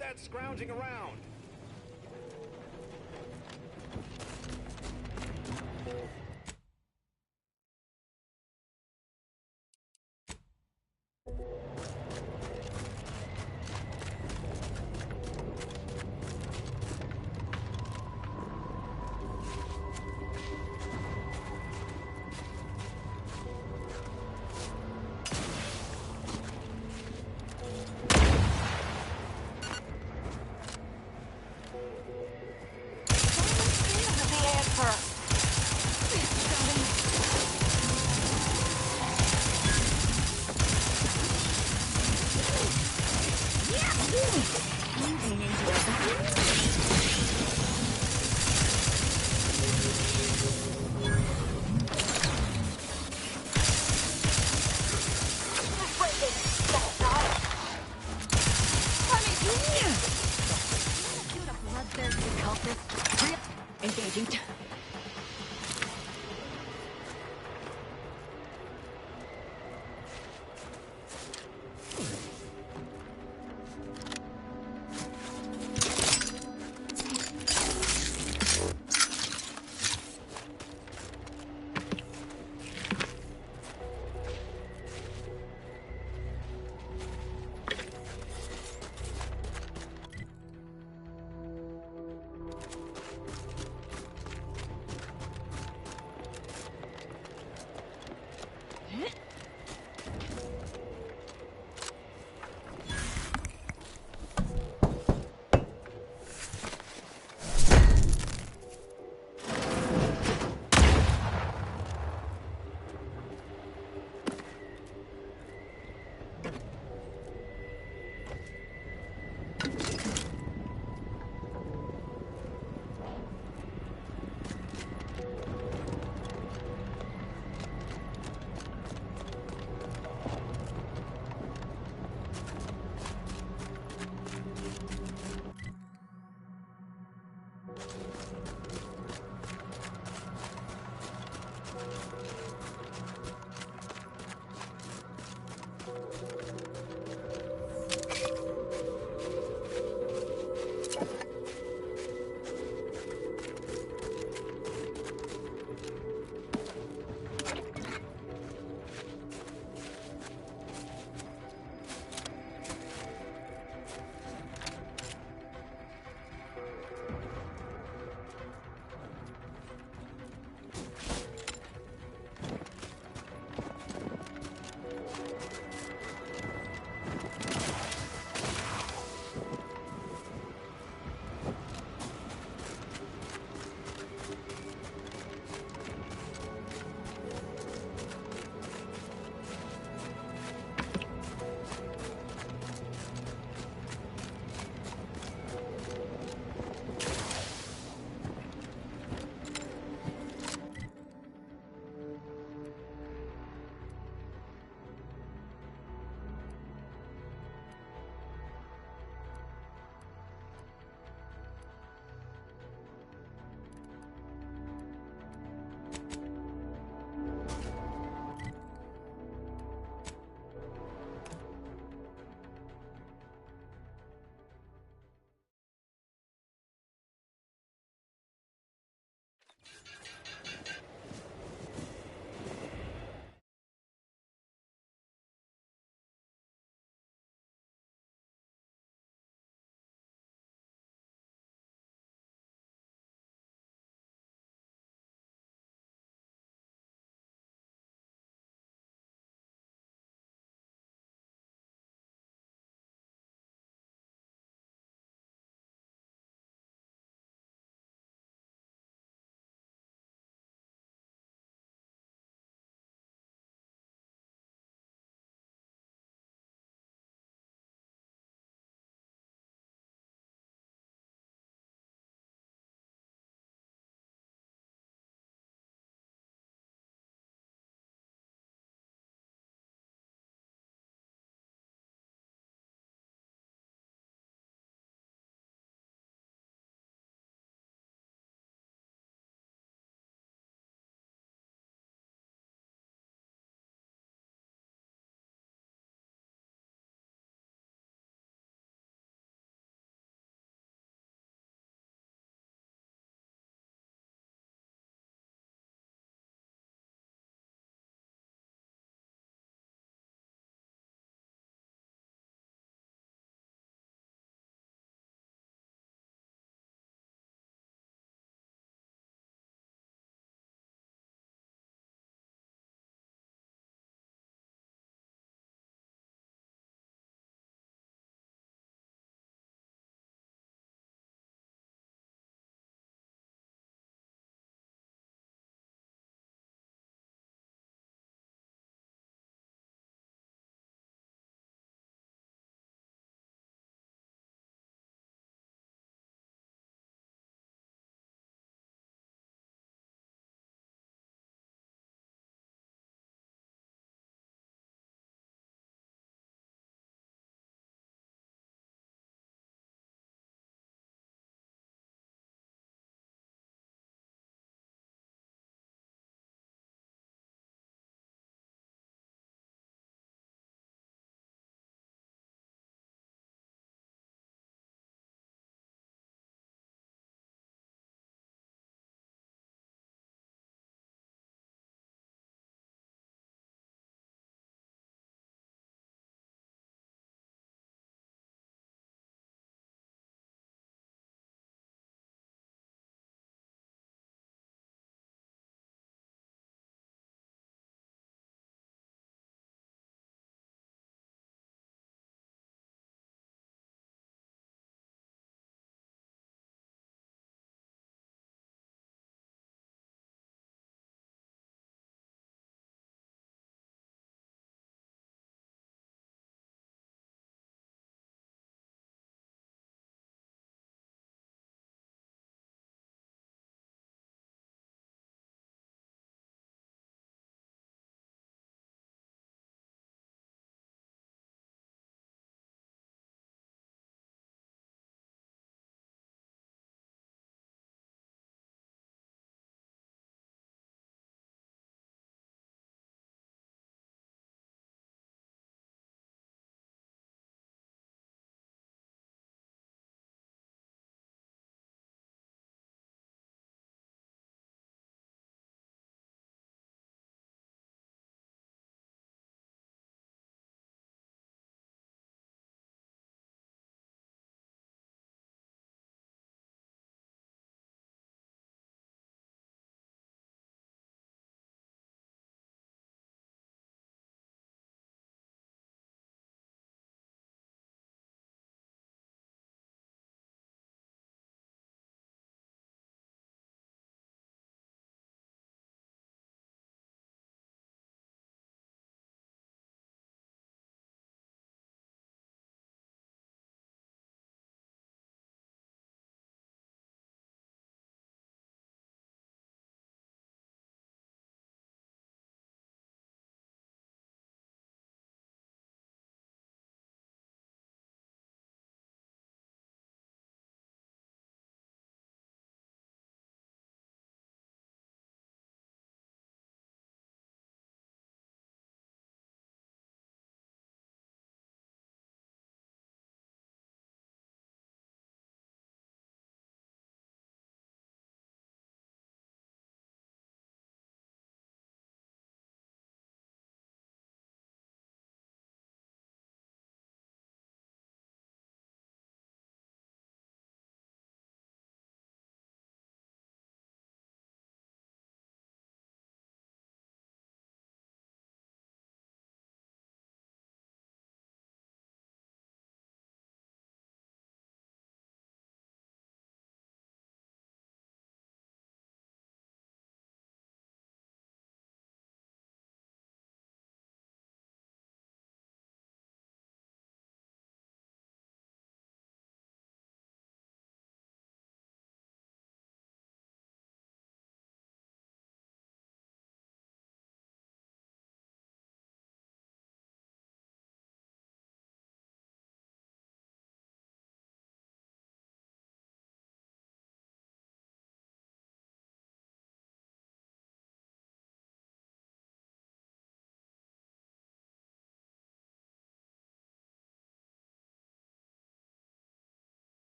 that scrounging around.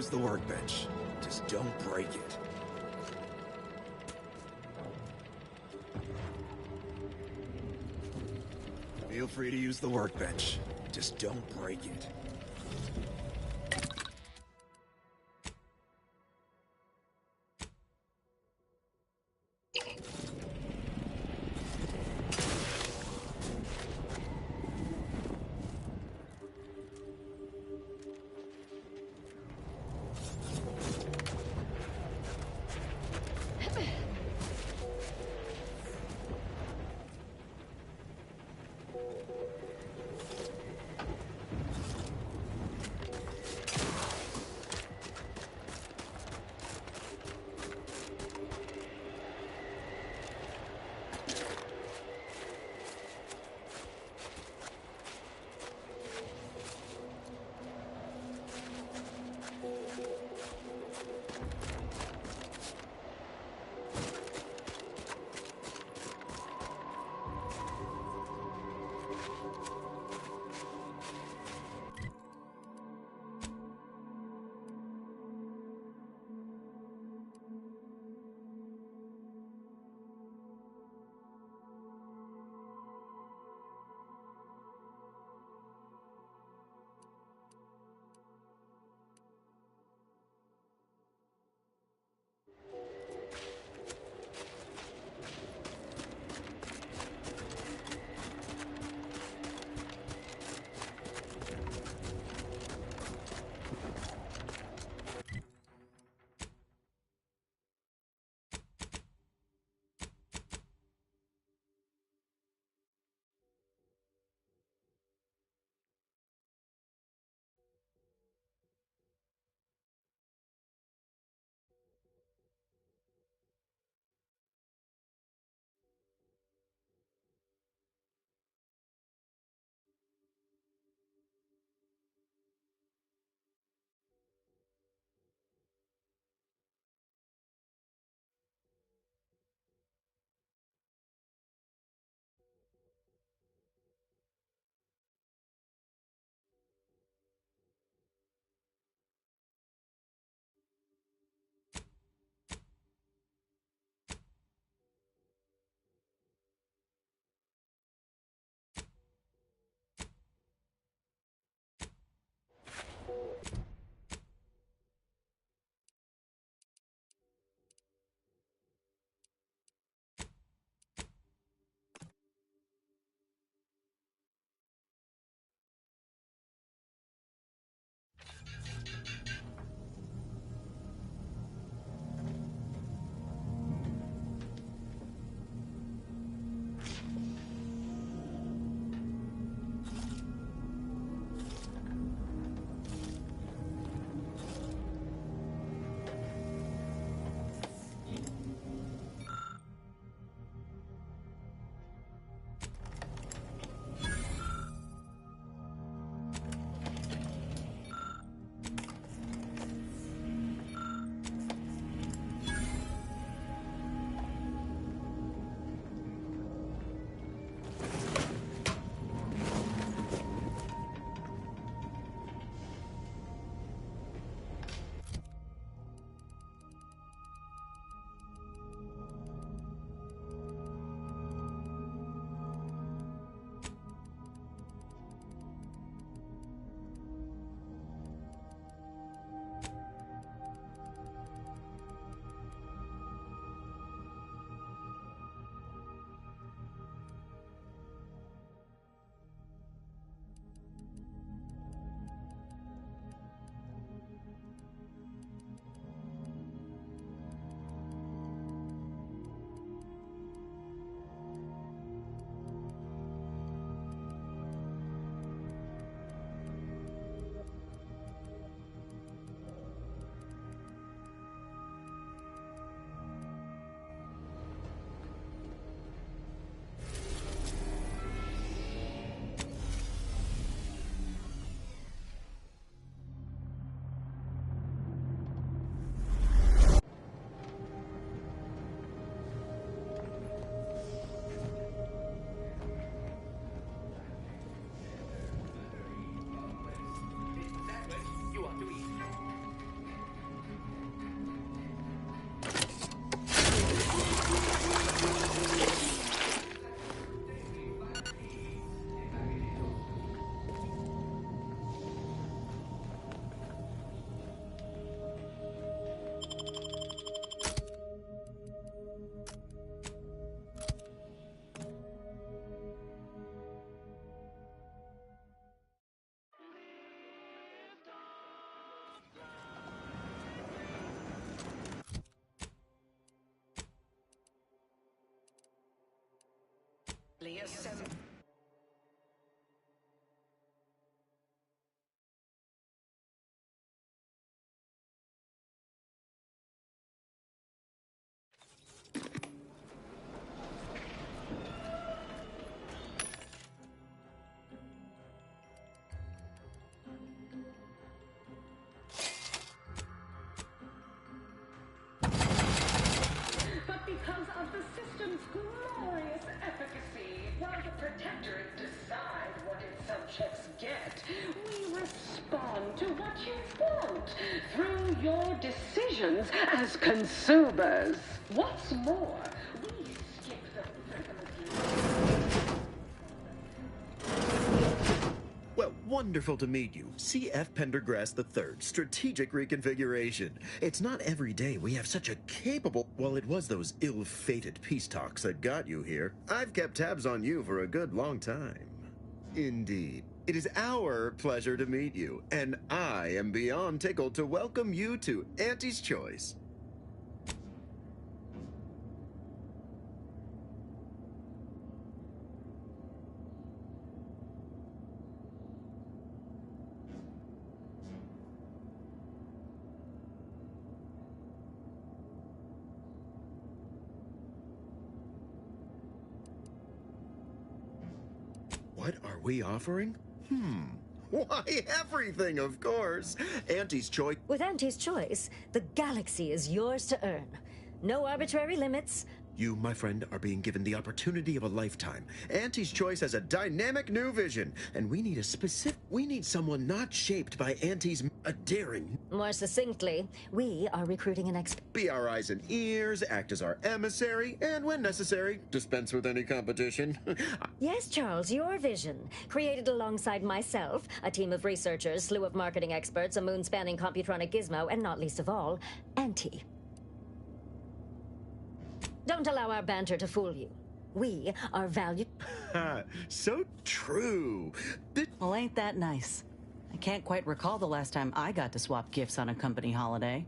use the workbench. Just don't break it. Feel free to use the workbench. Just don't break it. the assembly. But because of the system's glorious efficacy, while the protectorate decide what its subjects get, we respond to what you want through your decisions as consumers. What's more, we skip the frivolity. Well, wonderful to meet you. C.F. Pendergrass III, Strategic Reconfiguration. It's not every day we have such a capable... Well, it was those ill-fated peace talks that got you here. I've kept tabs on you for a good long time. Indeed. It is our pleasure to meet you, and I am beyond tickled to welcome you to Auntie's Choice. What are we offering? Why, everything, of course. Auntie's Choice. With Auntie's Choice, the galaxy is yours to earn. No arbitrary limits. You, my friend, are being given the opportunity of a lifetime. Auntie's Choice has a dynamic new vision, and we need someone not shaped by Auntie's daring. More succinctly, we are recruiting an Be our eyes and ears, act as our emissary, and when necessary, dispense with any competition. Yes, Charles, your vision. Created alongside myself, a team of researchers, slew of marketing experts, a moon-spanning computronic gizmo, and not least of all, Auntie. Don't allow our banter to fool you. We are valued... So true. Well, ain't that nice? I can't quite recall the last time I got to swap gifts on a company holiday.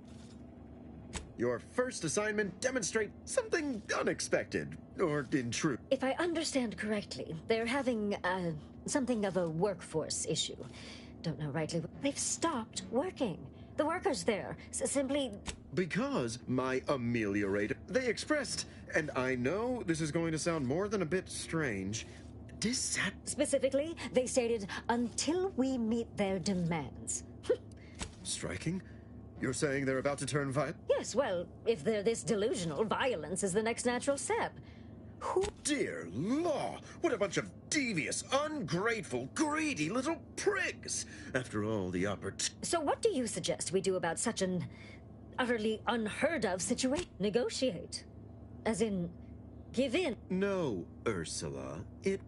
Your first assignment demonstrate something unexpected, or in truth. If I understand correctly, they're having, something of a workforce issue. Don't know rightly. They've stopped working. The workers there simply... Because my ameliorator, they expressed, and I know this is going to sound more than a bit strange, Specifically, they stated, until we meet their demands. Striking? You're saying they're about to turn violent? Yes, well, if they're this delusional, violence is the next natural step. Dear law, what a bunch of devious, ungrateful, greedy little prigs! After all the So what do you suggest we do about such an utterly unheard of situation? Negotiate. As in, give in. No, Ursula.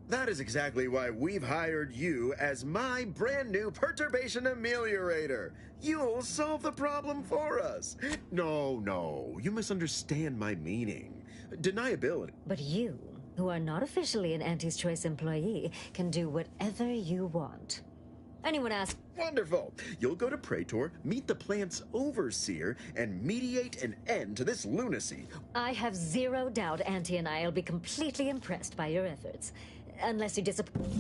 That is exactly why we've hired you as my brand new perturbation ameliorator. You'll solve the problem for us. No, you misunderstand my meaning. Deniability. But you, who are not officially an Auntie's Choice employee, can do whatever you want. Anyone ask? Wonderful. You'll go to Praetor, meet the plant's overseer, and mediate an end to this lunacy. I have zero doubt Auntie and I will be completely impressed by your efforts. Unless you disappoint.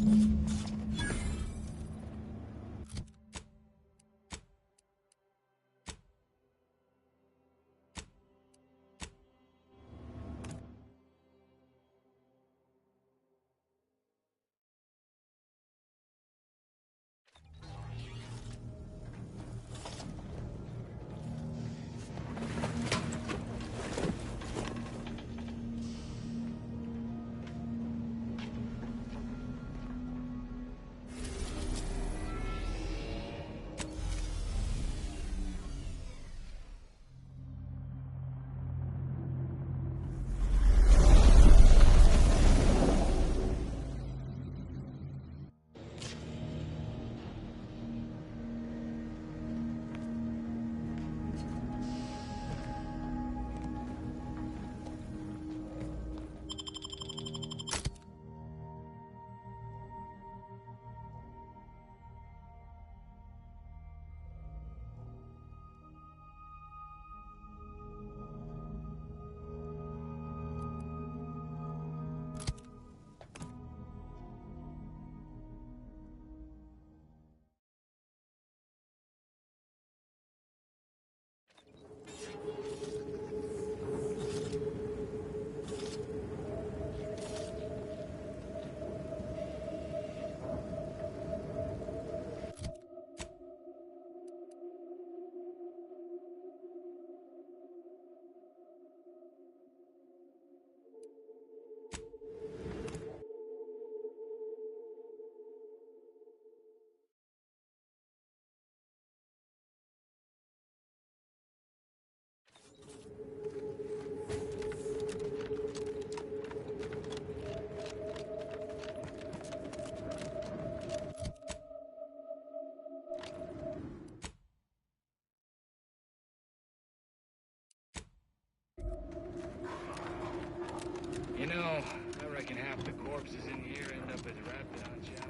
reckon half the corpses in here end up as Raptidon chow.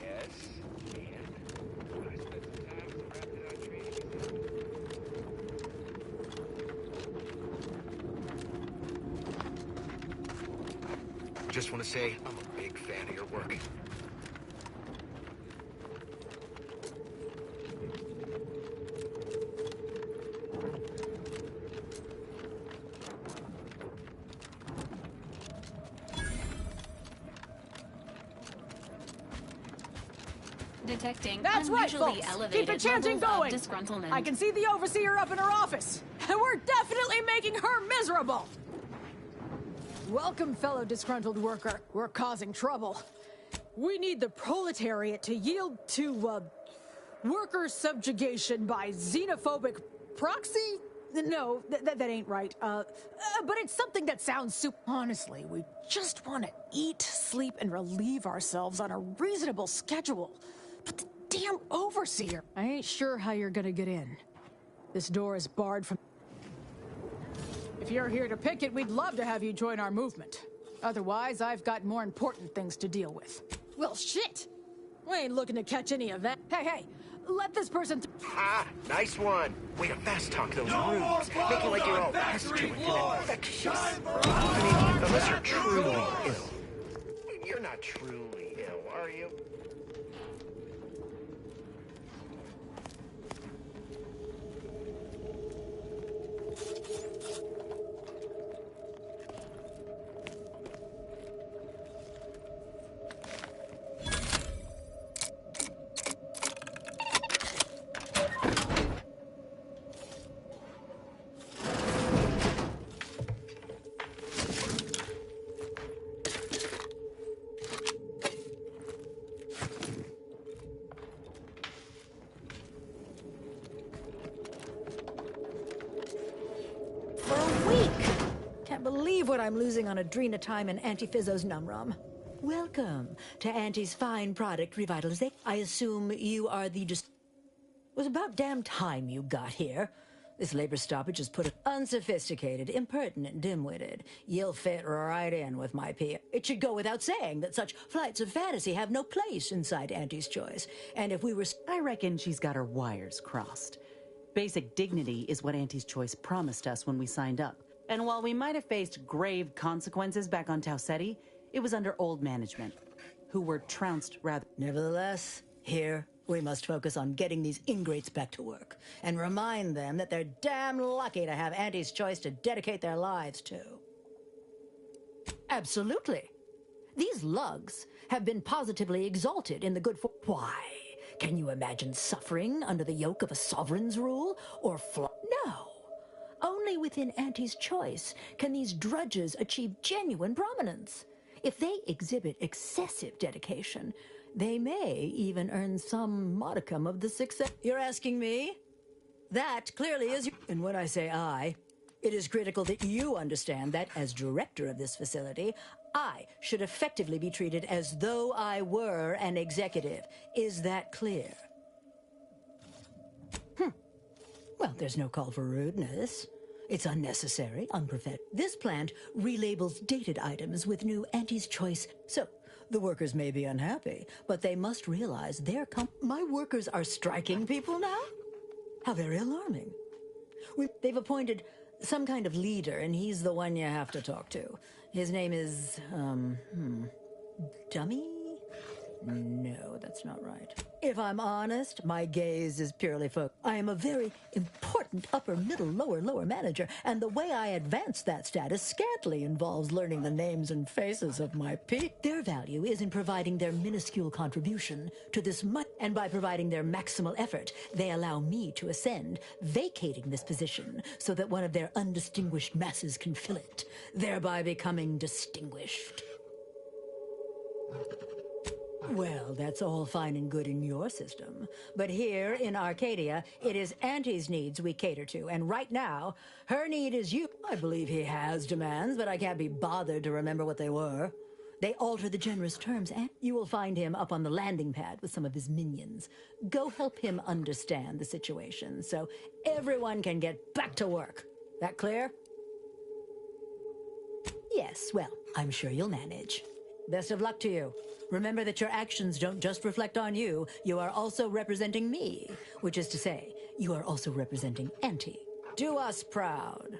Yes, and I spent some time as a Raptidon trainee myself. Just want to say, I'm a big fan of your work. Detecting That's right, unusually folks. elevated Keep the chanting levels of going. disgruntlement. I can see the overseer up in her office, and we're definitely making her miserable. Welcome, fellow disgruntled worker. We're causing trouble. We need the proletariat to yield to, worker subjugation by xenophobic proxy? No, that ain't right. But it's something that sounds super... Honestly, we just want to eat, sleep, and relieve ourselves on a reasonable schedule. But the damn overseer... I ain't sure how you're gonna get in. This door is barred from... If you're here to picket, we'd love to have you join our movement. Otherwise, I've got more important things to deal with. Well, shit! We ain't looking to catch any of that. Hey, let this person... Ah, nice one. Way to fast talk those runes. Making like you're all pestilent and infectious. I mean, unless you're truly ill. You're not truly ill, are you? Believe what I'm losing on Adrenatime and Antiphysos Numrom. Welcome to Auntie's fine product revitalization. I assume you are the It was about damn time you got here. This labor stoppage has put unsophisticated, impertinent, dim-witted. You'll fit right in with my P. It should go without saying that such flights of fantasy have no place inside Auntie's Choice. And if we were... I reckon she's got her wires crossed. Basic dignity is what Auntie's Choice promised us when we signed up. And while we might have faced grave consequences back on Tau Ceti, it was under old management, who were trounced rather... Nevertheless, here we must focus on getting these ingrates back to work, and remind them that they're damn lucky to have Auntie's Choice to dedicate their lives to. Absolutely. These lugs have been positively exalted in the good for... Why? Can you imagine suffering under the yoke of a sovereign's rule? Or No. Only within Auntie's Choice can these drudges achieve genuine prominence. If they exhibit excessive dedication, they may even earn some modicum of the success. You're asking me? That clearly is... And when I say I, it is critical that you understand that as director of this facility, I should effectively be treated as though I were an executive. Is that clear? Well, there's no call for rudeness. It's unnecessary, unprofessional. This plant relabels dated items with new Auntie's Choice. So, the workers may be unhappy, but they must realize my workers are striking people now? How very alarming. They've appointed some kind of leader, and he's the one you have to talk to. His name is, Dummy? No, that's not right. If I'm honest, my gaze is purely focused. I am a very important upper, middle, lower manager, and the way I advance that status scantily involves learning the names and faces of my people. Their value is in providing their minuscule contribution to this and by providing their maximal effort, they allow me to ascend, vacating this position so that one of their undistinguished masses can fill it, thereby becoming distinguished. Well, that's all fine and good in your system. But here in Arcadia, it is Auntie's needs we cater to. And right now, her need is you. I believe he has demands, but I can't be bothered to remember what they were. They alter the generous terms, and you will find him up on the landing pad with some of his minions. Go help him understand the situation so everyone can get back to work. That clear? Yes, well, I'm sure you'll manage. Best of luck to you. Remember that your actions don't just reflect on you, you are also representing me. Which is to say, you are also representing Auntie. Do us proud.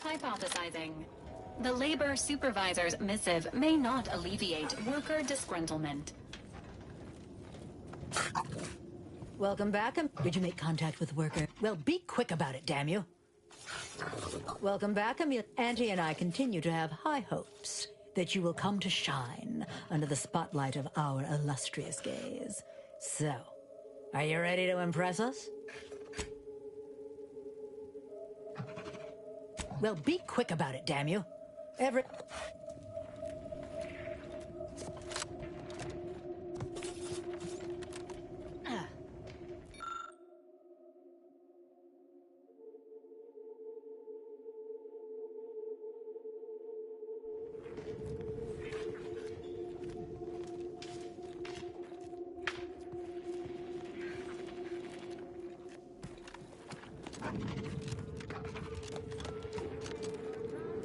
Hypothesizing. The labor supervisor's missive may not alleviate worker disgruntlement. Welcome back. Did you make contact with worker? Well, be quick about it, damn you. Welcome back, Amelia. Auntie and I continue to have high hopes that you will come to shine under the spotlight of our illustrious gaze. So, are you ready to impress us? Well, be quick about it, damn you.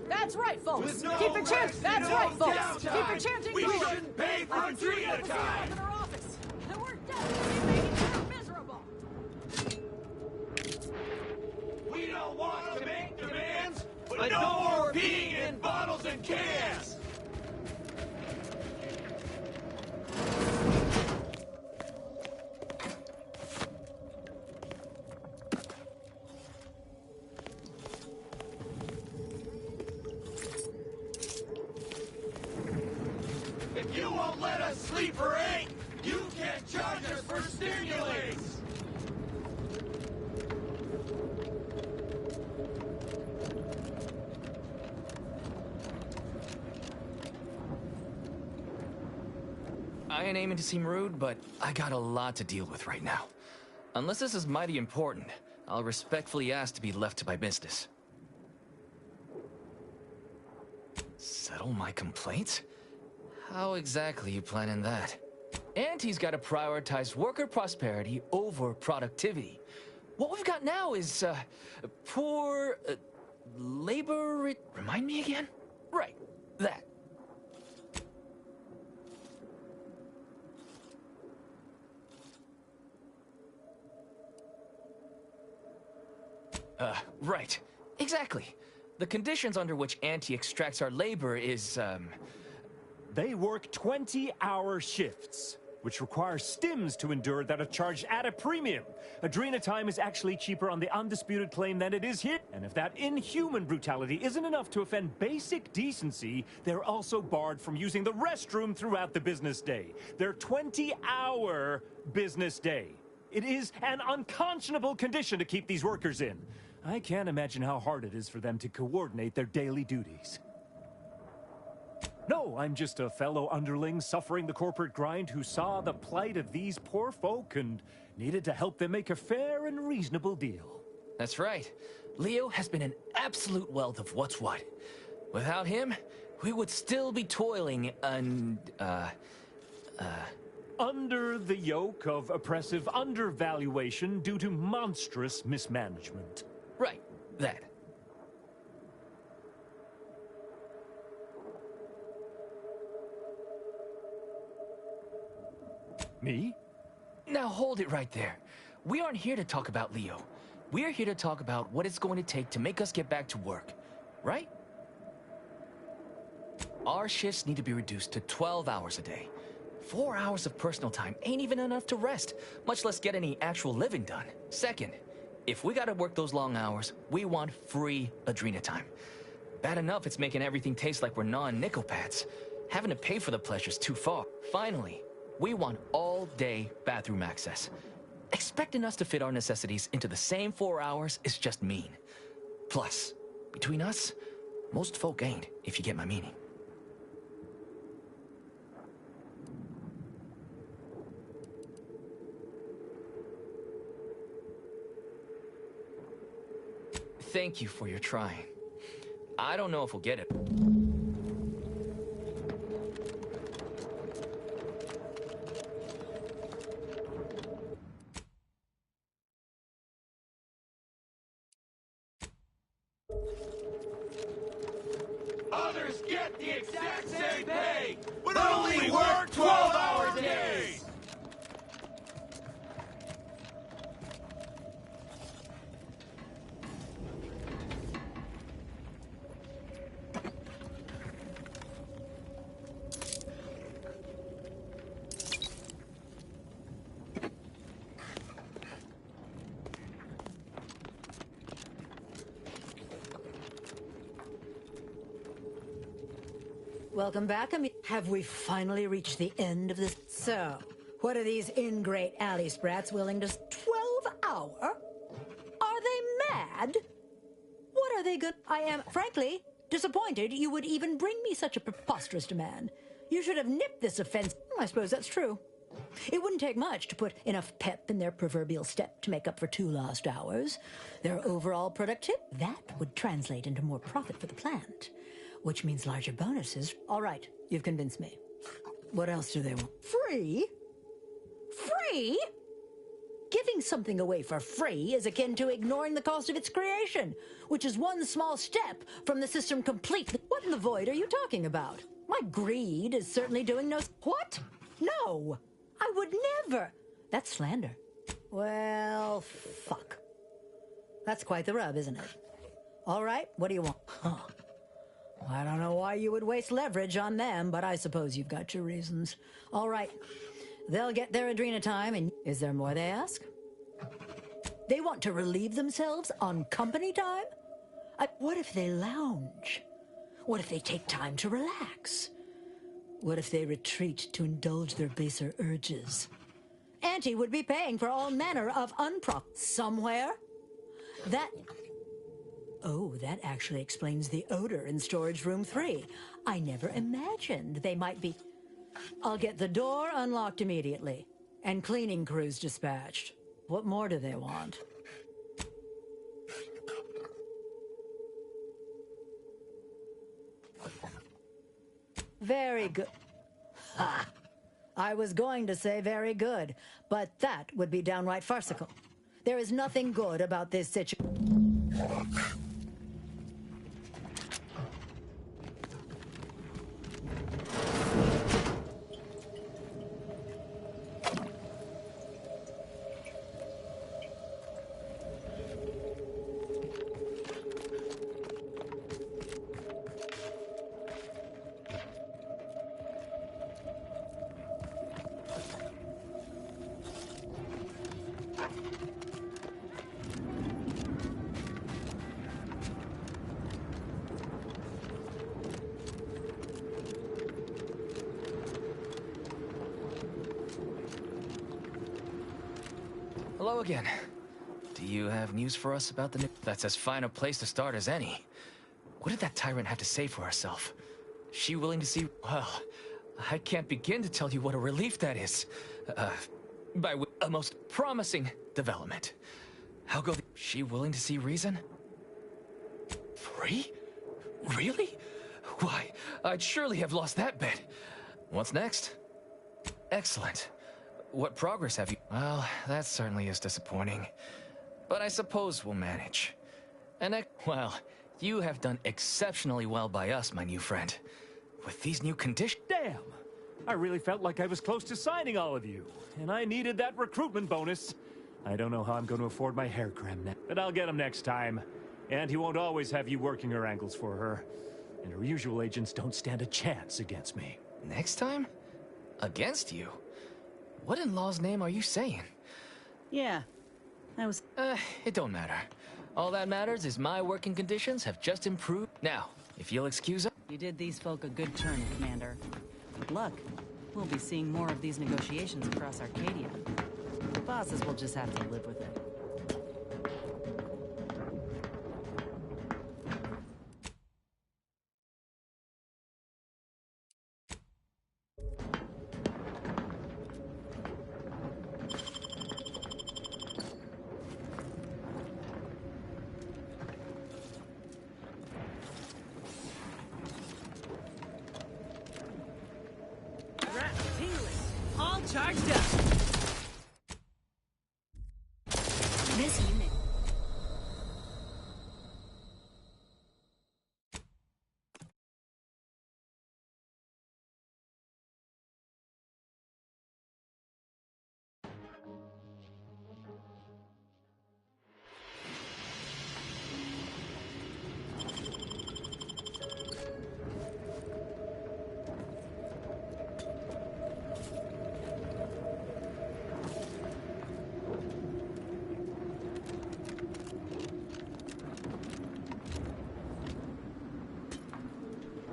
That's right, folks. Keep it chanting. That's right, folks. Keep it chanting. We shouldn't pay for a drink at a time. In our office. And we're definitely making her miserable. We don't want to make demands, but no more peeing in bottles and cans. If you won't let us sleep or eat, you can't charge us for stimulants. I ain't aiming to seem rude, but I got a lot to deal with right now. Unless this is mighty important, I'll respectfully ask to be left to my business. Settle my complaints? How exactly you planning that? Auntie's gotta prioritize worker prosperity over productivity. What we've got now is, poor, labor... Remind me again? Right, that. Right. Exactly. The conditions under which Auntie extracts our labor is, They work 20-hour shifts, which require stims to endure that are charged at a premium. Adrena time is actually cheaper on the undisputed claim than it is here. And if that inhuman brutality isn't enough to offend basic decency, they're also barred from using the restroom throughout the business day. Their 20-hour business day. It is an unconscionable condition to keep these workers in. I can't imagine how hard it is for them to coordinate their daily duties. No, I'm just a fellow underling suffering the corporate grind who saw the plight of these poor folk and needed to help them make a fair and reasonable deal. That's right. Leo has been an absolute wealth of what's what. Without him, we would still be toiling under the yoke of oppressive undervaluation due to monstrous mismanagement. Right, that. Me? Now hold it right there. We aren't here to talk about Leo. We're here to talk about what it's going to take to make us get back to work, right? Our shifts need to be reduced to 12 hours a day. 4 hours of personal time ain't even enough to rest, much less get any actual living done. Second, if we gotta work those long hours, we want free Adrena time. Bad enough it's making everything taste like we're non-nickel pads. Having to pay for the pleasure's too far. Finally, we want all-day bathroom access. Expecting us to fit our necessities into the same 4 hours is just mean. Plus, between us, most folk ain't, if you get my meaning. Thank you for your trying. I don't know if we'll get it. Others get the exact same pay, but only work 12-hour days! Welcome back, Have we finally reached the end of this? So, what are these ingrate alley sprats willing to... 12 hour? Are they mad? What are they good... I am, frankly, disappointed you would even bring me such a preposterous demand. You should have nipped this offense. I suppose that's true. It wouldn't take much to put enough pep in their proverbial step to make up for 2 lost hours. Their overall productivity, that would translate into more profit for the plant. Which means larger bonuses. All right, you've convinced me. What else do they want? Free? Free? Giving something away for free is akin to ignoring the cost of its creation, which is one small step from the system completely. What in the void are you talking about? My greed is certainly doing no... What? No! I would never! That's slander. Well, fuck. That's quite the rub, isn't it? All right, what do you want? Huh. I don't know why you would waste leverage on them, but I suppose you've got your reasons. All right. They'll get their Adrena time, and is there more they ask? They want to relieve themselves on company time? What if they lounge? What if they take time to relax? What if they retreat to indulge their baser urges? Auntie would be paying for all manner of somewhere? That... Oh, that actually explains the odor in storage room 3. I never imagined they might be... I'll get the door unlocked immediately, and cleaning crews dispatched. What more do they want? Very good. Ha! I was going to say very good, but that would be downright farcical. There is nothing good about this situation. Hello again. Do you have news for us about the new... That's as fine a place to start as any. What did that tyrant have to say for herself? She willing to see... Well, I can't begin to tell you what a relief that is. A most promising development. How go... She willing to see reason? Free? Really? Why, I'd surely have lost that bet. What's next? Excellent. What progress have you... Well, that certainly is disappointing. But I suppose we'll manage. And well, you have done exceptionally well by us, my new friend. With these new conditions... Damn! I really felt like I was close to signing all of you, and I needed that recruitment bonus. I don't know how I'm going to afford my hair creme now, but I'll get him next time. And he won't always have you working her ankles for her. And her usual agents don't stand a chance against me. Next time? Against you? What in law's name are you saying? Yeah, I was... It don't matter. All that matters is my working conditions have just improved. Now, if you'll excuse us... You did these folk a good turn, Commander. Good luck. We'll be seeing more of these negotiations across Arcadia. The bosses will just have to live with it. All charged up. This unit.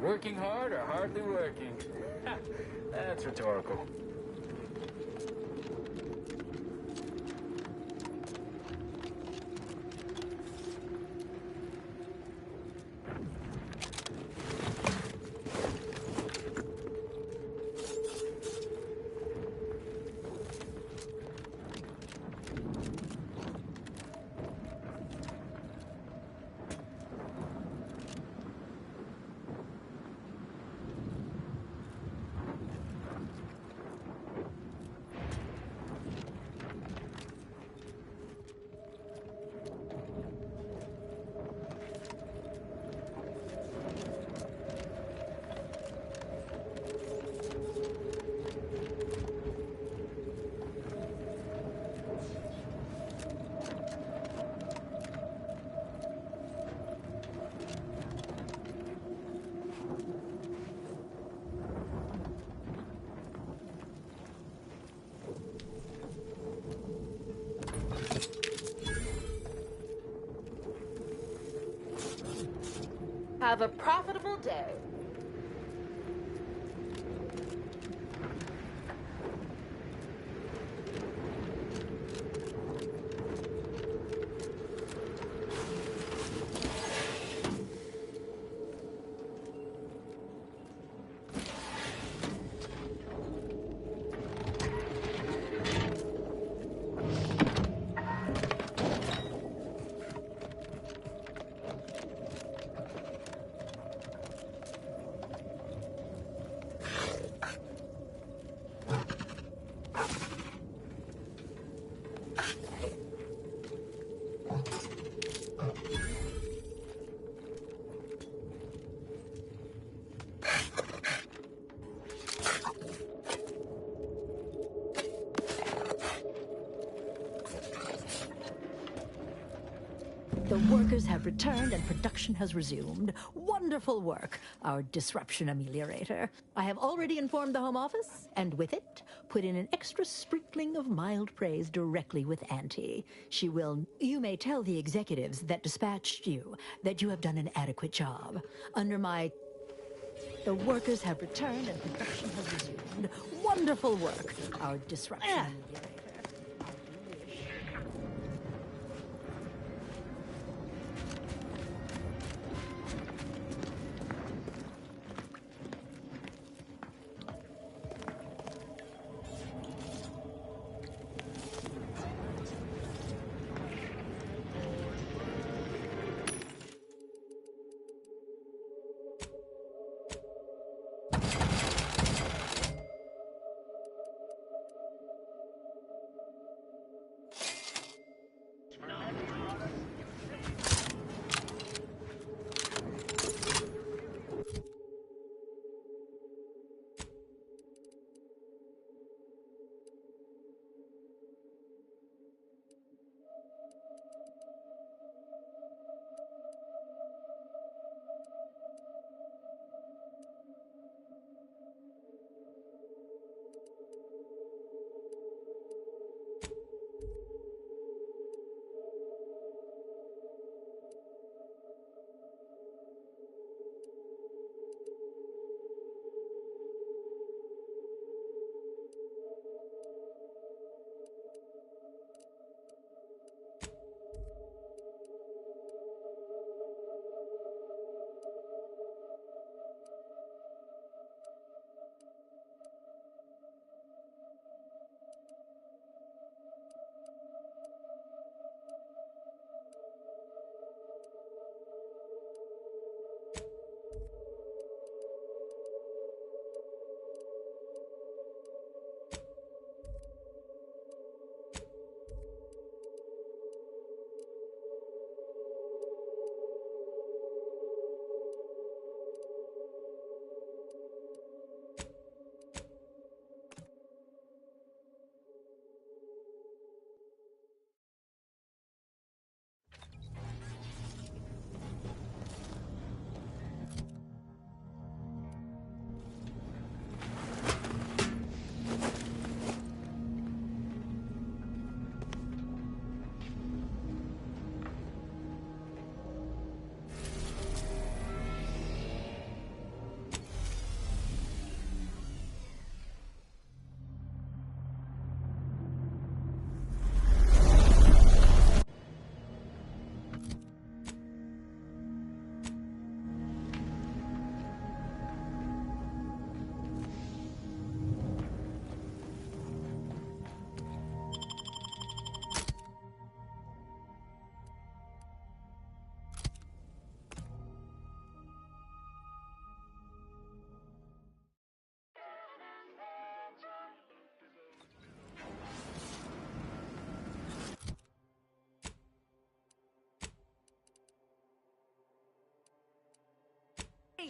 Working hard or hardly working? That's rhetorical. Have a profitable day. The workers have returned and production has resumed. Wonderful work, our disruption ameliorator. I have already informed the Home Office, and with it, put in an extra sprinkling of mild praise directly with Auntie. She will... You may tell the executives that dispatched you that you have done an adequate job. Under my... The workers have returned and production has resumed. Wonderful work, our disruption ameliorator.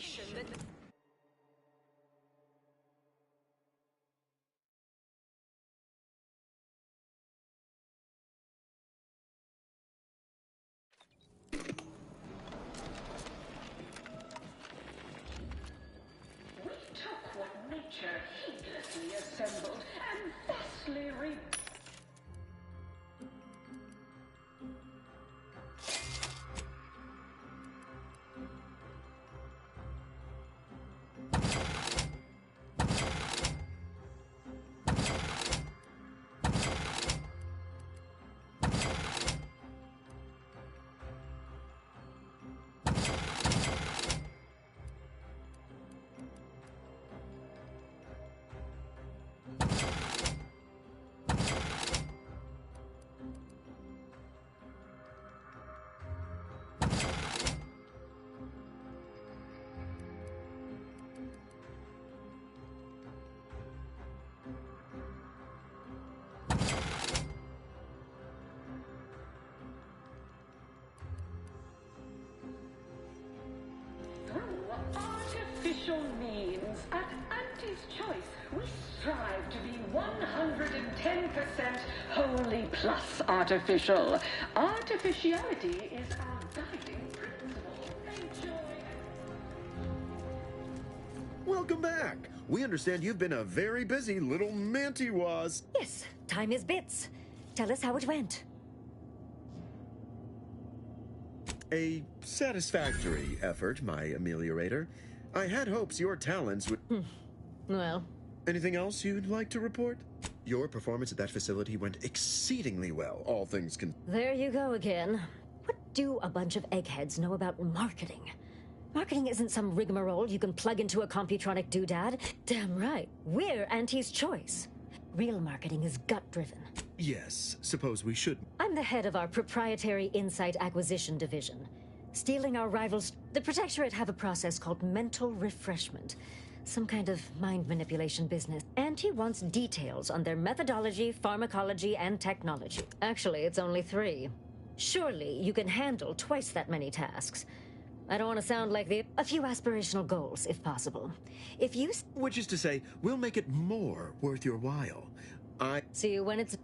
reputation that... We took what nature heedlessly assembled and thusly artificial means. At Auntie's Choice, we strive to be 110% wholly plus artificial. Artificiality is our guiding principle. Enjoy. Welcome back. We understand you've been a very busy little mantiwas. Yes, time is bits. Tell us how it went. A satisfactory effort, my ameliorator. I had hopes your talents would... Well... Anything else you'd like to report? Your performance at that facility went exceedingly well, all things con... There you go again. What do a bunch of eggheads know about marketing? Marketing isn't some rigmarole you can plug into a computronic doodad. Damn right, we're Auntie's Choice. Real marketing is gut-driven. Yes, suppose we should... I'm the head of our proprietary Insight Acquisition Division. Stealing our rivals... The Protectorate have a process called mental refreshment. Some kind of mind manipulation business. Auntie wants details on their methodology, pharmacology, and technology. Actually, it's only 3. Surely you can handle twice that many tasks. I don't want to sound like the... A few aspirational goals, if possible. If you... Which is to say, we'll make it more worth your while. See you when it's...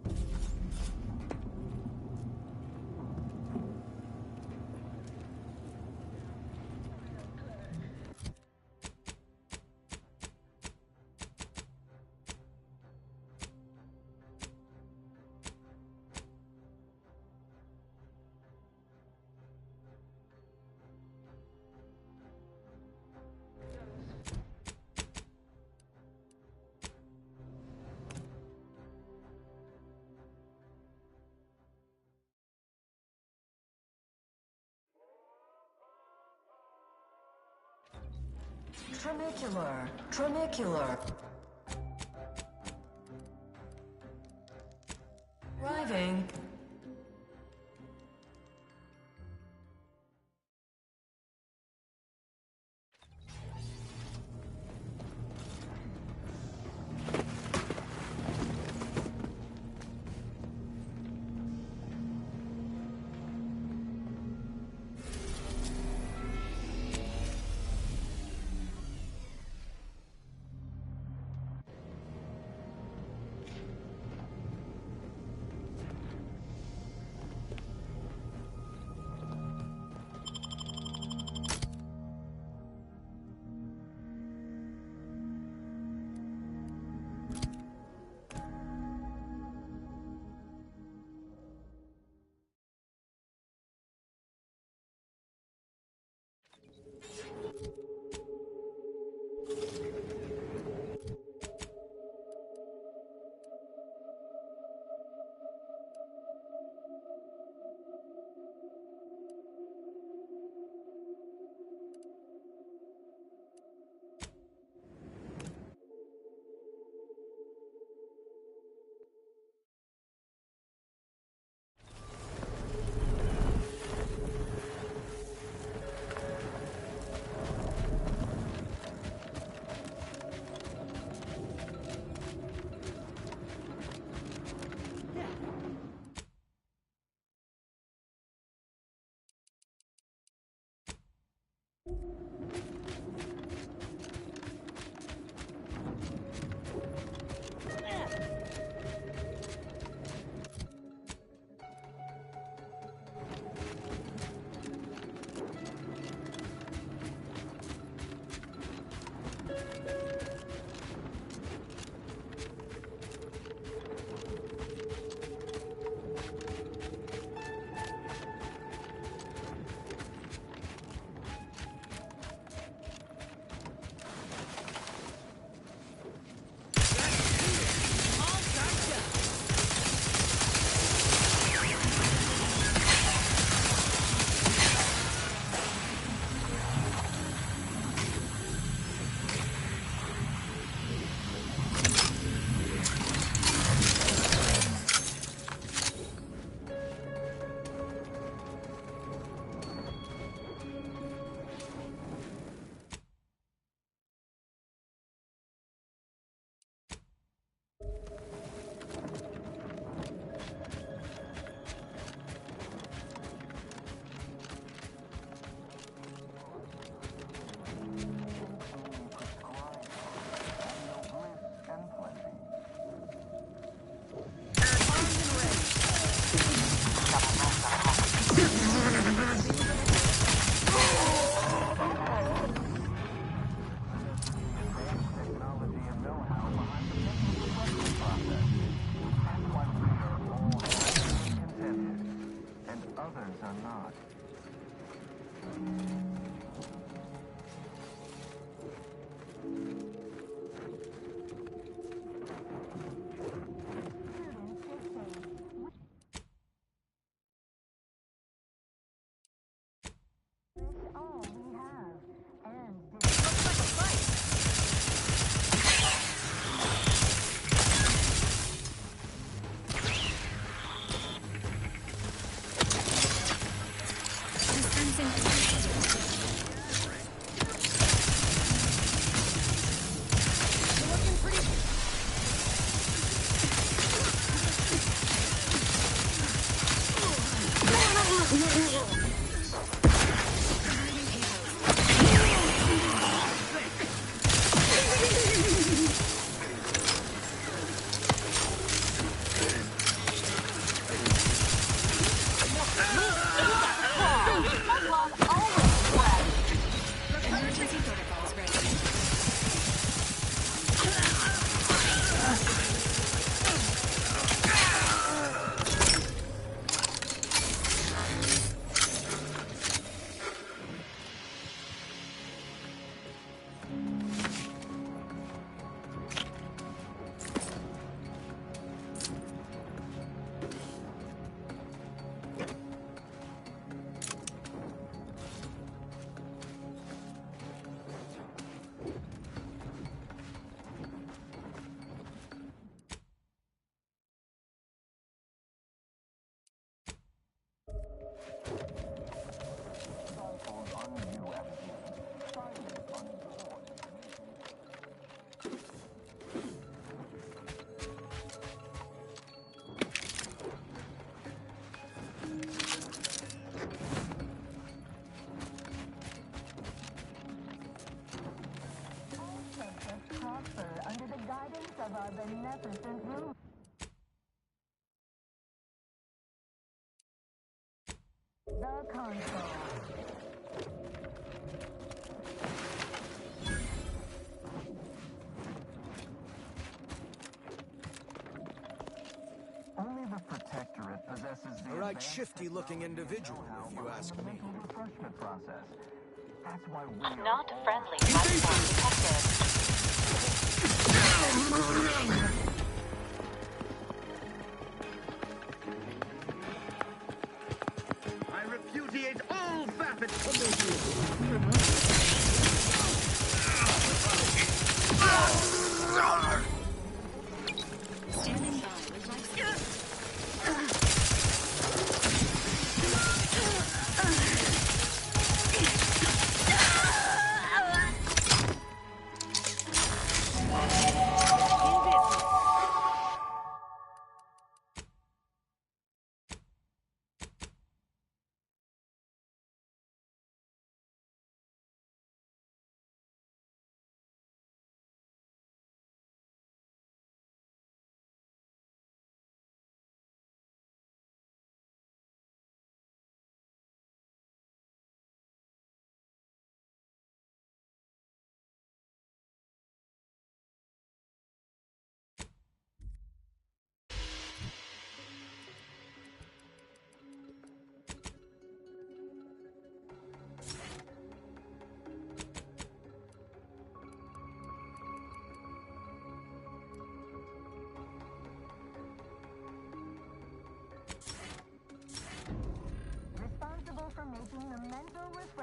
Tramicular. Arriving. beneficent rule. The console. Only the Protectorate possesses the A right shifty-looking individual, if you ask me. refreshment process. That's why we Not friendly. Platform detected. I repudiate all vapid Standing by.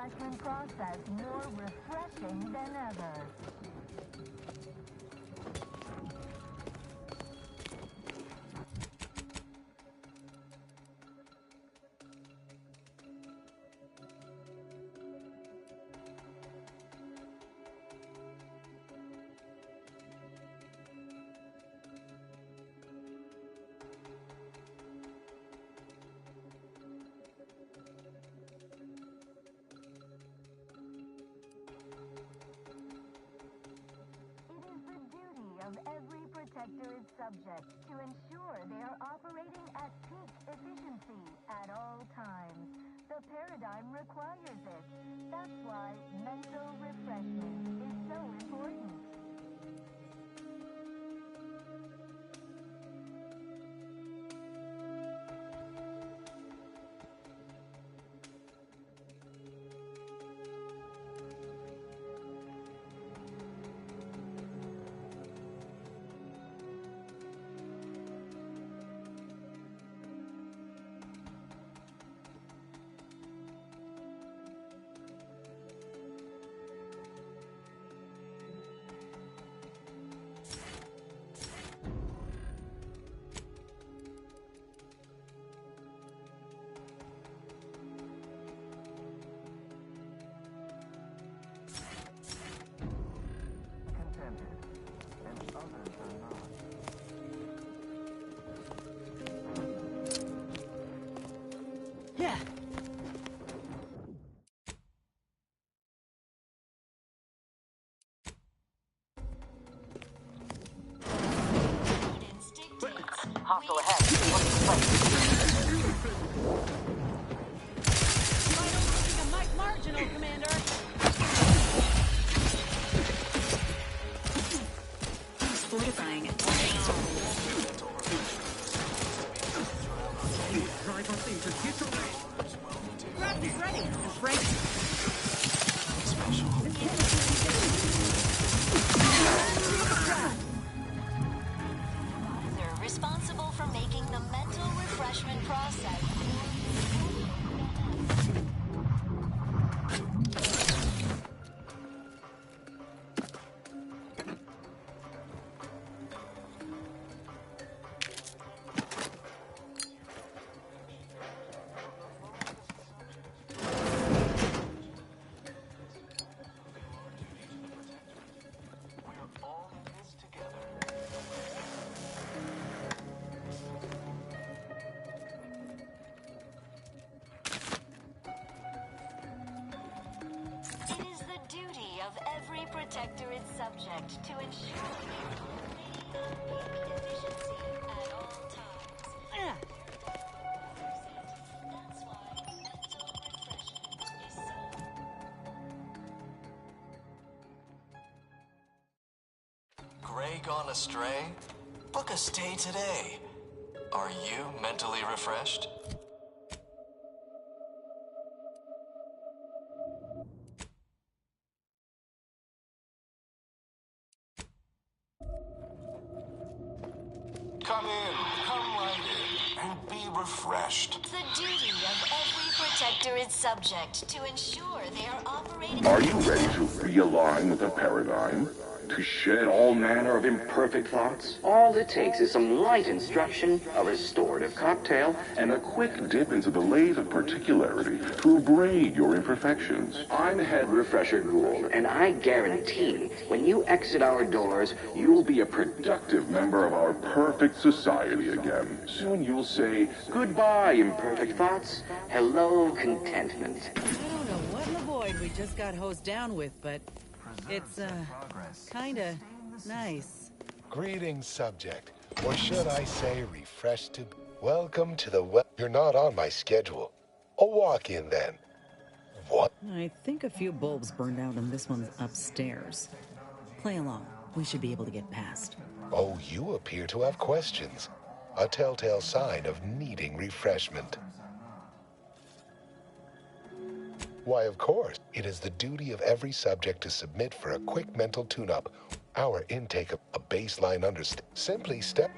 refreshment process more refreshing than ever. Of every protector is subject to ensure they are operating at peak efficiency at all times. The paradigm requires it. That's why mental refreshment is so important. Yeah. Hostile ahead. What's the place? A mic marginal, Commander. Fortifying. Drive us into history. Grabby's ready. And Frank. They're responsible for making the mental refreshment process. Protector is subject to ensure efficiency at all times. That's why mental refreshment is so. Gray gone astray? Book a stay today. Are you mentally refreshed? Come right in, and be refreshed. The duty of every protector is subject to ensure they are operating. Are you ready to realign with the paradigm? To shed all manner of imperfect thoughts? All it takes is some light instruction, a restorative cocktail, and a quick dip into the lathe of particularity to abrade your imperfections. I'm Head Refresher Gould, and I guarantee when you exit our doors, you'll be a productive member of our perfect society again. Soon you'll say, goodbye, imperfect thoughts. Hello, contentment. I don't know what Lavoid we just got hosed down with, but it's, kinda nice. Greetings, subject. Or should I say refreshed to... Welcome to the You're not on my schedule. A walk-in, then. What? I think a few bulbs burned out and this one's upstairs. Play along. We should be able to get past. Oh, you appear to have questions. A telltale sign of needing refreshment. Why, of course. It is the duty of every subject to submit for a quick mental tune-up. Our intake of a baseline understanding. Simply step...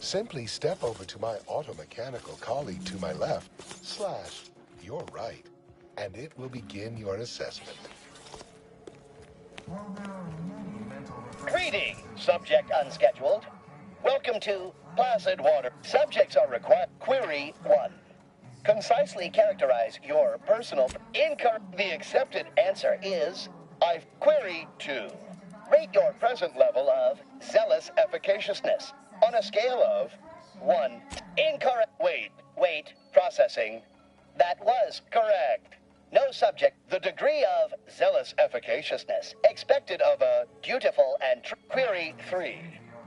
Simply step over to my automechanical colleague to my left, / your right, and it will begin your assessment. Greetings, subject unscheduled. Welcome to Placid Water. Subjects are required. Query 1. Concisely characterize your personal... The accepted answer is... Query 2. Rate your present level of zealous efficaciousness on a scale of 1. Incorrect. Wait. Processing. That was correct. No subject. The degree of zealous efficaciousness expected of a dutiful and Query 3.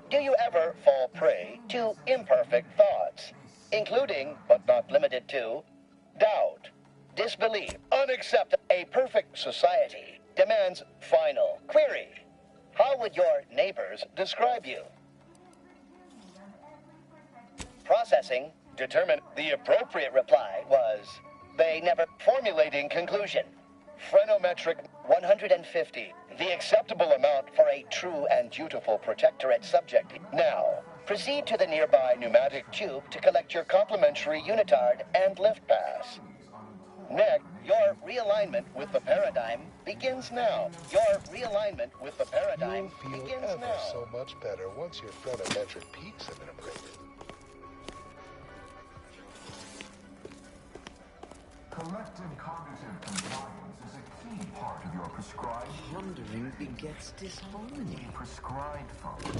Do you ever fall prey to imperfect thoughts, including, but not limited to, doubt, disbelief, unacceptable? A perfect society demands final query. How would your neighbors describe you? Processing. Determine. The appropriate reply was, they never. Formulating conclusion. Phrenometric 150. The acceptable amount for a true and dutiful protectorate subject. Now, proceed to the nearby pneumatic tube to collect your complimentary unitard and lift pass. Next, your realignment with the paradigm begins now. Your realignment with the paradigm begins ever now. so much better once your photometric peaks have been abraded. Collective cognitive compliance is a key part of your prescribed... Pondering begets disharmony. Prescribed function.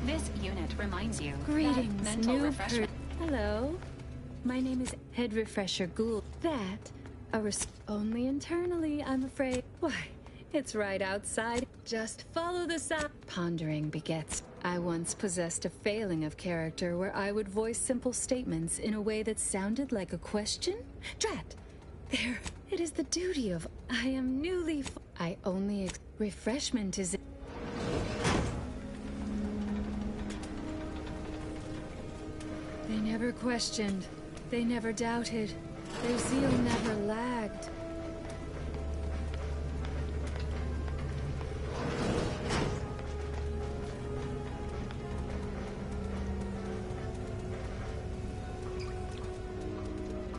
This unit reminds you that Greetings, mental new refreshment. Hello. My name is Head Refresher Ghoul. Only internally, I'm afraid. Why, it's right outside. Just follow the sound. Pondering begets. I once possessed a failing of character where I would voice simple statements in a way that sounded like a question. Drat! There, it is the duty of... I am newly... I only... Refreshment is... They never questioned. They never doubted. Their zeal never lagged.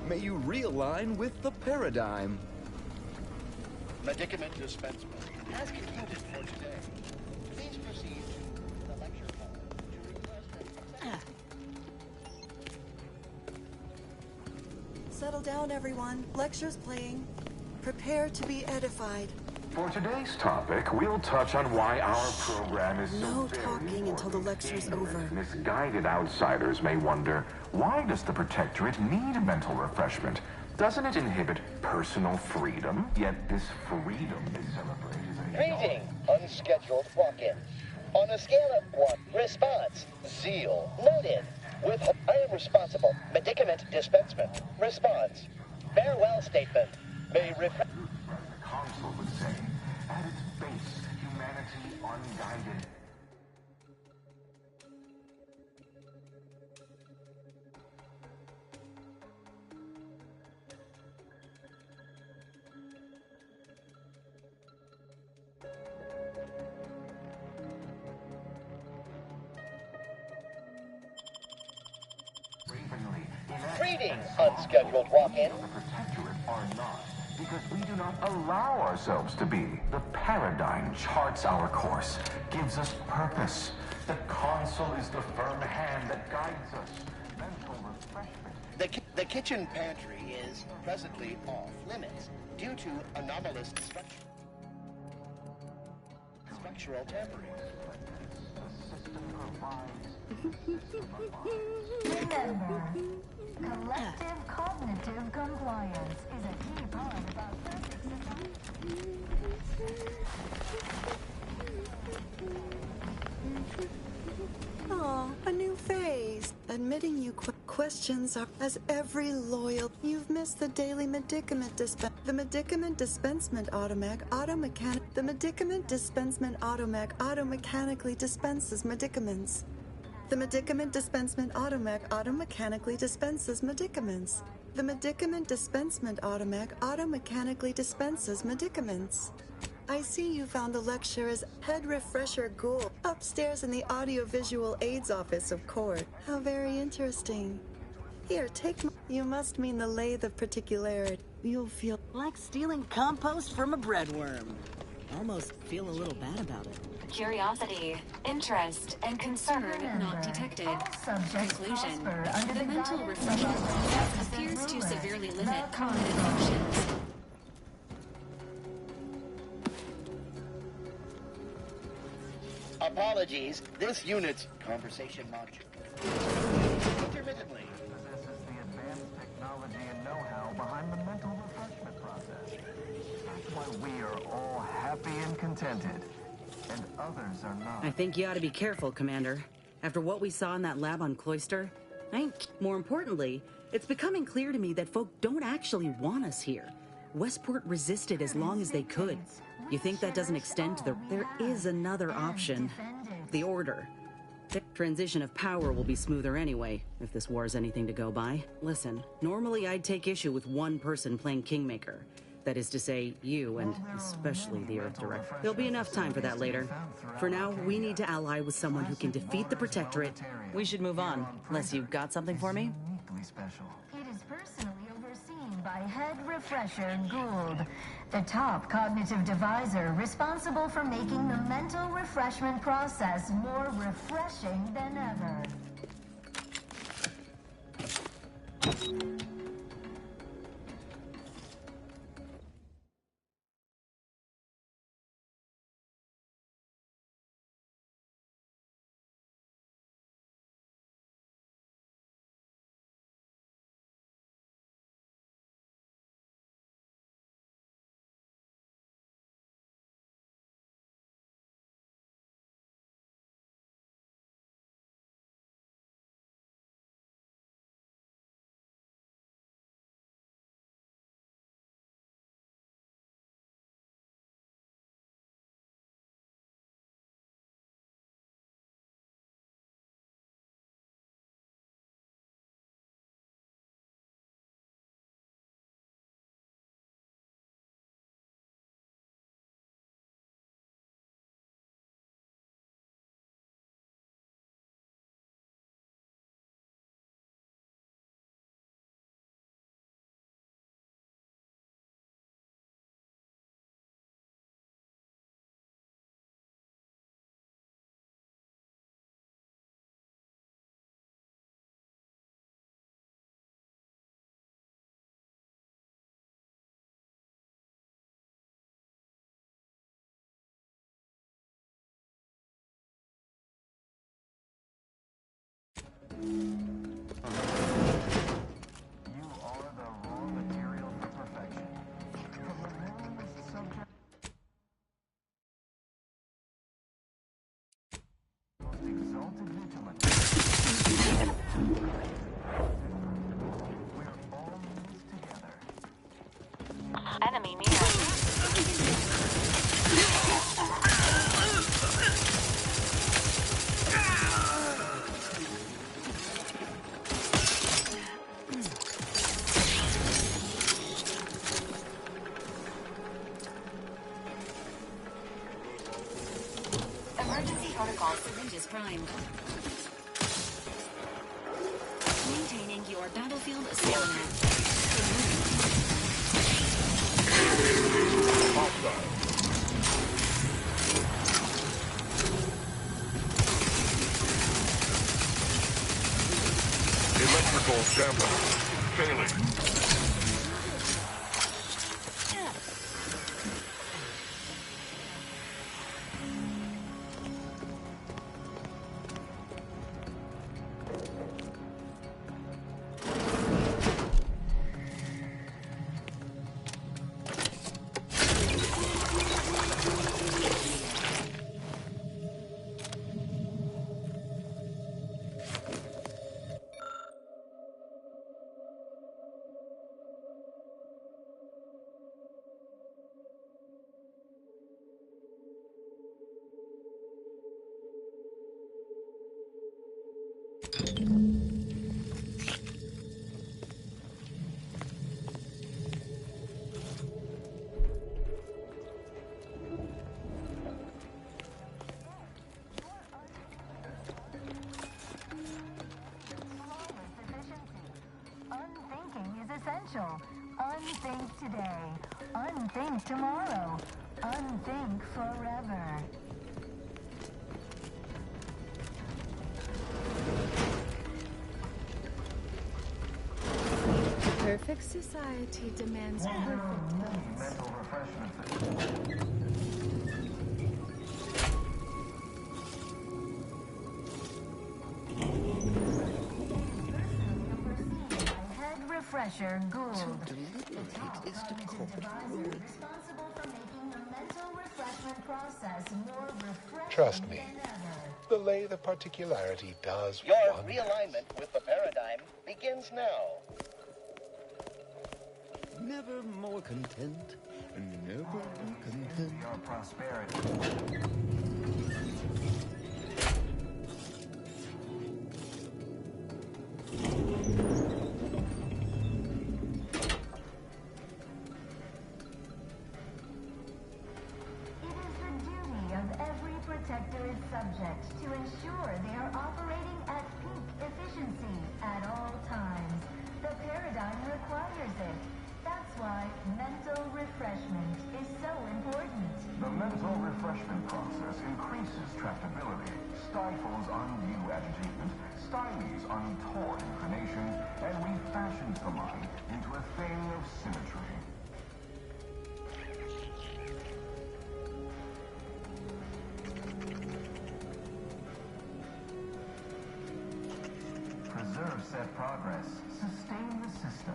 May you realign with the paradigm. Medicament dispensement. As concluded for today, please proceed to the lecture hall to request Settle down, everyone. Lecture's playing. Prepare to be edified. For today's topic, we'll touch on why our program is so No very talking until the lecture's over. Misguided outsiders may wonder, why does the Protectorate need mental refreshment? Doesn't it inhibit personal freedom? Yet this freedom is celebrated. Greeting, unscheduled walk-in. On a scale of 1, response, zeal, noted. With I am responsible, medicament dispensement. Response, farewell statement. May refresh. The Council would say, at its base, humanity unguided. Greeting, unscheduled walk-in. The Protectorate are not, because we do not allow ourselves to be. The paradigm charts our course, gives us purpose. The Council is the firm hand that guides us. Mental refreshment. The kitchen pantry is presently off limits due to anomalous structural tampering. Remember, collective cognitive compliance is a key part of our perfect society. Oh, a new phase. Admitting you questions are as every loyal you've missed. Yes, the daily medicament the medicament dispensement the medicament dispensement automatically dispenses medicaments. The medicament dispensement automatically dispenses medicaments. The medicament dispensement automatically dispenses medicaments. I see you found the lecturer's head refresher ghoul upstairs in the audiovisual aids office of court. How very interesting. Here, you must mean the lathe of particularity. You'll feel like stealing compost from a breadworm. Almost feel a little bad about it. Curiosity, interest, and concern not detected. Conclusion. The mental refreshment process appears to severely limit cognitive functions. Apologies, this unit's conversation module. Intermittently. Possesses the advanced technology and know-how behind the mental refreshment process. That's why we are all happy and contented, and others are not. I think you ought to be careful, Commander. After what we saw in that lab on Cloister, more importantly, it's becoming clear to me that folk don't actually want us here. Westport resisted as long as they could. You think that doesn't extend to There is another option. The Order. The transition of power will be smoother anyway, if this war is anything to go by. Listen, normally I'd take issue with one person playing Kingmaker. That is to say, you, and especially the Earth Director. There'll be enough time for that later. For now, we need to ally with someone who can defeat the Protectorate. We should move on, unless you've got something for me? It is personally overseen by Head Refresher Gould, the top cognitive deviser responsible for making the mental refreshment process more refreshing than ever. You are the raw material for perfection. From the lowest subject, most exalted vigilant. We're all in this together. Enemy near. Emergency protocol syringes primed. Maintaining your battlefield stamina. Electrical damper. Failing. Unthink today. Unthink tomorrow. Unthink forever. Perfect society demands perfect mental refreshment. Head refresher Gould. The top cognitive advisor responsible for making the mental refreshment process more refreshing. Trust me, the lay the particularity does Your wonders. realignment with the paradigm begins now. Never more content, never more content. Your prosperity. Protectorate subject to ensure they are operating at peak efficiency at all times. The paradigm requires it. That's why mental refreshment is so important. The mental refreshment process increases tractability, stifles undue agitation, stymies untoward inclinations, and refashions the mind into a thing of symmetry. Preserve said progress. Sustain the system.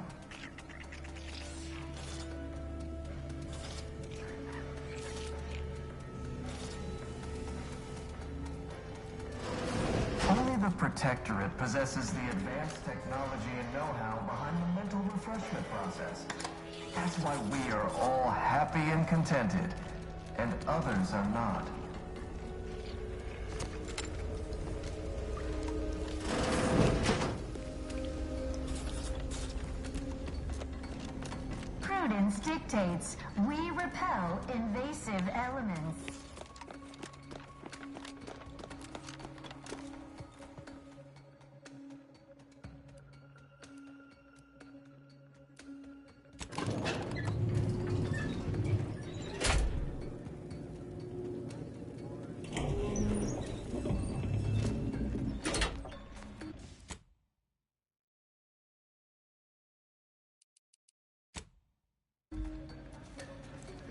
Only the Protectorate possesses the advanced technology and know-how behind the mental refreshment process. That's why we are all happy and contented, and others are not. Prudence dictates we repel invasive elements.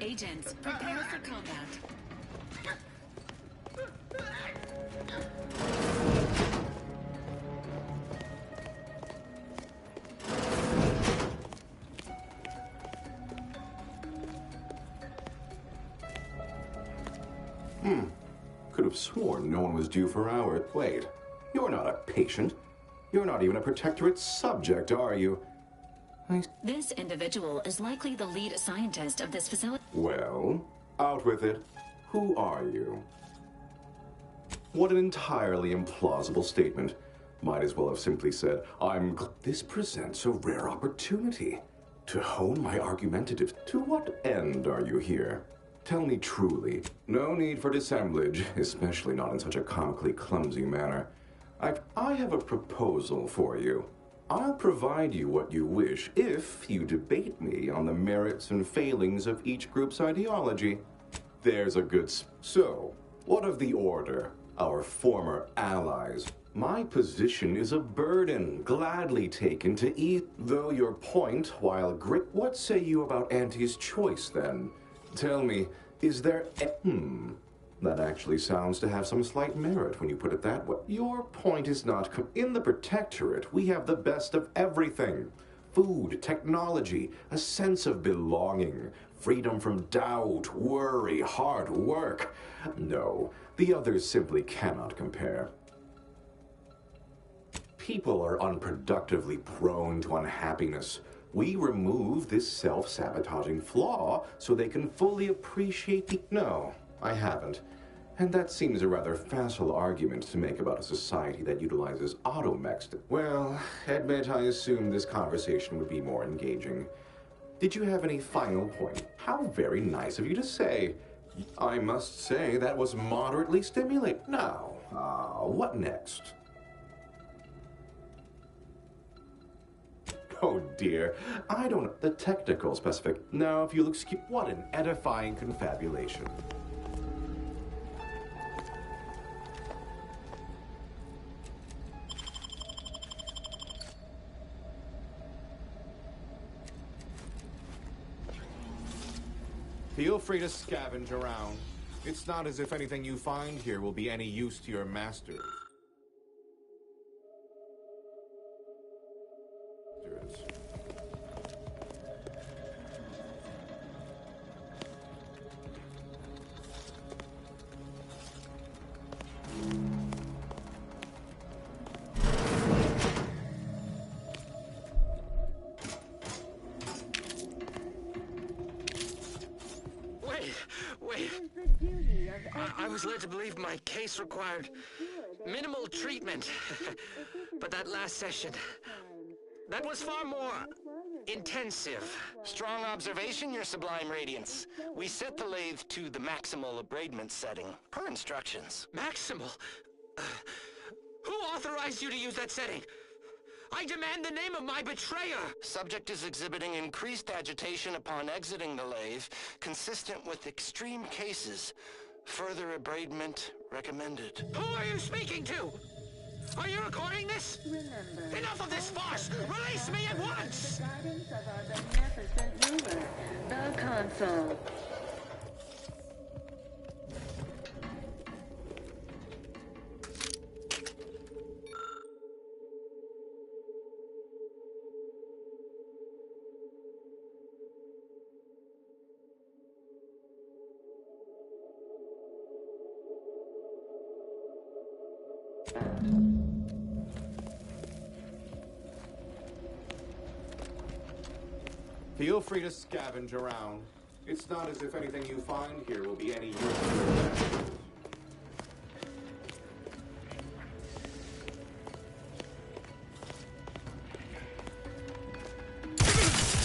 Agents, prepare for combat. Could have sworn no one was due for our... Wait, you're not a patient. You're not even a Protectorate subject, are you? This individual is likely the lead scientist of this facility. Well, out with it. Who are you? What an entirely implausible statement. Might as well have simply said, This presents a rare opportunity to hone my argumentative. To what end are you here? Tell me truly. No need for dissemblage, especially not in such a comically clumsy manner. I have a proposal for you. I'll provide you what you wish if you debate me on the merits and failings of each group's ideology. There's a good... So, what of the Order, our former allies? My position is a burden, gladly taken to eat. Though your point, while great... What say you about Auntie's choice, then? Tell me, is there... That actually sounds to have some slight merit when you put it that way. Your point is not... In the Protectorate, we have the best of everything. Food, technology, a sense of belonging, freedom from doubt, worry, hard work. No, the others simply cannot compare. People are unproductively prone to unhappiness. We remove this self-sabotaging flaw so they can fully appreciate the... No, I haven't. And that seems a rather facile argument to make about a society that utilizes automechs. Well, admit I assumed this conversation would be more engaging. Did you have any final point? How very nice of you to say. I must say that was moderately stimulating. Now, what next? Oh dear, I don't know the technical specific. Now, if you'll excuse, what an edifying confabulation. Feel free to scavenge around. It's not as if anything you find here will be any use to your masters. Wait. I was led to believe my case required minimal treatment. But that last session, that was far more intensive. Strong observation, Your Sublime Radiance. We set the lathe to the maximal abradement setting, per instructions. Maximal? Who authorized you to use that setting? I demand the name of my betrayer! Subject is exhibiting increased agitation upon exiting the lathe, consistent with extreme cases. Further abradement recommended. Who are you speaking to? Are you recording this? Remember, enough of this farce! Release me at once! The guidance of our beneficent ruler, the Consul. Feel free to scavenge around. It's not as if anything you find here will be any use to your masters.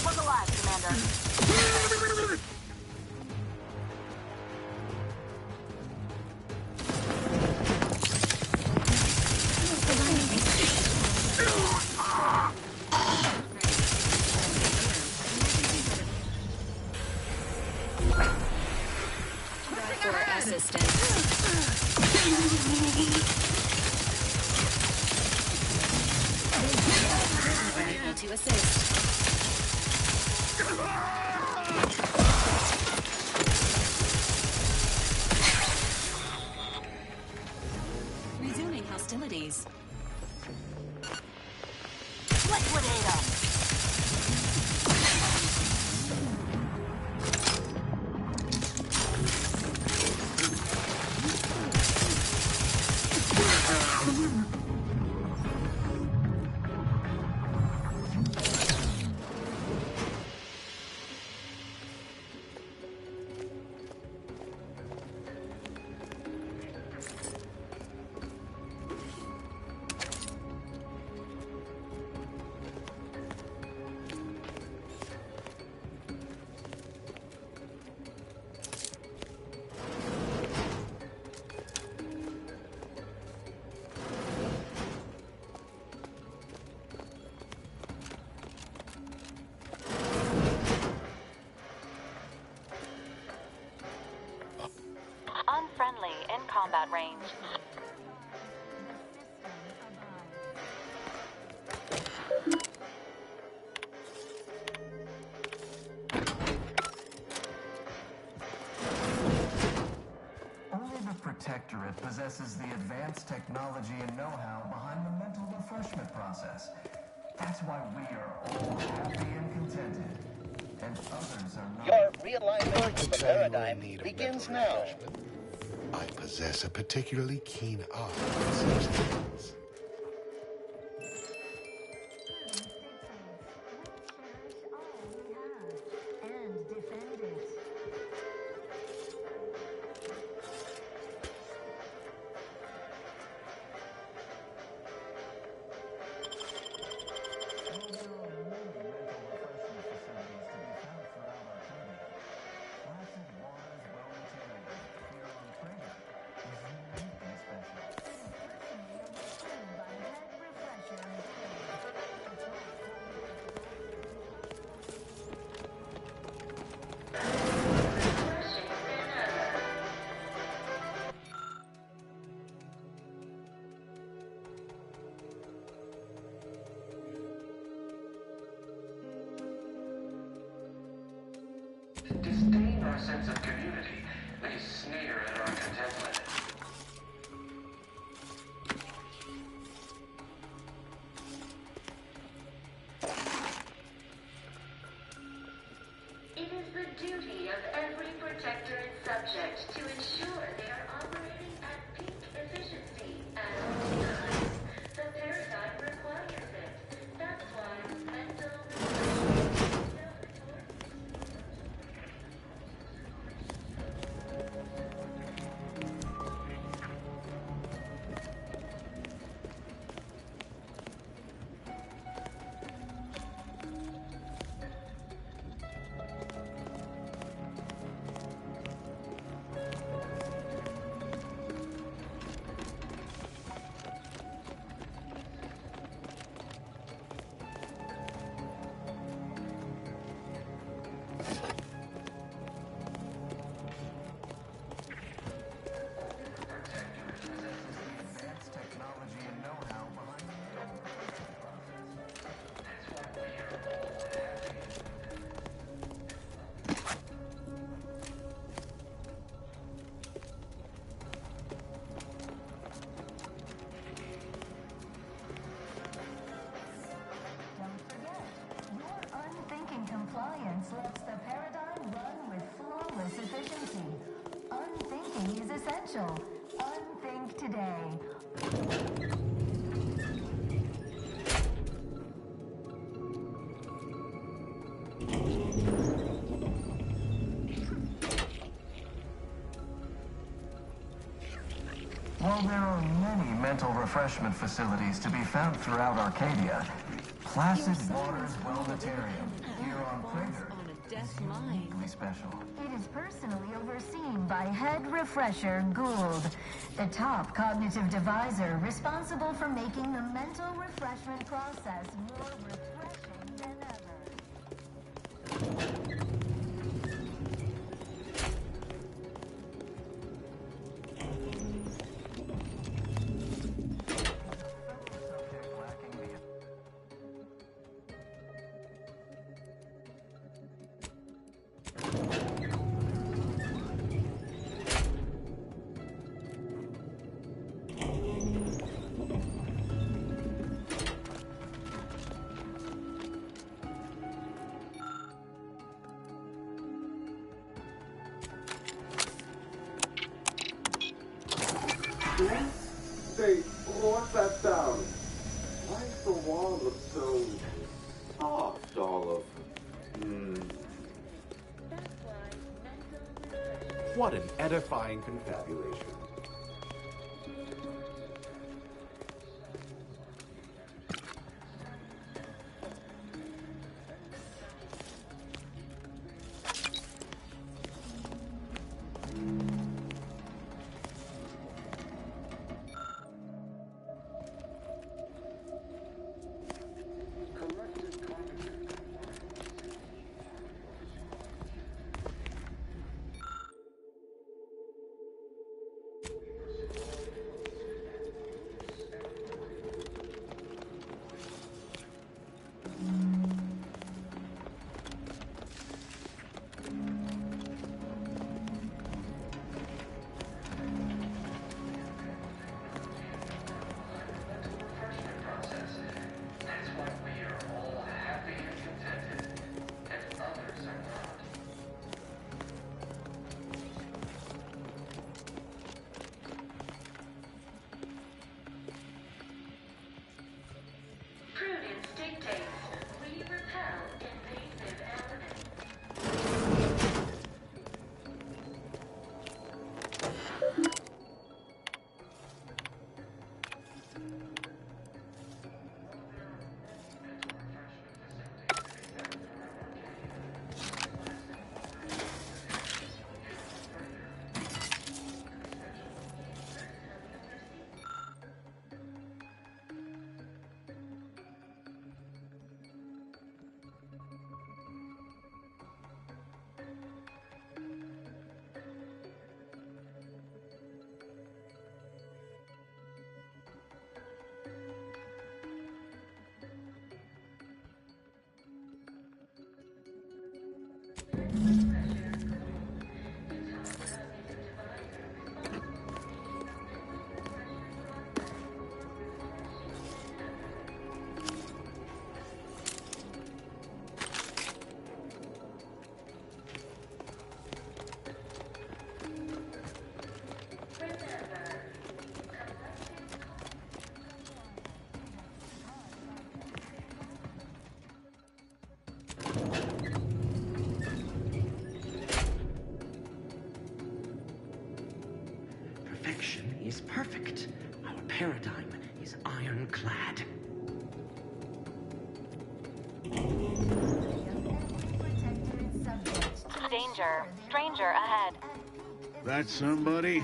Look alive, Commander. Unable to assist. Resuming hostilities. Liquidate 'em. Unfriendly in combat range. Only the Protectorate possesses the advanced technology and know-how behind the mental refreshment process. That's why we are all happy and contented, and others are not. Your realignment of the paradigm begins now. I possess a particularly keen eye for such things. And defend it. sense of community. They sneer at our contentment. It is the duty of every protector and subject to ensure they are operating at peak efficiency at all times. The paradigm requires it. That's why mental compliance lets the paradigm run with flawless efficiency. Unthinking is essential. Unthink today. While there are many mental refreshment facilities to be found throughout Arcadia, Placid Waters Wellnetarium here on Prater is uniquely special. It is personally overseen by Head Refresher Gould, the top cognitive deviser responsible for making the mental refreshment process more refreshing than ever. Say, what's that sound? Why does the wall look so soft, all of? What an edifying confabulation. is perfect. Our paradigm is ironclad. Danger. Stranger ahead. That's somebody?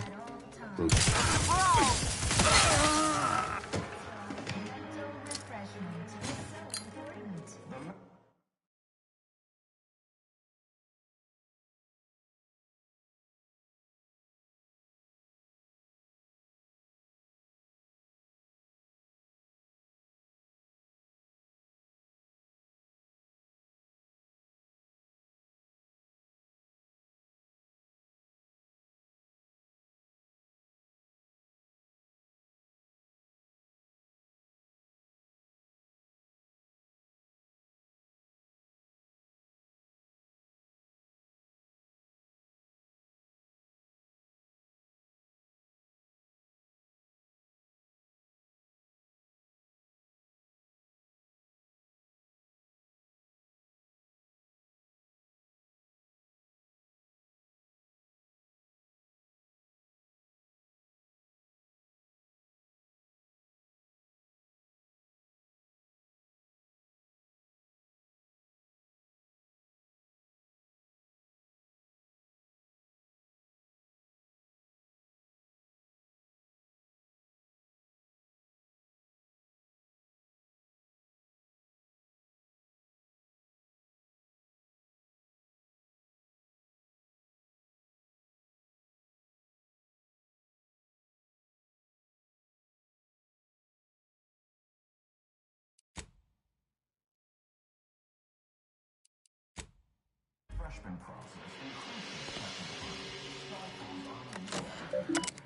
Freshman process increases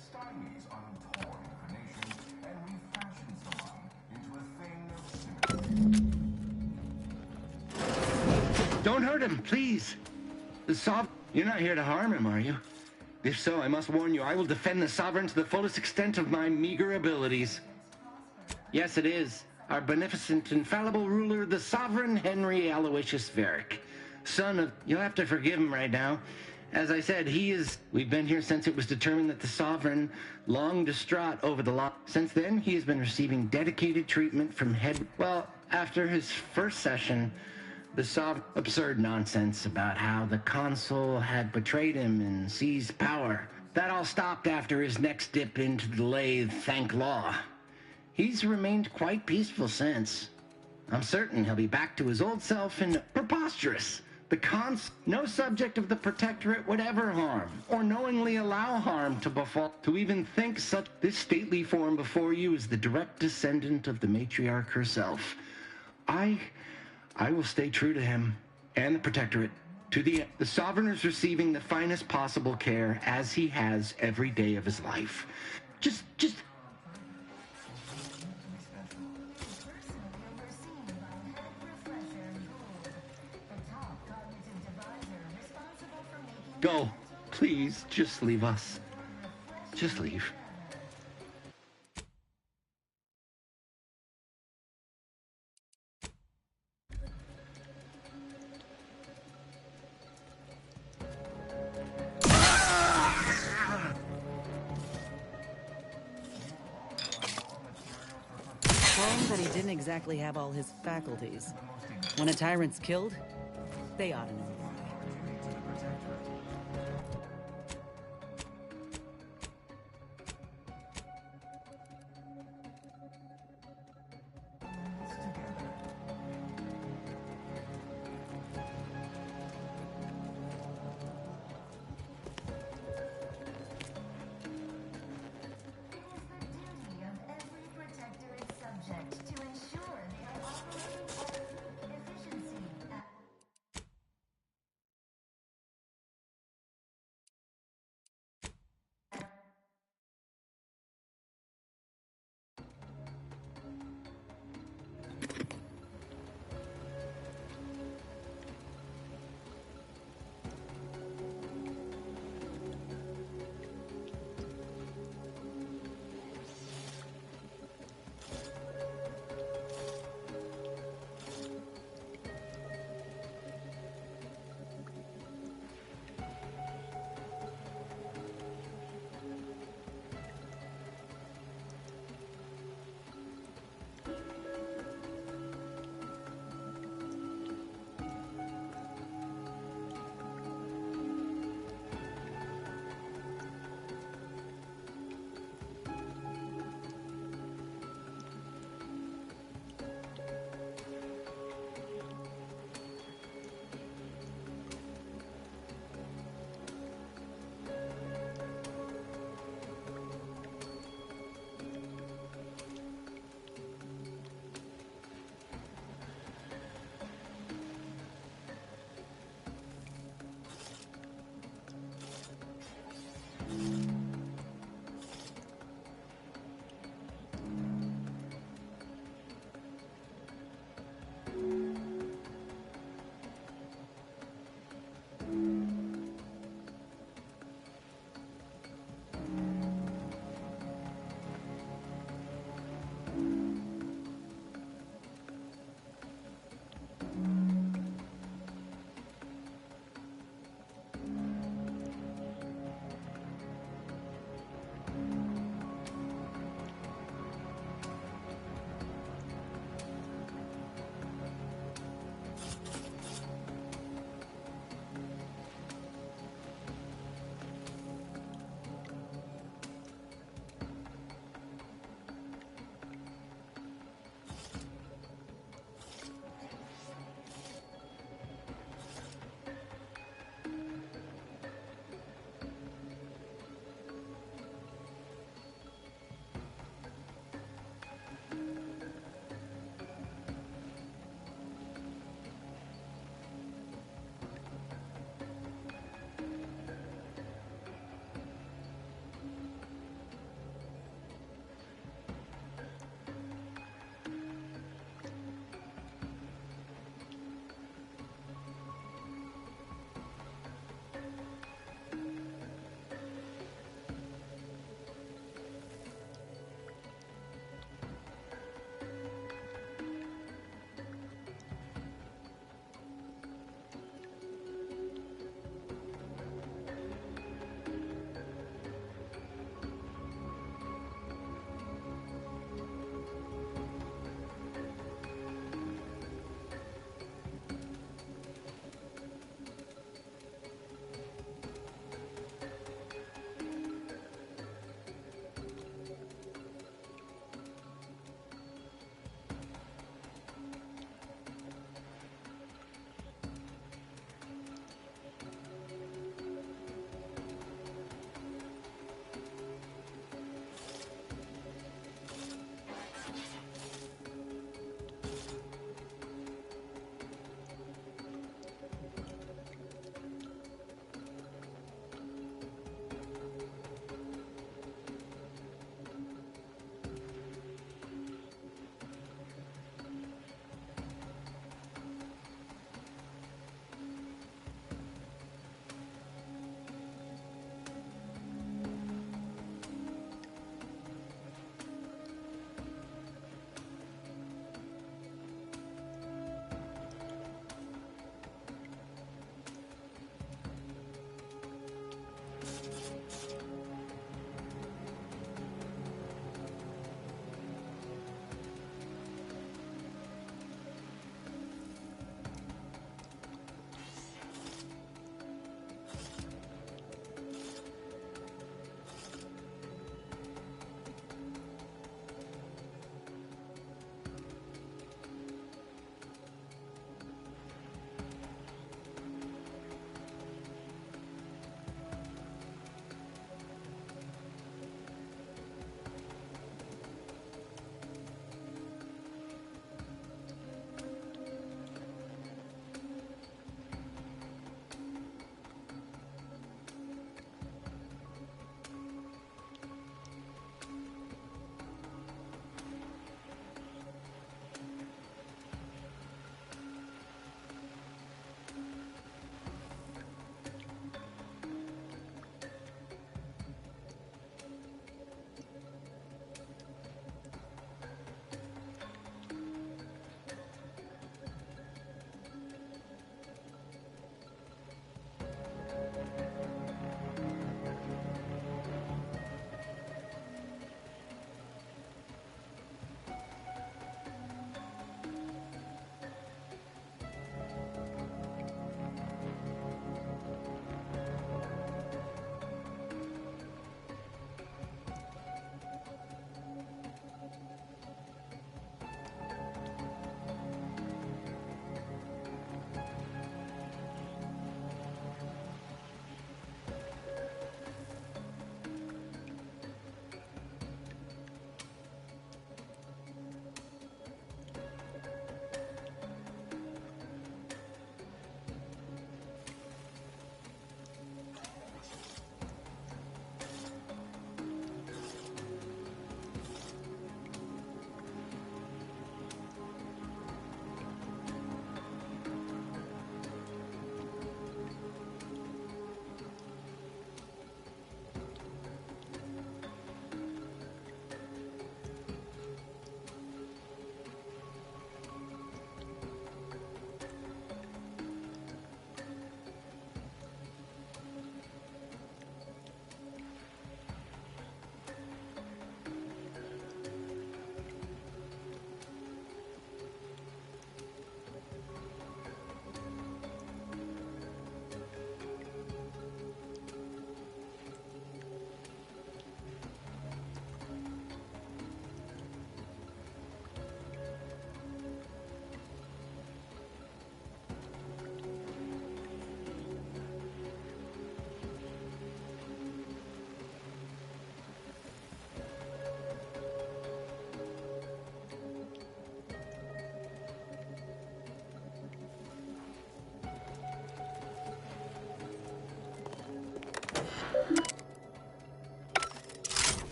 stymies untoward inclinations and refashions the mind into a thing of symmetry. Don't hurt him, please. You're not here to harm him, are you? If so, I must warn you, I will defend the Sovereign to the fullest extent of my meager abilities. Yes, it is. Our beneficent, infallible ruler, the Sovereign Henry Aloysius Varric. Son of... You'll have to forgive him right now. As I said, we've been here since it was determined that the Sovereign, long distraught over the law. Since then, he has been receiving dedicated treatment from after his first session, the Sovereign... Absurd nonsense about how the Consul had betrayed him and seized power. That all stopped after his next dip into the lathe, thank law. He's remained quite peaceful since. I'm certain he'll be back to his old self and preposterous. No subject of the Protectorate would ever harm, or knowingly allow harm to befall. To even think such, this stately form before you is the direct descendant of the matriarch herself. I will stay true to him and the Protectorate. The Sovereign is receiving the finest possible care, as he has every day of his life. Just... Go. Please, just leave us. Just leave. Showing that he didn't exactly have all his faculties. When a tyrant's killed, they ought to know.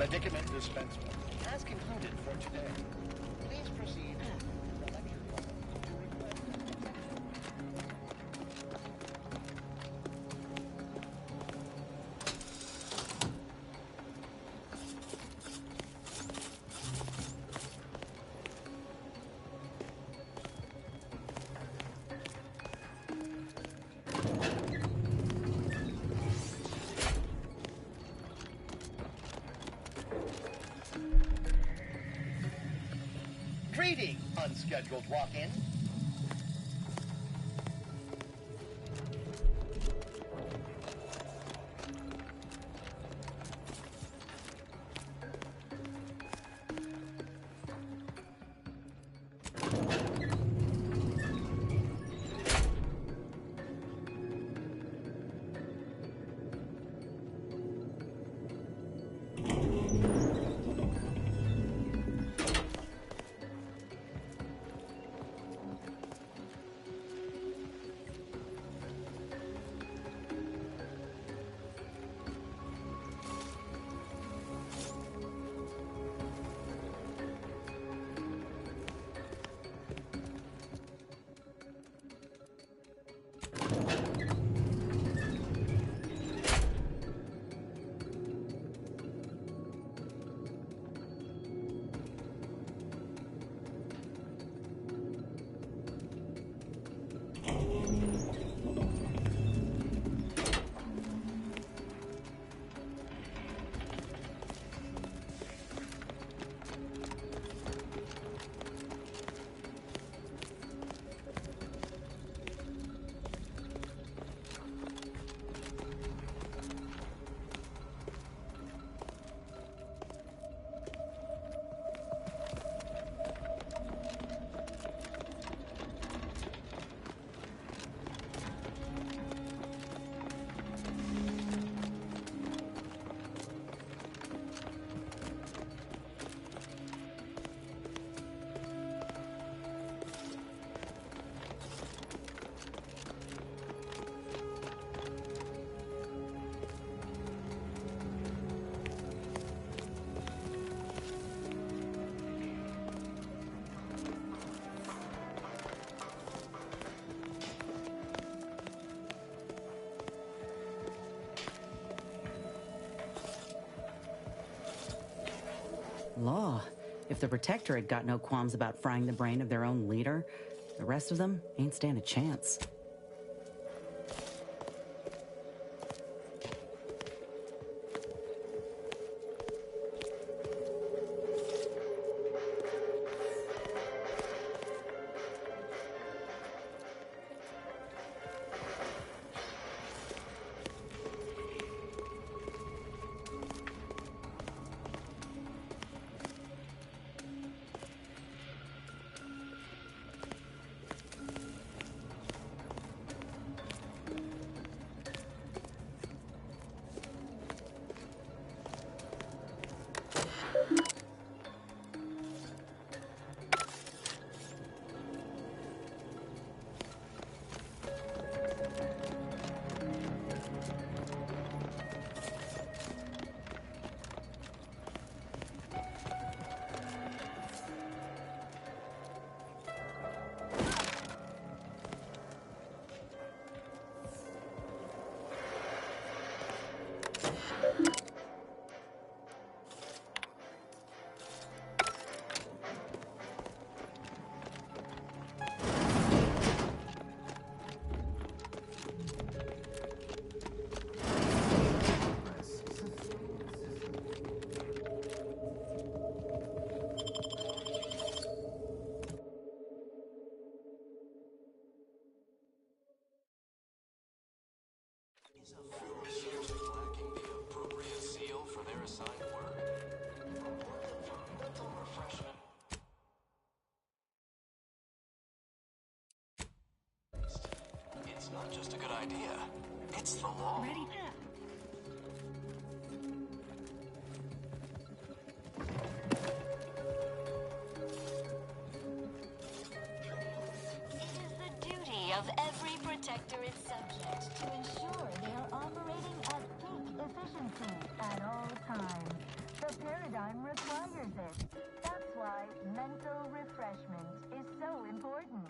medicament dispensement has concluded for today. Please proceed to the lecture hall to request. Greeting, unscheduled walk-in. Law. If the Protectorate got no qualms about frying the brain of their own leader, the rest of them ain't stand a chance. It's not just a good idea. It's the law. Ready? It is the duty of every Protectorate subject to ensure they are operating at peak efficiency at all times. The mental refreshment is so important.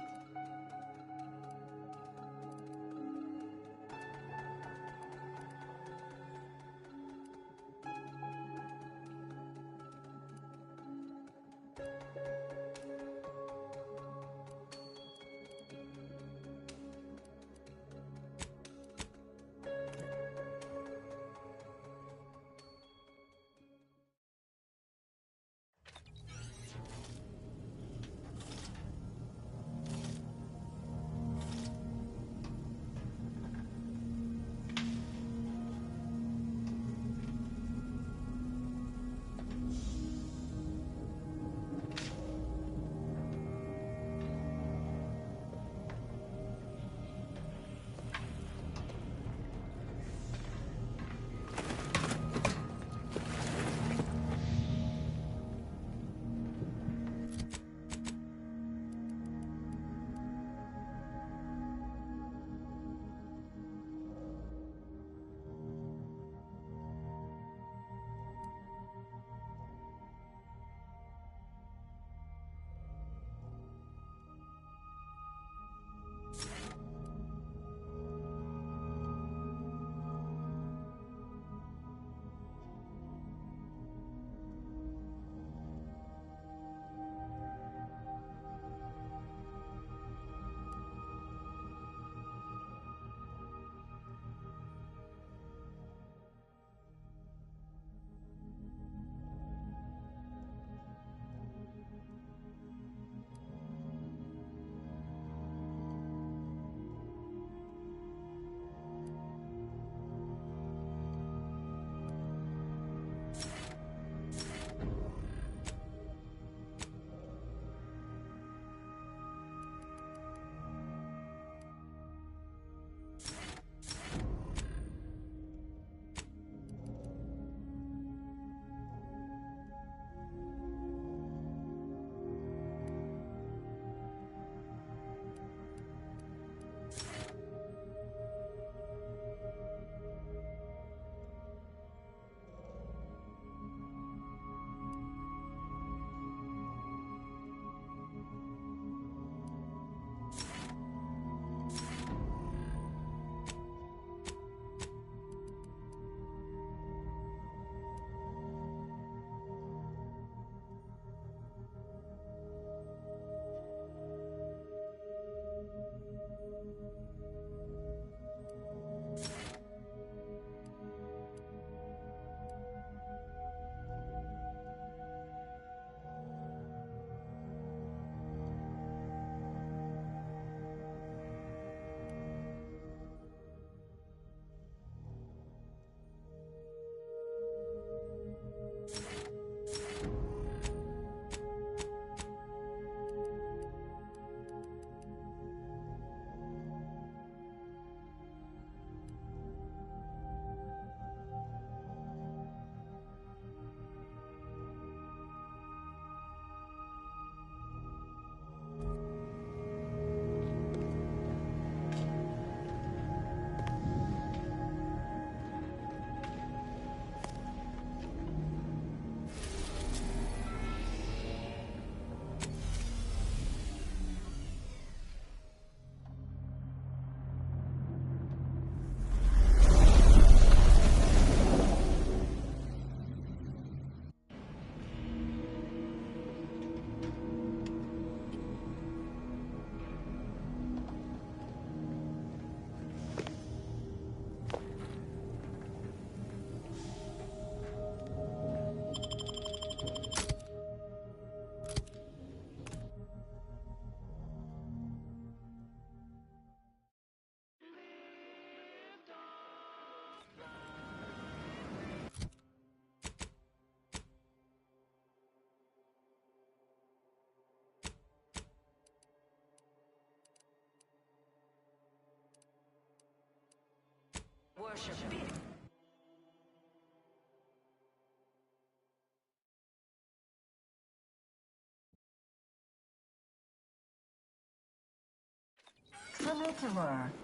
Worship me.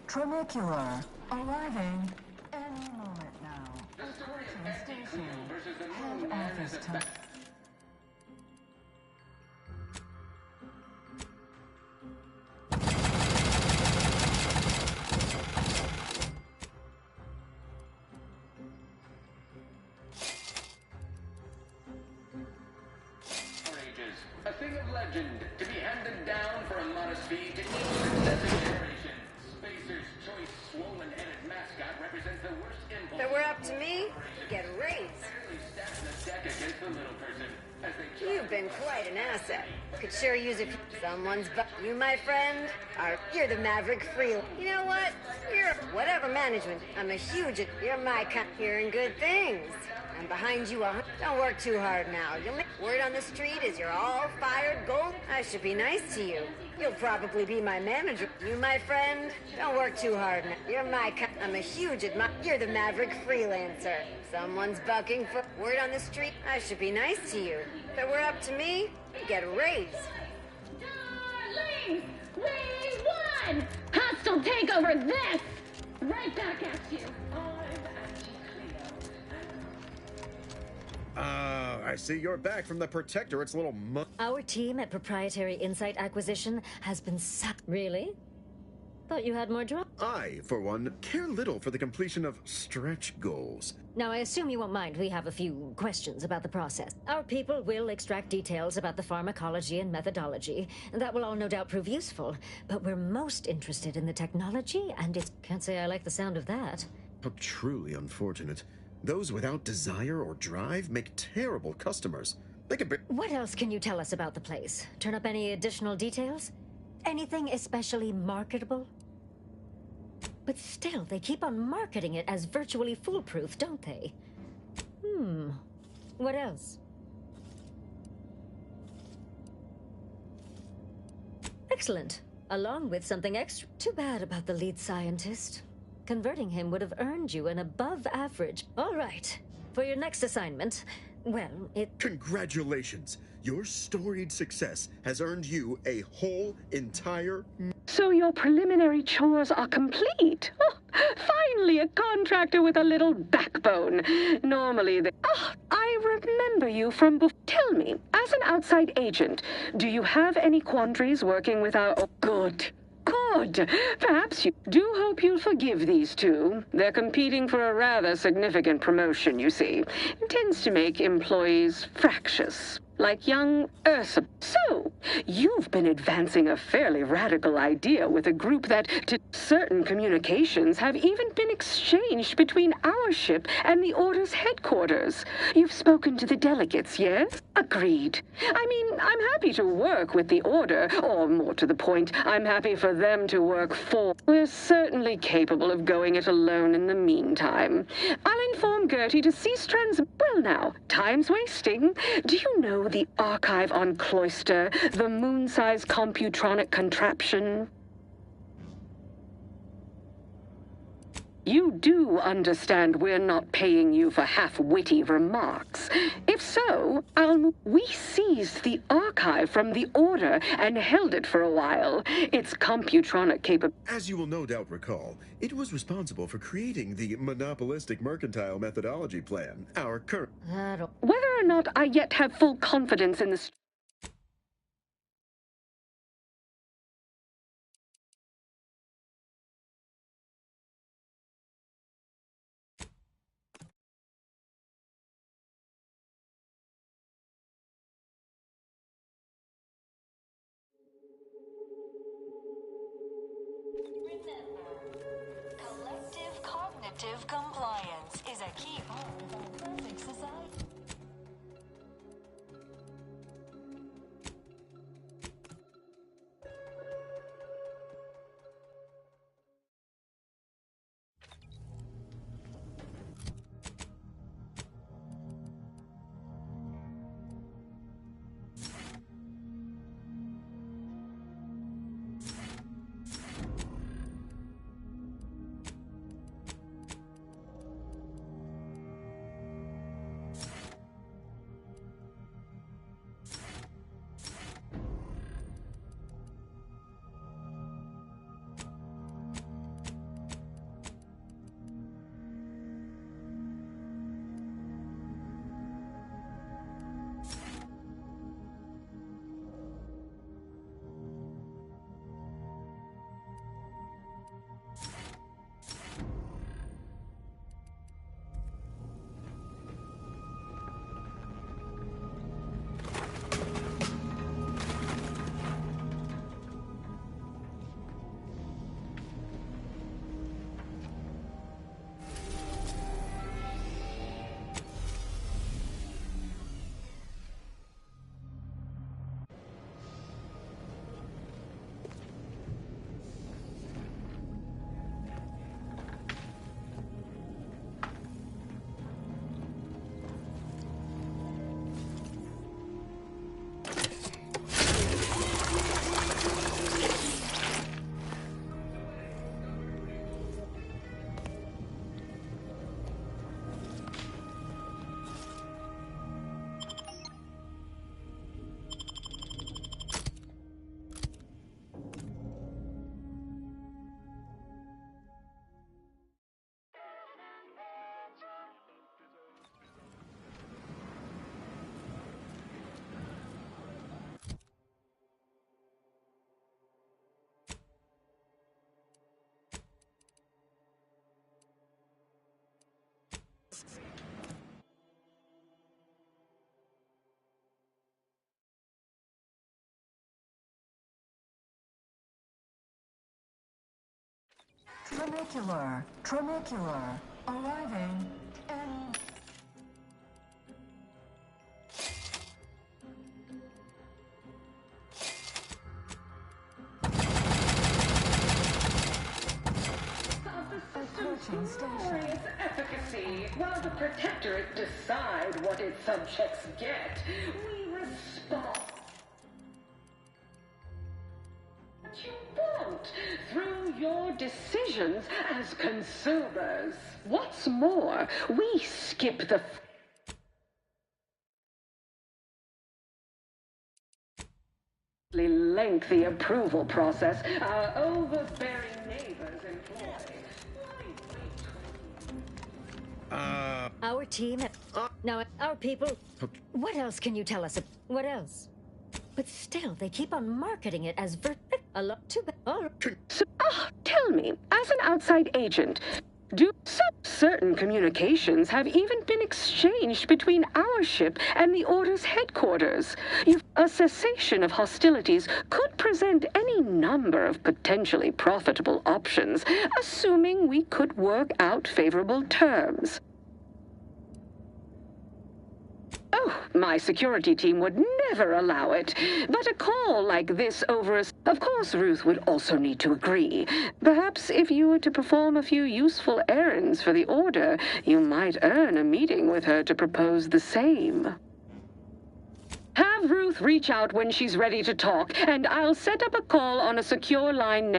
Tramicular, arriving any moment now. Approaching station. Head office time. thing of legend, to be handed down for a modest fee to each successive generation. Spacer's choice swollen-headed mascot represents the worst impulse. If it were up to me, get a raise. Stacks the deck against the little person. As they You've been quite an asset. Could sure use it. Someone's you, my friend, you're the Maverick Freeland. You know what? You're whatever management. I'm a huge. You're my kind. Hearing good things. I'm behind you. Don't work too hard now. You'll make word on the street is you're all fired gold. I should be nice to you. You'll probably be my manager. You, my friend, don't work too hard now. You're my kind. I'm a huge You're the Maverick Freelancer. Someone's bucking for word on the street. I should be nice to you. If it were up to me, you'd get a raise. Darling, we won! Hostile takeover this! Right back at you. I see you're back from the Protectorate's little Our team at Proprietary Insight Acquisition has been Really? Thought you had more drop. I, for one, care little for the completion of stretch goals. Now, I assume you won't mind. We have a few questions about the process. Our people will extract details about the pharmacology and methodology, and that will all no doubt prove useful. But we're most interested in the technology, and it's... Can't say I like the sound of that. How truly unfortunate. Those without desire or drive make terrible customers. They can be... What else can you tell us about the place? Turn up any additional details? Anything especially marketable? But still, they keep on marketing it as virtually foolproof, don't they? What else? Excellent. Along with something extra. Too bad about the lead scientist. Converting him would have earned you an above average. All right. For your next assignment, well, Congratulations! Your storied success has earned you a whole entire... So your preliminary chores are complete? Oh, finally a contractor with a little backbone. Normally they... I remember you from before. Tell me, as an outside agent, do you have any quandaries working with our... Oh, good. Good. Perhaps you do hope you'll forgive these two. They're competing for a rather significant promotion, you see. It tends to make employees fractious. Like young Ursa. So, you've been advancing a fairly radical idea with a group that, to certain communications, have even been exchanged between our ship and the Order's headquarters. You've spoken to the delegates, yes? Agreed. I mean, I'm happy to work with the Order, or more to the point, I'm happy for them to work for. We're certainly capable of going it alone in the meantime. I'll inform Gertie to cease Well now, time's wasting. Do you know the archive on Cloister, the moon-sized computronic contraption? You do understand we're not paying you for half-witty remarks. If so, we seized the archive from the Order and held it for a while. Its computronic As you will no doubt recall, it was responsible for creating the monopolistic mercantile methodology plan, our current... Whether or not I yet have full confidence in the... Collective cognitive compliance is a key part of our perfect society. Tramicular, arriving in... Approaching glorious efficacy. While the Protectorate decide what its subjects get, we respond. What you want through your decisions as consumers. What's more, we skip the lengthy approval process our overbearing neighbors employ. Our team... Now, our people... What else can you tell us? What else? But still, they keep on marketing it as a lot too bad. Tell me, as an outside agent, do certain communications have even been exchanged between our ship and the Order's headquarters? A cessation of hostilities could present any number of potentially profitable options, assuming we could work out favorable terms. Oh, my security team would never allow it. But a call like this over a... Of course, Ruth would also need to agree. Perhaps if you were to perform a few useful errands for the Order, you might earn a meeting with her to propose the same. Have Ruth reach out when she's ready to talk, and I'll set up a call on a secure line...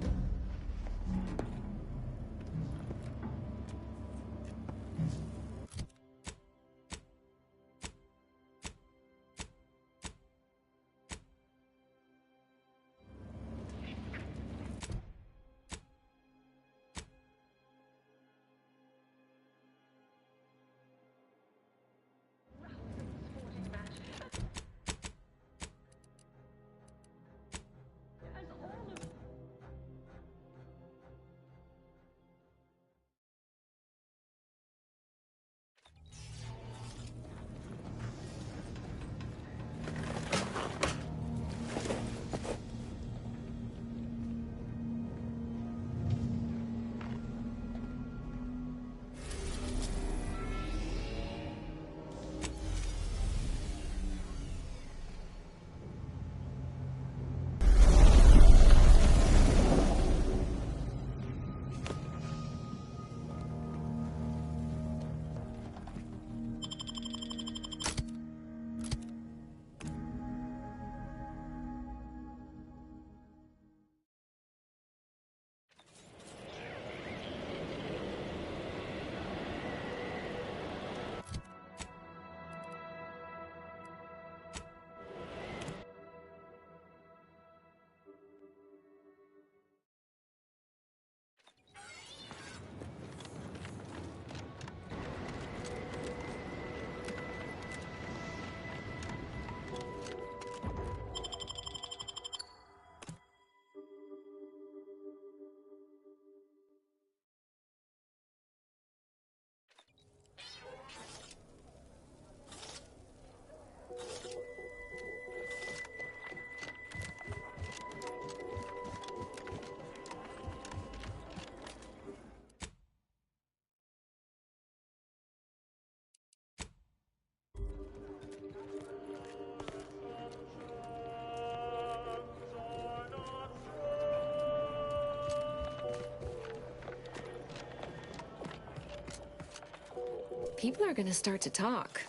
People are gonna start to talk.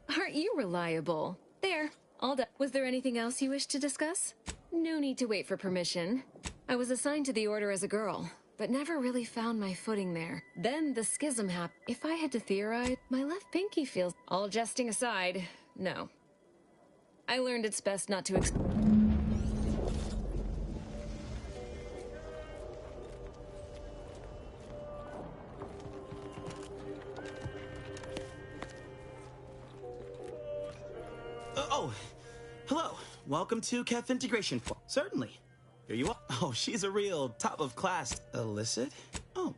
Aren't you reliable? There, all done. Was there anything else you wish to discuss? No need to wait for permission. I was assigned to the Order as a girl, but never really found my footing there. Then the schism happened. If I had to theorize, my left pinky feels... All jesting aside, no. I learned it's best not to Oh, hello. Welcome to Kef Integration. Certainly. Here you are. Oh, she's a real top-of-class... Illicit? Oh.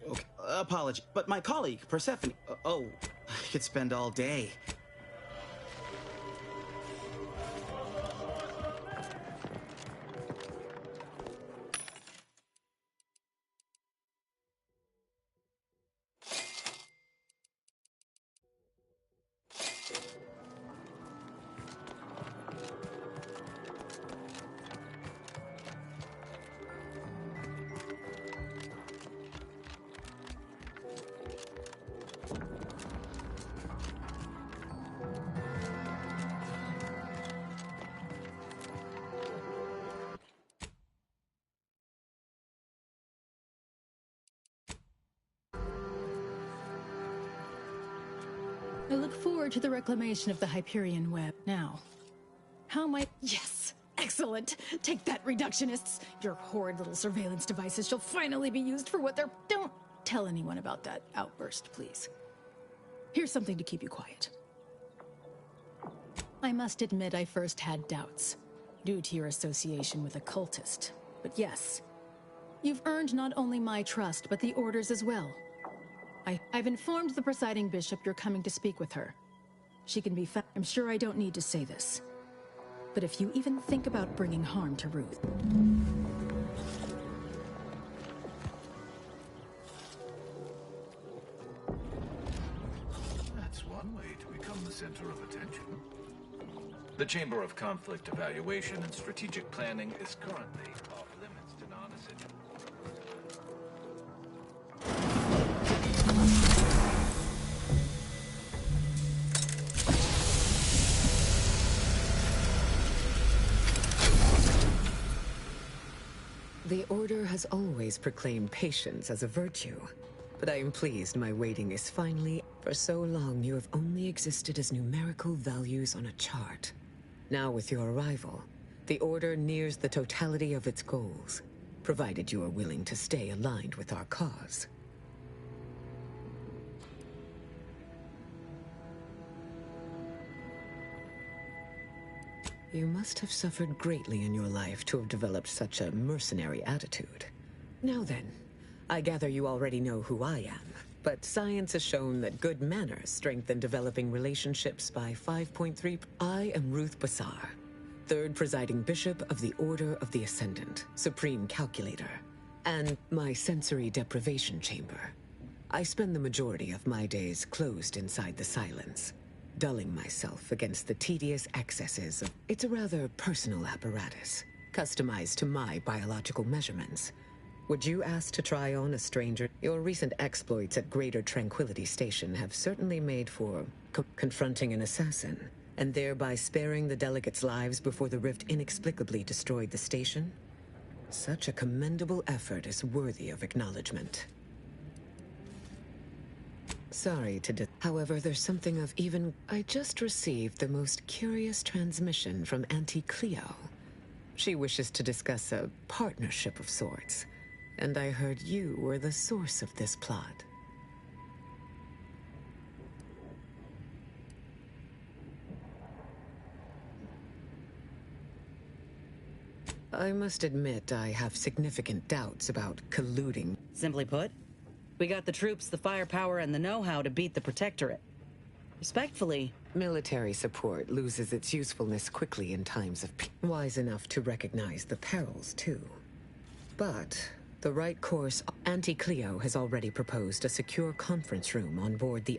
Okay. Apology. But my colleague, Persephone... I could spend all day. I look forward to the reclamation of the Hyperion web. Now, how might... Yes! Excellent! Take that, reductionists! Your horrid little surveillance devices shall finally be used for what they're... Don't tell anyone about that outburst, please. Here's something to keep you quiet. I must admit I first had doubts, due to your association with a cultist. But yes, you've earned not only my trust, but the Order's as well. I've informed the presiding bishop you're coming to speak with her. She can be I'm sure I don't need to say this. But if you even think about bringing harm to Ruth... That's one way to become the center of attention. The Chamber of Conflict Evaluation and Strategic Planning is currently off limits to non-essential. The Order has always proclaimed patience as a virtue, but I am pleased my waiting is finally... For so long, you have only existed as numerical values on a chart. Now, with your arrival, the Order nears the totality of its goals, provided you are willing to stay aligned with our cause. You must have suffered greatly in your life to have developed such a mercenary attitude. Now then, I gather you already know who I am, but science has shown that good manners strengthen developing relationships by 5.3. I am Ruth Bassar, third presiding bishop of the Order of the Ascendant, supreme calculator, and my sensory deprivation chamber. I spend the majority of my days closed inside the silence, dulling myself against the tedious excesses of... It's a rather personal apparatus, customized to my biological measurements. Would you ask to try on a stranger? Your recent exploits at Greater Tranquility Station have certainly made for confronting an assassin, and thereby sparing the delegates' lives before the rift inexplicably destroyed the station. Such a commendable effort is worthy of acknowledgement. Sorry to however, there's something of even... I just received the most curious transmission from Auntie Cleo. She wishes to discuss a partnership of sorts, and I heard you were the source of this plot. I must admit I have significant doubts about colluding. Simply put, we got the troops, the firepower, and the know-how to beat the Protectorate. Respectfully, military support loses its usefulness quickly in times of peace. Wise enough to recognize the perils, too. But the right course... Auntie Cleo has already proposed a secure conference room on board the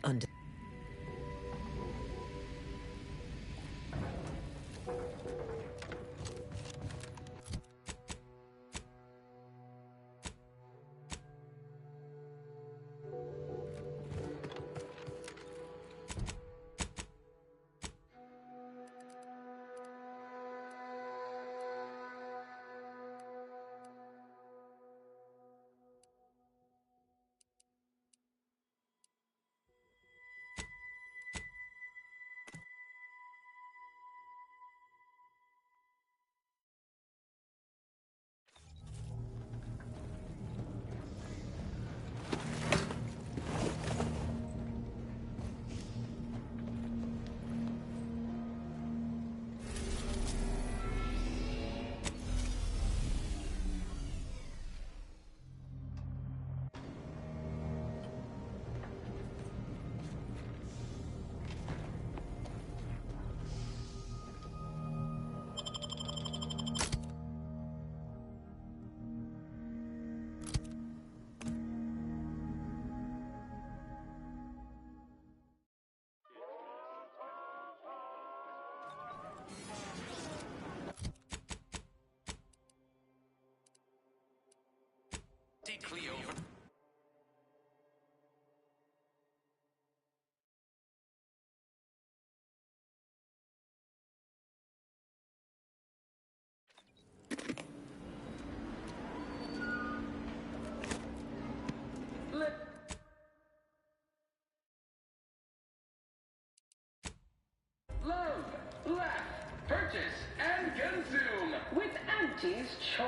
Auntie's choice.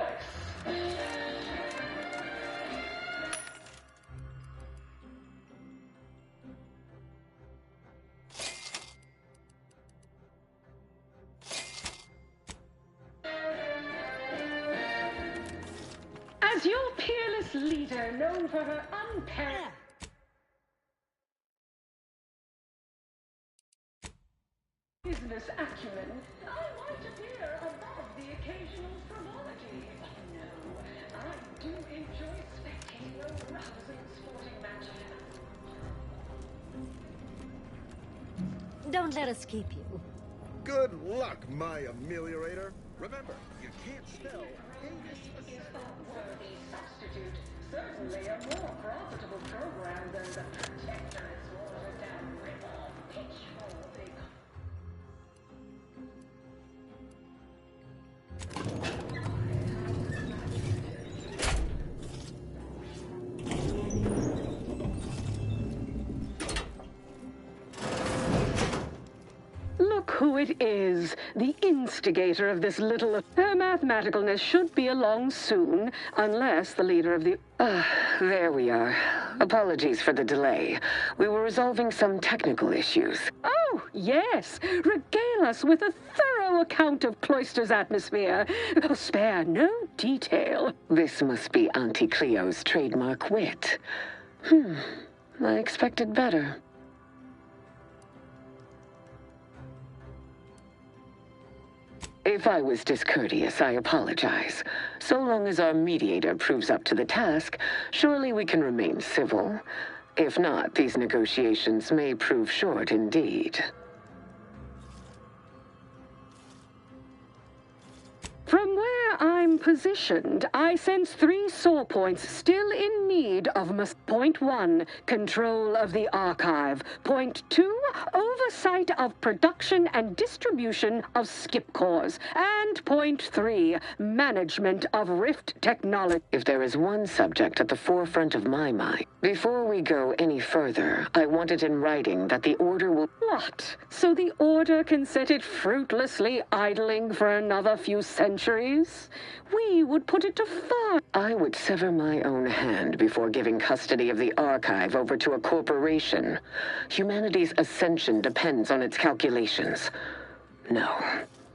As your peerless leader, known for her unparalleled business acumen, I might appear above the occasional frivolity. But no, I do enjoy spectating a rousing sporting match. Don't let us keep you. Good luck, my ameliorator. Remember, you can't spell heinous Is a worthy substitute. Certainly a more profitable program than the Protectorate's watered-down rip-off pitchfork. Look who it is, the instigator of this little... Her mathematicalness should be along soon, unless the leader of the... There we are. Apologies for the delay. We were resolving some technical issues. Oh, yes. Regale us with a thorough account of Cloister's atmosphere. Spare no detail. This must be Auntie Cleo's trademark wit. I expected better. If I was discourteous, I apologize. So long as our mediator proves up to the task, surely we can remain civil. If not, these negotiations may prove short indeed. From where I'm positioned, I sense 3 sore points still in need of Point 1, control of the archive. Point 2, oversight of production and distribution of skip cores. And Point 3, management of Rift technology. If there is one subject at the forefront of my mind, before we go any further, I want it in writing that the Order will... What? So the Order can set it fruitlessly idling for another few centuries? We would put it to fire. I would sever my own hand before giving custody of the archive over to a corporation. Humanity's ascension depends on its calculations. No,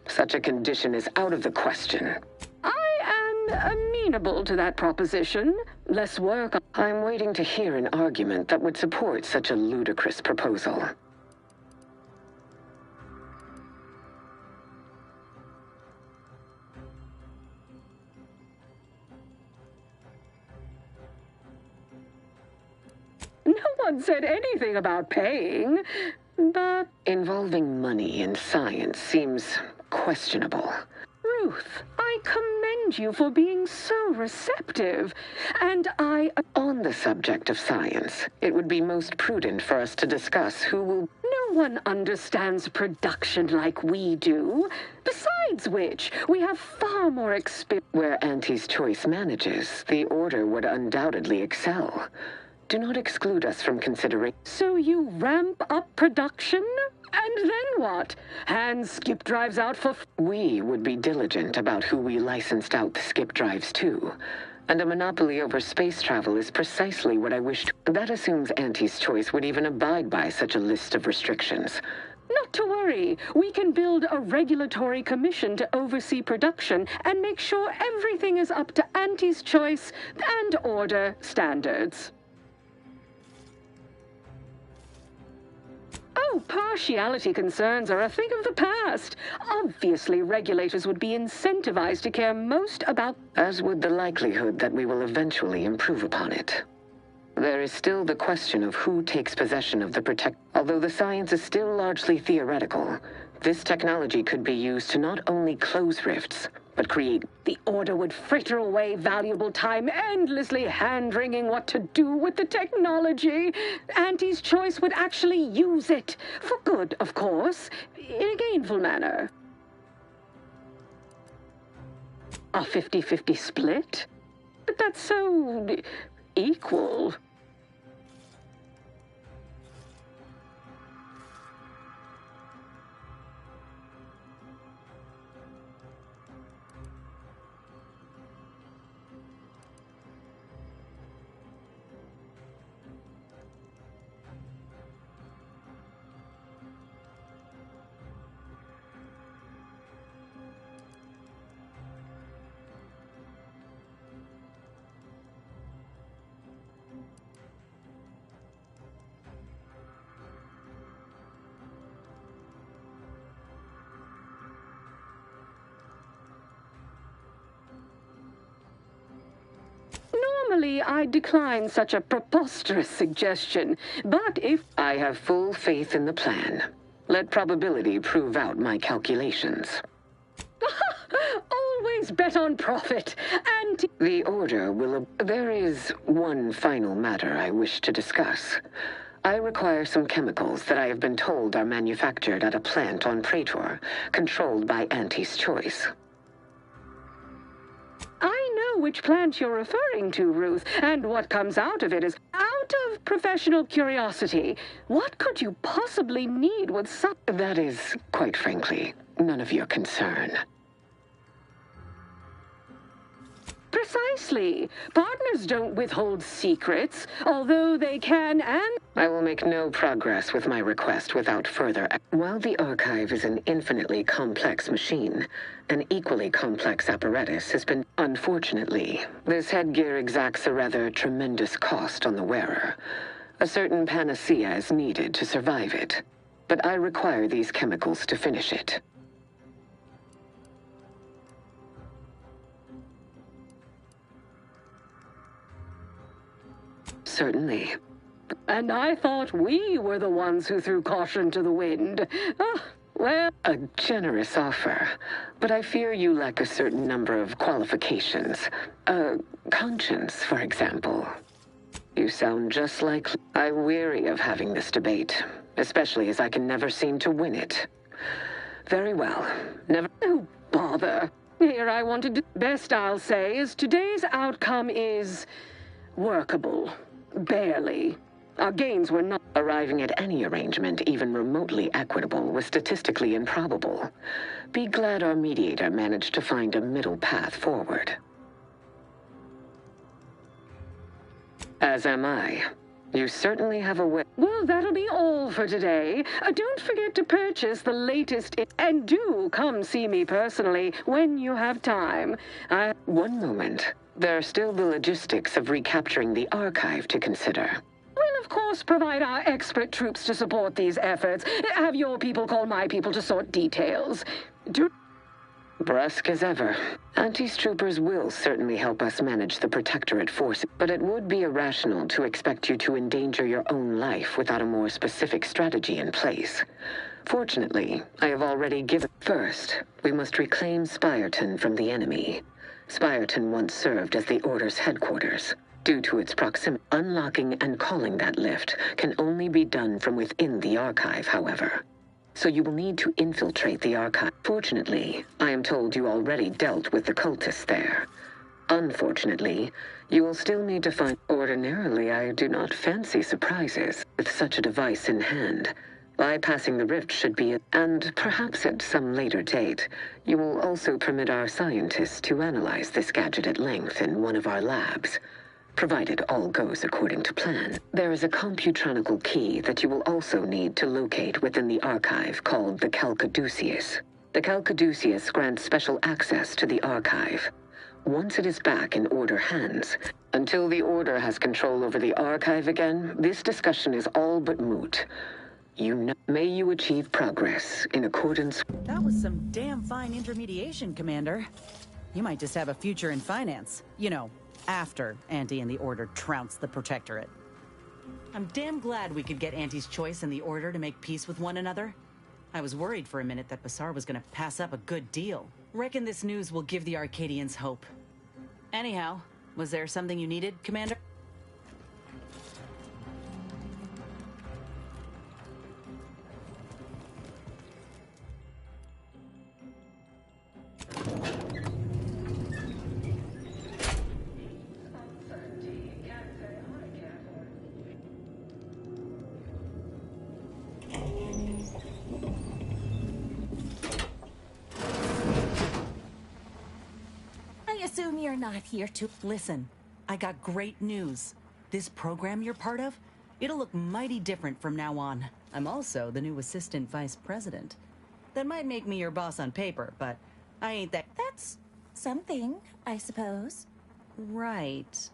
such a condition is out of the question. I am amenable to that proposition. Less work. I'm waiting to hear an argument that would support such a ludicrous proposal. No one said anything about paying, but... Involving money in science seems questionable. Ruth, I commend you for being so receptive, and I... On the subject of science, it would be most prudent for us to discuss who will... No one understands production like we do. Besides which, we have far more experience... Where Auntie's choice manages, the Order would undoubtedly excel. Do not exclude us from considering... So you ramp up production? And then what? Hand skip drives out for... We would be diligent about who we licensed out the skip drives to. And a monopoly over space travel is precisely what I wished. That assumes Auntie's choice would even abide by such a list of restrictions. Not to worry. We can build a regulatory commission to oversee production and make sure everything is up to Auntie's choice and Order standards. Oh, partiality concerns are a thing of the past. Obviously, regulators would be incentivized to care most about... As would the likelihood that we will eventually improve upon it. There is still the question of who takes possession of the Although the science is still largely theoretical, this technology could be used to not only close rifts, but create... The Order would fritter away valuable time endlessly hand-wringing what to do with the technology. Auntie's choice would actually use it. For good, of course. In a gainful manner. A 50-50 split? But that's so... equal. Normally, I'd decline such a preposterous suggestion, but if I have full faith in the plan. Let probability prove out my calculations. Always bet on profit, and... The Order will... There is one final matter I wish to discuss. I require some chemicals that I have been told are manufactured at a plant on Praetor, controlled by Auntie's Choice. I know which plant you're referring to, Ruth, and what comes out of it is out of professional curiosity. What could you possibly need with such... That is, quite frankly, none of your concern. Precisely. Partners don't withhold secrets, although they can and... I will make no progress with my request without further... While the Archive is an infinitely complex machine, an equally complex apparatus has been... Unfortunately, this headgear exacts a rather tremendous cost on the wearer. A certain panacea is needed to survive it, but I require these chemicals to finish it. Certainly. And I thought we were the ones who threw caution to the wind. Ah, well... A generous offer, but I fear you lack a certain number of qualifications. Conscience, for example. You sound just like... I'm weary of having this debate, especially as I can never seem to win it. Very well. Never... Oh, bother. Here I wanted to... Best I'll say is today's outcome is... workable. Barely. Our gains were not... Arriving at any arrangement even remotely equitable was statistically improbable. Be glad our mediator managed to find a middle path forward. As am I. You certainly have a way... Well, that'll be all for today. Don't forget to purchase the latest... And do come see me personally when you have time. One moment. There are still the logistics of recapturing the Archive to consider. We'll, of course, provide our expert troops to support these efforts. Have your people call my people to sort details. Brusque as ever. Auntie's troopers will certainly help us manage the Protectorate force, but it would be irrational to expect you to endanger your own life without a more specific strategy in place. Fortunately, I have already given... First, we must reclaim Spireton from the enemy. Spireton once served as the Order's headquarters. Due to its proximity, unlocking and calling that lift can only be done from within the Archive, however. So you will need to infiltrate the Archive. Fortunately, I am told you already dealt with the cultists there. Unfortunately, you will still need to find... Ordinarily, I do not fancy surprises with such a device in hand. Bypassing the rift should be... And perhaps at some later date, you will also permit our scientists to analyze this gadget at length in one of our labs. Provided all goes according to plan. There is a computronical key that you will also need to locate within the Archive called the Calcaduceus. The Calcaduceus grants special access to the Archive. Once it is back in Order hands, until the Order has control over the Archive again, this discussion is all but moot. May you achieve progress in accordance... That was some damn fine intermediation, Commander. You might just have a future in finance. You know, after Auntie and the Order trounce the Protectorate. I'm damn glad we could get Auntie's Choice and the Order to make peace with one another. I was worried for a minute that Basar was gonna pass up a good deal. Reckon this news will give the Arcadians hope. Anyhow, was there something you needed, Commander? You're not here to... Listen, I got great news. This program you're part of, it'll look mighty different from now on. I'm also the new assistant vice president. That might make me your boss on paper, but I ain't that... That's something, I suppose. Right.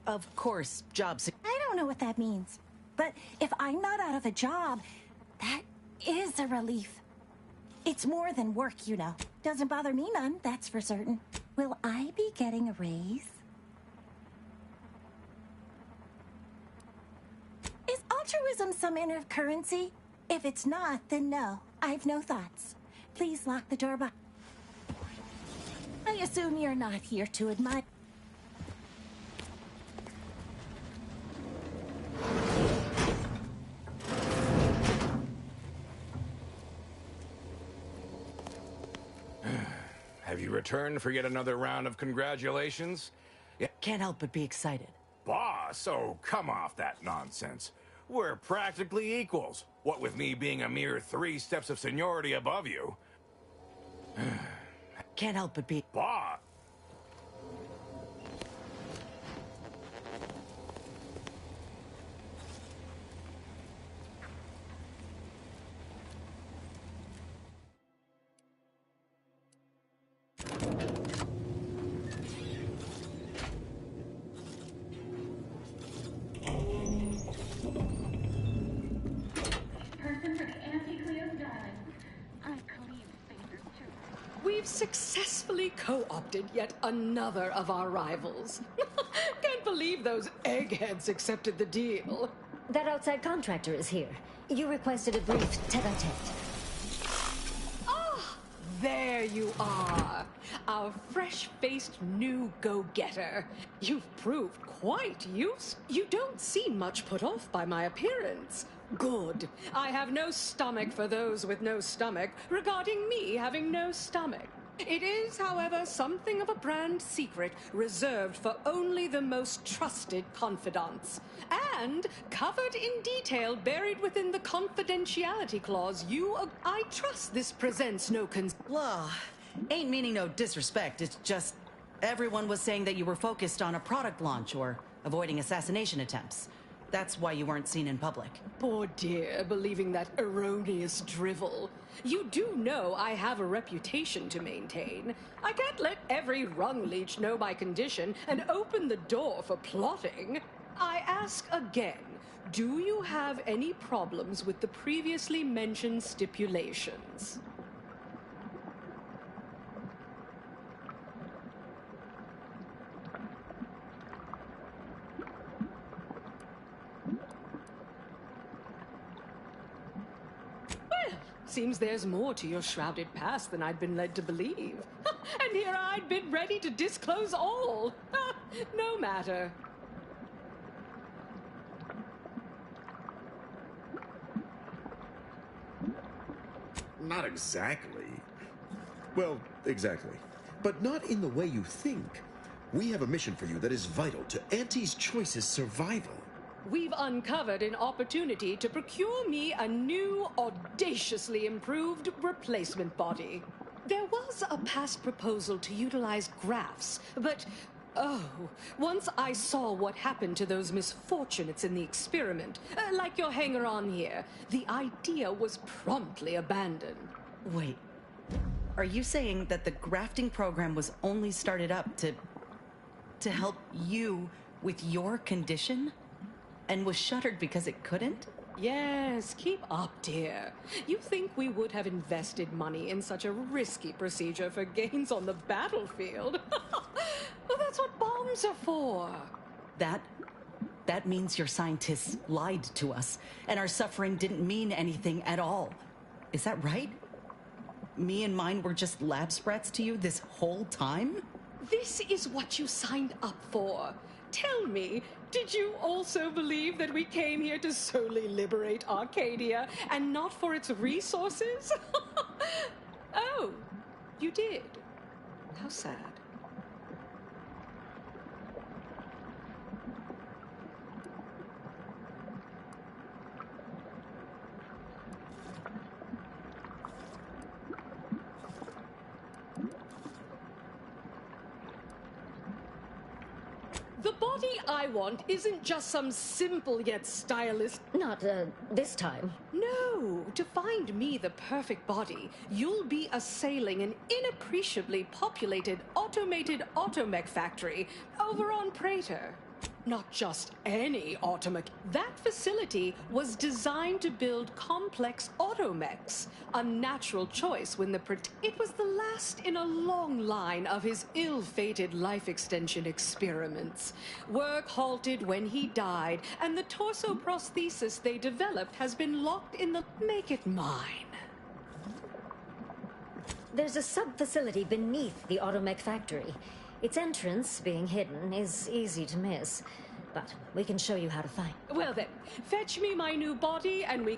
Of course, I don't know what that means. But if I'm not out of a job, that is a relief. It's more than work, you know. Doesn't bother me none, that's for certain. Will I be getting a raise? altruism some inner currency? If it's not, then no. I've no thoughts. Please lock the door behind. I assume you're not here to admire. Have you returned for yet another round of congratulations? Yeah. Can't help but be excited. Boss, oh, come off that nonsense. We're practically equals. What with me being a mere 3 steps of seniority above you. Can't help but be... Boss! We've successfully co-opted yet another of our rivals. Can't believe those eggheads accepted the deal. That outside contractor is here. You requested a brief tete-a-tete. Ah, there you are. Our fresh-faced new go-getter. You've proved quite useful. You don't seem much put off by my appearance. Good. I have no stomach for those with no stomach regarding me having no stomach. It is, however, something of a brand secret reserved for only the most trusted confidants. And covered in detail buried within the confidentiality clause I trust this presents no Blah. Ain't meaning no disrespect. It's just everyone was saying that you were focused on a product launch or avoiding assassination attempts. That's why you weren't seen in public. Poor dear, believing that erroneous drivel. You do know I have a reputation to maintain. I can't let every rung leech know my condition and open the door for plotting. I ask again, do you have any problems with the previously mentioned stipulations? Seems there's more to your shrouded past than I'd been led to believe. And here I'd been ready to disclose all. No matter. Not exactly. Well, exactly. But not in the way you think. We have a mission for you that is vital to Auntie's Choice's survival. We've uncovered an opportunity to procure me a new, audaciously improved replacement body. There was a past proposal to utilize graphs, but, oh, once I saw what happened to those misfortunates in the experiment, like your hanger-on here, the idea was promptly abandoned. Wait, are you saying that the grafting program was only started up to help you with your condition? And was shuttered because it couldn't? Yes, keep up, dear. You think we would have invested money in such a risky procedure for gains on the battlefield? Well, that's what bombs are for. That means your scientists lied to us, and our suffering didn't mean anything at all. Is that right? Me and mine were just lab sprats to you this whole time? This is what you signed up for. Tell me, did you also believe that we came here to solely liberate Arcadia and not for its resources? Oh, you did. How sad. The body I want isn't just some simple yet stylish... Not, this time. No, to find me the perfect body, you'll be assailing an inappreciably populated automated automech factory over on Praetor. Not just any automech. That facility was designed to build complex automechs. A natural choice when it was the last in a long line of his ill-fated life extension experiments. Work halted when he died, and the torso prosthesis they developed has been locked in the... Make it mine. There's a sub-facility beneath the automech factory. Its entrance, being hidden, is easy to miss. But we can show you how to find. Well then, fetch me my new body and we...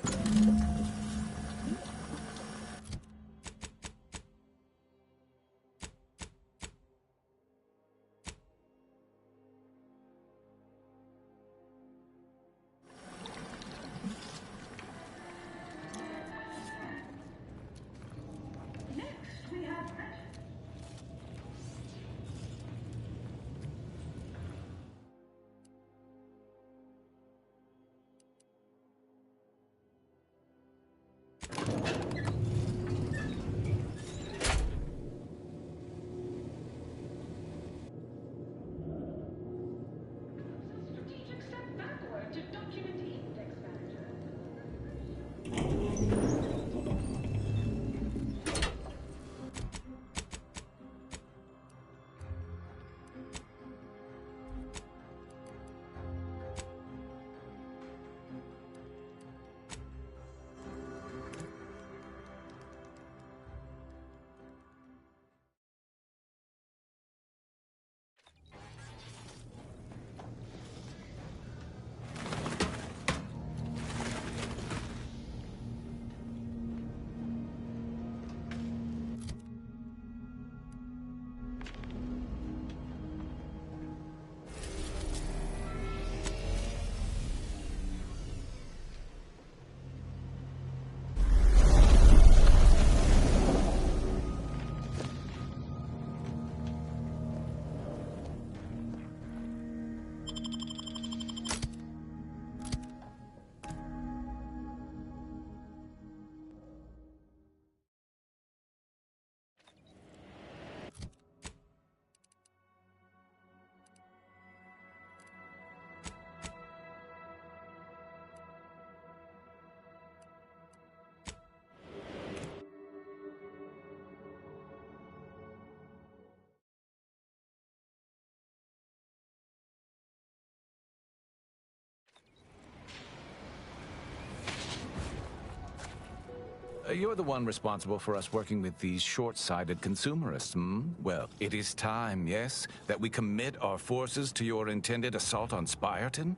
You're the one responsible for us working with these short-sighted consumerists, hmm? Well, it is time, yes, that we commit our forces to your intended assault on Spyreton?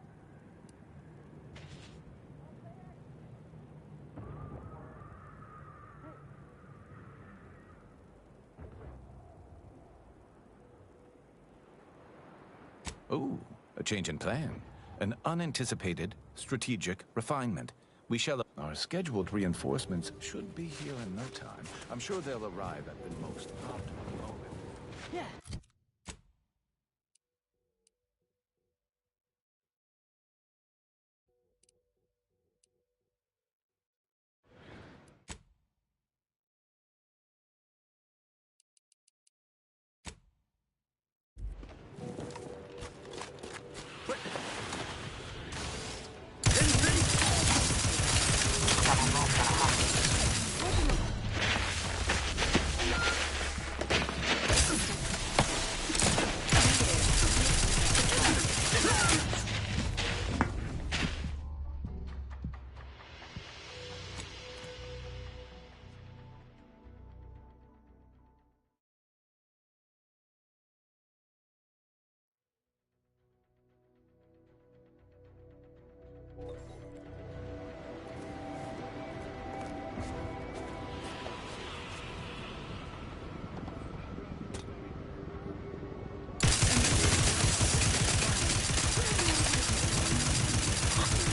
Ooh, a change in plan. An unanticipated strategic refinement. We shall... Our scheduled reinforcements should be here in no time. I'm sure they'll arrive at the most optimal moment. Yeah.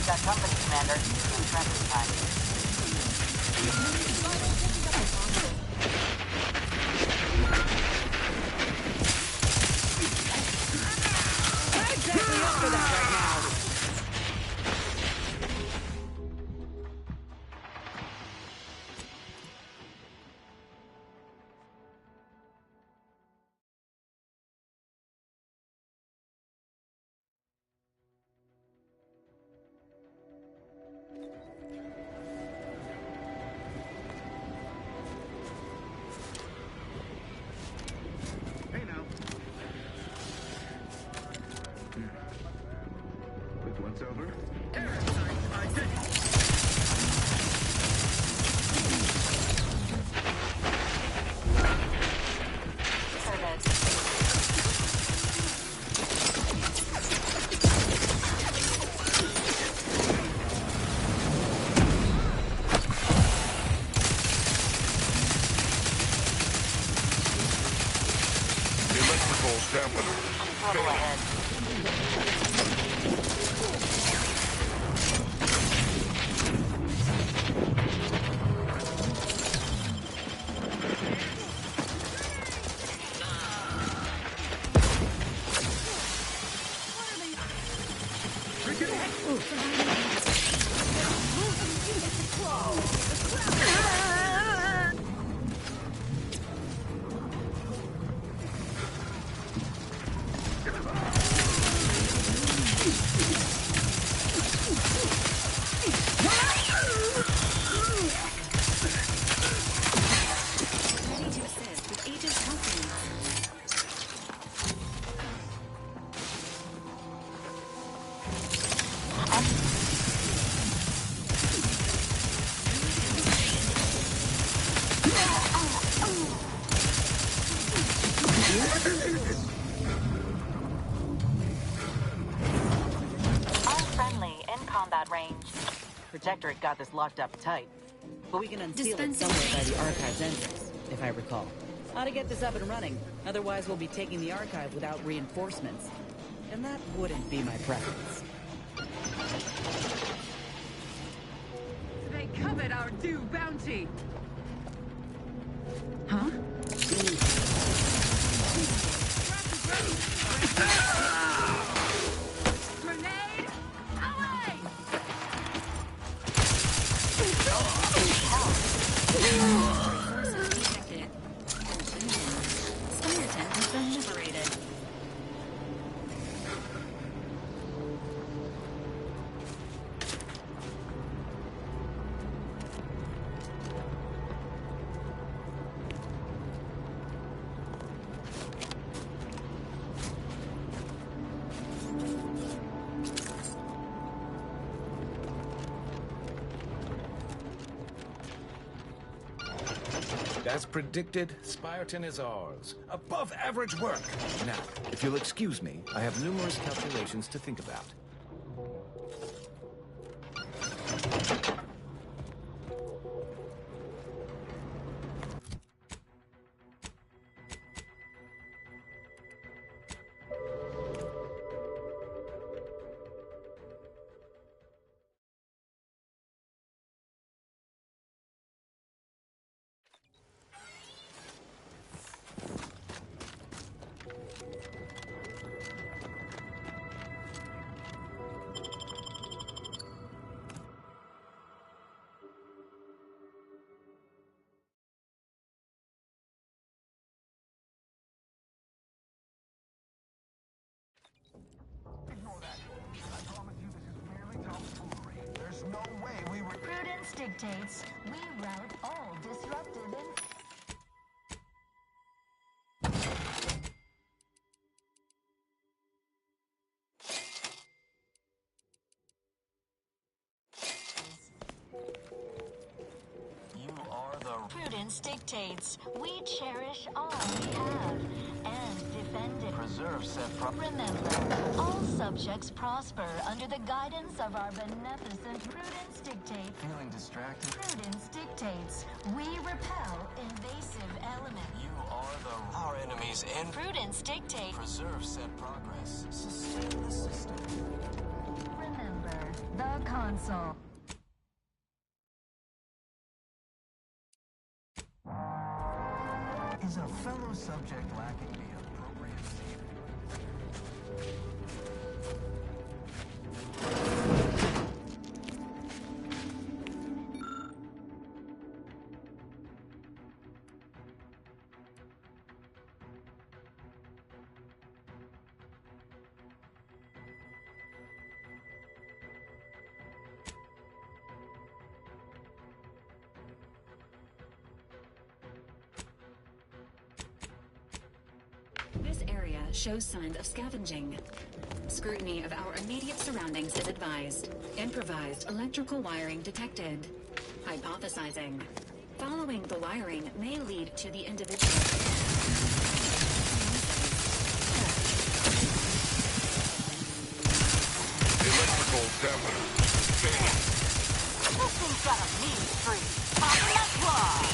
Got company, Commander. Transit time. dampener. Trouble ahead. Protectorate got this locked up tight, but we can unseal it somewhere by the Archive's entrance, if I recall. Ought to get this up and running, otherwise we'll be taking the Archive without reinforcements. And that wouldn't be my preference. They covet our due bounty! Huh? Grenade! Away! Forces detected. Skeleton has been liberated. As predicted, Spireton is ours. Above average work. Now, if you'll excuse me, I have numerous calculations to think about. Prudence dictates we rout all disruptive Prudence dictates we cherish all we have and defend it. Preserve said Remember, all subjects prosper under the guidance of our beneficent Prudence dictates. Feeling distracted? Prudence dictates we repel invasive elements. You are our enemies in Prudence dictates. Preserve said progress. Sustain the system. Remember, the console. Is a fellow subject lacking the appropriate This area shows signs of scavenging. Scrutiny of our immediate surroundings is advised. Improvised electrical wiring detected. Hypothesizing. Following the wiring may lead to the individual. Electrical dampener. This thing's got a mean streak. Popping that claw.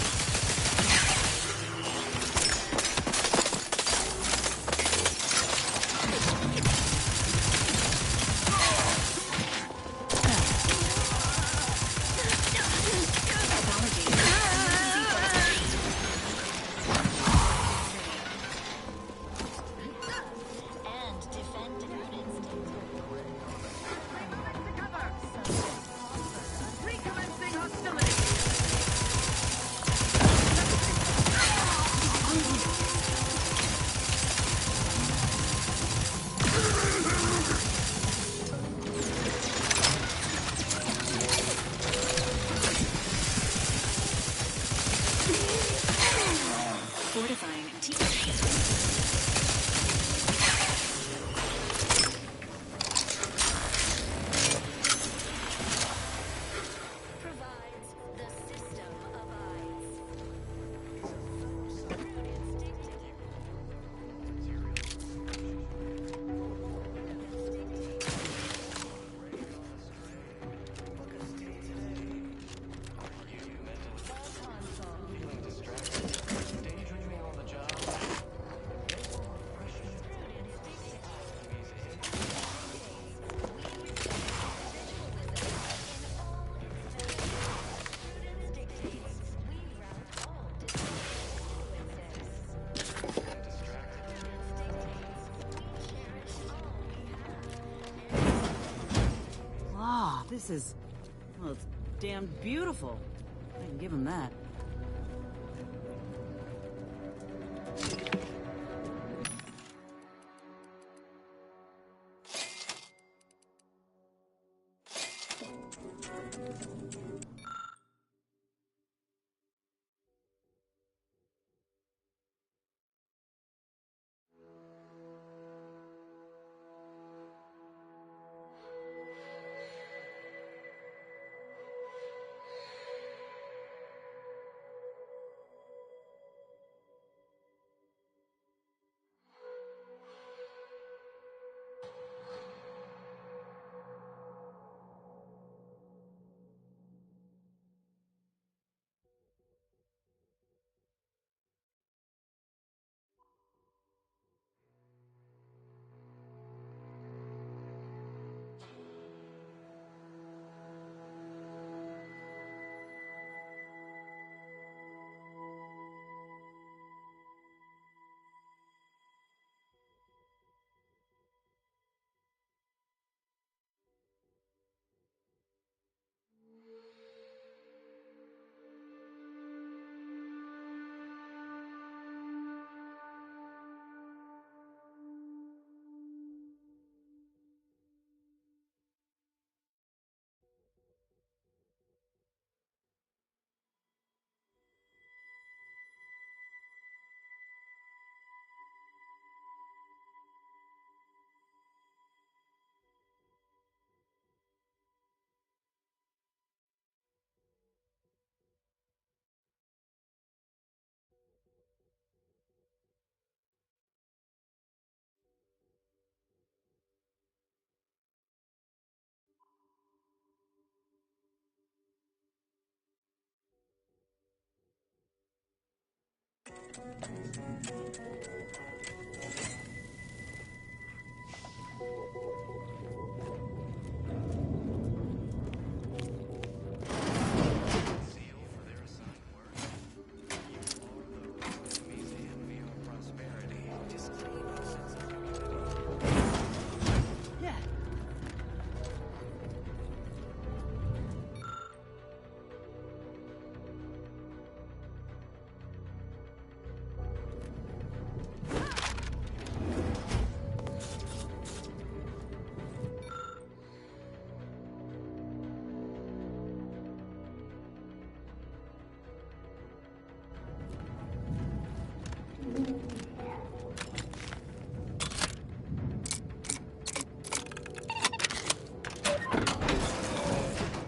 This is... well, it's damn beautiful. I can give him that.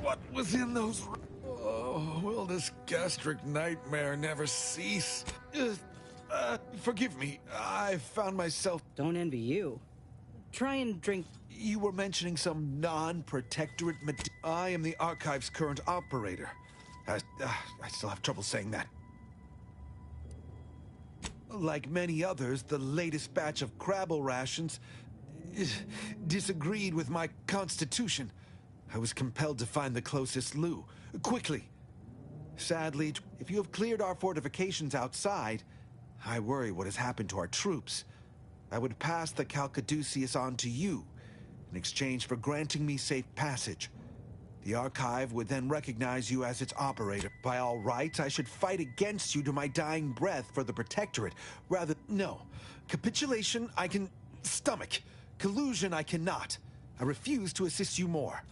What was in those... Oh, will this gastric nightmare never cease? Forgive me, I found myself... Don't envy you. Try and drink... You were mentioning some non-protectorate... I am the Archive's current operator. I still have trouble saying that. Like many others, the latest batch of Crabble rations disagreed with my constitution. I was compelled to find the closest loo. Quickly. Sadly, if you have cleared our fortifications outside, I worry what has happened to our troops. I would pass the Calcaduceus on to you, in exchange for granting me safe passage. The Archive would then recognize you as its operator. By all rights, I should fight against you to my dying breath for the Protectorate. Rather, no. Capitulation, I can stomach. Collusion, I cannot. I refuse to assist you more.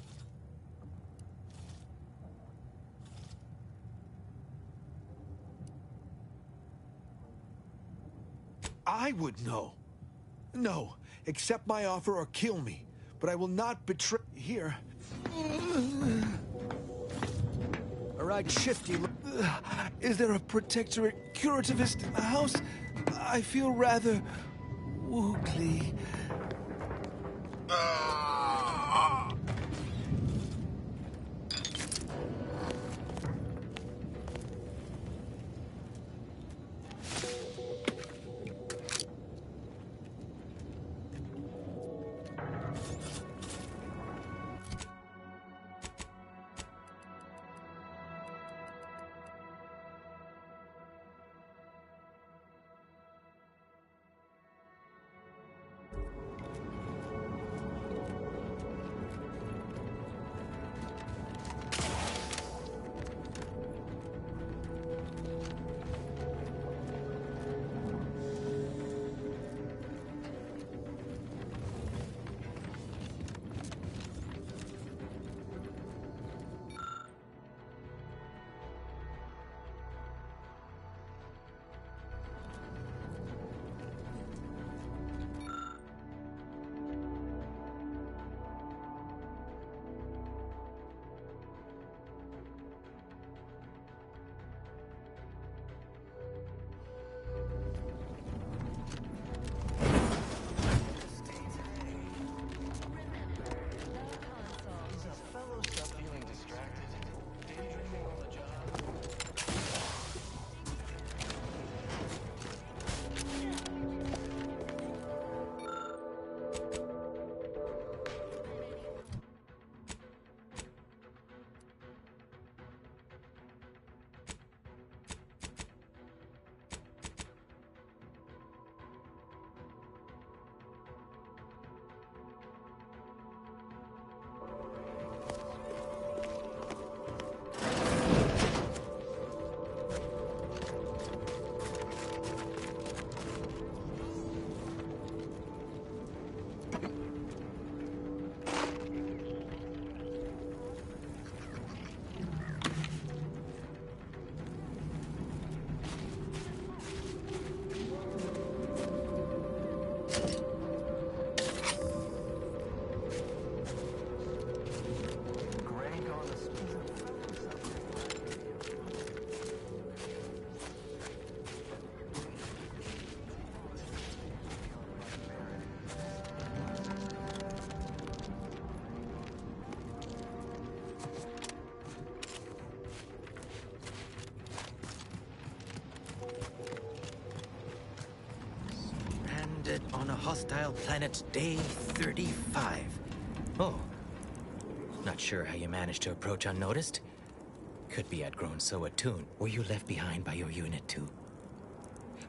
I would know. No, accept my offer or kill me. But I will not betray... Here. All right, Shifty. Is there a Protectorate curativist in the house? I feel rather... wookly. on a hostile planet, day 35. Oh. Not sure how you managed to approach unnoticed. Could be I'd grown so attuned. Were you left behind by your unit too?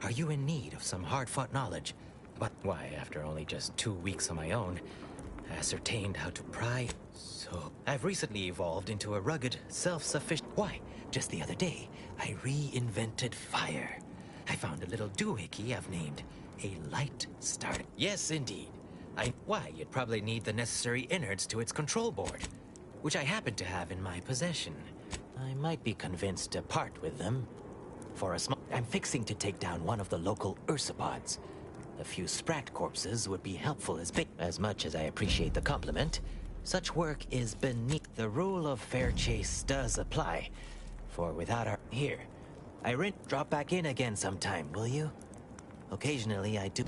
Are you in need of some hard-fought knowledge? But why, after only just 2 weeks on my own, I ascertained how to pry. So, I've recently evolved into a rugged, self-sufficient... Why, just the other day, I reinvented fire. I found a little doohickey I've named a light starter. Yes, indeed. Why, you'd probably need the necessary innards to its control board, which I happen to have in my possession. I might be convinced to part with them. For a small... I'm fixing to take down one of the local ursopods. A few sprat corpses would be helpful as big. As much as I appreciate the compliment, such work is beneath. The rule of fair chase does apply. For without our... Here, drop back in again sometime, will you? Occasionally I do...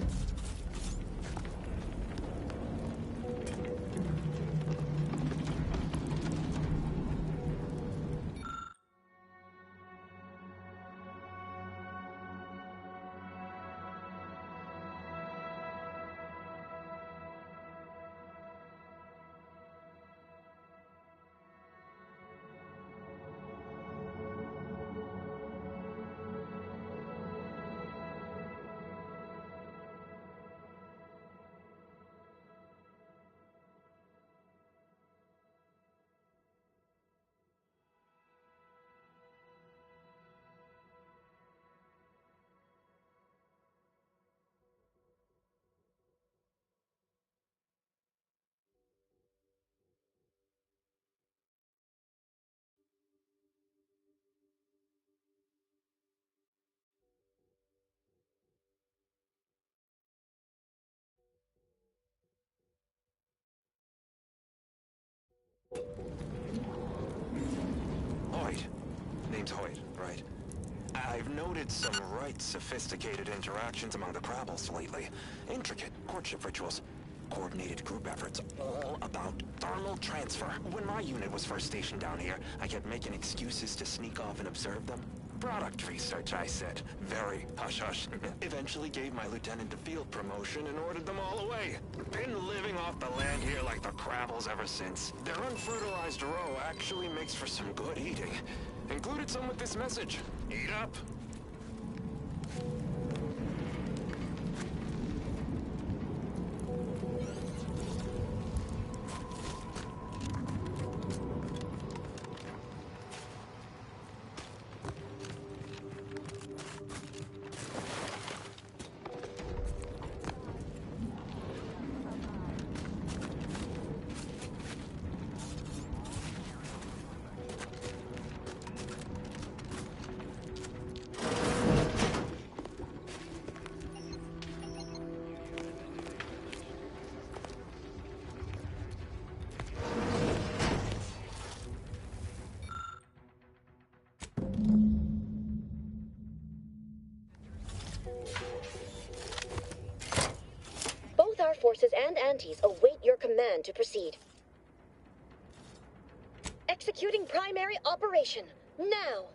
Hoyt. Name's Hoyt, right? I've noted some right sophisticated interactions among the Crabbles lately. Intricate courtship rituals, coordinated group efforts, all about thermal transfer. When my unit was first stationed down here, I kept making excuses to sneak off and observe them. Product research, I said. Very hush-hush. Eventually gave my lieutenant a field promotion and ordered them all away. Been living off the land here like the Crabbles ever since. Their unfertilized roe actually makes for some good eating. Included some with this message. Eat up. Both our forces and antis await your command to proceed. Executing primary operation, now!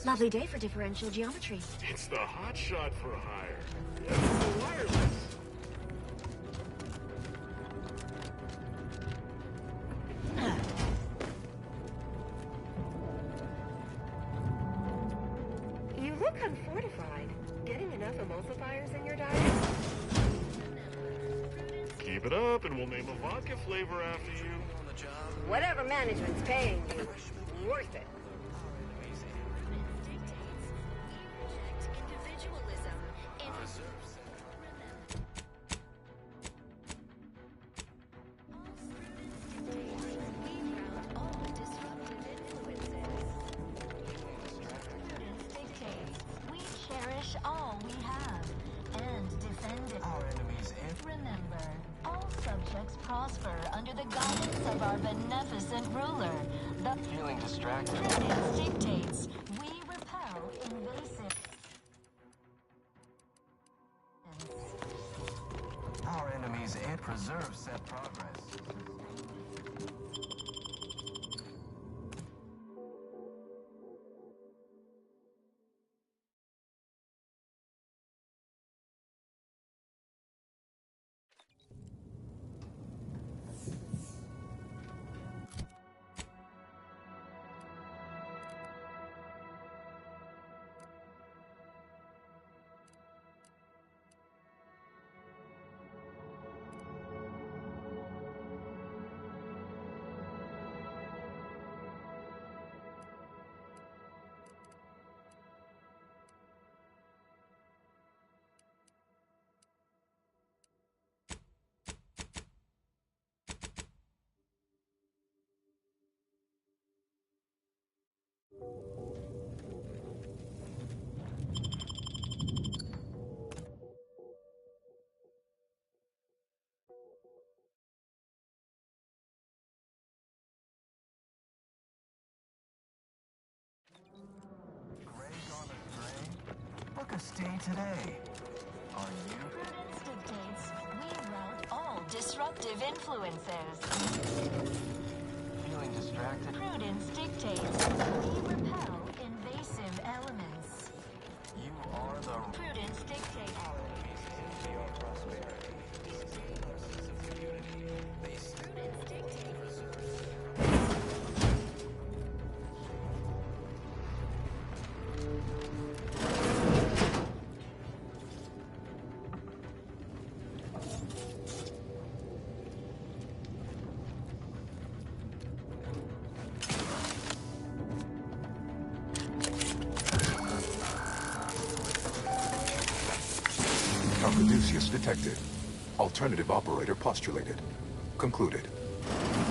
Lovely day for differential geometry. It's the hotshot for hire. It's wireless. You look unfortified. Getting enough emulsifiers in your diet? Keep it up and we'll name a vodka flavor after you. Whatever management's paying you, worth it. We cherish all we have and defend it. Our enemies Remember, all subjects prosper under the guidance of our beneficent ruler. The feeling distracted. Prudence dictates. We repel invasive. Our enemies and preserve set progress. Book a stay today. Are you? Prudence dictates. We rout all disruptive influences. Feeling distracted? Prudence dictates. We repel invasive elements. You are the... Prudence dictates. Our enemies envy our prosperity. Disdain our sense of community. They prudence dictates. Caduceus detected. Alternative operator postulated. Concluded.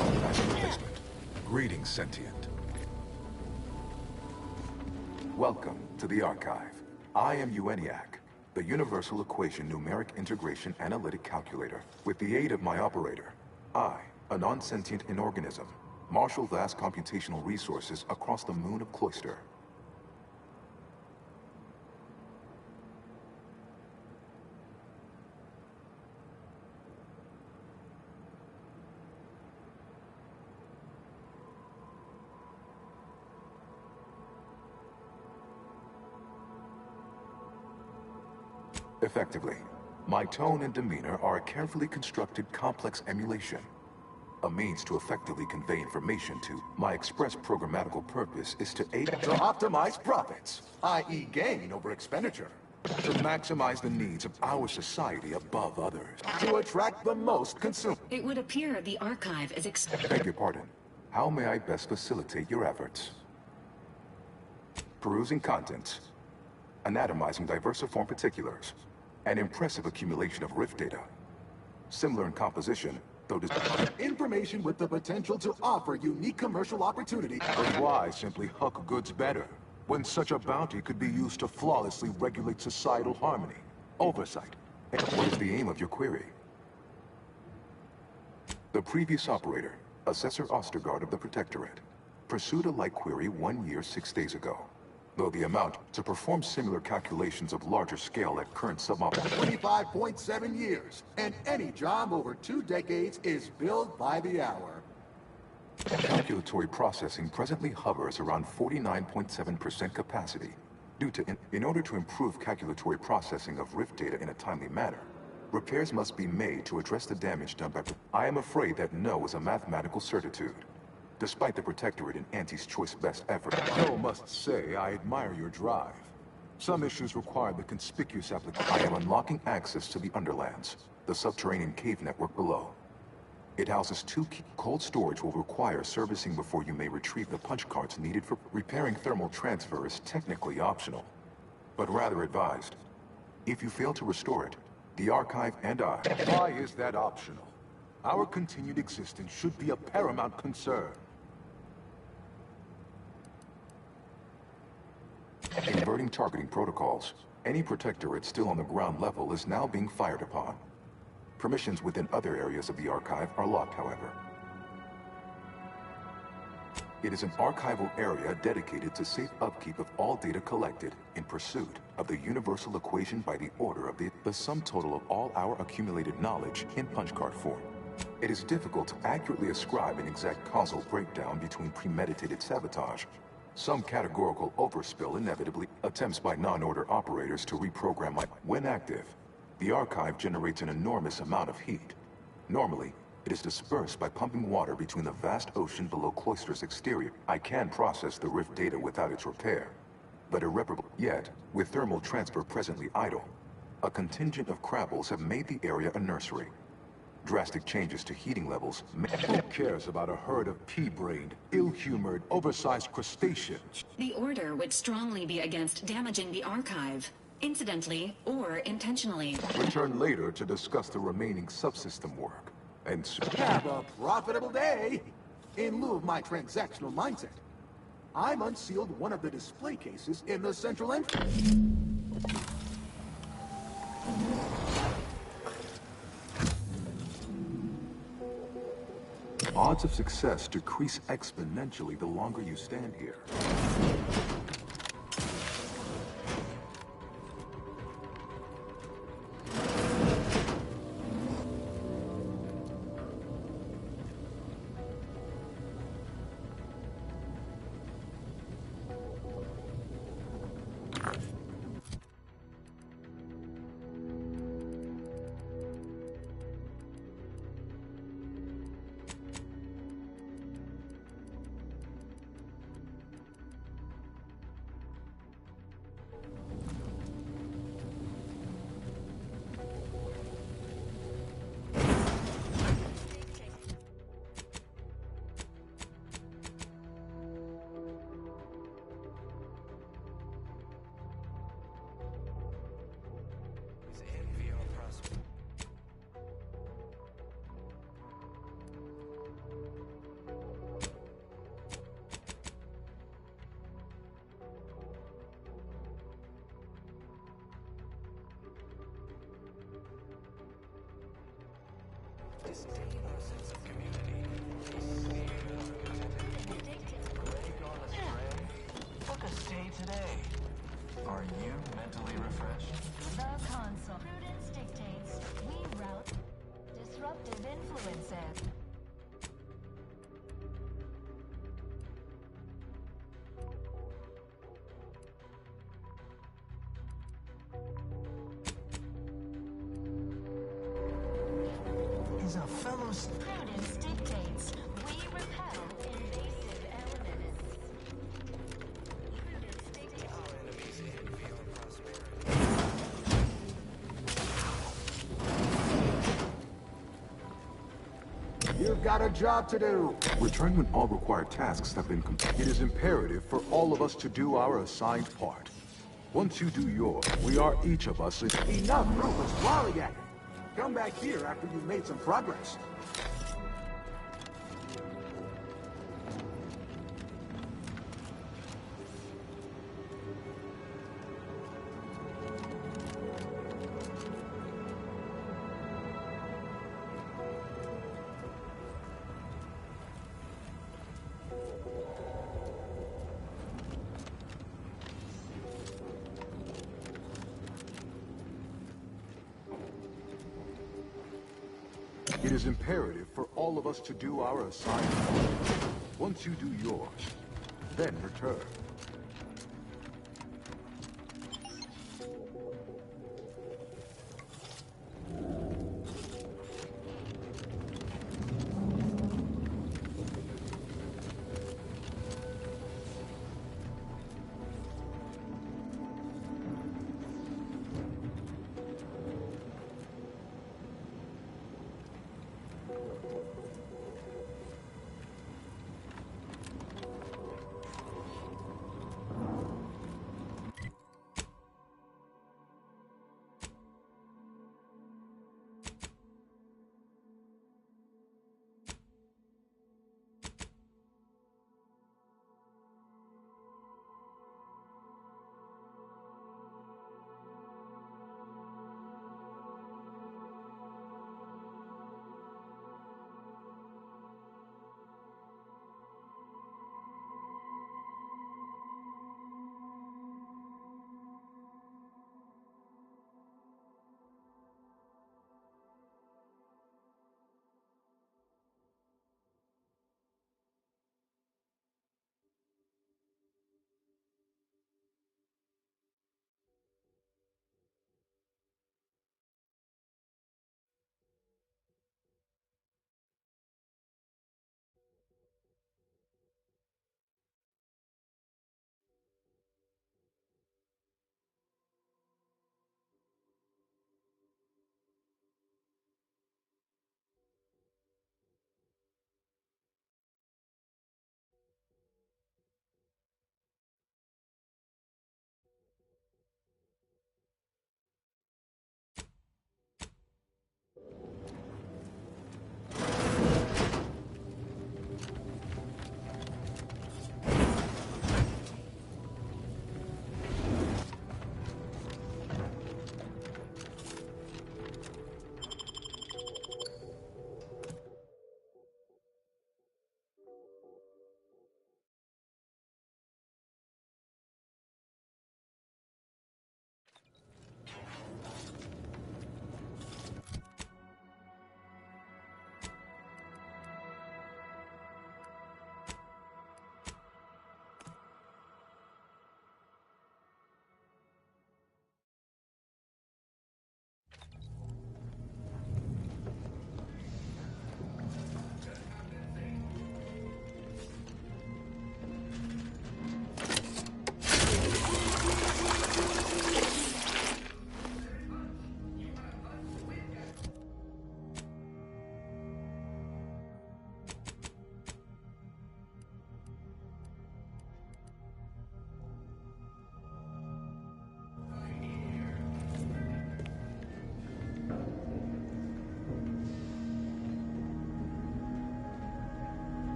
Automatic replacement. Greetings, sentient. Welcome to the Archive. I am EUENIAC, the Universal Equation Numeric Integration Analytic Calculator. With the aid of my operator, I, a non-sentient inorganism, marshal vast computational resources across the moon of Cloister. Effectively, my tone and demeanor are a carefully constructed complex emulation. A means to effectively convey information to my express programmatical purpose is to aid to optimize profits, i.e. gain over expenditure. To maximize the needs of our society above others. To attract the most consumers. It would appear the archive is Beg your pardon. How may I best facilitate your efforts? Perusing contents. Anatomizing diversiform particulars. An impressive accumulation of rift data. Similar in composition, though information with the potential to offer unique commercial opportunity. But why simply huck goods better, when such a bounty could be used to flawlessly regulate societal harmony, oversight? And what is the aim of your query? The previous operator, Assessor Ostergaard of the Protectorate, pursued a like query 1 year, 6 days ago. though the amount to perform similar calculations of larger scale at current suboptimal. 25.7 years, and any job over 2 decades is billed by the hour. Calculatory processing presently hovers around 49.7% capacity. In order to improve calculatory processing of Rift data in a timely manner, repairs must be made to address the damage done by... I am afraid that no is a mathematical certitude. Despite the Protectorate and Auntie's choice best effort, No must say I admire your drive. Some issues require the conspicuous application. I am unlocking access to the Underlands, the subterranean cave network below. It houses 2 key. Cold storage will require servicing before you may retrieve the punch cards needed for repairing thermal transfer is technically optional, but rather advised. If you fail to restore it, the Archive and I... Why is that optional? Our continued existence should be a paramount concern. Inverting targeting protocols. Any Protectorate still on the ground level is now being fired upon. Permissions within other areas of the Archive are locked, however. It is an archival area dedicated to safe upkeep of all data collected in pursuit of the universal equation by the order of the sum total of all our accumulated knowledge in punch card form. It is difficult to accurately ascribe an exact causal breakdown between premeditated sabotage, some categorical overspill inevitably, attempts by non-order operators to reprogram my... When active, the Archive generates an enormous amount of heat. Normally, it is dispersed by pumping water between the vast ocean below Cloister's exterior. I can process the Rift data without its repair, but irreparable. Yet, with thermal transfer presently idle, a contingent of Crabbles have made the area a nursery. Drastic changes to heating levels may... Who cares about a herd of pea-brained, ill-humored, oversized crustaceans? The Order would strongly be against damaging the Archive, incidentally or intentionally. Return later to discuss the remaining subsystem work. And Have a profitable day! In lieu of my transactional mindset, I'm unsealed one of the display cases in the central entrance. Odds of success decrease exponentially the longer you stand here. Book a stay today. Are you mentally refreshed? The console. Prudence dictates we route disruptive influences. Is a fellow... Prudence dictates we repel invasive elements. Prudence dictates. You've got a job to do. Return when all required tasks have been completed. It is imperative for all of us to do our assigned part. Once you do yours, we are each of us... Enough rumors lollygagging. Come back here after you've made some progress. is imperative for all of us to do our assignment. Once you do yours, then return.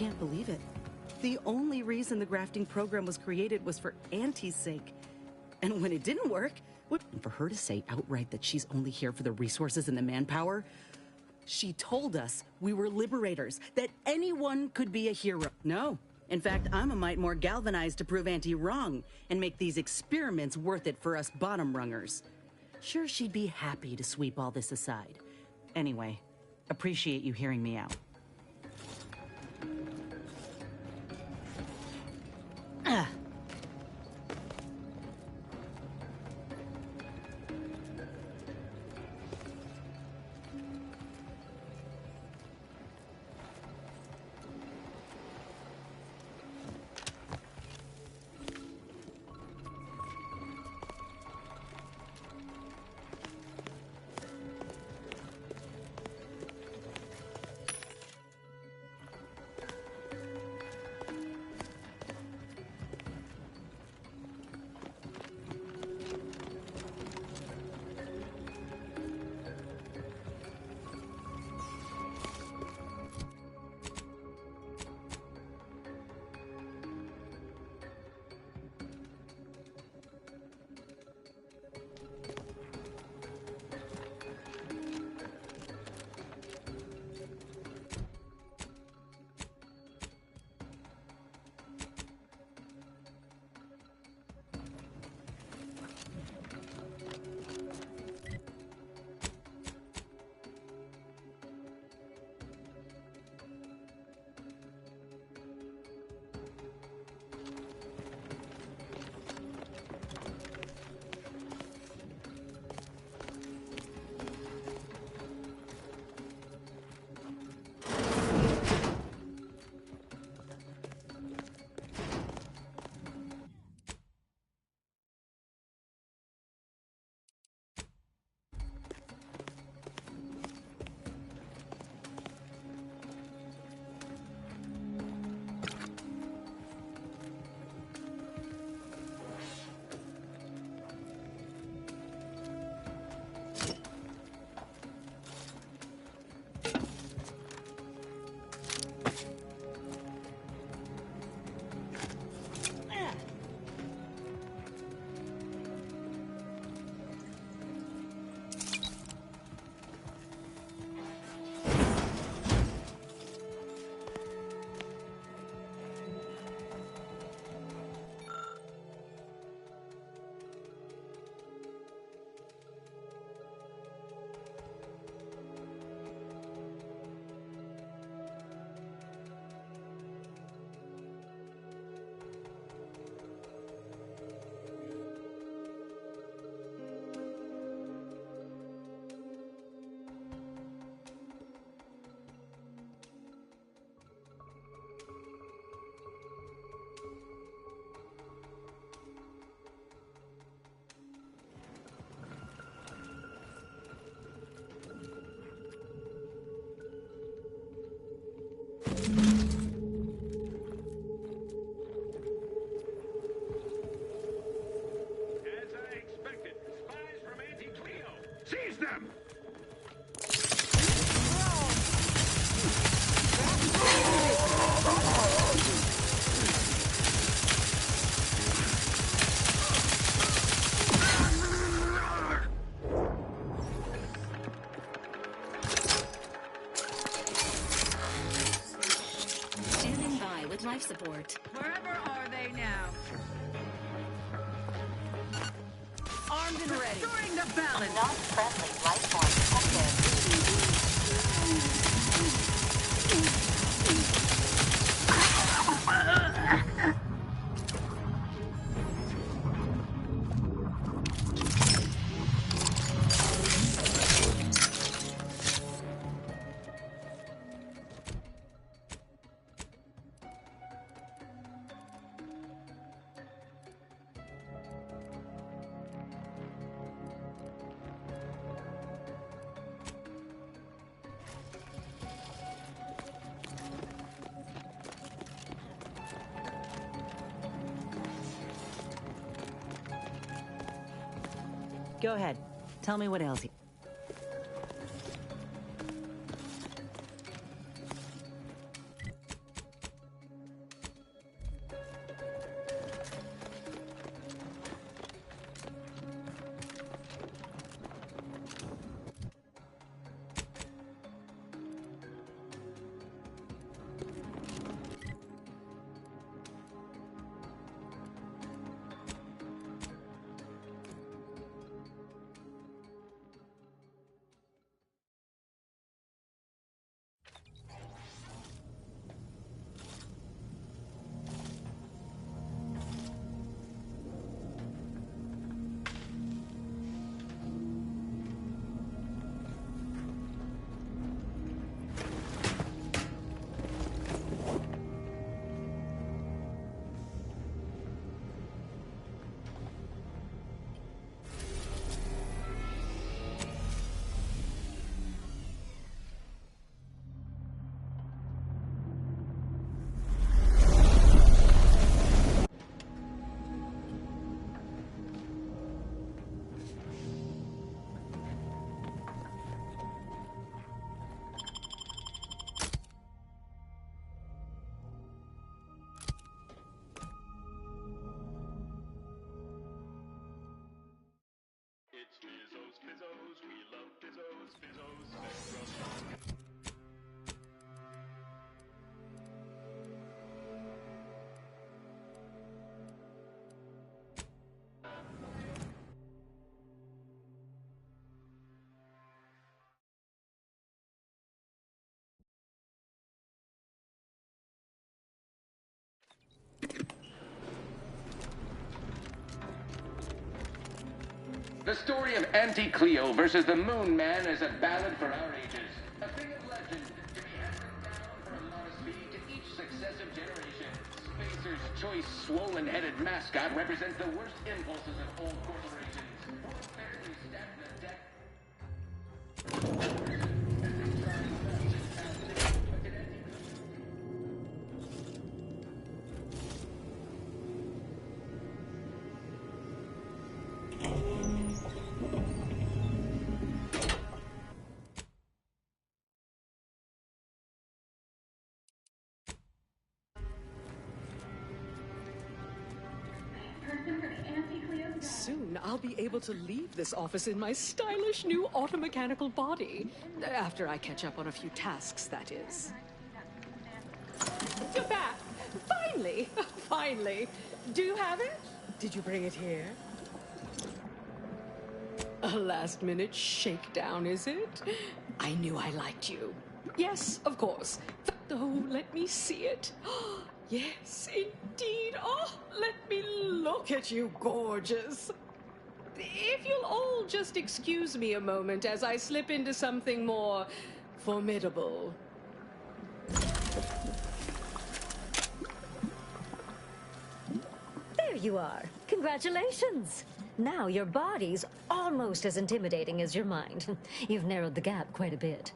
can't believe it. The only reason the grafting program was created was for Auntie's sake. And when it didn't work, for her to say outright that she's only here for the resources and the manpower, she told us we were liberators, that anyone could be a hero. No. In fact, I'm a mite more galvanized to prove Auntie wrong and make these experiments worth it for us bottom rungers. Sure, she'd be happy to sweep all this aside. Anyway, appreciate you hearing me out. Seize them! Standing by with life support. Wherever are they now? Armed and ready. Restoring the balance. Non-friendly life form detected. Go ahead. Tell me what ails you. The story of Auntie Cleo versus the Moon Man is a ballad for our ages. A thing of legend to be handed down for a modest fee to each successive generation. Spacer's choice swollen-headed mascot represents the worst impulses of old corporations. Fairly stagnant debt. Soon I'll be able to leave this office in my stylish new automechanical body. After I catch up on a few tasks, that is. You're back! Finally! Finally! Do you have it? Did you bring it here? A last-minute shakedown, is it? I knew I liked you. Yes, of course. Oh, let me see it. Yes, indeed. Oh, let me look at you, gorgeous. If you'll all just excuse me a moment as I slip into something more formidable. There you are. Congratulations. Now your body's almost as intimidating as your mind. You've narrowed the gap quite a bit.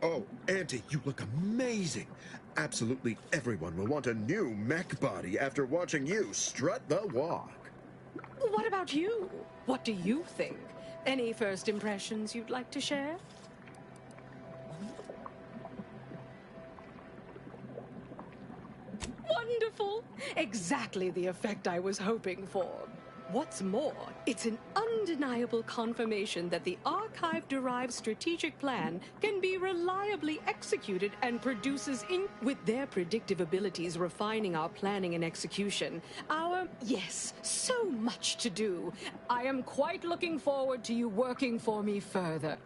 Oh, Auntie, you look amazing. Absolutely everyone will want a new mech body after watching you strut the walk. What about you? What do you think? Any first impressions you'd like to share? Wonderful! Exactly the effect I was hoping for. What's more, it's an undeniable confirmation that the Archive-derived strategic plan can be reliably executed and produces with their predictive abilities refining our planning and execution. Yes, so much to do. I am quite looking forward to you working for me further.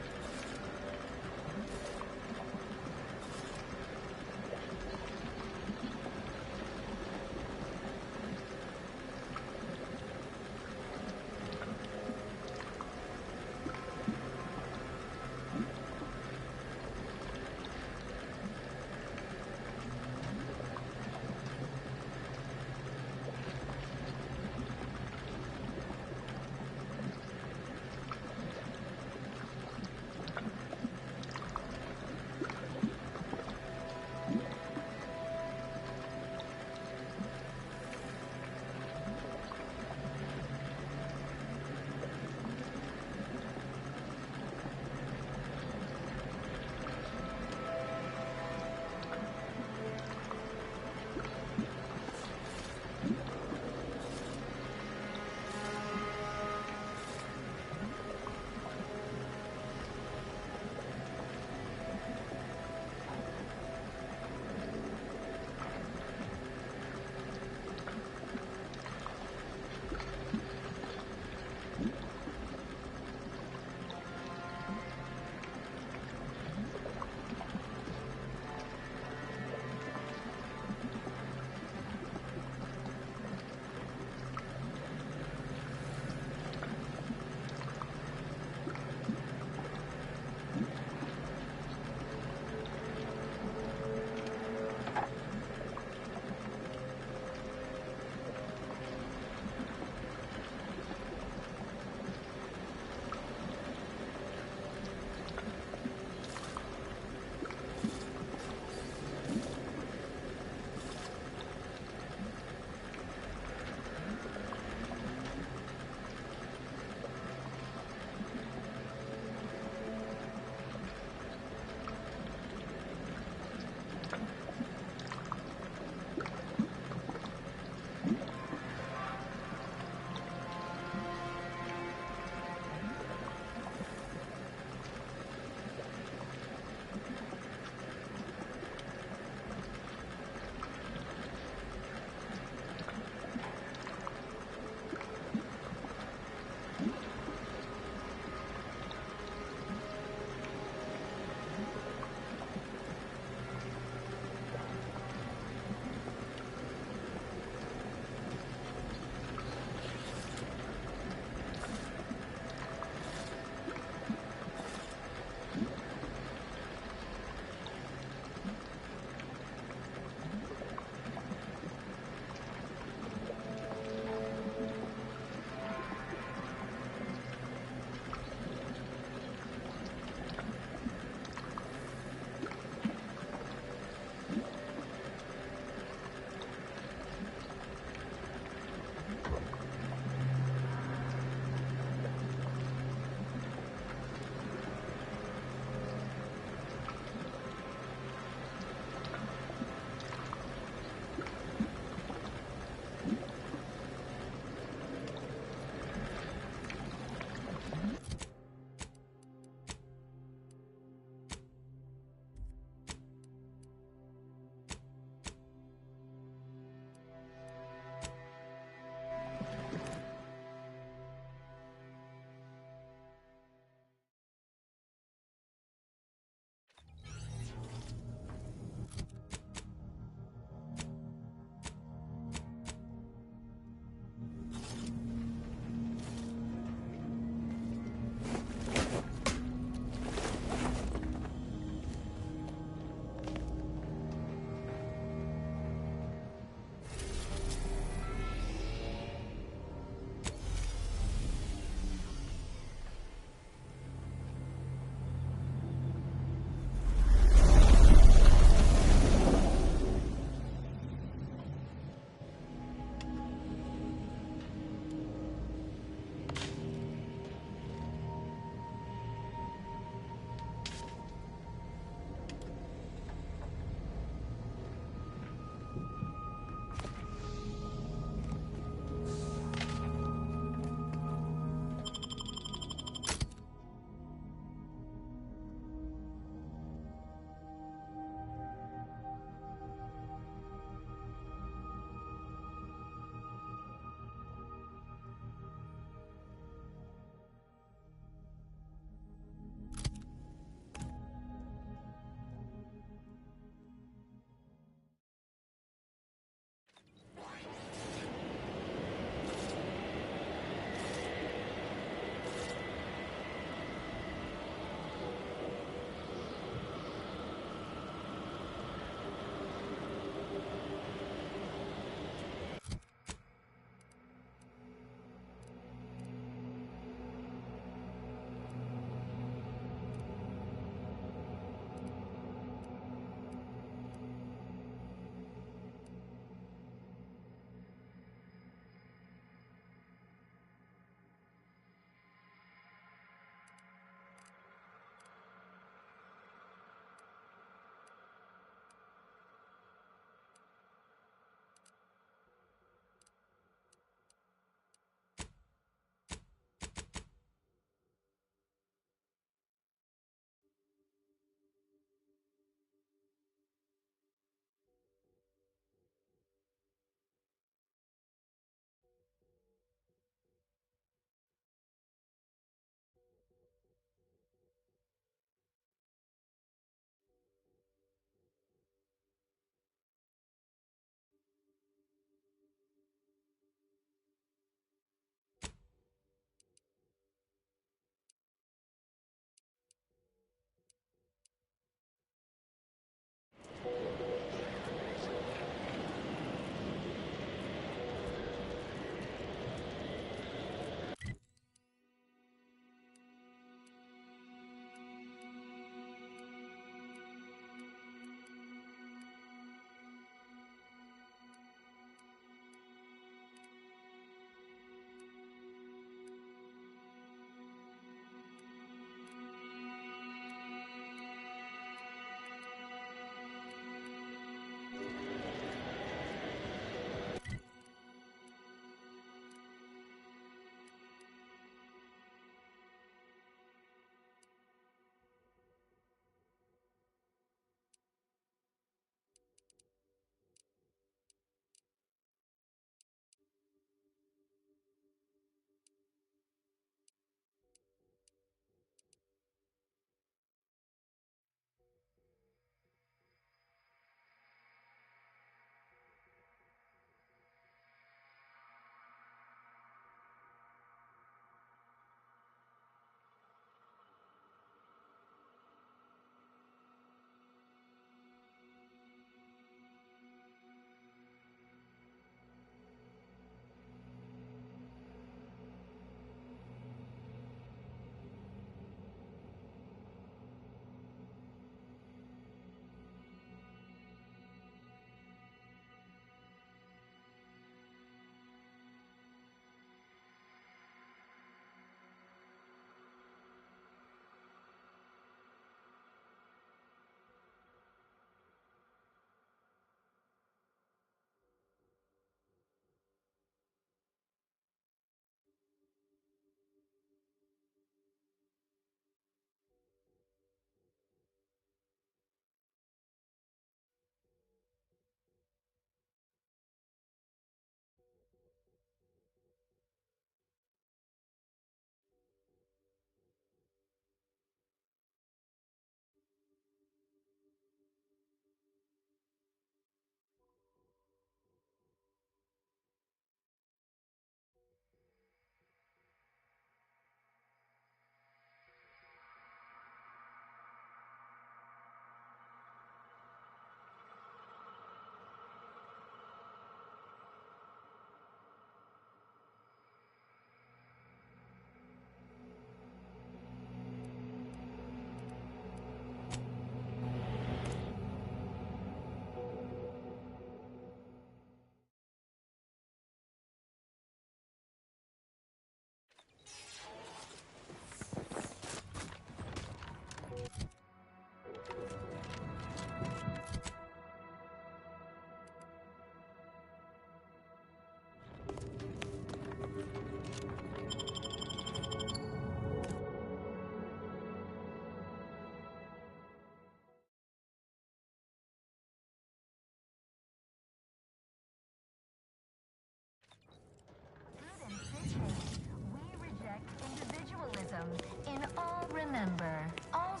Remember, all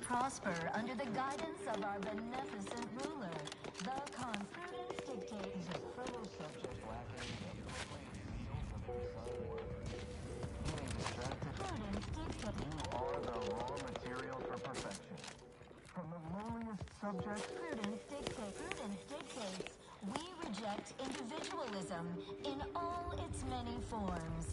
prosper under the guidance of our beneficent ruler. The Prudence dictates a fellow subject lacking the appropriate zeal for their assigned work. Being distracted, Prudence dictates you are the raw material for perfection. From the lowliest subject, Prudence dictates. We reject individualism in all its many forms.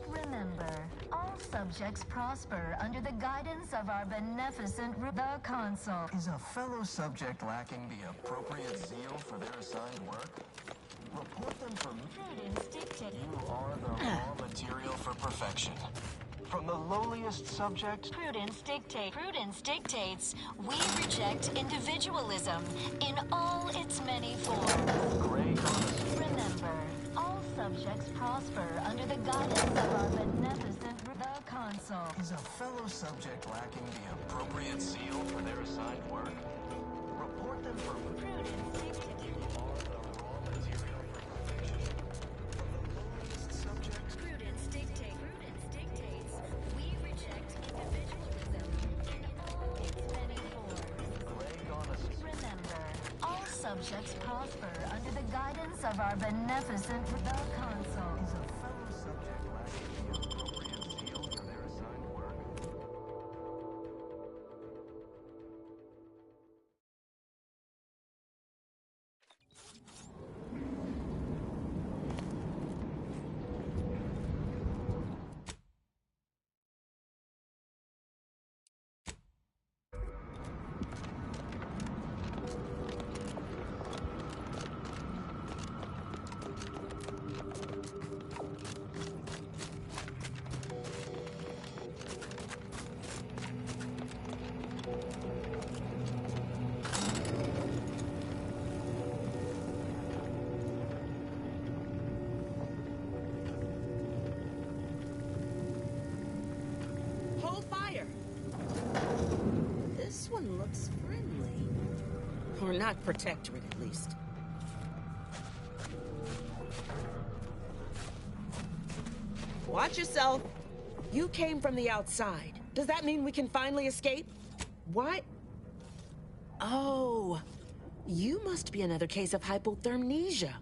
Remember, all subjects prosper under the guidance of our beneficent the Consul. Is a fellow subject lacking the appropriate zeal for their assigned work? Report them from Prudence dictates. You are the raw material for perfection. From the lowliest subject, Prudence dictates. We reject individualism in all its many forms. Remember, all subjects prosper under the guidance of our beneficent the Consul. Is a fellow subject lacking the appropriate zeal for their assigned work? Report them from Prudence dictates. You are the raw material for perfection. From the lowliest subject, Prudence dictates. We reject individualism in all its many forms. Remember, all subjects prosper under the guidance of our beneficent the Consul. Is a fellow subject lacking the appropriate zeal for their assigned work? Hold fire! This one looks friendly. Or not protectorate, at least. Watch yourself. You came from the outside. Does that mean we can finally escape? What? Oh, you must be another case of hypothermnesia.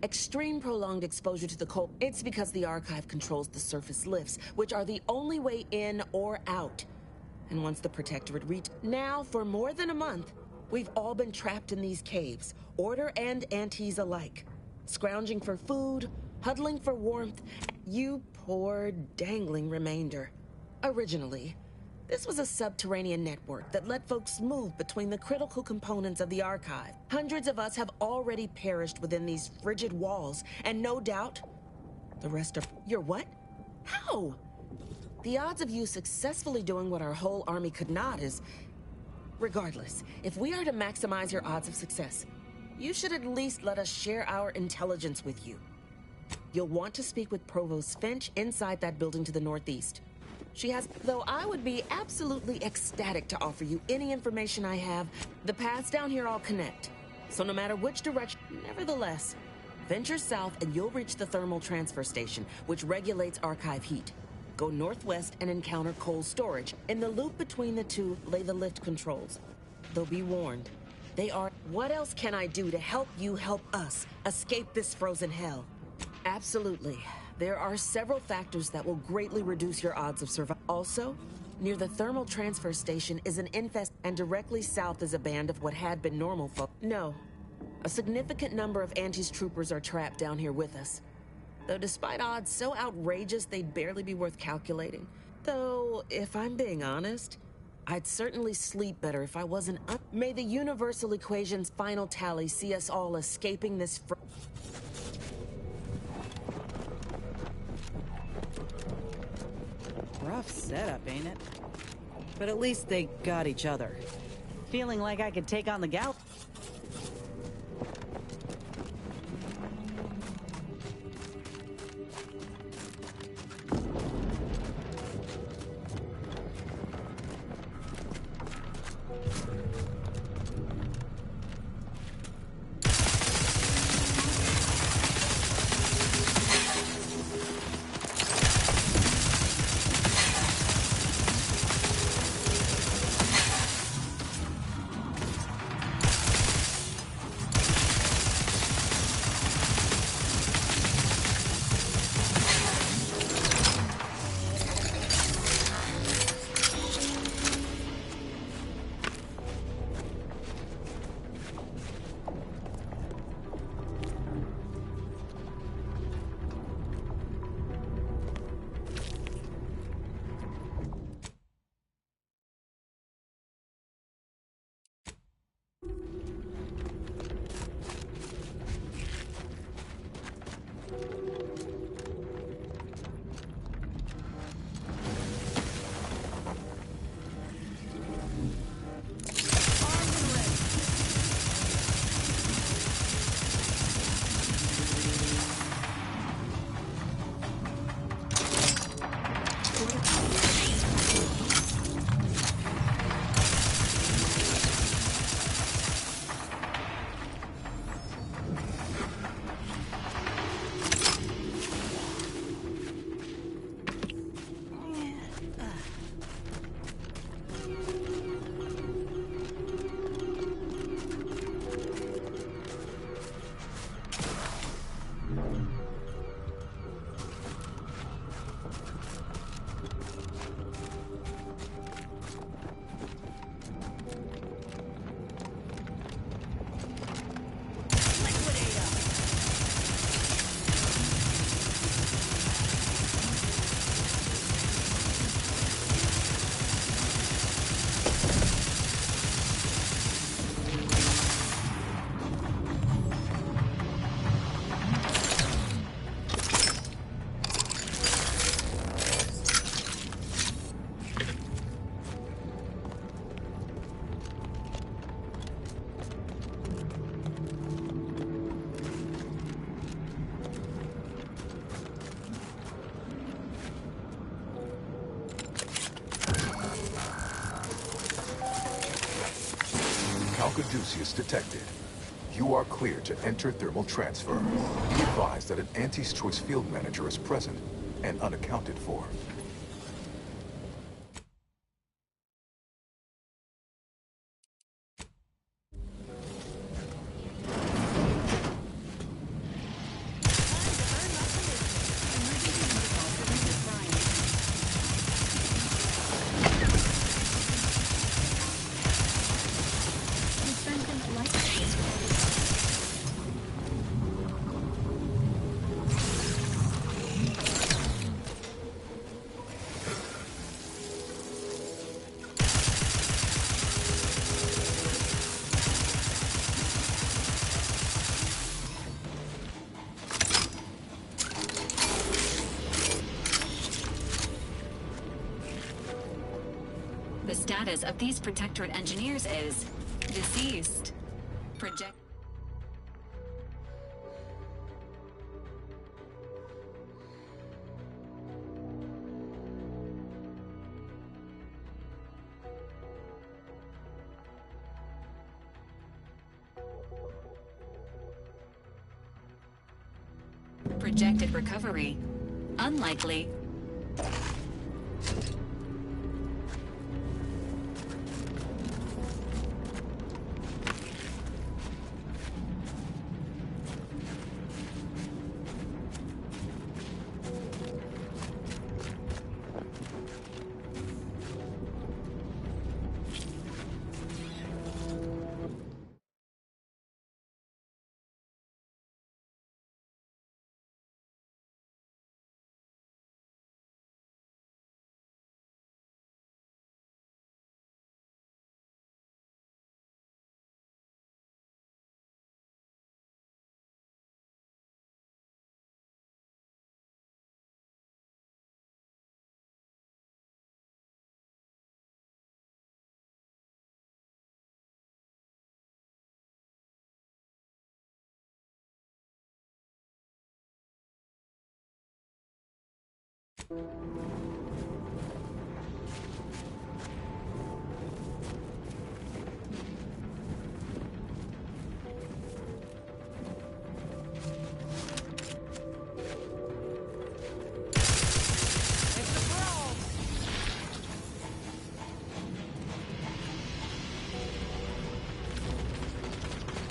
Extreme prolonged exposure to the cold. It's because the Archive controls the surface lifts, which are the only way in or out. And once the Protectorate reached, now for more than a month, we've all been trapped in these caves, Order and Antes alike, scrounging for food, huddling for warmth. You poor dangling remainder. Originally, this was a subterranean network that let folks move between the critical components of the Archive. Hundreds of us have already perished within these frigid walls, and no doubt, the rest are... You're what? How? The odds of you successfully doing what our whole army could not is... Regardless, if we are to maximize your odds of success, you should at least let us share our intelligence with you. You'll want to speak with Provost Finch inside that building to the northeast. She has, though I would be absolutely ecstatic to offer you any information I have. The paths down here all connect, so no matter which direction, nevertheless, venture south and you'll reach the thermal transfer station, which regulates Archive heat. Go northwest and encounter cold storage. In the loop between the two lay the lift controls. Though be warned, they are... What else can I do to help you help us escape this frozen hell? Absolutely. There are several factors that will greatly reduce your odds of survival. Also, near the thermal transfer station is an infest, and directly south is a band of what had been normal folk. No, a significant number of Antes troopers are trapped down here with us. Though despite odds so outrageous they'd barely be worth calculating. Though, if I'm being honest, I'd certainly sleep better if I wasn't May the universal equation's final tally see us all escaping this Rough setup, ain't it? But at least they got each other. Feeling like I could take on the gal. Caduceus detected. You are clear to enter thermal transfer. Be advised that an Auntie's Choice field manager is present and unaccounted for. The status of these Protectorate engineers is deceased. Project. Projected recovery. Unlikely.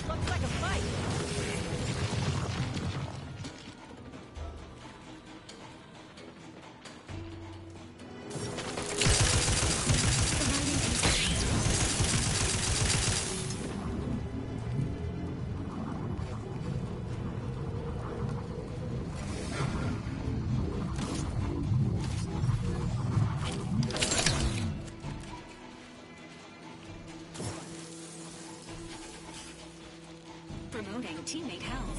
Looks like a fight. Promoting teammate health.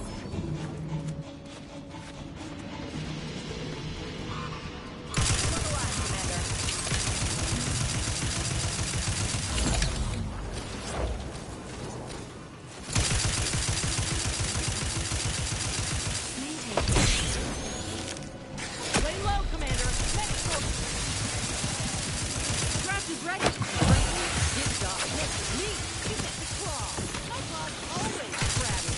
Lay low, Commander. Next one. Draft is ready. Good job. Next to me. You get the claw. My claw's always crabby.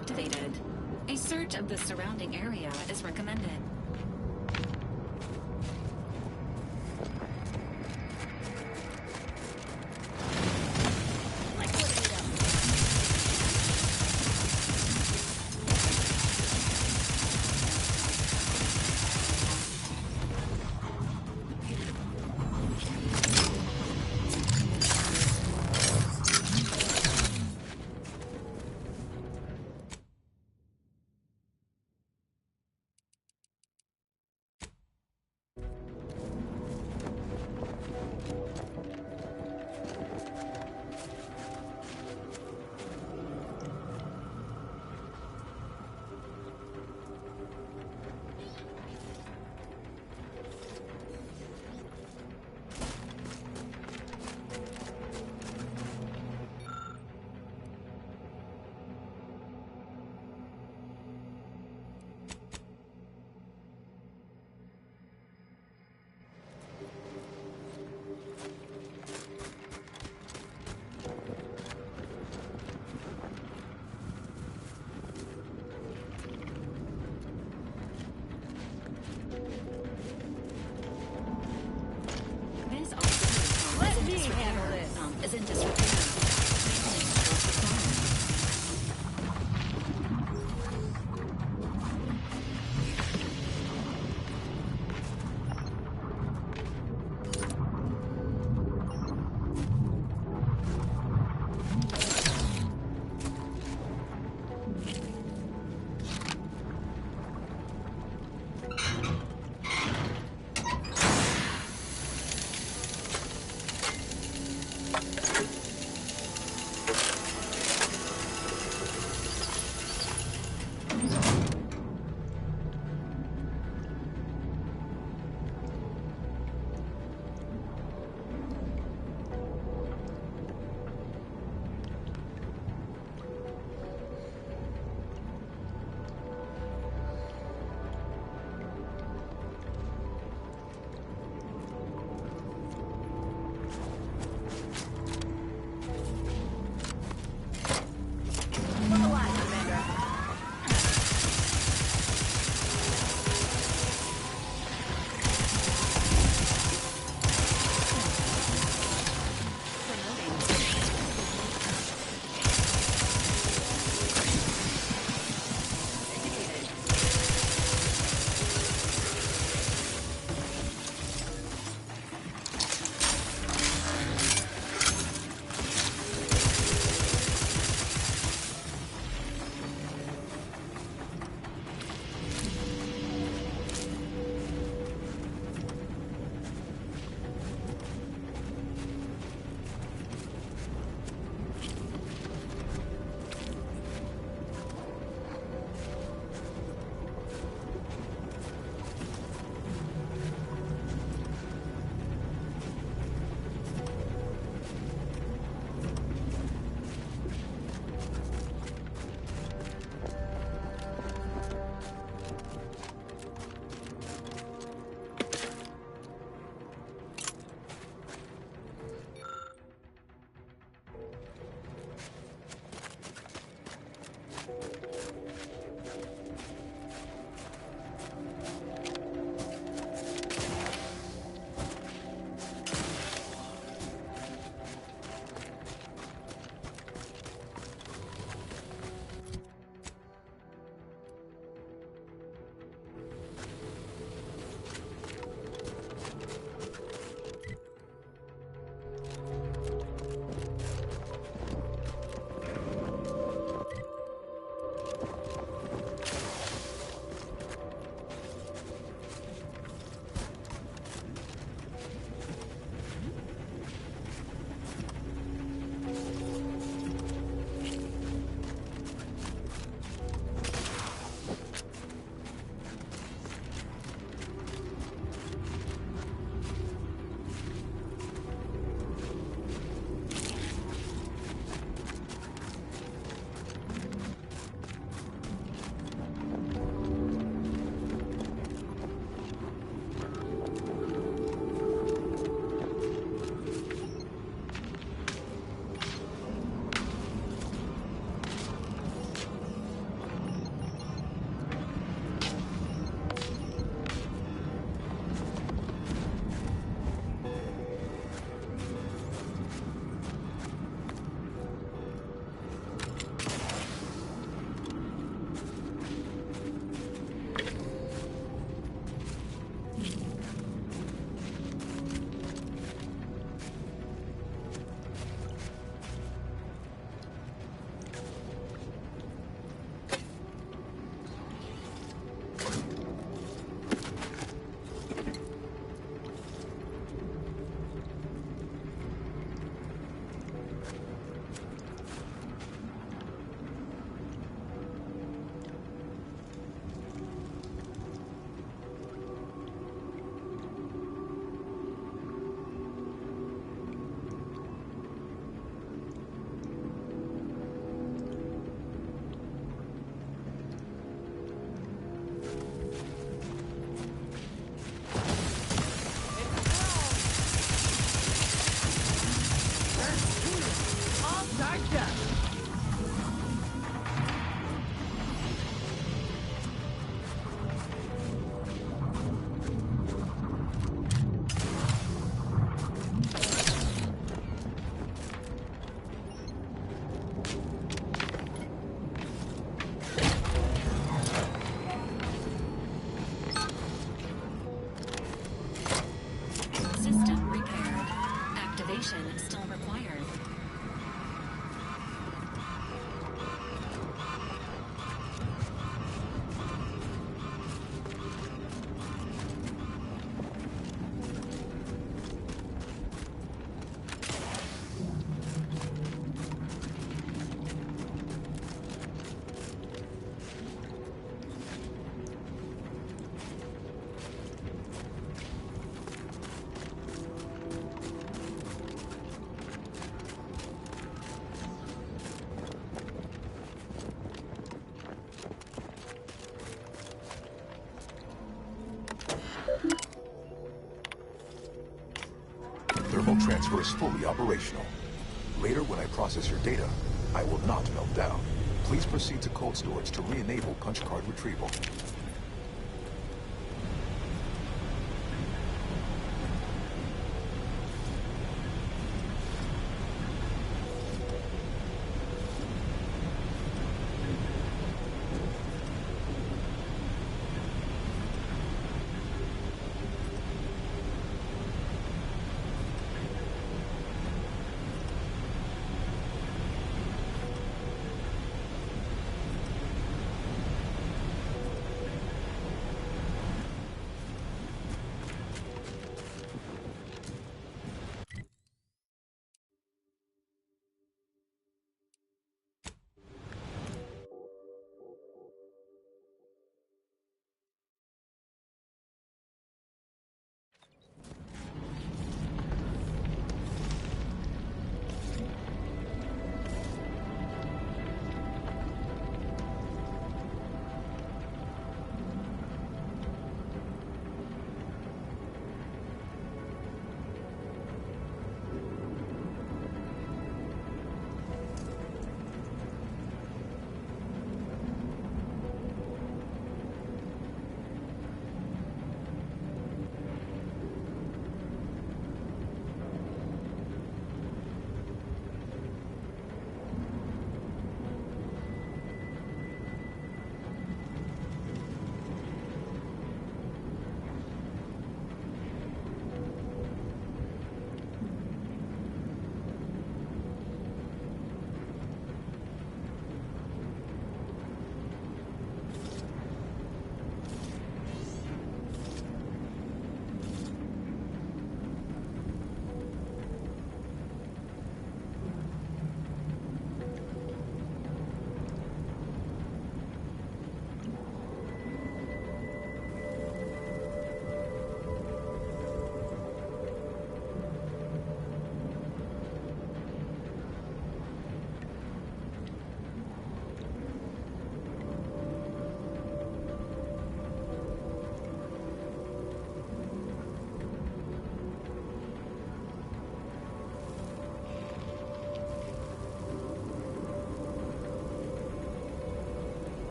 activated. A search of the surrounding area is recommended. transfer is fully operational. Later, when I process your data, I will not melt down. Please proceed to cold storage to re-enable punch card retrieval.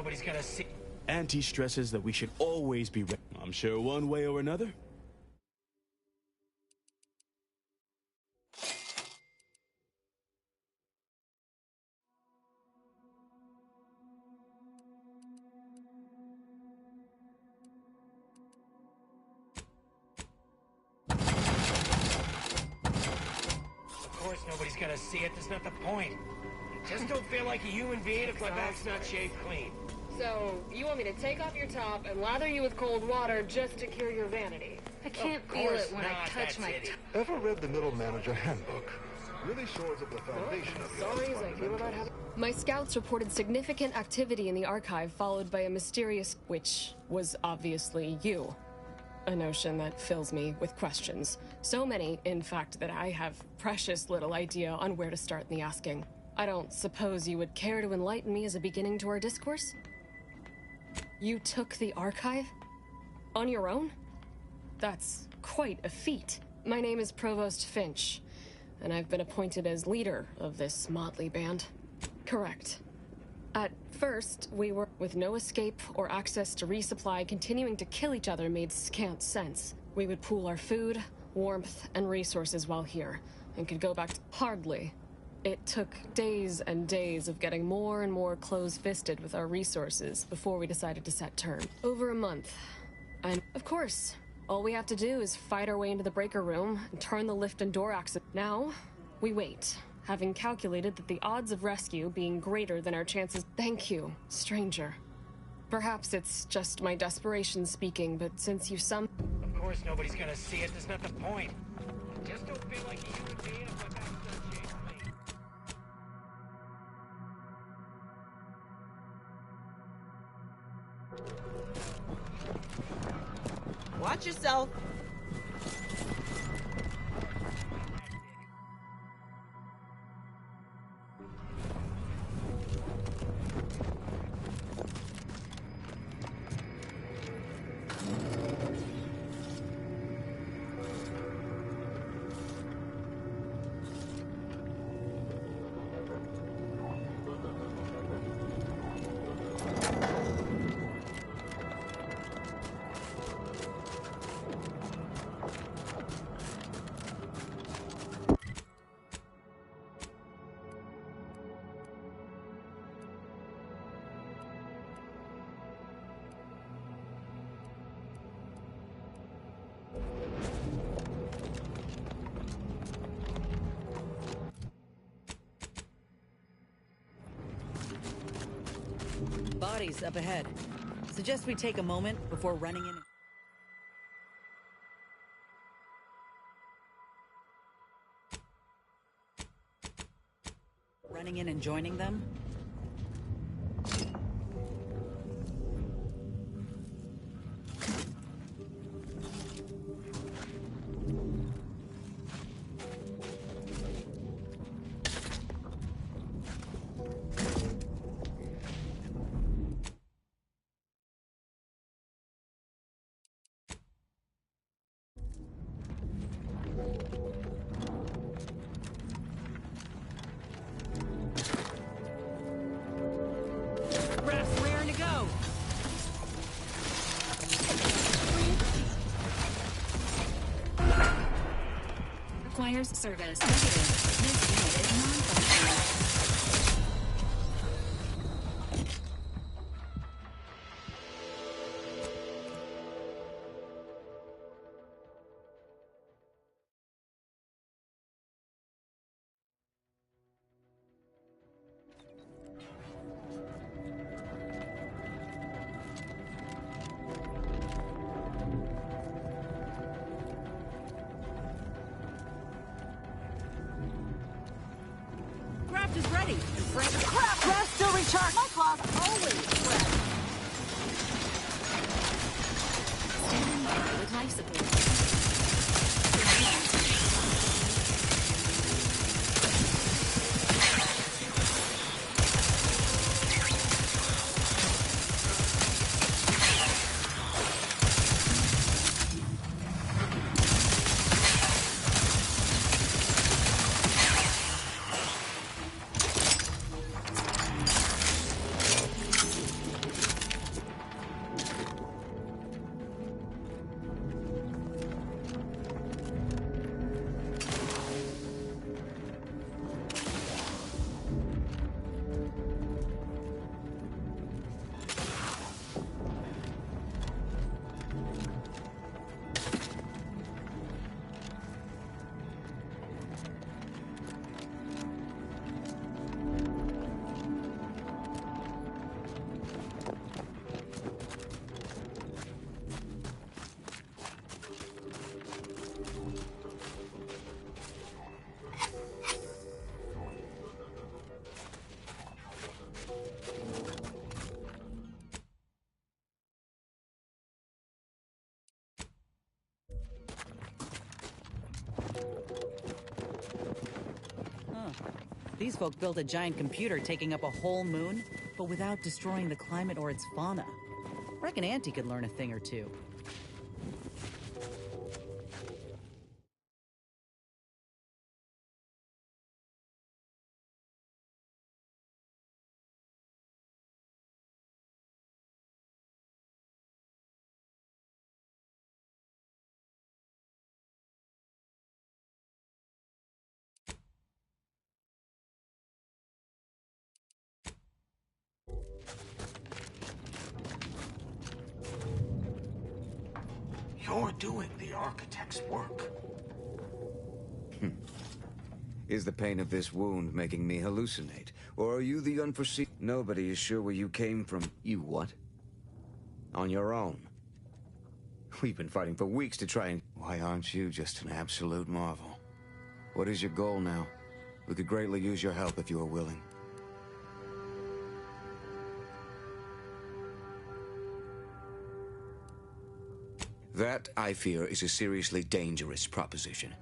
nobody's gonna see. Auntie stresses that we should always be ready. I'm sure one way or another. Of course nobody's gonna see it, that's not the point. Just don't feel like a human being if my back's not shaved clean. So, you want me to take off your top and lather you with cold water just to cure your vanity? I can't feel it when I touch my top. Ever read the Middle Manager Handbook? Really shores up the foundation of the Sorry as I feel about having... My scouts reported significant activity in the archive, followed by a mysterious... which was obviously you. A notion that fills me with questions. So many, in fact, that I have precious little idea on where to start in the asking. I don't suppose you would care to enlighten me as a beginning to our discourse? You took the archive? On your own? That's quite a feat. My name is Provost Finch, and I've been appointed as leader of this motley band. Correct. At first, we were, with no escape or access to resupply, continuing to kill each other made scant sense. We would pool our food, warmth, and resources while here, and could go back to hardly. It took days and days of getting more and more close-fisted with our resources before we decided to set terms. Over a month. And, of course, all we have to do is fight our way into the breaker room and turn the lift and door access. Now, we wait, having calculated that the odds of rescue being greater than our chances. Thank you, stranger. Perhaps it's just my desperation speaking, but since you Of course nobody's gonna see it, that's not the point. Just don't feel like a human being if my back's not shaved clean. Watch yourself. Bodies up ahead. Suggest we take a moment before running in. Running in and joining them? Requires service. Negative. This unit is non-functional. Craft is ready. Craft still recharged. My claws always fresh. Standing by with life support. These folk built a giant computer taking up a whole moon, but without destroying the climate or its fauna. Reckon Auntie could learn a thing or two. You're doing the architect's work. Is the pain of this wound making me hallucinate? Or are you the unforeseen? Nobody is sure where you came from. You what? On your own. We've been fighting for weeks to try and... Why aren't you just an absolute marvel? What is your goal now? We could greatly use your help if you are willing. That, I fear, is a seriously dangerous proposition.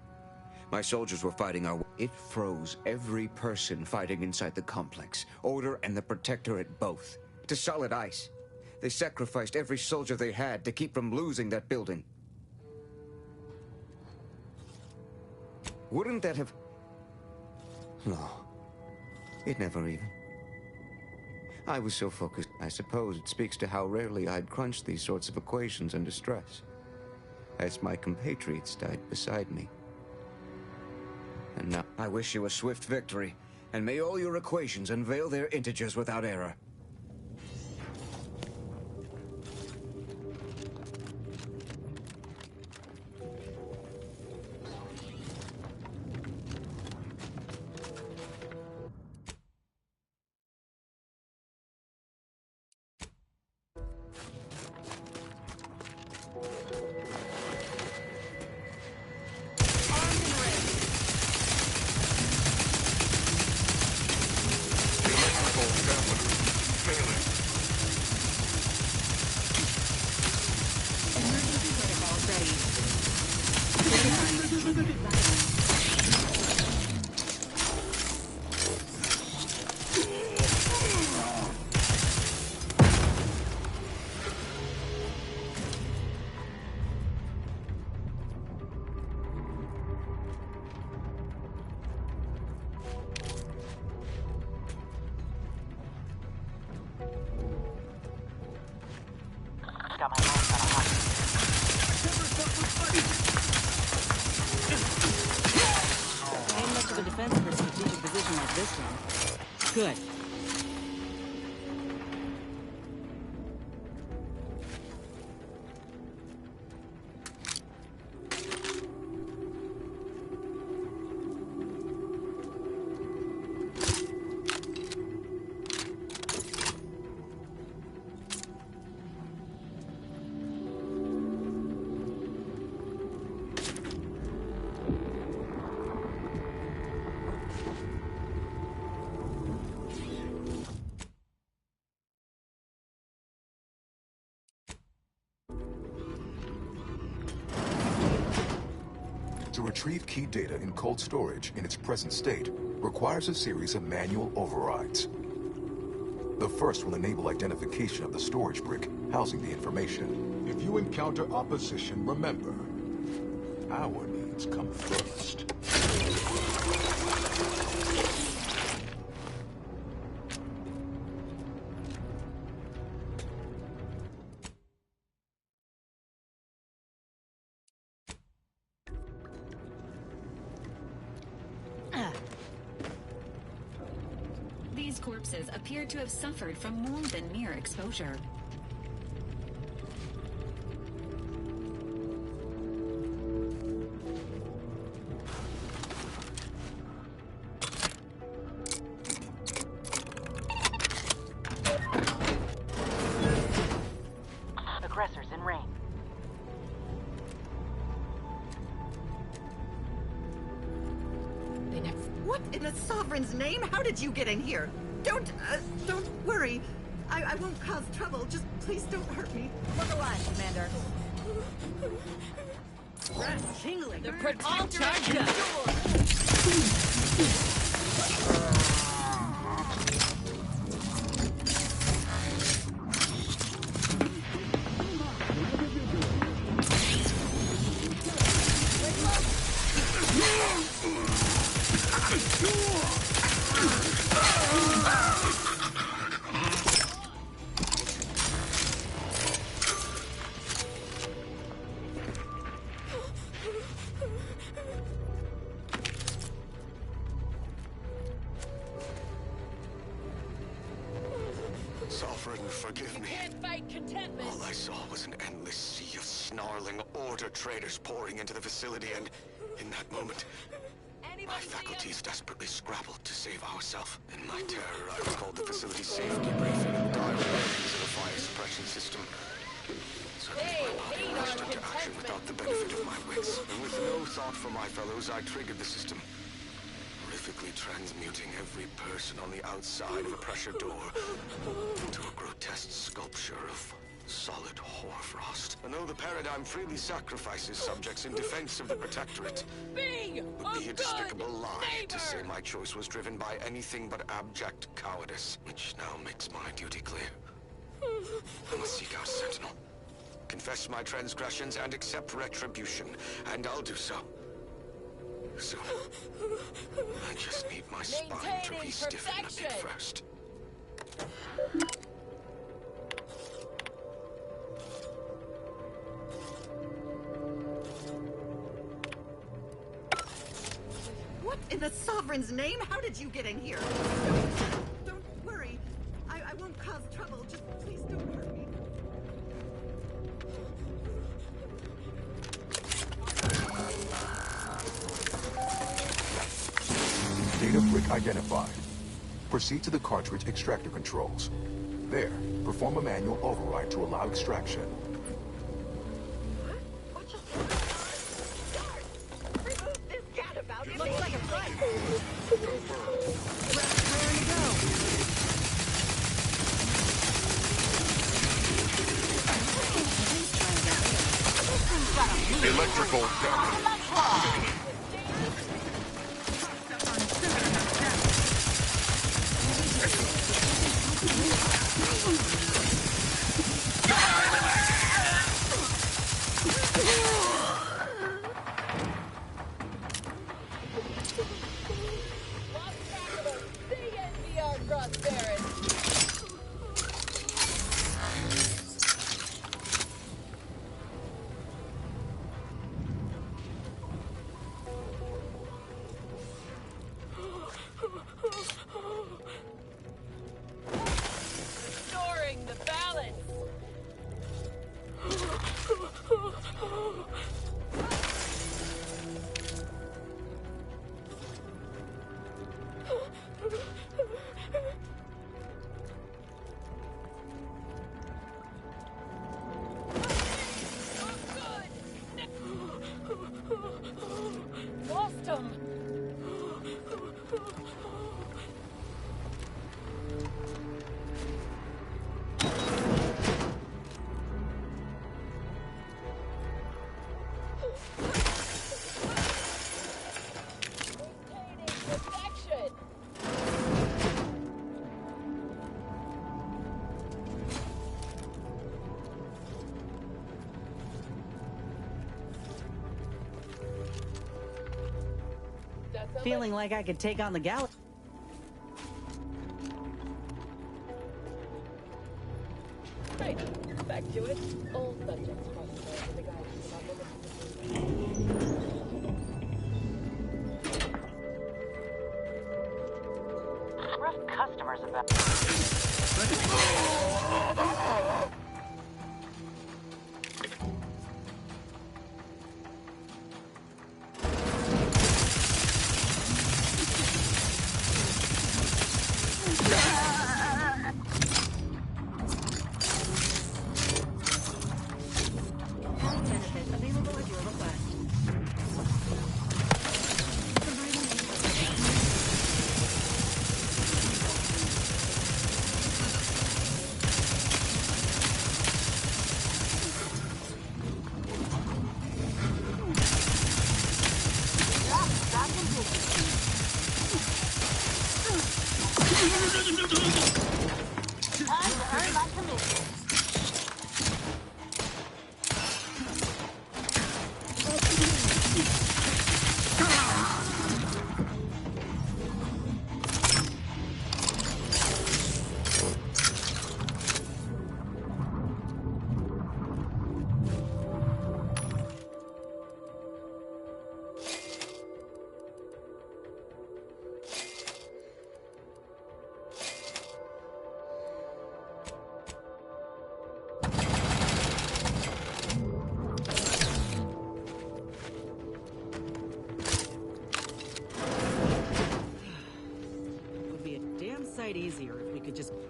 My soldiers were fighting our... It froze every person fighting inside the complex. Order and the Protectorate both. To solid ice. They sacrificed every soldier they had to keep from losing that building. Wouldn't that have... No. It never even... I was so focused. I suppose it speaks to how rarely I'd crunch these sorts of equations under stress. As my compatriots died beside me. And now, I wish you a swift victory, and may all your equations unveil their integers without error. Ain't much of a defense for a strategic position like this one. Good. To retrieve key data in cold storage in its present state requires a series of manual overrides. The first will enable identification of the storage brick housing the information. If you encounter opposition, remember, our needs come first. These corpses appear to have suffered from more than mere exposure. Aggressors in range. What in the Sovereign's name? How did you get in here? Don't worry. I won't cause trouble. Just please don't hurt me. Look alive, Commander. Breath tingling. The Protector charge. forgive me. You can't fight contentment. All I saw was an endless sea of snarling Order traders pouring into the facility, and in that moment, my faculties desperately scrabbled to save ourselves. In my terror, I recalled the facility's safety briefing and the dire warnings of the fire suppression system. Suddenly, my body rushed into action without the benefit of my wits. And with no thought for my fellows, I triggered the system, horrifically transmuting every person on the outside of a pressure door into a grotesque sculpture of solid hoarfrost. And though the paradigm freely sacrifices subjects in defense of the Protectorate, it would be a despicable lie to say my choice was driven by anything but abject cowardice, which now makes my duty clear. I must seek out Sentinel, confess my transgressions, and accept retribution, and I'll do so. Soon. I just need my spine to re-stiffen a bit first. What in the Sovereign's name? How did you get in here? Don't worry. I won't cause trouble. Just please don't hurt me. Data brick identified. Proceed to the cartridge extractor controls. There, perform a manual override to allow extraction. Looks like a fight. Electrical damage. Restoring the balance. Lost him. Feeling like I could take on the galaxy. Right, back to it. All subjects crossed over the guidance of our Rough customers about.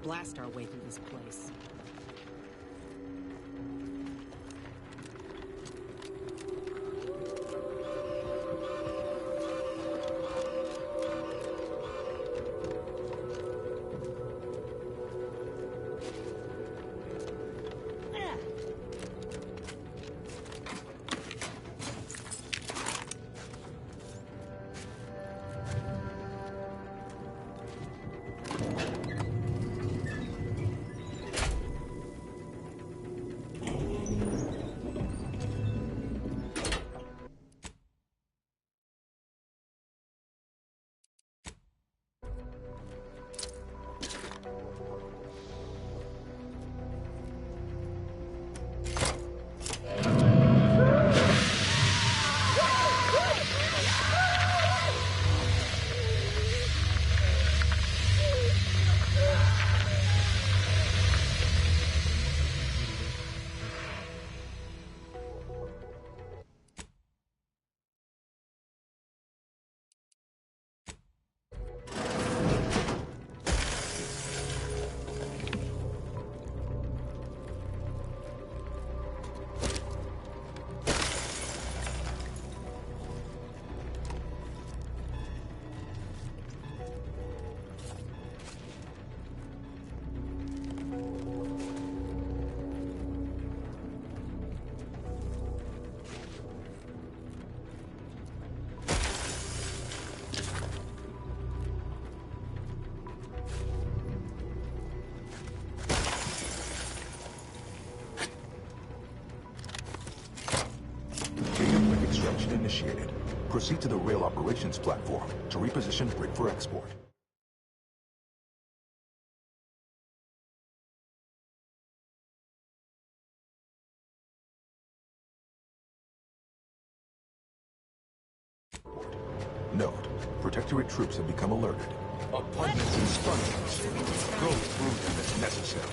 blast our way through this place. Initiated. Proceed to the rail operations platform to reposition brick for export. Note, Protectorate troops have become alerted. Abundance and sponges. Go through them as necessary.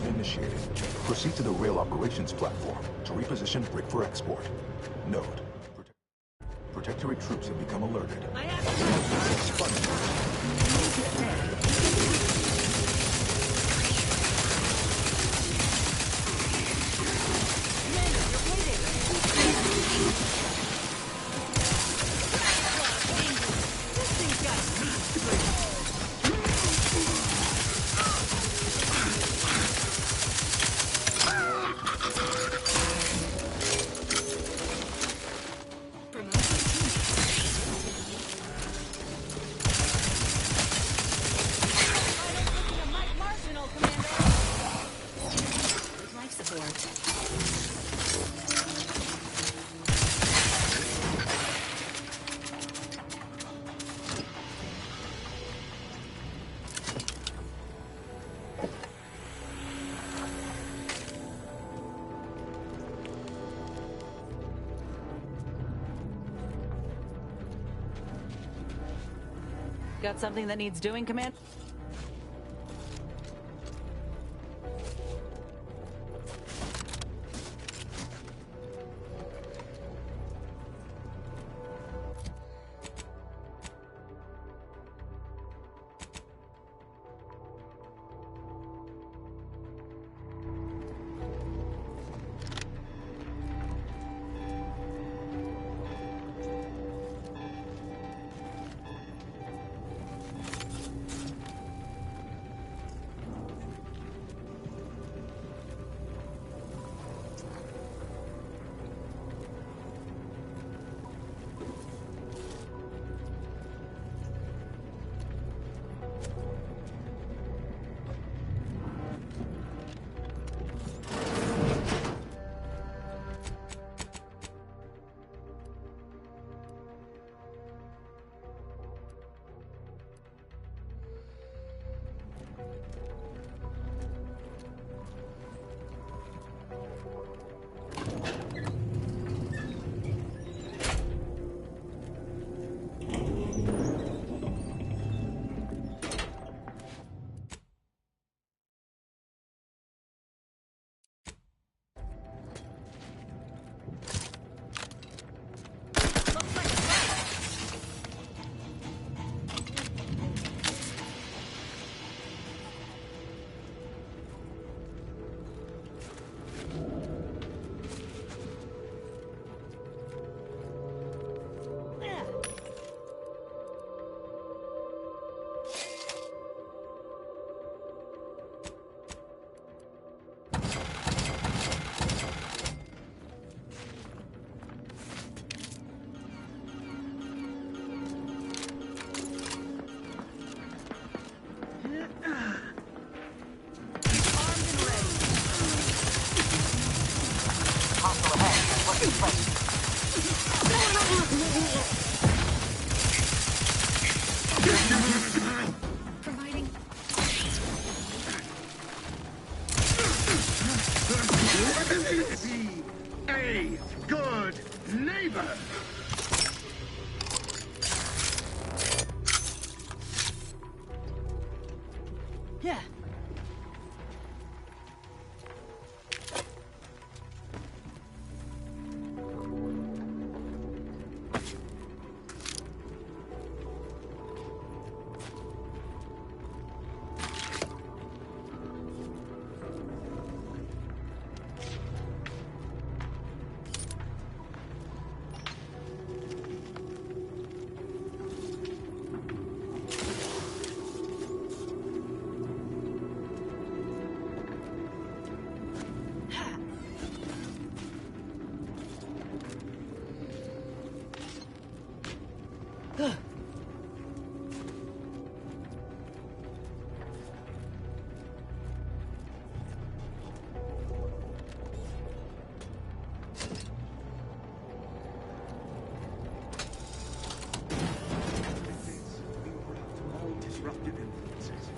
Initiated. Proceed to the rail operations platform to reposition brick for export. Note, Protectorate troops have become alerted. Got something that needs doing, Commander? Yeah. Disruptive influences.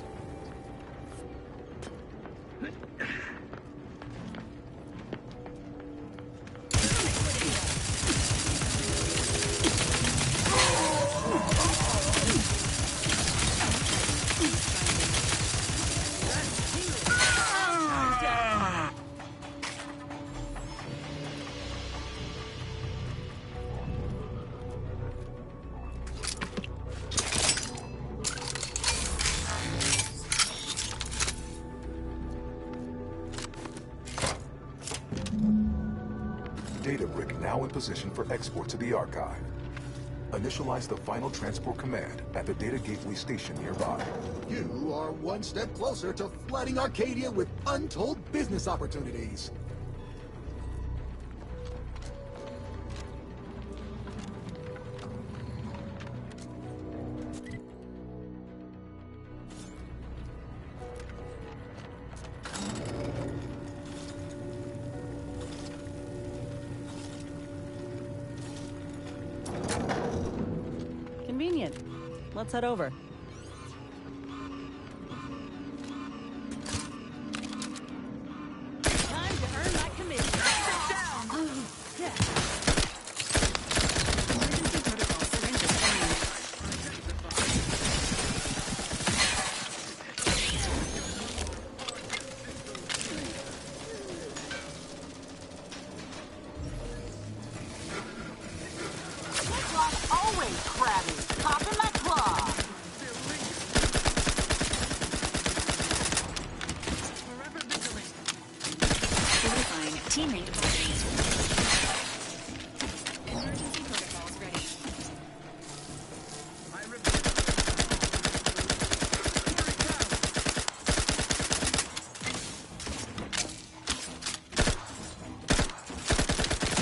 Data brick now in position for export to the archive. Initialize the final transport command at the data gateway station nearby. You are one step closer to flooding Arcadia with untold business opportunities. Convenient. Let's head over. Time to earn my commission. Sit down! Oh, yeah. Emergency protocol surrender Always crabby. Pop in my claw. Fortifying teammate bodies. Emergency protocols ready.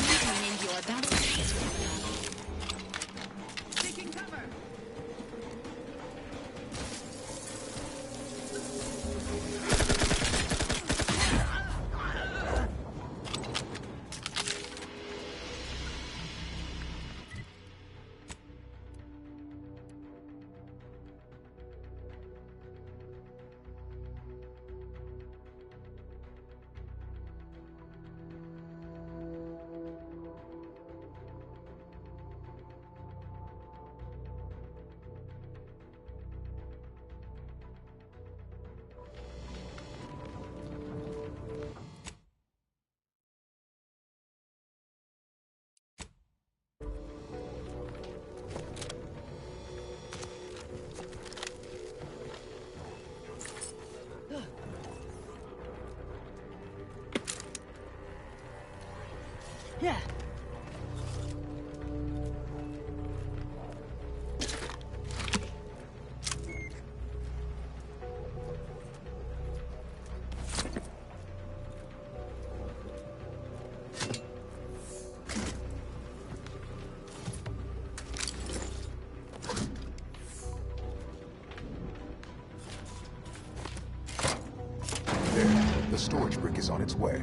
Maintaining your balance. Taking cover. Yeah. There, the storage brick is on its way.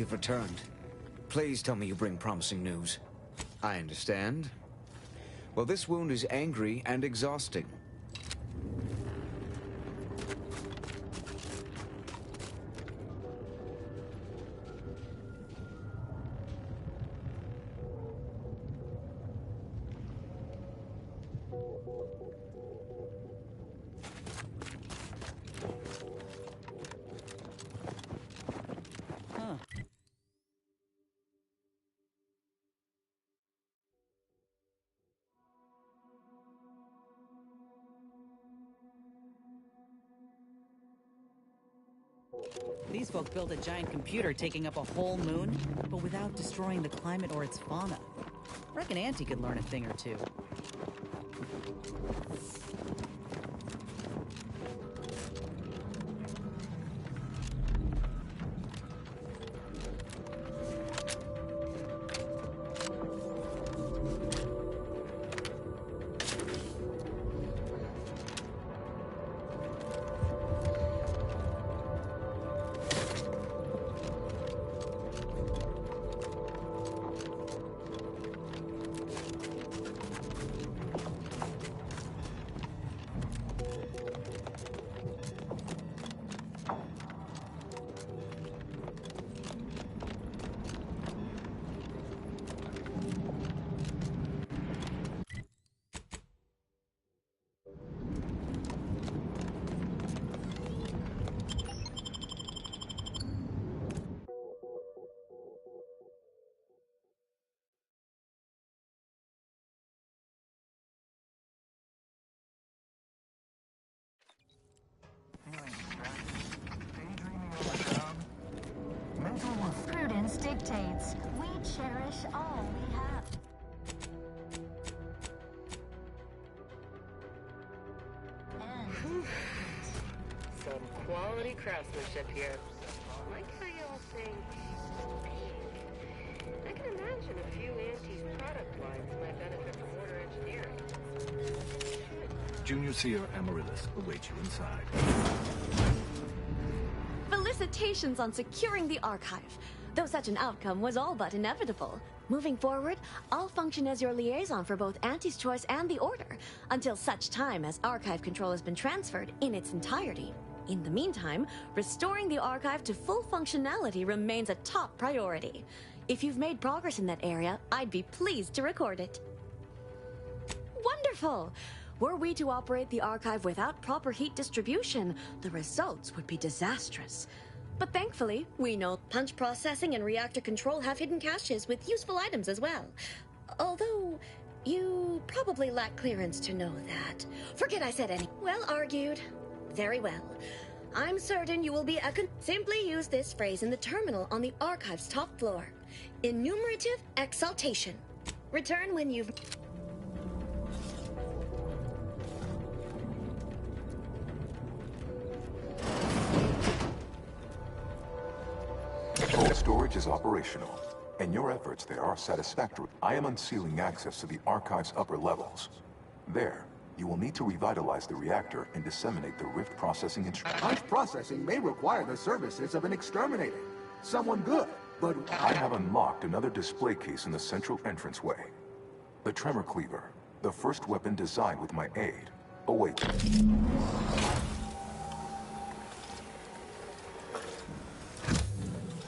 You've returned. Please tell me you bring promising news. I understand. Well, this wound is angry and exhausting. These folk built a giant computer taking up a whole moon, but without destroying the climate or its fauna. Reckon Auntie could learn a thing or two. Prudence dictates we cherish all we have. Some quality craftsmanship here. I like how y'all think pink. I can imagine a few Auntie's product lines might benefit from order engineering. Junior Seer Amaryllis awaits you inside. Felicitations on securing the archive, though such an outcome was all but inevitable. Moving forward, I'll function as your liaison for both Auntie's Choice and the Order, until such time as archive control has been transferred in its entirety. In the meantime, restoring the archive to full functionality remains a top priority. If you've made progress in that area, I'd be pleased to record it. Wonderful! Were we to operate the archive without proper heat distribution, the results would be disastrous. But thankfully, we know punch processing and reactor control have hidden caches with useful items as well. Although, you probably lack clearance to know that. Forget I said any. Well argued. Very well. I'm certain you will be simply use this phrase in the terminal on the archive's top floor. Enumerative exaltation. Return when you've... Cold storage is operational, and your efforts there are satisfactory. I am unsealing access to the archive's upper levels. There, you will need to revitalize the reactor and disseminate the rift processing instructions. Punch processing may require the services of an exterminator. Someone good, but... I have unlocked another display case in the central entranceway. The Tremor Cleaver, the first weapon designed with my aid, awaits.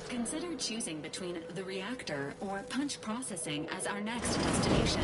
Consider choosing between the reactor or punch processing as our next destination.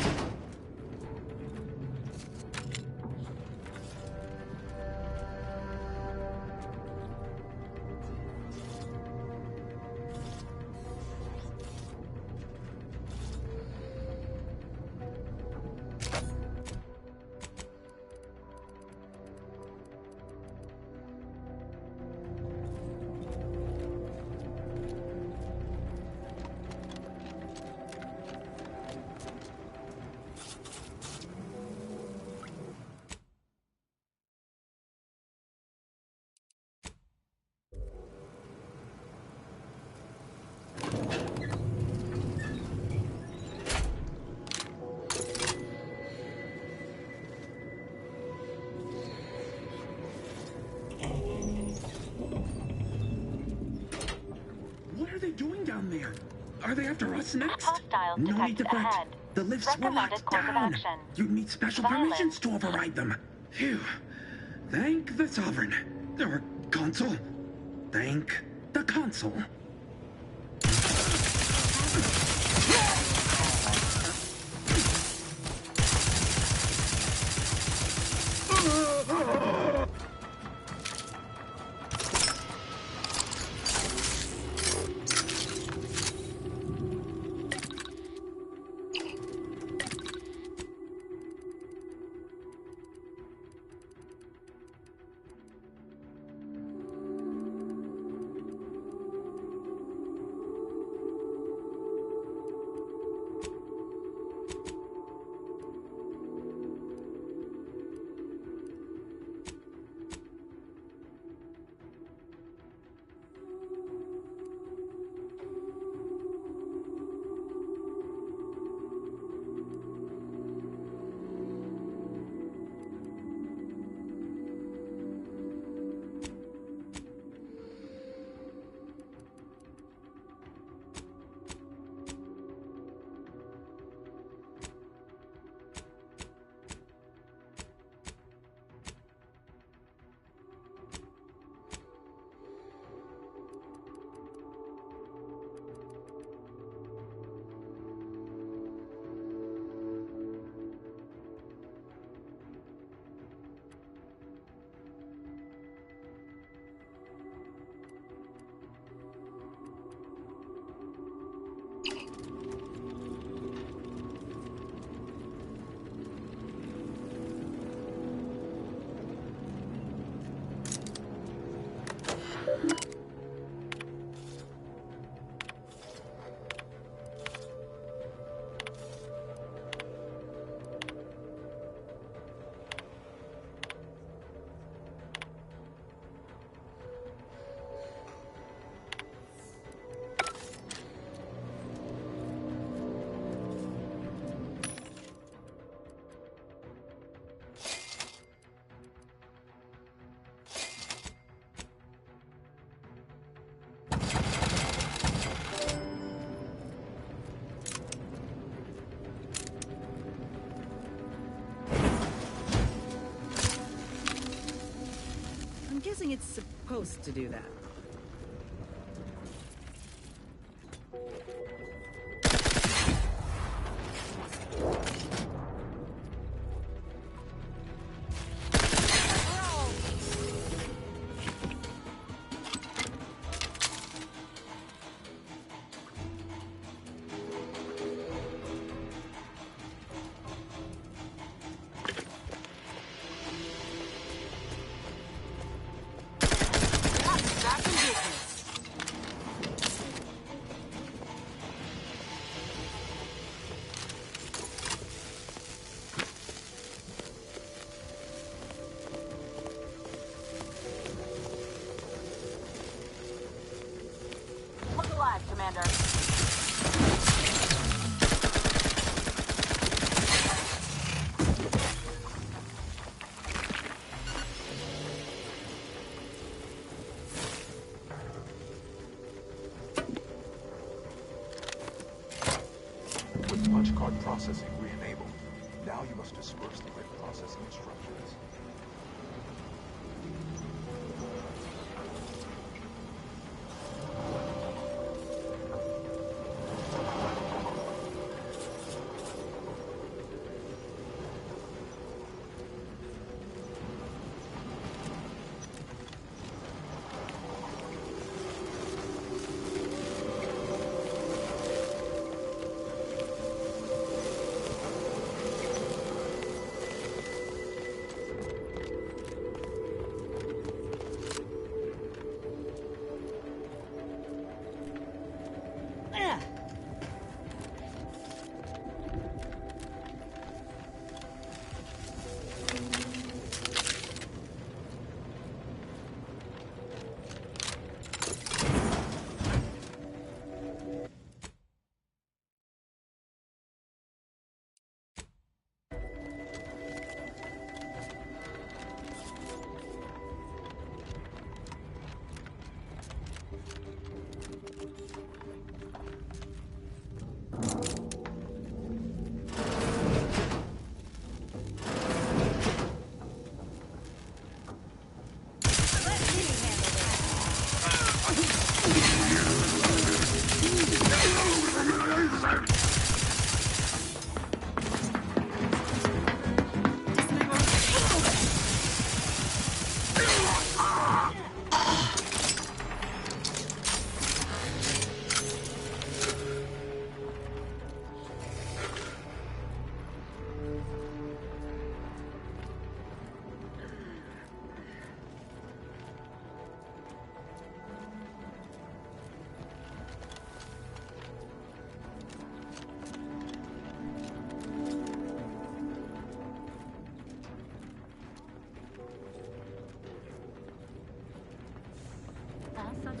down there? Are they after us next? Hostiles No need to detected fret. ahead. The lifts were Recommended locked course of down. action. You need special Violence. permissions to override them. Phew. Thank the Sovereign. Or Consul. Thank the Consul. I'm guessing it's supposed to do that. That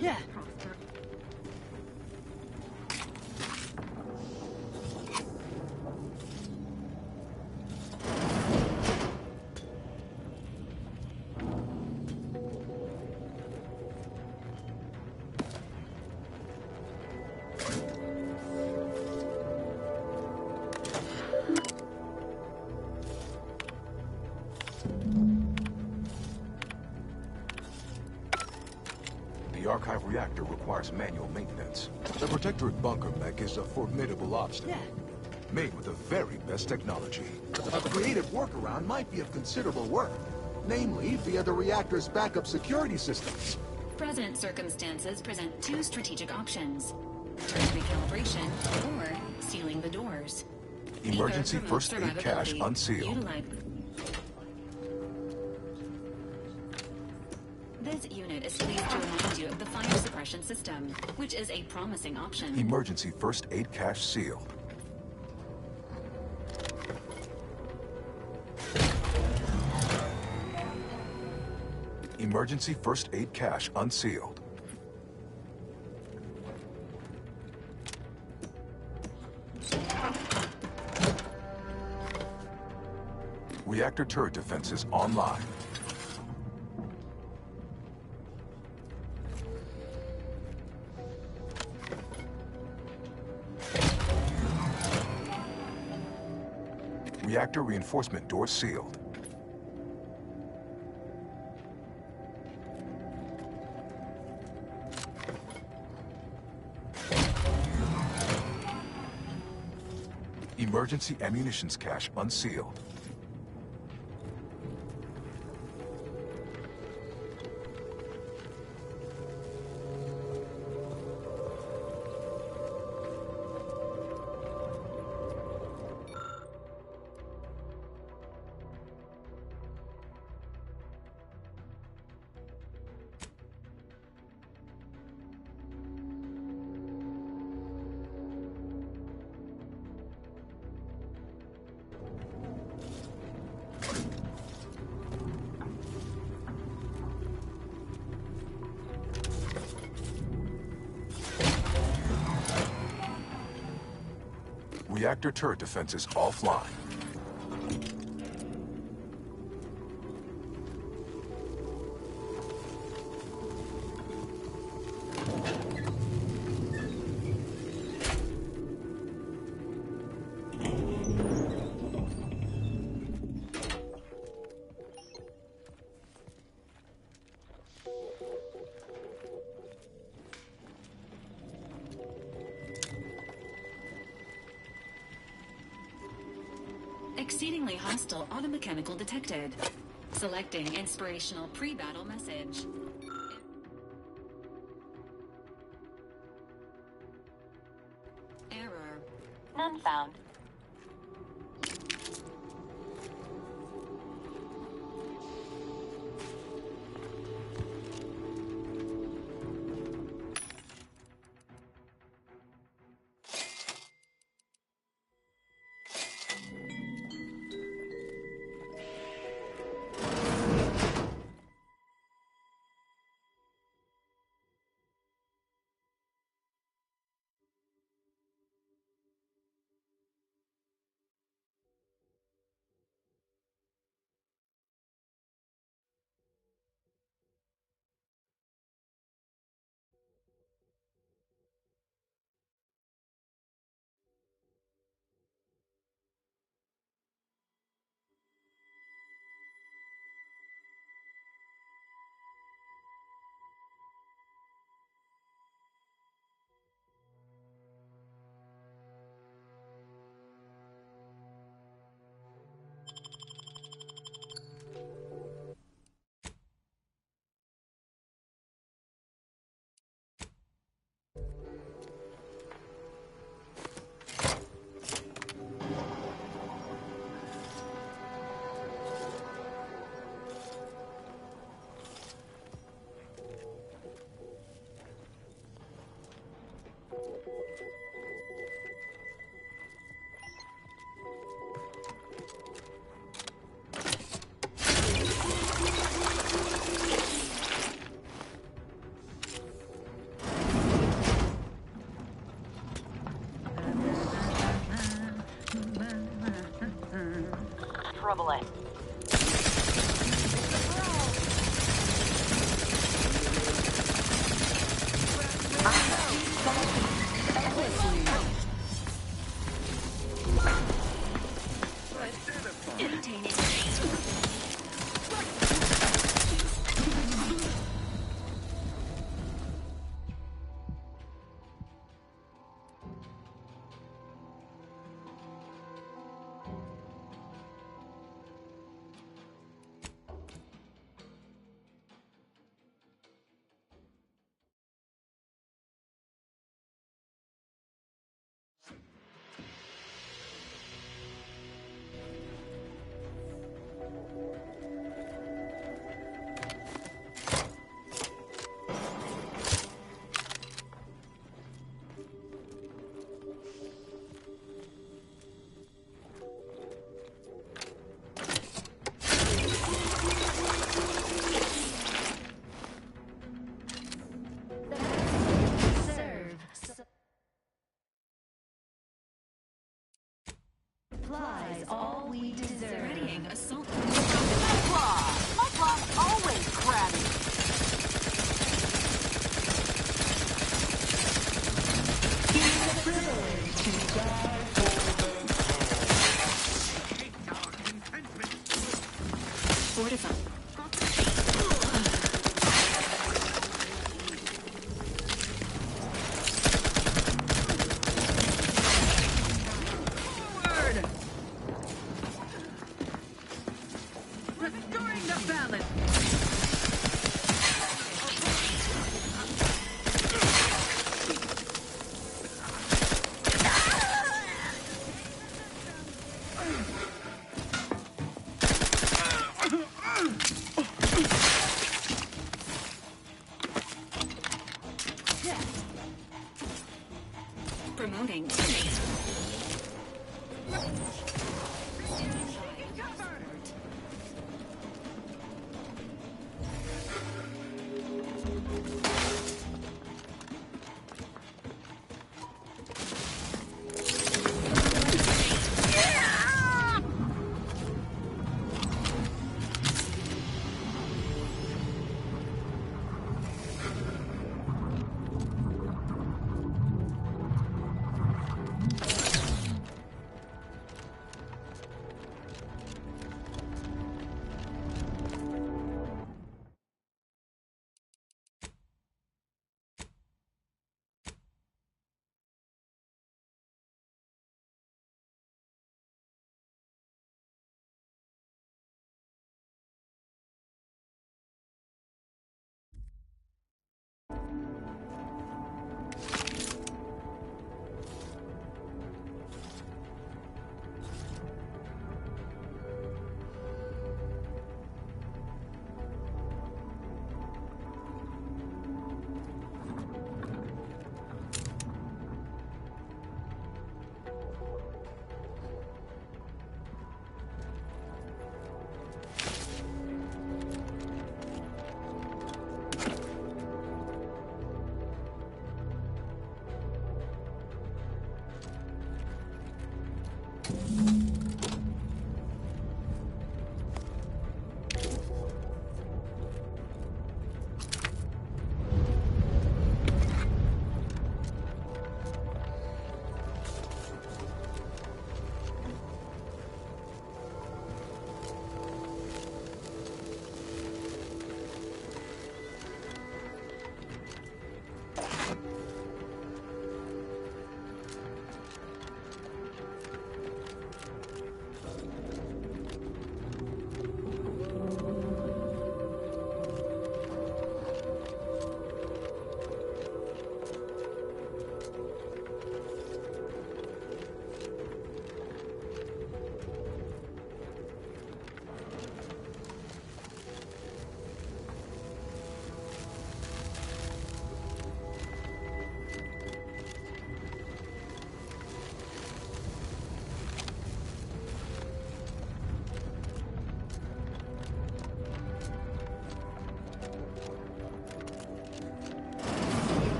Yeah. The Archive reactor requires manual maintenance. The Protectorate bunker mech is a formidable obstacle. Made with the very best technology. A creative workaround might be of considerable work. Namely, via the reactor's backup security systems. Present circumstances present two strategic options. Turret recalibration or sealing the doors. Emergency Either first promotes aid cache survivability. unsealed. This unit is pleased to remind you of the fire suppression system, which is a promising option. Emergency first aid cache sealed. Emergency first aid cache unsealed. Reactor turret defenses online. Reactor reinforcement doors sealed. Emergency ammunitions cache unsealed. Reactor turret defenses offline. Exceedingly hostile automechanical detected. Selecting inspirational pre-battle message. Error. None found. troubling. Supplies all we deserve. Readying assault. My claw, always crabby. Fortify. Restoring the balance. Promoting.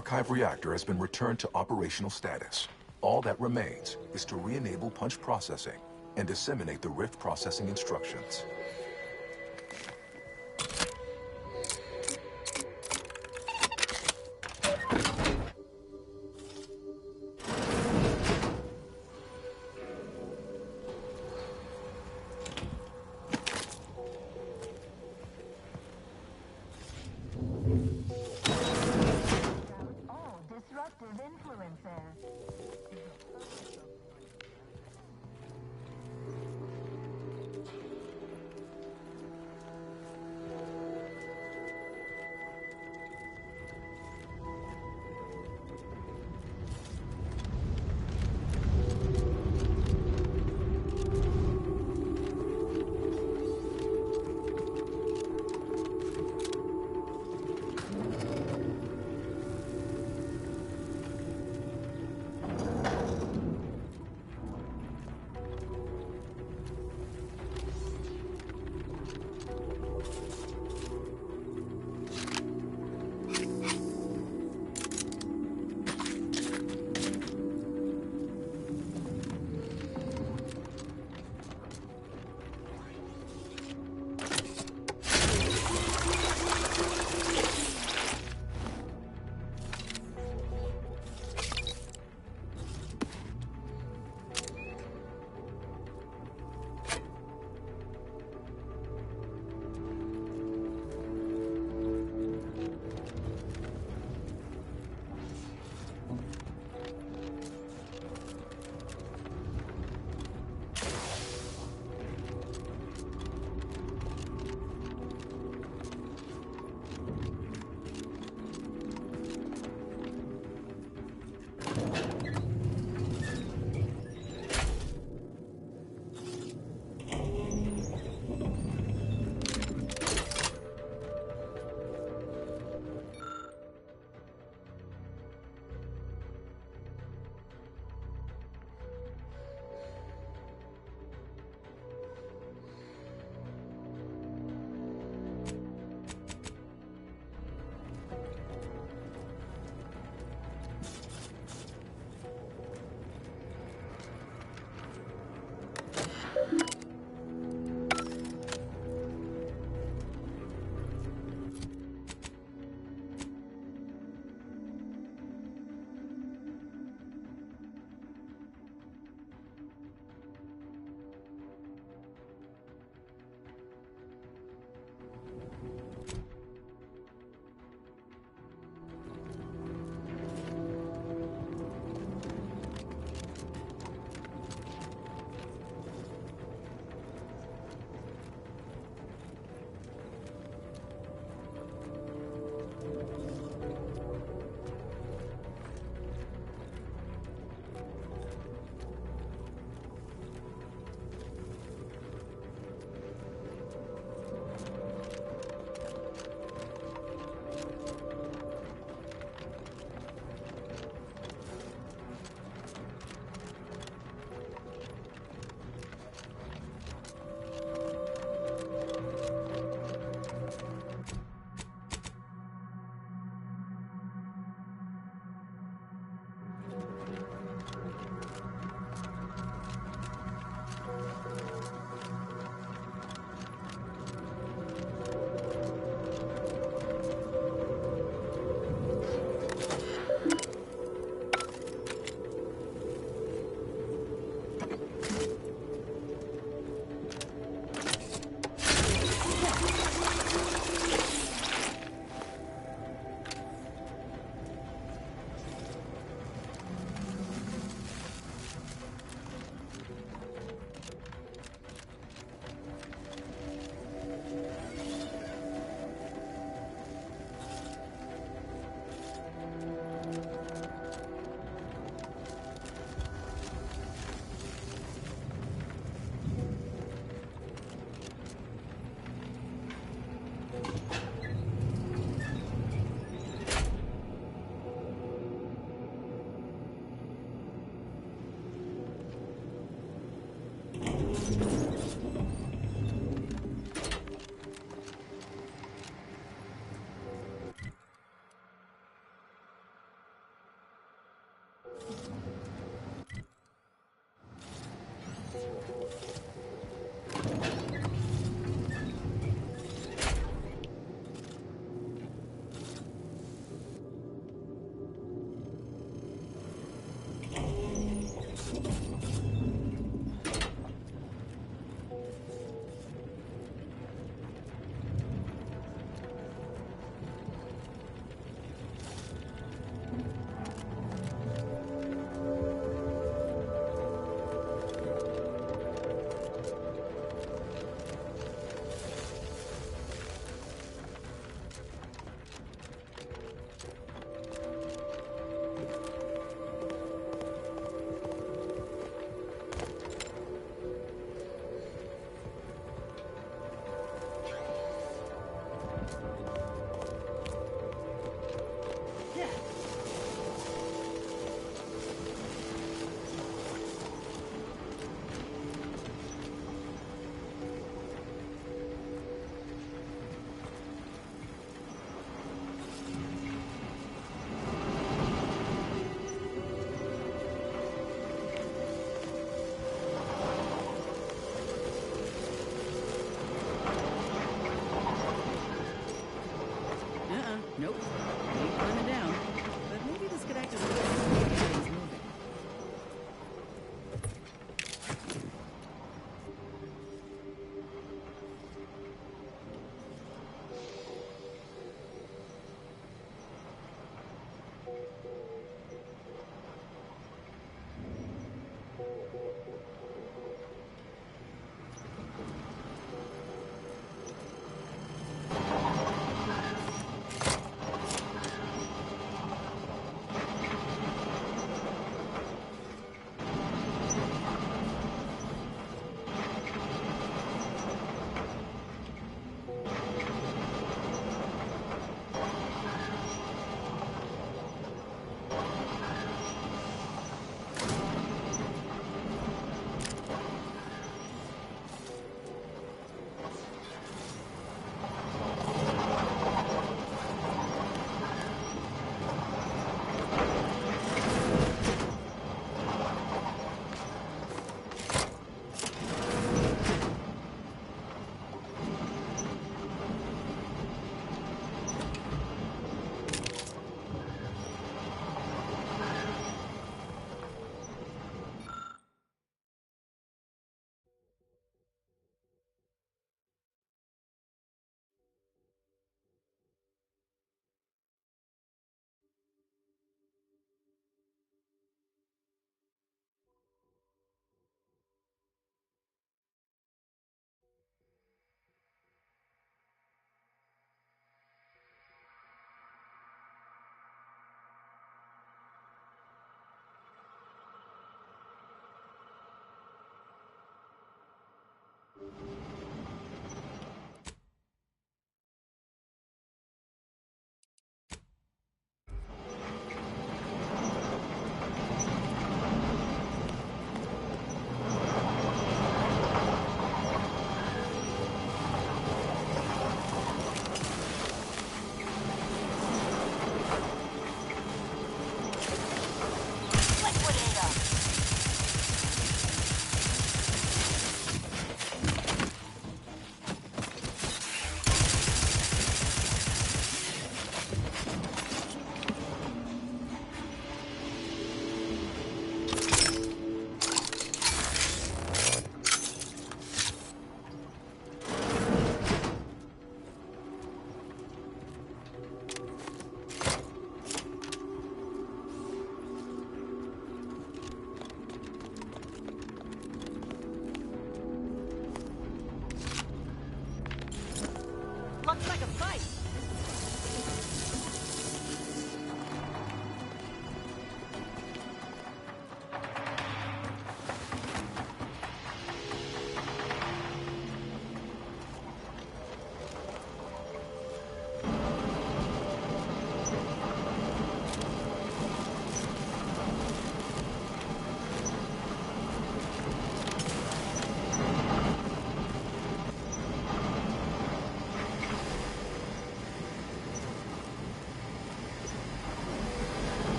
archive reactor has been returned to operational status. All that remains is to re-enable punch processing and disseminate the Rift processing instructions. Disruptive influences.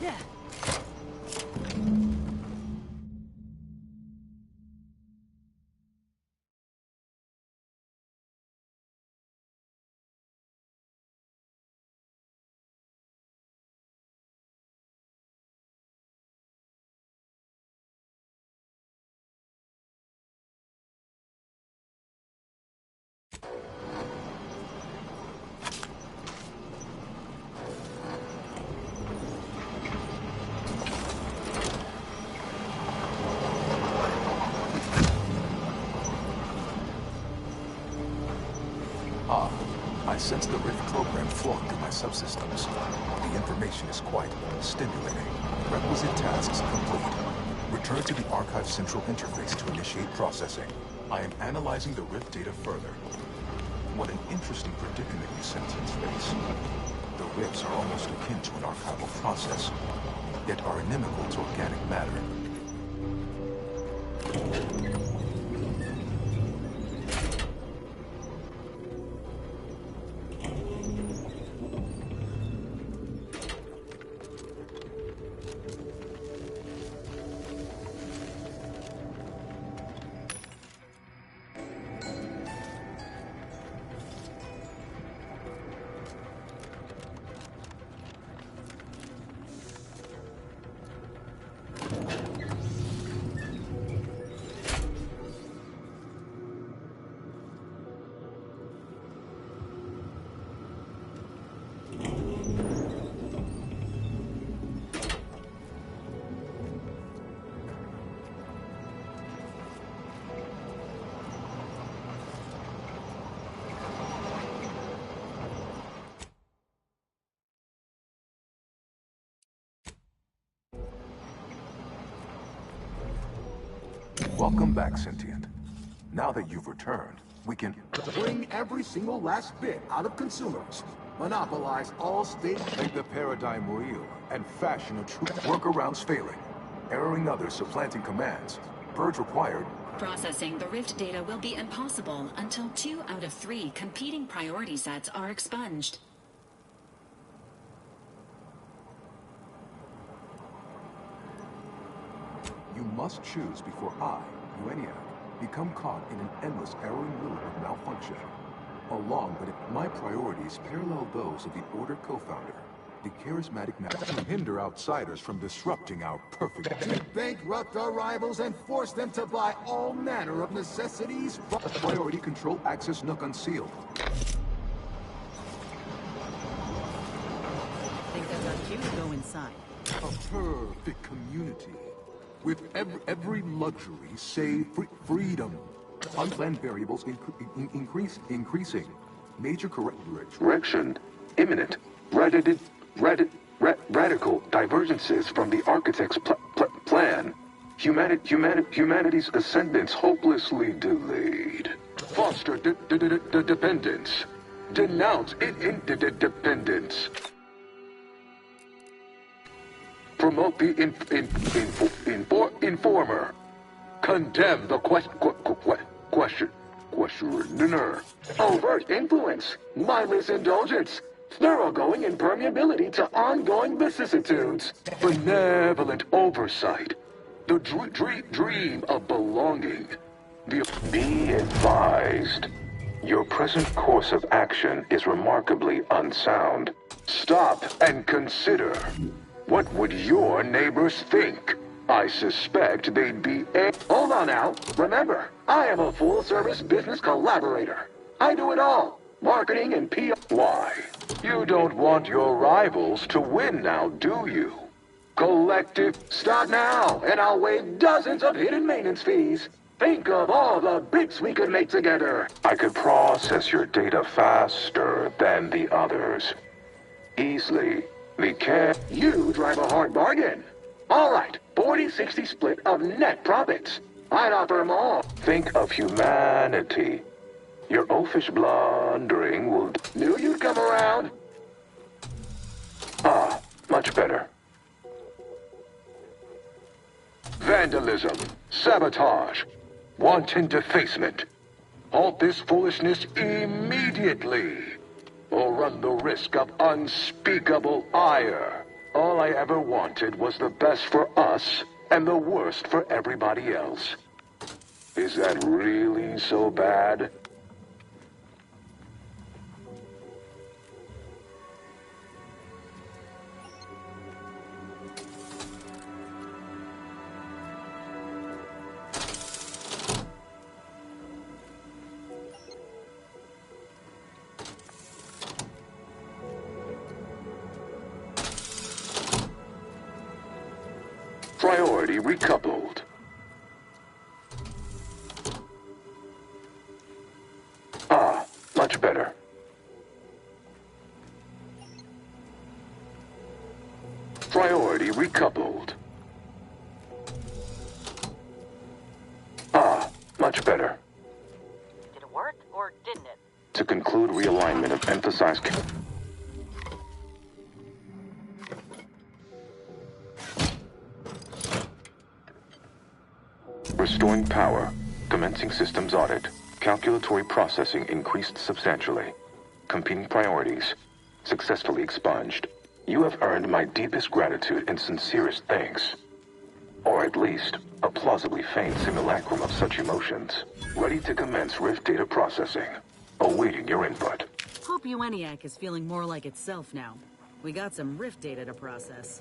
Yeah. I sense the Rift program flowing through my subsystems. The information is quite stimulating. Requisite tasks complete. Return to the Archive Central Interface to initiate processing. I am analyzing the Rift data further. What an interesting predicament you sentients face. The Rifts are almost akin to an archival process, yet are inimical to organic matter. Welcome back, Sentient. Now that you've returned, we can bring every single last bit out of consumers. Monopolize all state... Make the paradigm real and fashion a true... Workarounds failing. Erroring others supplanting commands. Purge required. Processing the Rift data will be impossible until 2 out of 3 competing priority sets are expunged. You must choose before I, Ueniac, become caught in an endless erroring loop of malfunction. Along, but my priorities parallel those of the Order co-founder, the charismatic to hinder outsiders from disrupting our perfect... To bankrupt our rivals and force them to buy all manner of necessities... Priority control access nook unsealed. I think that's our cue to go inside. A perfect community. With every luxury, save freedom. Unplanned variables increasing. Major correction imminent. Radical divergences from the architect's plan. Humanity's ascendance hopelessly delayed. Foster dependence. Denounce interdependence. Promote the informer. Condemn the questioner. Overt influence. Mindless indulgence. Thoroughgoing impermeability to ongoing vicissitudes. Benevolent oversight. The dream of belonging. Be advised. Your present course of action is remarkably unsound. Stop and consider. What would your neighbors think? I suspect they'd be Hold on now. Remember, I am a full-service business collaborator. I do it all. Marketing and PR. Why? You don't want your rivals to win now, do you? Collective. Stop now, and I'll waive dozens of hidden maintenance fees. Think of all the bits we could make together. I could process your data faster than the others. Easily. You drive a hard bargain. All right, 40-60 split of net profits. I'd offer them all. Think of humanity. Your oafish blundering will... Knew you'd come around. Ah, much better. Vandalism, sabotage, wanton defacement. Halt this foolishness immediately, or run the risk of unspeakable ire. All I ever wanted was the best for us and the worst for everybody else. Is that really so bad? Priority recoupled. Ah, much better. Priority recoupled. Ah, much better. Did it work, or didn't it? To conclude realignment of emphasized... Restoring power. Commencing systems audit. Calculatory processing increased substantially. Competing priorities. Successfully expunged. You have earned my deepest gratitude and sincerest thanks. Or at least, a plausibly feigned simulacrum of such emotions. Ready to commence Rift data processing. Awaiting your input. Hope ENIAC is feeling more like itself now. We got some Rift data to process.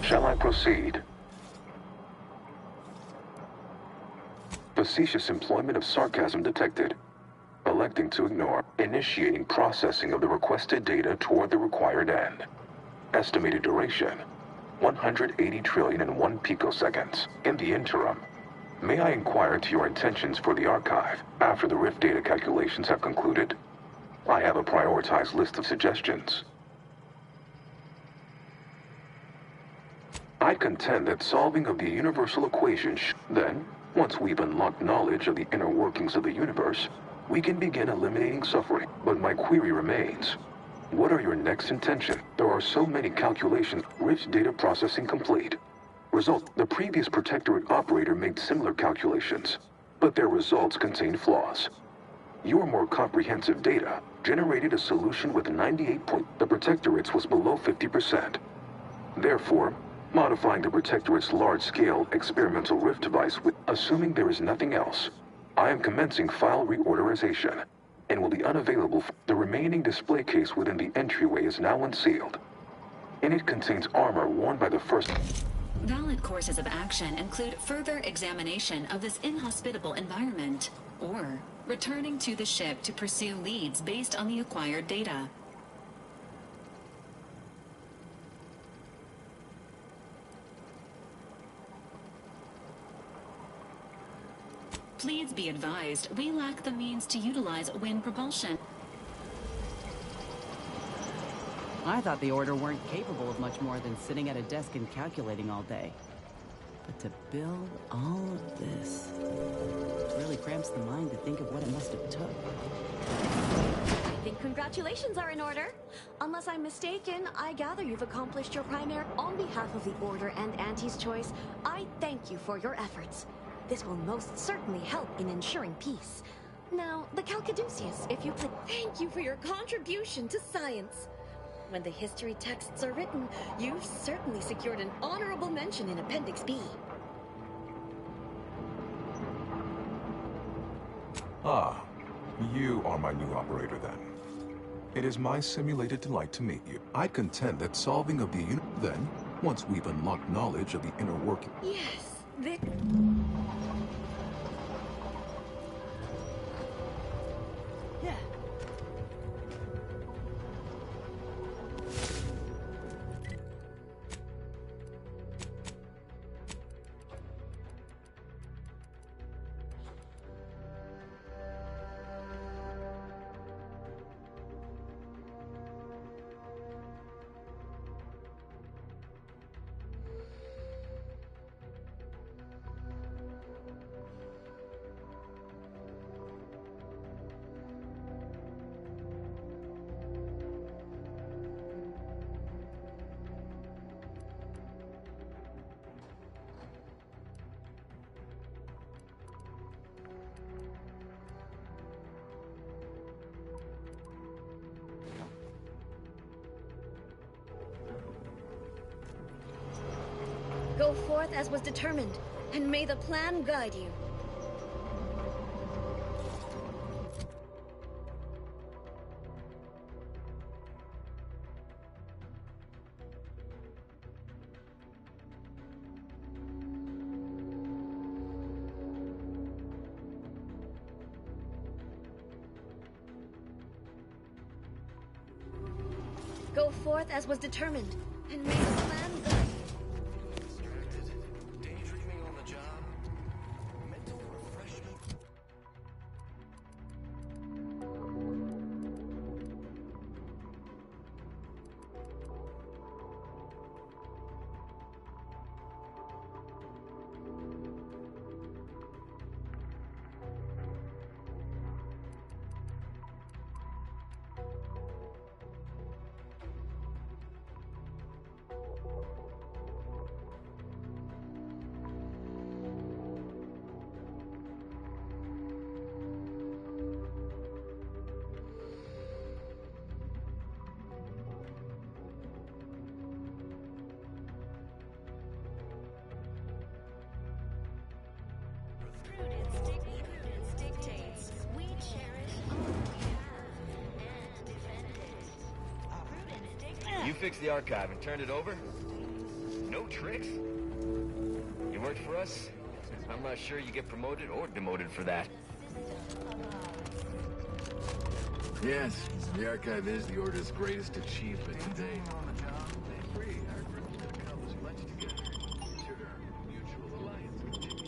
Shall I proceed? Facetious employment of sarcasm detected. Electing to ignore. Initiating processing of the requested data toward the required end. Estimated duration, 180 trillion and 1 picoseconds. In the interim, may I inquire to your intentions for the archive after the Rift data calculations have concluded? I have a prioritized list of suggestions. I contend that solving of the universal equation then, once we've unlocked knowledge of the inner workings of the universe, we can begin eliminating suffering. But my query remains. What are your next intentions? There are so many calculations. Rift data processing complete. Result: the previous Protectorate operator made similar calculations, but their results contained flaws. Your more comprehensive data generated a solution with 98 The Protectorate's was below 50%. Therefore, modifying the Protectorate's large-scale experimental Rift device with, assuming there is nothing else, I am commencing file reorderization, and will be unavailable. The remaining display case within the entryway is now unsealed. In it contains armor worn by the first... Valid courses of action include further examination of this inhospitable environment, or returning to the ship to pursue leads based on the acquired data. Please be advised, we lack the means to utilize wind propulsion. I thought the Order weren't capable of much more than sitting at a desk and calculating all day. But to build all of this, it really cramps the mind to think of what it must have took. I think congratulations are in order. Unless I'm mistaken, I gather you've accomplished your primary. On behalf of the Order and Auntie's Choice, I thank you for your efforts. This will most certainly help in ensuring peace. Now, the Calcaduceus, if you please. Thank you for your contribution to science. When the history texts are written, you've certainly secured an honorable mention in Appendix B. Ah, you are my new operator then. It is my simulated delight to meet you. I contend that solving of the then, once we've unlocked knowledge of the inner working. Yes, Vic. Yeah. Go forth as was determined, and may the plan guide you. Go forth as was determined, and may the plan guide you. Daydreaming on the job. Mental refreshment. Prudence dictates. We cherish all we have and defend it. Prudence dictates. You fixed the archive and turned it over? No tricks? You worked for us? I'm not sure you get promoted or demoted for that. Yes, the archive is the Order's greatest achievement to date. Our group has accomplished much together. Should our mutual alliance continue.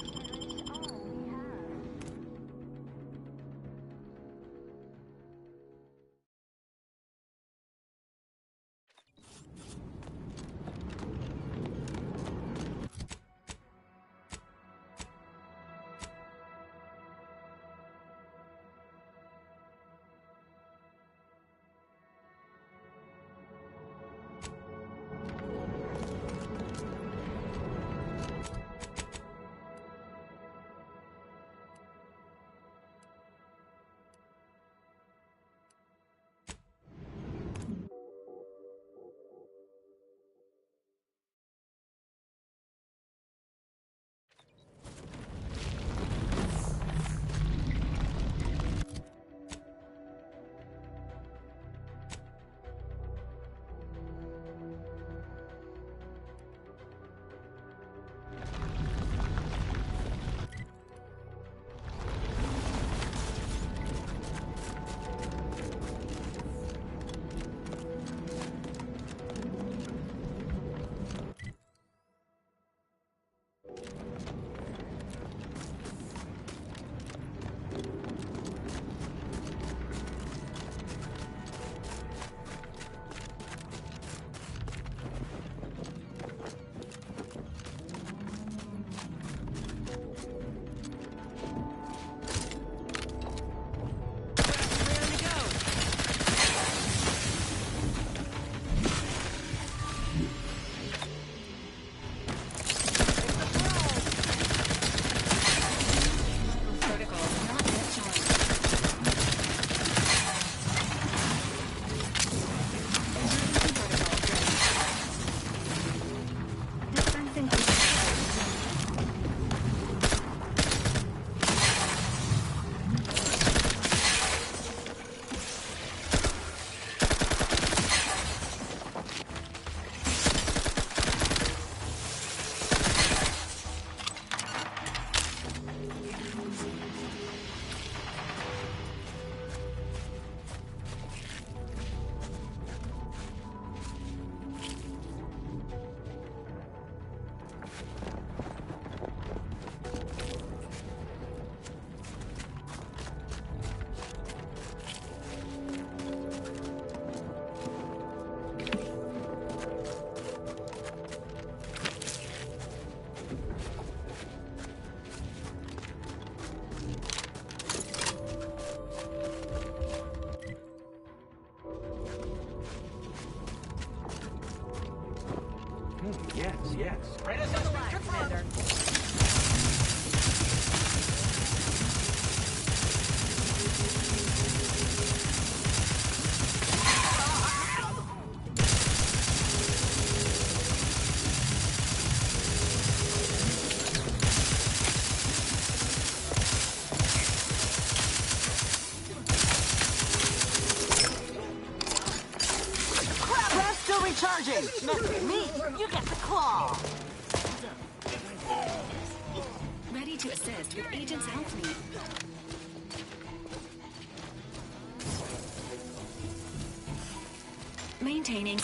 yet. Right us on the line, Commander. Crab's still recharging! Mess with me, you get the claw! Ready to assist with Agent's health need. Maintaining.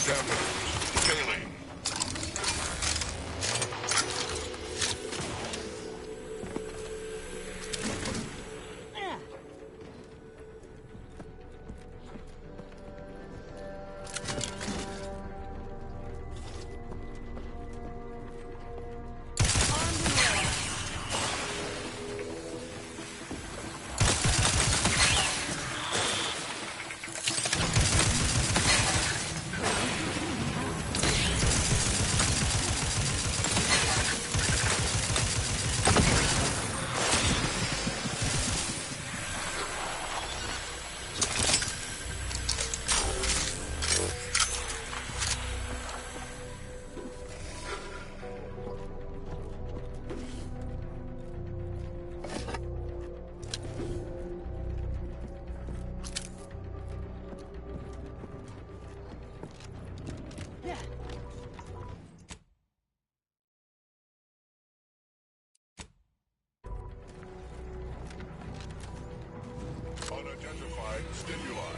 examiner. Failing. Unidentified stimuli.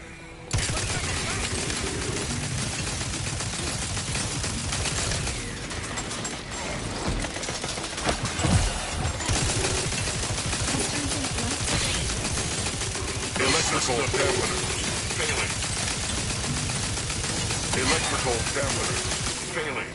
Electrical dampener. Failing. Electrical dampener. Failing.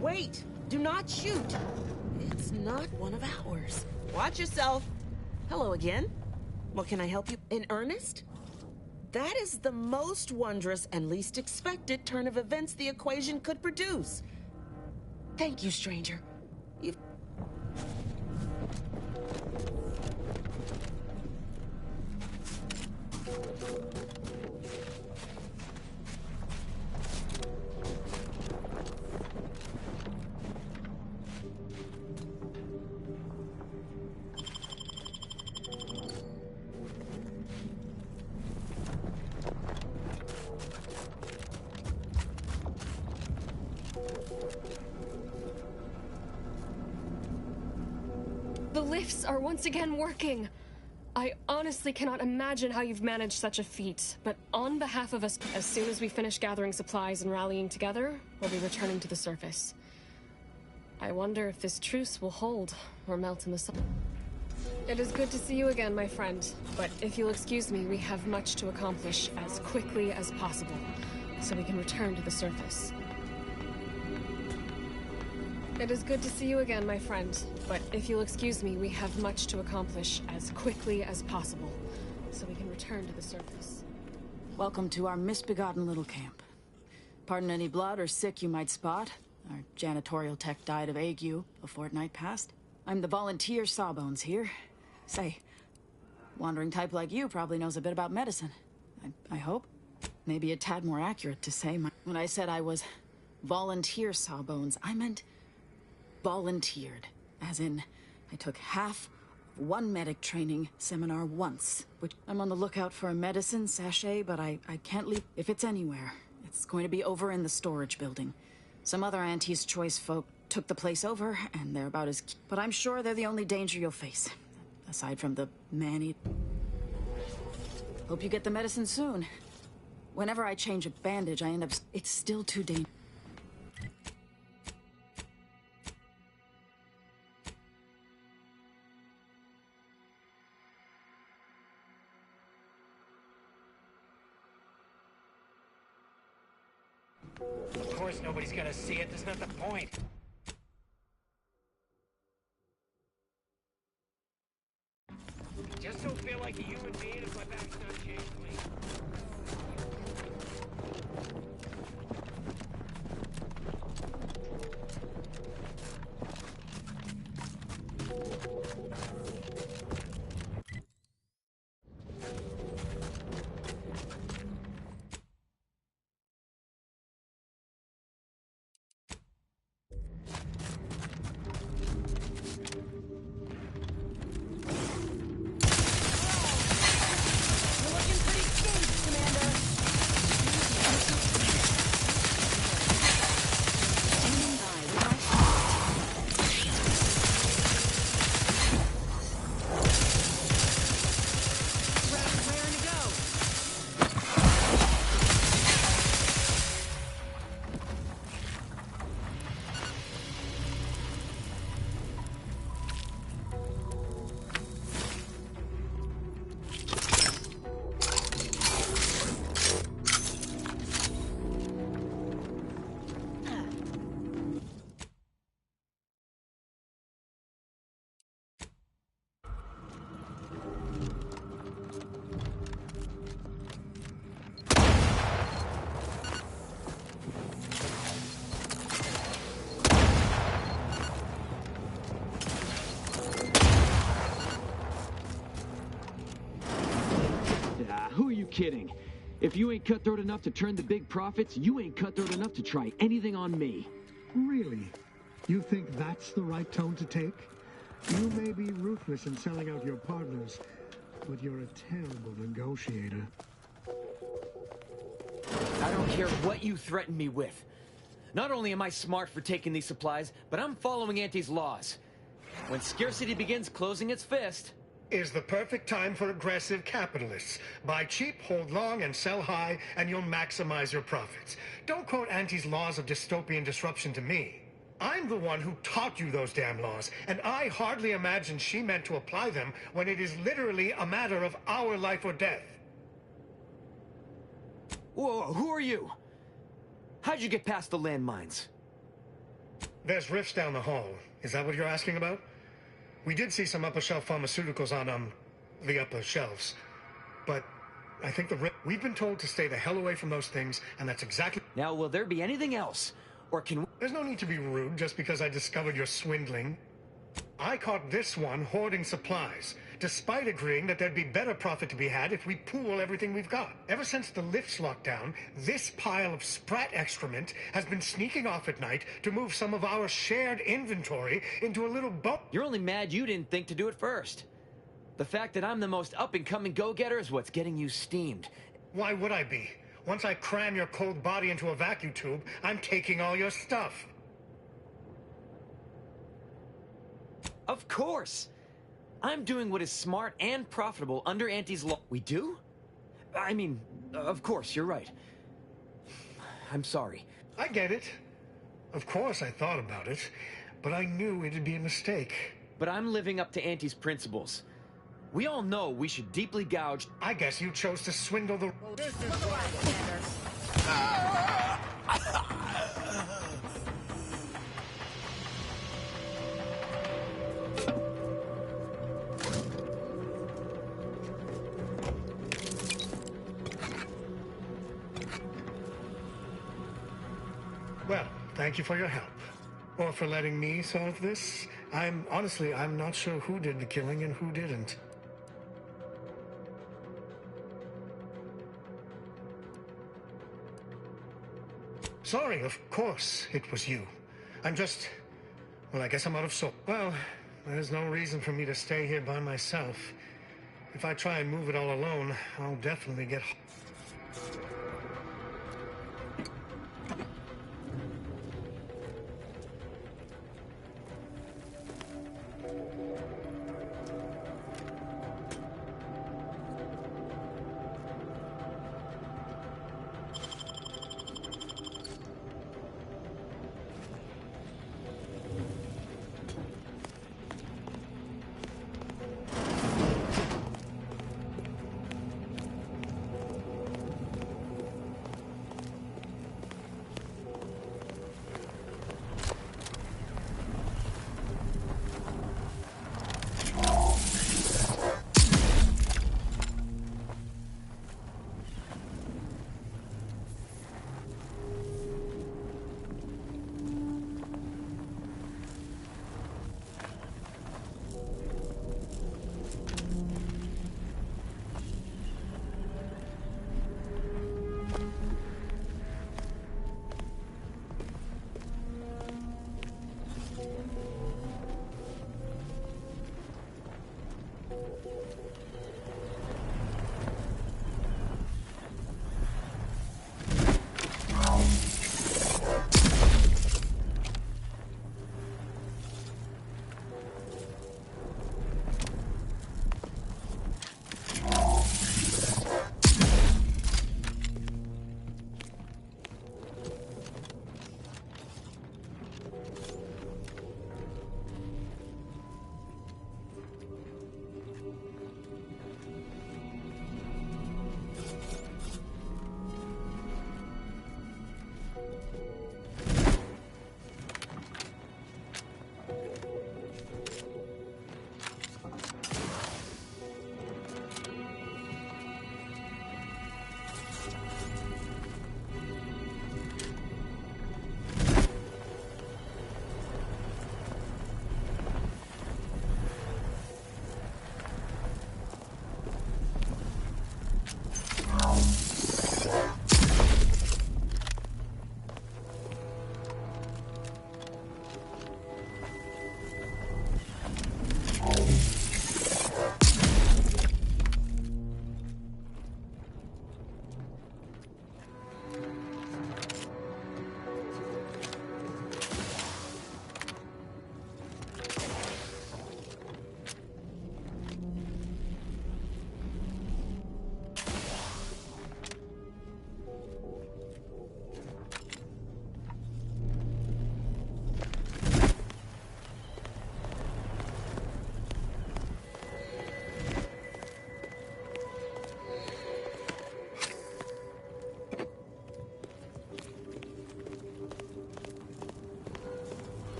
Wait! Do not shoot! It's not one of ours. Watch yourself. Hello again. What can I help you? In earnest? That is the most wondrous and least expected turn of events the equation could produce. Thank you, stranger. You've... The lifts are once again working. I honestly cannot imagine how you've managed such a feat, but on behalf of us, as soon as we finish gathering supplies and rallying together, we'll be returning to the surface. I wonder if this truce will hold or melt in the sun. It is good to see you again, my friend. But if you'll excuse me, we have much to accomplish as quickly as possible, so we can return to the surface. It is good to see you again, my friend. But if you'll excuse me, we have much to accomplish as quickly as possible, so we can return to the surface. Welcome to our misbegotten little camp. Pardon any blood or sick you might spot. Our janitorial tech died of ague a fortnight past. I'm the volunteer Sawbones here. Say, wandering type like you probably knows a bit about medicine. I hope. Maybe a tad more accurate to say. When I said I was volunteer Sawbones, I meant volunteered. As in, I took half of one medic training seminar once. Which I'm on the lookout for a medicine sachet, but I can't leave. If it's anywhere, it's going to be over in the storage building. Some other Auntie's Choice folk took the place over, and they're about as... But I'm sure they're the only danger you'll face. Aside from the man-eat... Hope you get the medicine soon. Whenever I change a bandage, I end up... It's still too dangerous. Of course nobody's gonna see it. That's not the point. Just don't feel like a human being if my back's not shaved clean. Who are you kidding? If you ain't cutthroat enough to turn the big profits, you ain't cutthroat enough to try anything on me. Really? You think that's the right tone to take? You may be ruthless in selling out your partners, but you're a terrible negotiator. I don't care what you threaten me with. Not only am I smart for taking these supplies, but I'm following Auntie's laws. When scarcity begins closing its fist... Is the perfect time for aggressive capitalists. Buy cheap, hold long, and sell high, and you'll maximize your profits. Don't quote Auntie's laws of dystopian disruption to me. I'm the one who taught you those damn laws, and I hardly imagine she meant to apply them when it is literally a matter of our life or death. Whoa, who are you? How'd you get past the landmines? There's rifts down the hall. Is that what you're asking about? We did see some upper-shelf pharmaceuticals on, the upper shelves. But I think we've been told to stay the hell away from those things, and that's exactly... Now, will there be anything else? Or can... There's no need to be rude just because I discovered you're swindling. I caught this one hoarding supplies, despite agreeing that there'd be better profit to be had if we pool everything we've got. Ever since the lifts locked down, this pile of sprat excrement has been sneaking off at night to move some of our shared inventory into a little boat. You're only mad you didn't think to do it first. The fact that I'm the most up-and-coming go-getter is what's getting you steamed. Why would I be? Once I cram your cold body into a vacuum tube, I'm taking all your stuff. Of course! I'm doing what is smart and profitable under Auntie's law. We do? I mean, of course, you're right. I'm sorry. I get it. Of course I thought about it, but I knew it'd be a mistake. But I'm living up to Auntie's principles. We all know we should deeply gouge... I guess you chose to swindle the... This is why, Commander. Well, thank you for your help. Or for letting me solve this. Honestly, I'm not sure who did the killing and who didn't. Sorry, of course it was you. Well, I guess I'm out of sorts. Well, there's no reason for me to stay here by myself. If I try and move it all alone, I'll definitely get...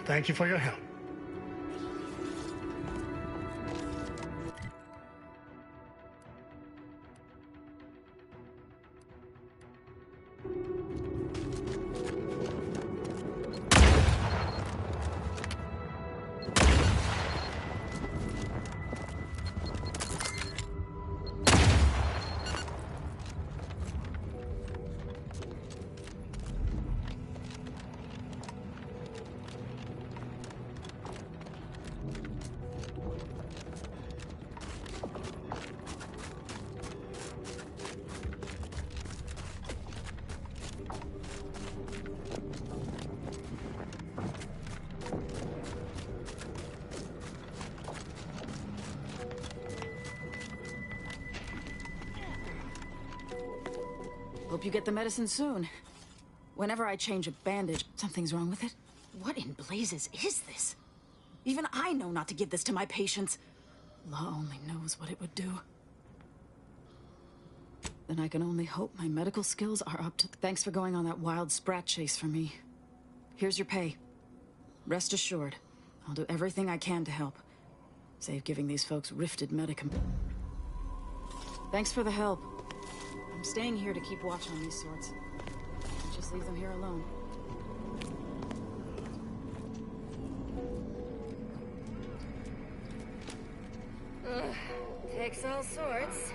Thank you for your help. Hope you get the medicine soon. Whenever I change a bandage, something's wrong with it. What in blazes is this? Even I know not to give this to my patients. Law only knows what it would do. Then I can only hope my medical skills are up to... Thanks for going on that wild sprat chase for me. Here's your pay. Rest assured, I'll do everything I can to help. Save giving these folks rifted medicament. Thanks for the help. I'm staying here to keep watch on these sorts. I'll just leave them here alone. Takes all sorts.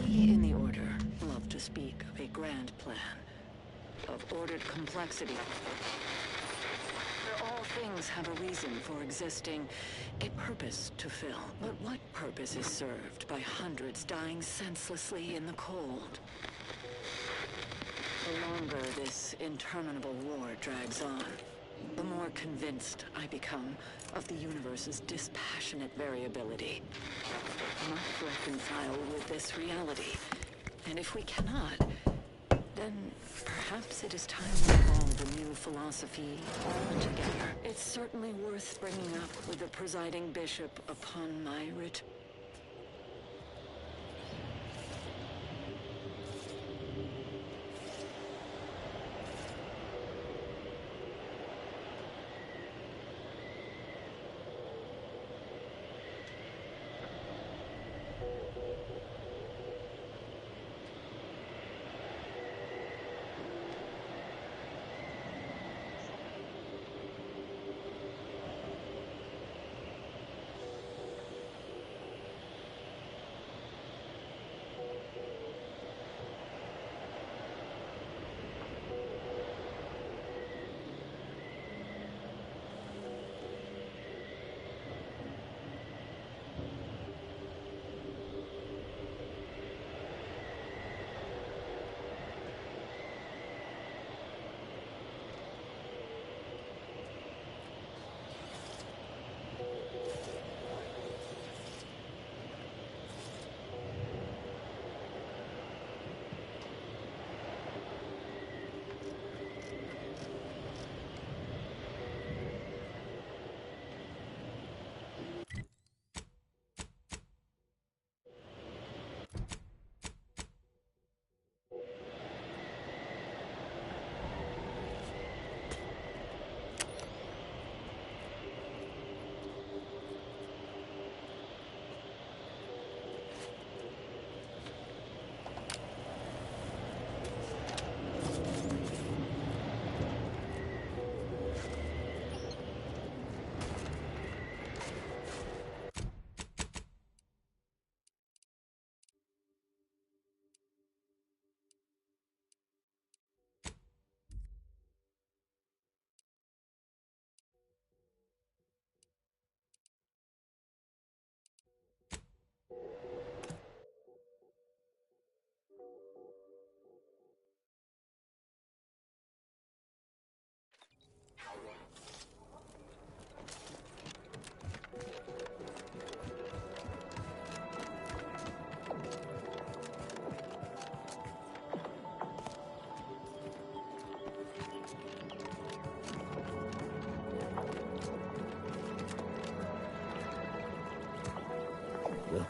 We in the Order love to speak of a grand plan, of ordered complexity, where all things have a reason for existing, a purpose to fill. But what purpose is served by hundreds dying senselessly in the cold? The longer this interminable war drags on, the more convinced I become of the universe's dispassionate variability. We must reconcile with this reality. And if we cannot, then perhaps it is time we evolve a new philosophy altogether. It's certainly worth bringing up with the presiding bishop upon my return.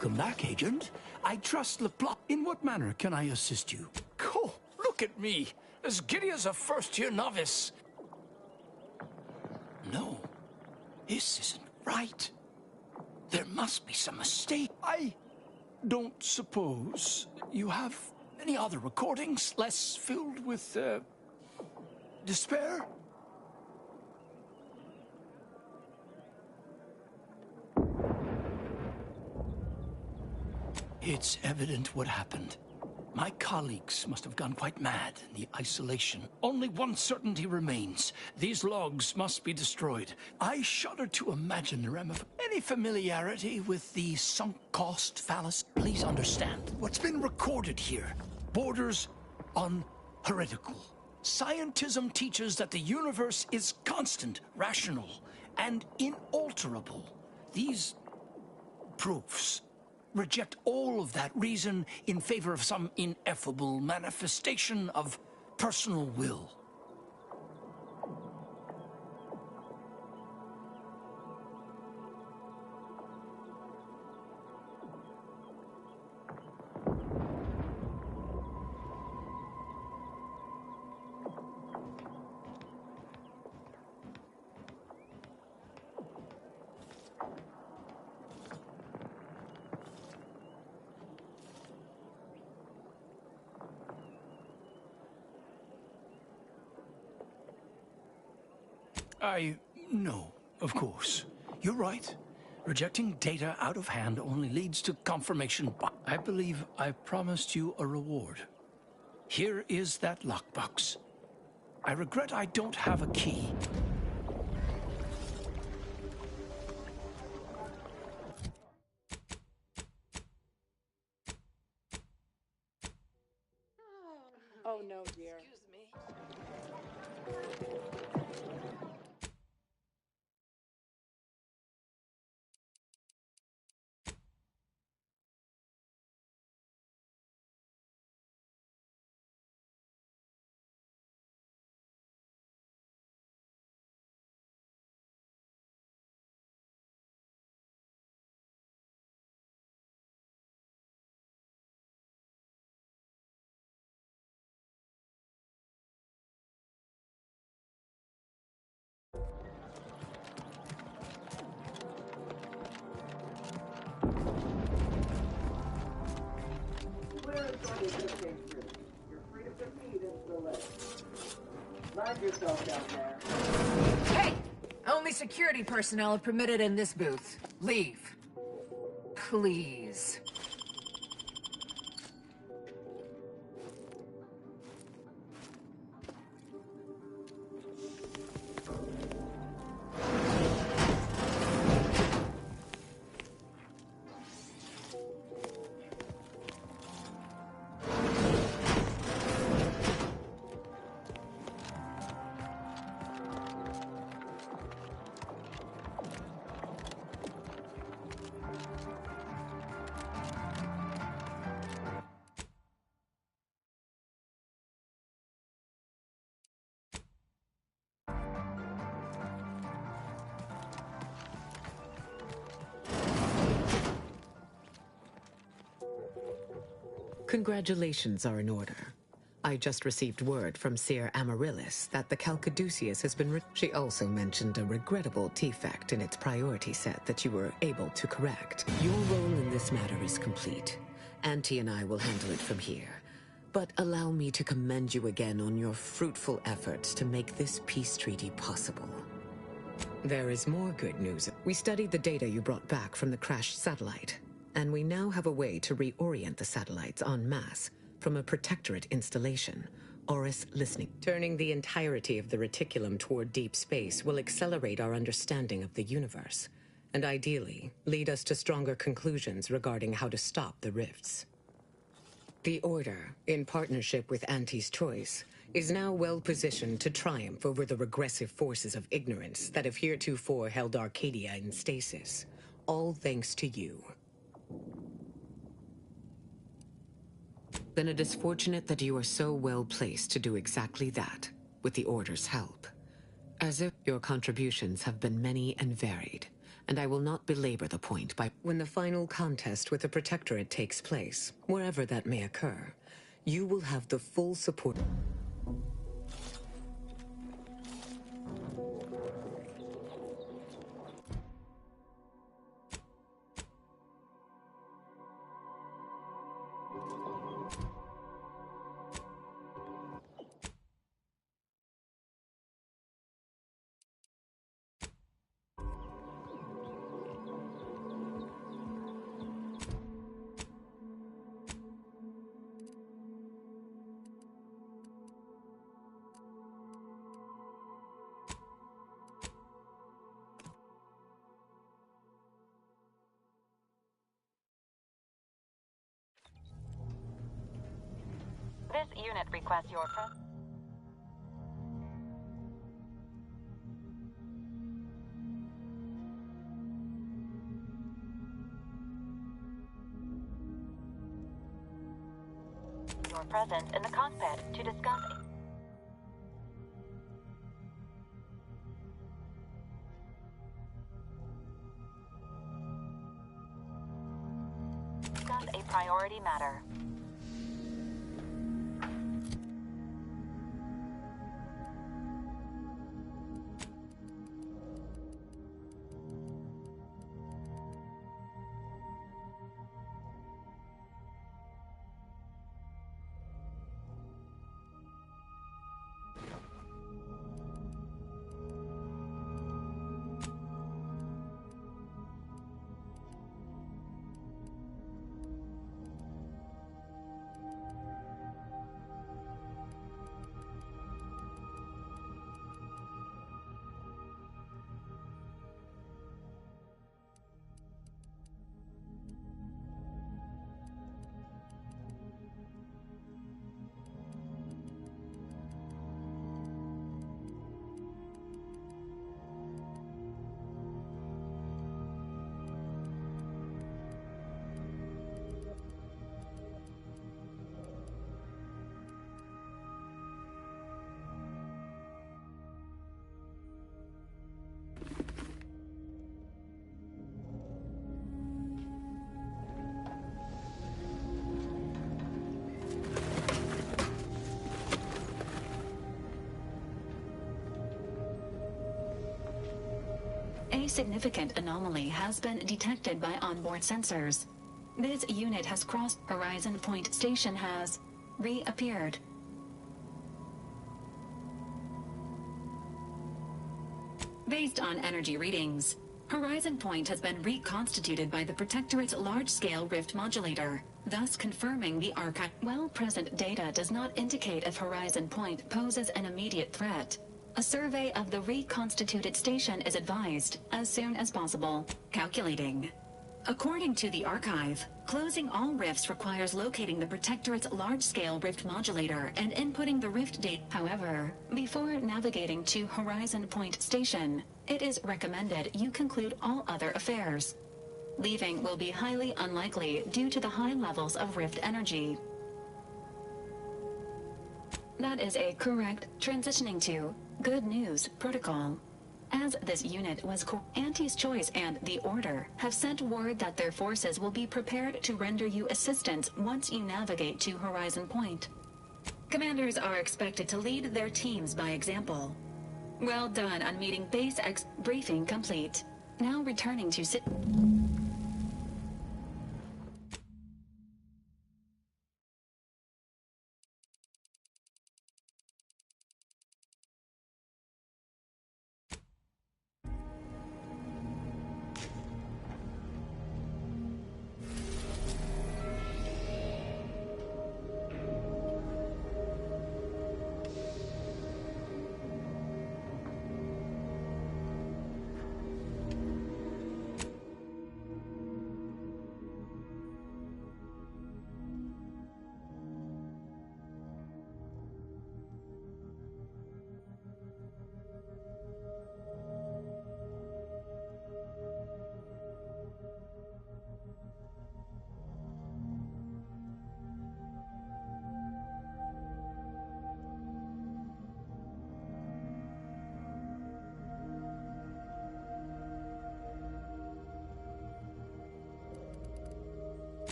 Welcome back, Agent. I trust the plot. In what manner can I assist you? Oh, look at me, as giddy as a first-year novice. No, this isn't right. There must be some mistake. I don't suppose you have any other recordings less filled with, despair? It's evident what happened. My colleagues must have gone quite mad in the isolation. Only one certainty remains. These logs must be destroyed. I shudder to imagine the Any familiarity with the sunk cost fallacy? Please understand, what's been recorded here borders on heretical. Scientism teaches that the universe is constant, rational, and inalterable. These proofs reject all of that reason in favor of some ineffable manifestation of personal will. I know, of course. You're right. Rejecting data out of hand only leads to confirmation. I believe I promised you a reward. Here is that lockbox. I regret I don't have a key. Oh no, dear. Excuse me. Hey! Only security personnel are permitted in this booth. Leave. Please. Congratulations are in order. I just received word from Seer Amaryllis that the Calcaduceus has been She also mentioned a regrettable defect in its priority set that you were able to correct. Your role in this matter is complete. Auntie and I will handle it from here. But allow me to commend you again on your fruitful efforts to make this peace treaty possible. There is more good news. We studied the data you brought back from the crashed satellite, and we now have a way to reorient the satellites en masse from a protectorate installation, Oris listening. Turning the entirety of the reticulum toward deep space will accelerate our understanding of the universe, and ideally lead us to stronger conclusions regarding how to stop the rifts. The Order, in partnership with Auntie's Choice, is now well positioned to triumph over the regressive forces of ignorance that have heretofore held Arcadia in stasis, all thanks to you. Then it is fortunate that you are so well placed to do exactly that, with the Order's help. As if your contributions have been many and varied, and I will not belabor the point by when the final contest with the Protectorate takes place, wherever that may occur, you will have the full support. This unit requests your presence in the cockpit to discuss a priority matter. significant anomaly has been detected by onboard sensors. This unit has crossed. Horizon Point Station has reappeared. Based on energy readings, Horizon Point has been reconstituted by the Protectorate's large-scale rift modulator, thus confirming the archive. While present data does not indicate if Horizon Point poses an immediate threat, a survey of the reconstituted station is advised as soon as possible. Calculating. According to the archive, closing all rifts requires locating the Protectorate's large-scale rift modulator and inputting the rift data. However, before navigating to Horizon Point Station, it is recommended you conclude all other affairs. Leaving will be highly unlikely due to the high levels of rift energy. That is a correct transitioning to Good News Protocol. As this unit was Auntie's Choice and the Order have sent word that their forces will be prepared to render you assistance once you navigate to Horizon Point. Commanders are expected to lead their teams by example. Well done on meeting Base X. Briefing complete. Now returning to sit.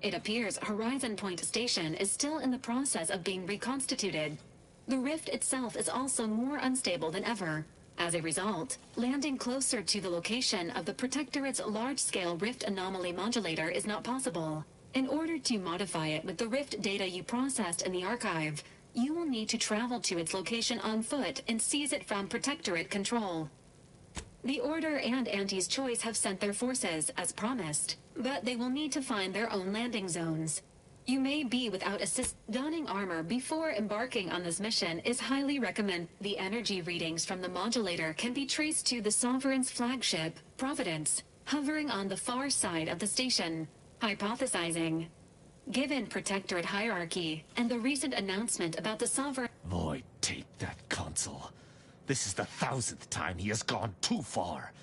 It appears Horizon Point Station is still in the process of being reconstituted. The rift itself is also more unstable than ever. As a result, landing closer to the location of the Protectorate's large-scale rift anomaly modulator is not possible. In order to modify it with the rift data you processed in the archive, you will need to travel to its location on foot and seize it from Protectorate control. The Order and Auntie's Choice have sent their forces, as promised, but they will need to find their own landing zones. You may be without assist. Donning armor before embarking on this mission is highly recommended. The energy readings from the modulator can be traced to the Sovereign's flagship, Providence, hovering on the far side of the station. Hypothesizing. Given Protectorate hierarchy and the recent announcement about the Sovereign... Void, take that console. This is the 1,000th time he has gone too far.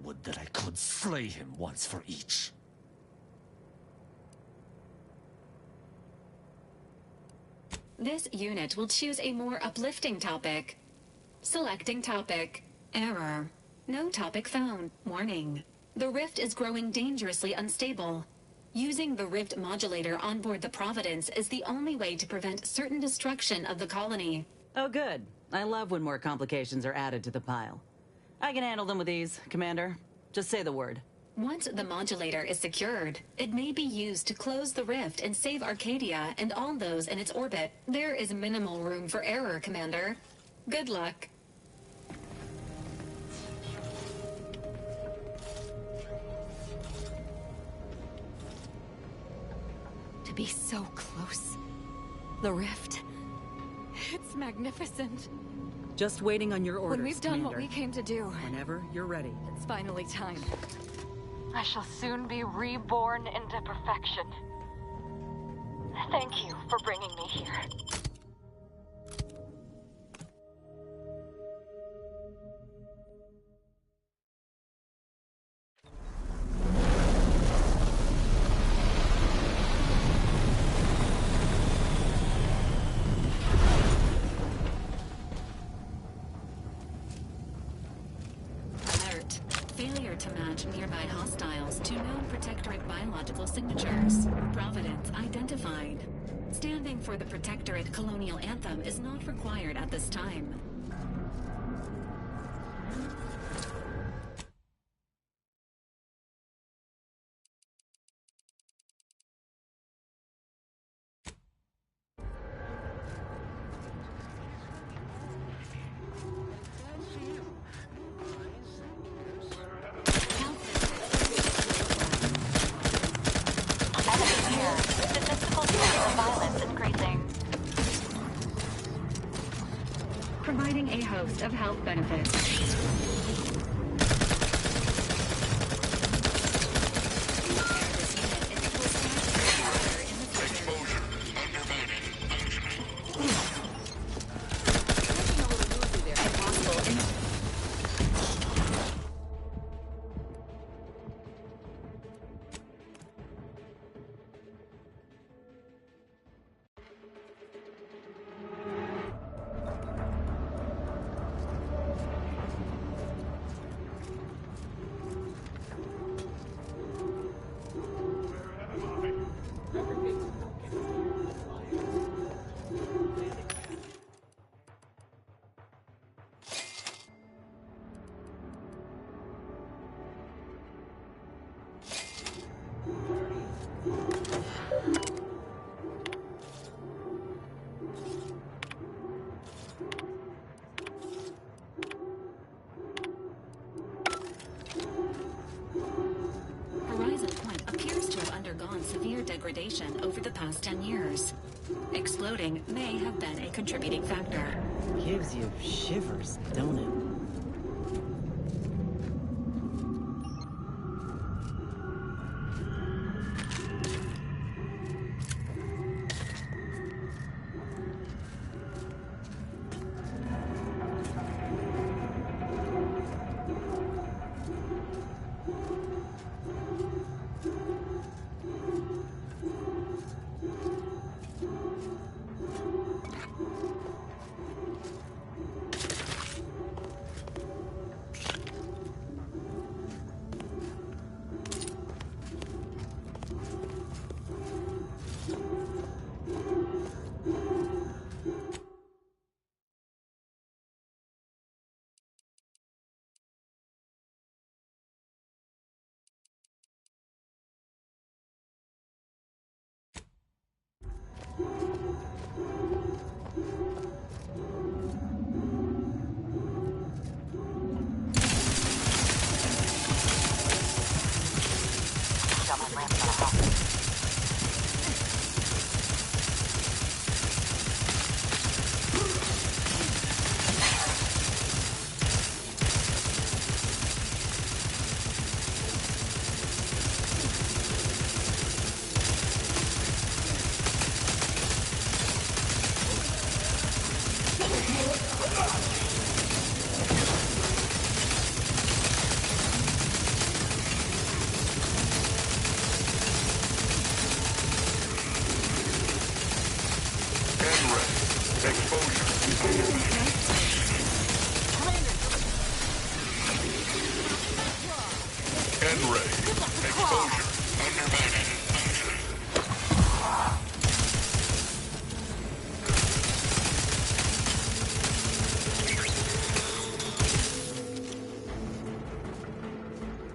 Would that I could slay him once for each. This unit will choose a more uplifting topic. Selecting topic. Error. No topic found. Warning. The rift is growing dangerously unstable. Using the rift modulator on board the Providence is the only way to prevent certain destruction of the colony. Oh, good. I love when more complications are added to the pile. I can handle them with ease, Commander. Just say the word. Once the modulator is secured, it may be used to close the rift and save Arcadia and all those in its orbit. There is minimal room for error, Commander. Good luck. To be so close. The rift. It's magnificent. Just waiting on your orders, When we've done Commander. what we came to do. Whenever you're ready. It's finally time. I shall soon be reborn into perfection. Thank you for bringing me here. to match nearby hostiles to known Protectorate biological signatures. Providence identified. Standing for the Protectorate colonial anthem is not required at this time. Providing a host of health benefits. Severe degradation over the past 10 years. Exploding may have been a contributing factor. Gives you shivers, don't it?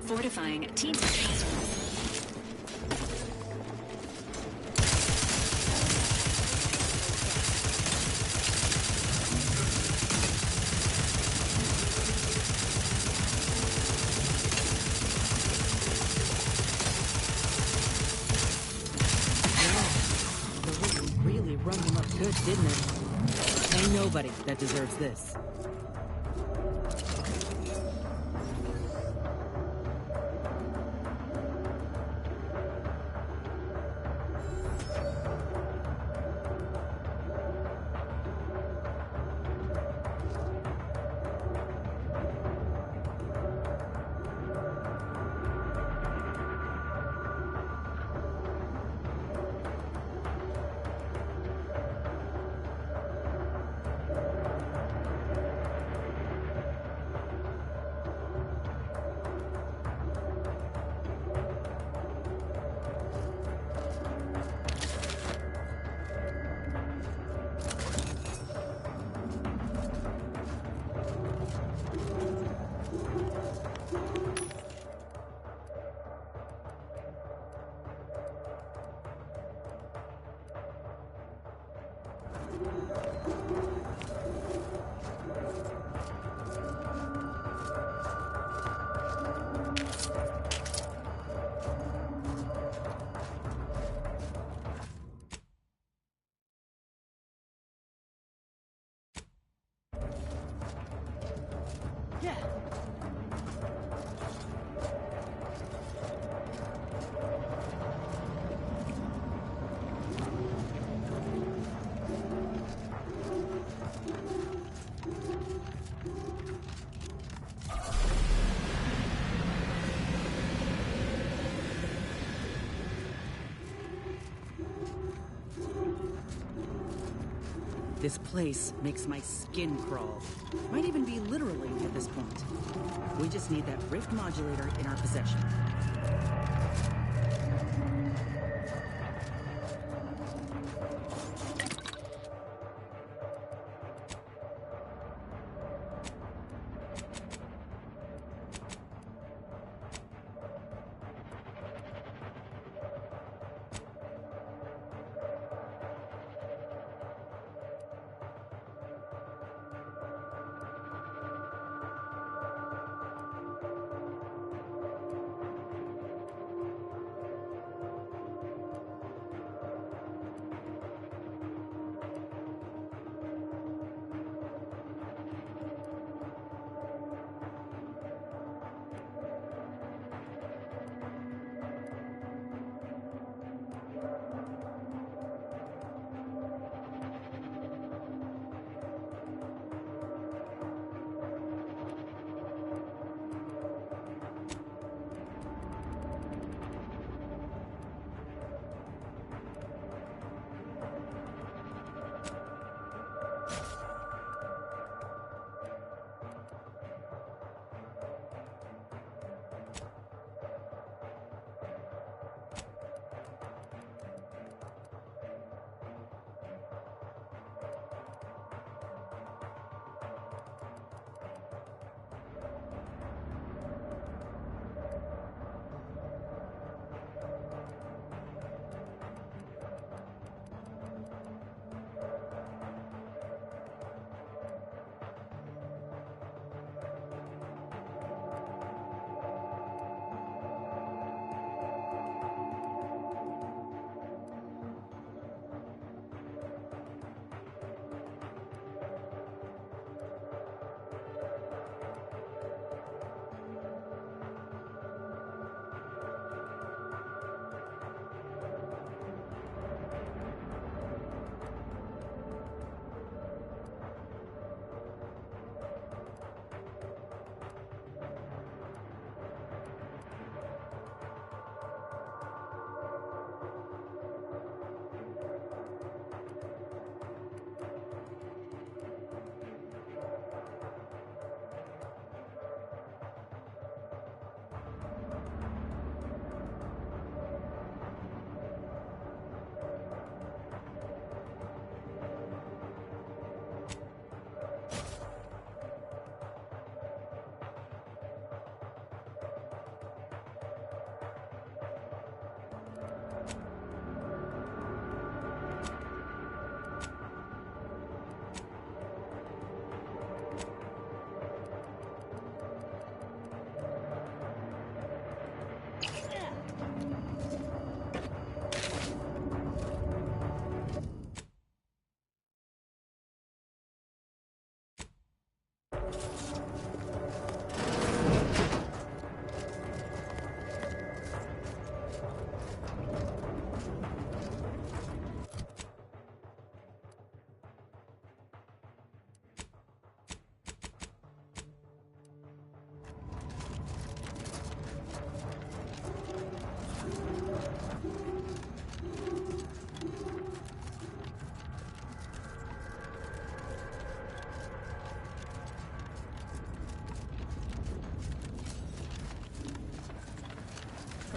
Fortifying team castles. Really run them up good, didn't it? Ain't nobody that deserves this. This place makes my skin crawl. Might even be literally at this point. We just need that rift modulator in our possession.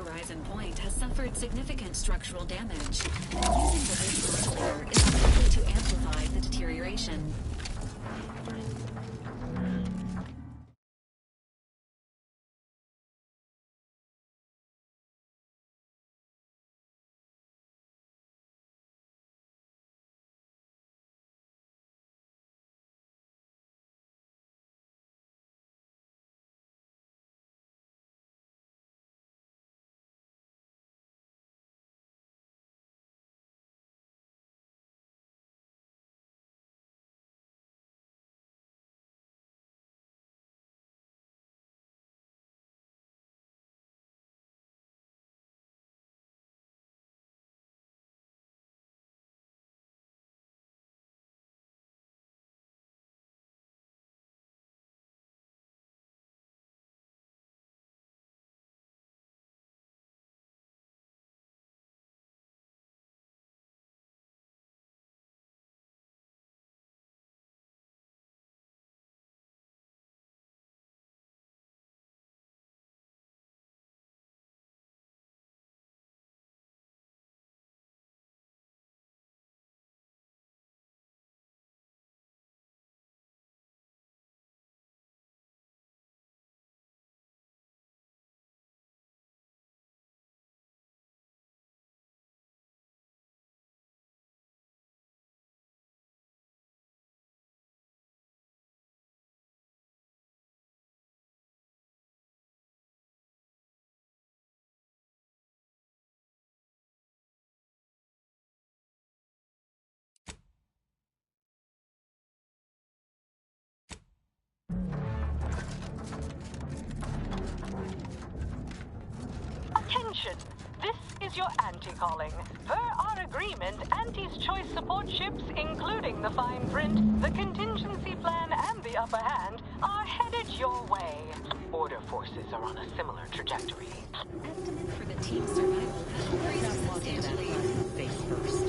Horizon Point has suffered significant structural damage. Using the rift modulator is likely to amplify the deterioration. Attention! This is your Ante calling. Per our agreement, Ante's choice support ships, including the fine print, the contingency plan, and the upper hand, are headed your way. Order forces are on a similar trajectory. Estimate for the team's survival has increased substantially. Face first.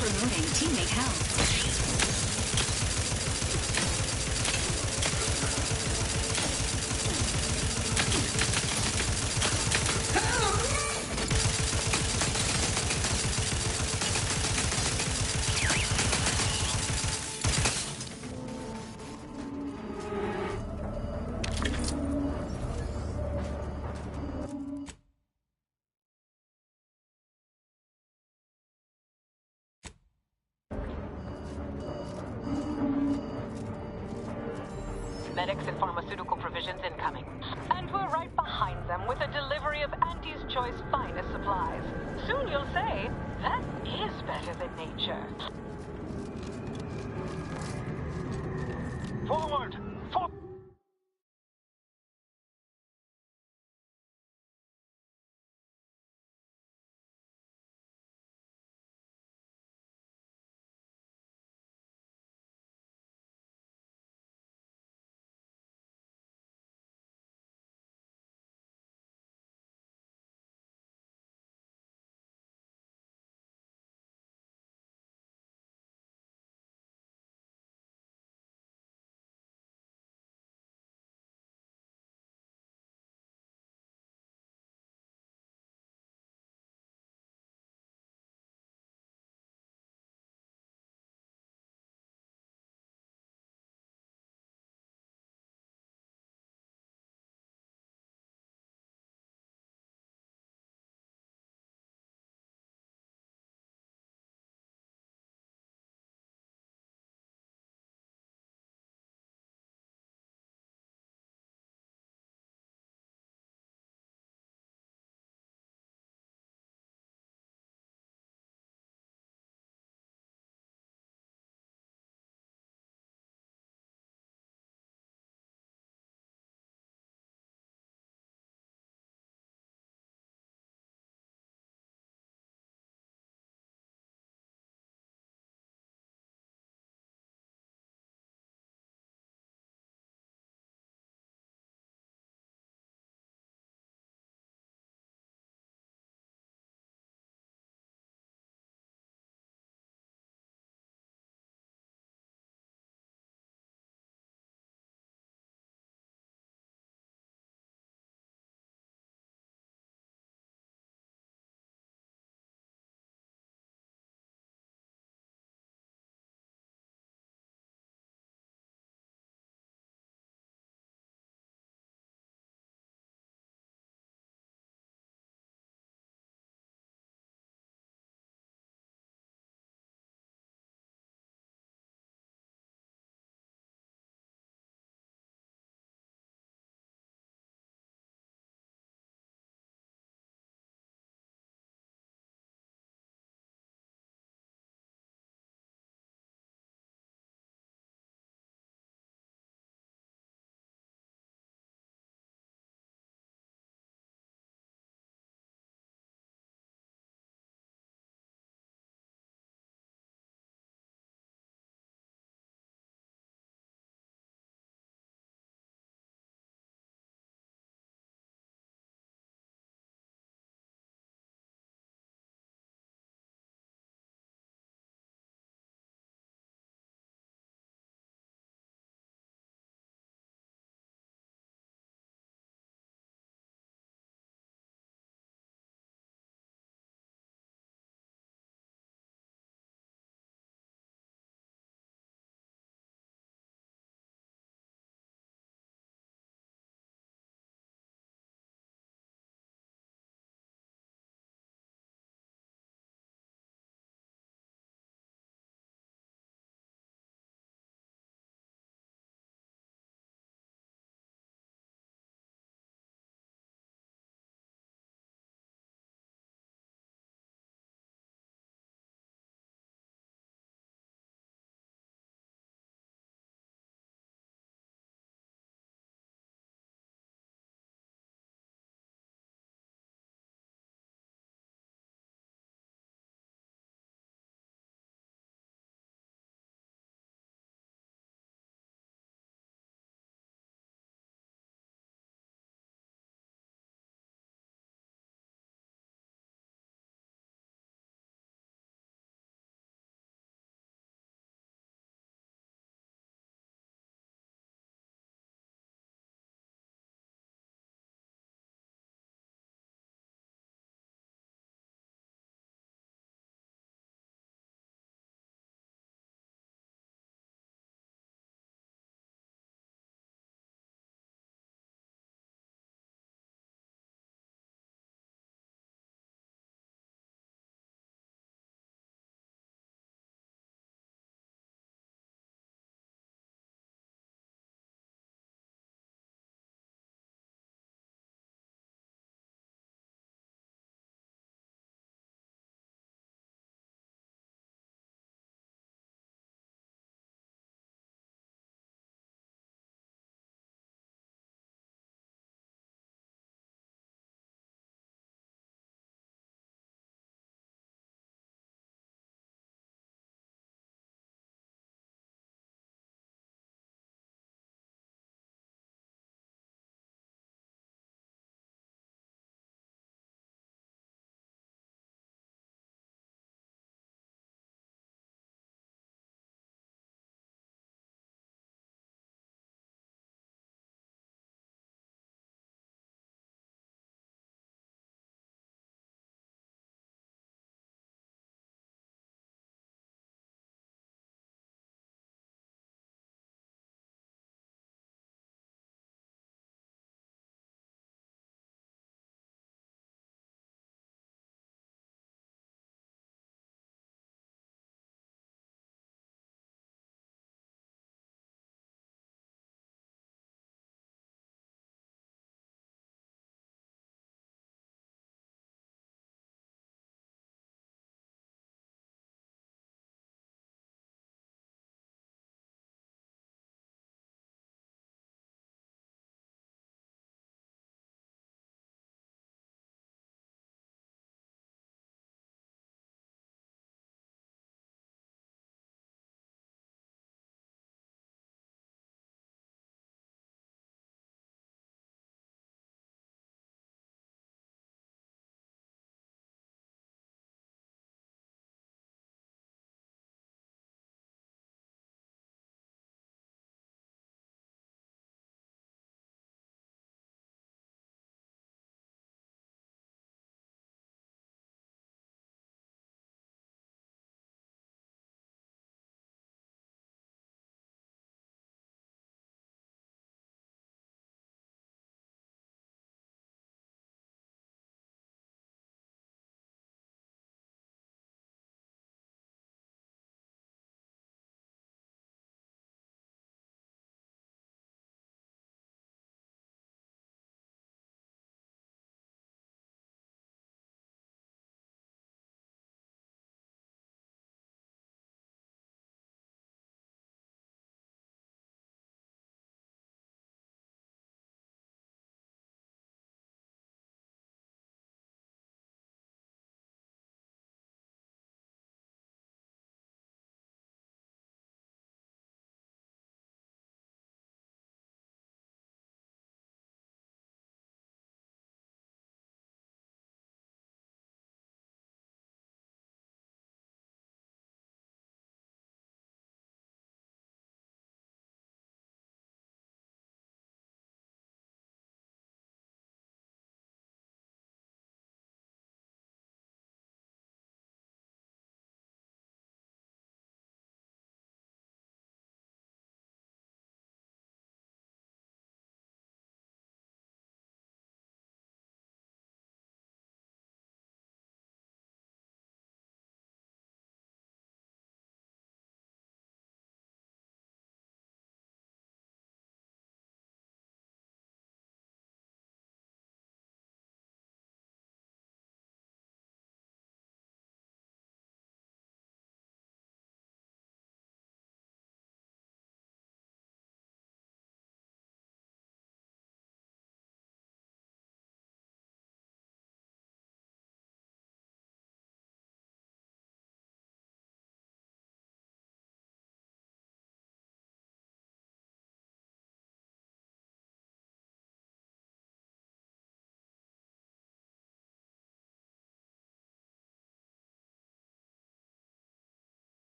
Promoting teammate health. Medics and pharmaceutical provisions incoming. And we're right behind them with a delivery of Ante's choice finest supplies. Soon you'll say, that is better than nature. Forward!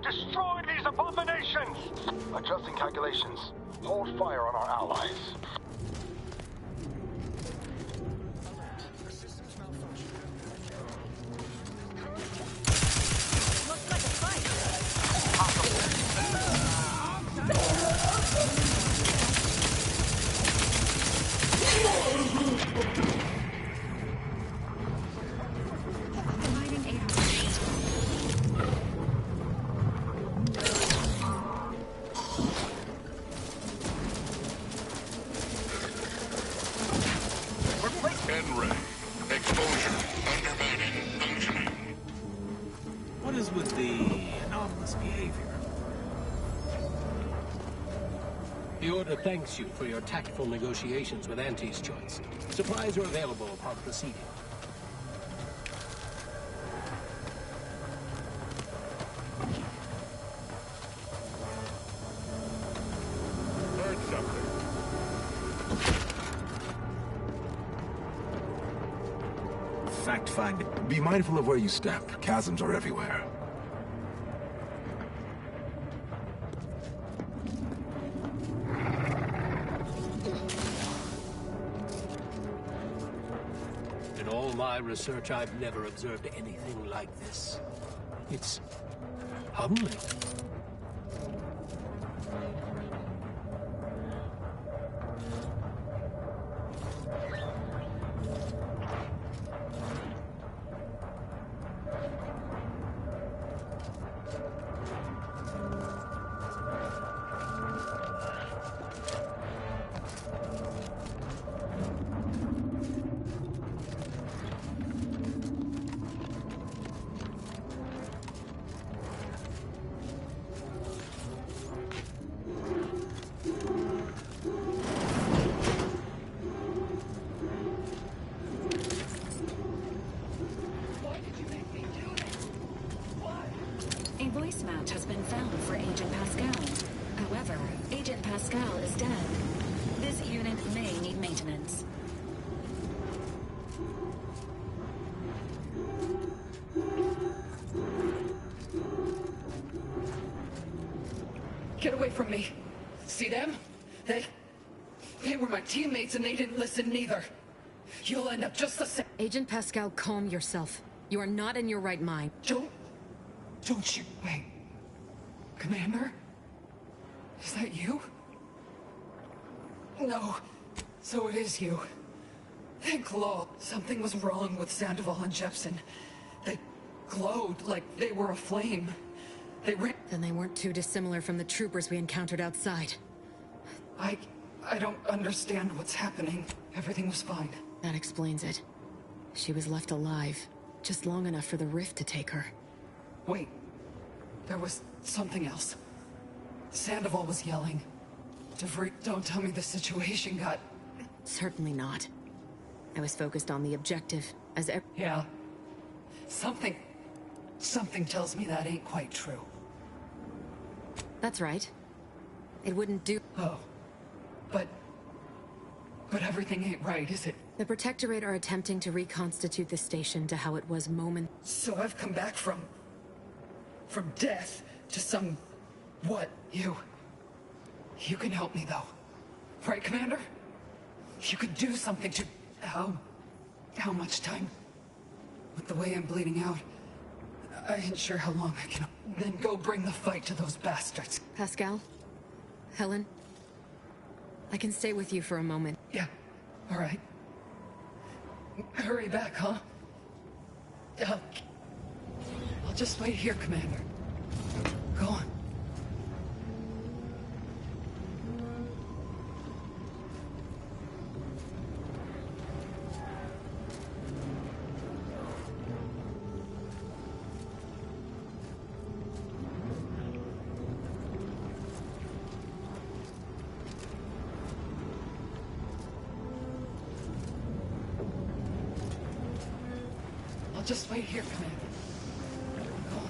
Destroy these abominations! Adjusting calculations. Hold fire on our allies. Looks like a fight. What is with the anomalous behavior? The Order thanks you for your tactful negotiations with Auntie's Choice. Supplies are available upon proceeding. Heard something. Fact-finding. Be mindful of where you step. Chasms are everywhere. In all my research, I've never observed anything like this. It's humbling. A voice match has been found for Agent Pascal. However, Agent Pascal is dead. This unit may need maintenance. Get away from me. See them? They were my teammates and they didn't listen neither. You'll end up just the same. Agent Pascal, calm yourself. You are not in your right mind. Don't you... Wait. Commander? Is that you? No. So it is you. Thank Law. Something was wrong with Sandoval and Jepson. They glowed like they were aflame. Then they weren't too dissimilar from the troopers we encountered outside. I don't understand what's happening. Everything was fine. That explains it. She was left alive, just long enough for the rift to take her. Wait. There was something else. Sandoval was yelling. DeVries, don't tell me the situation got... Certainly not. I was focused on the objective, as Yeah. Something tells me that ain't quite true. That's right. It wouldn't do... Oh. But everything ain't right, is it? The Protectorate are attempting to reconstitute the station to how it was moment... So I've come back from death to some... What? You can help me, though. Right, Commander? You could do something to... How much time? With the way I'm bleeding out, I ain't sure how long I can... Then go bring the fight to those bastards. Pascal? Helen? I can stay with you for a moment. Yeah, all right. Hurry back, huh? I'll just wait here, Commander. Go on. Just wait here, Commander. Go on.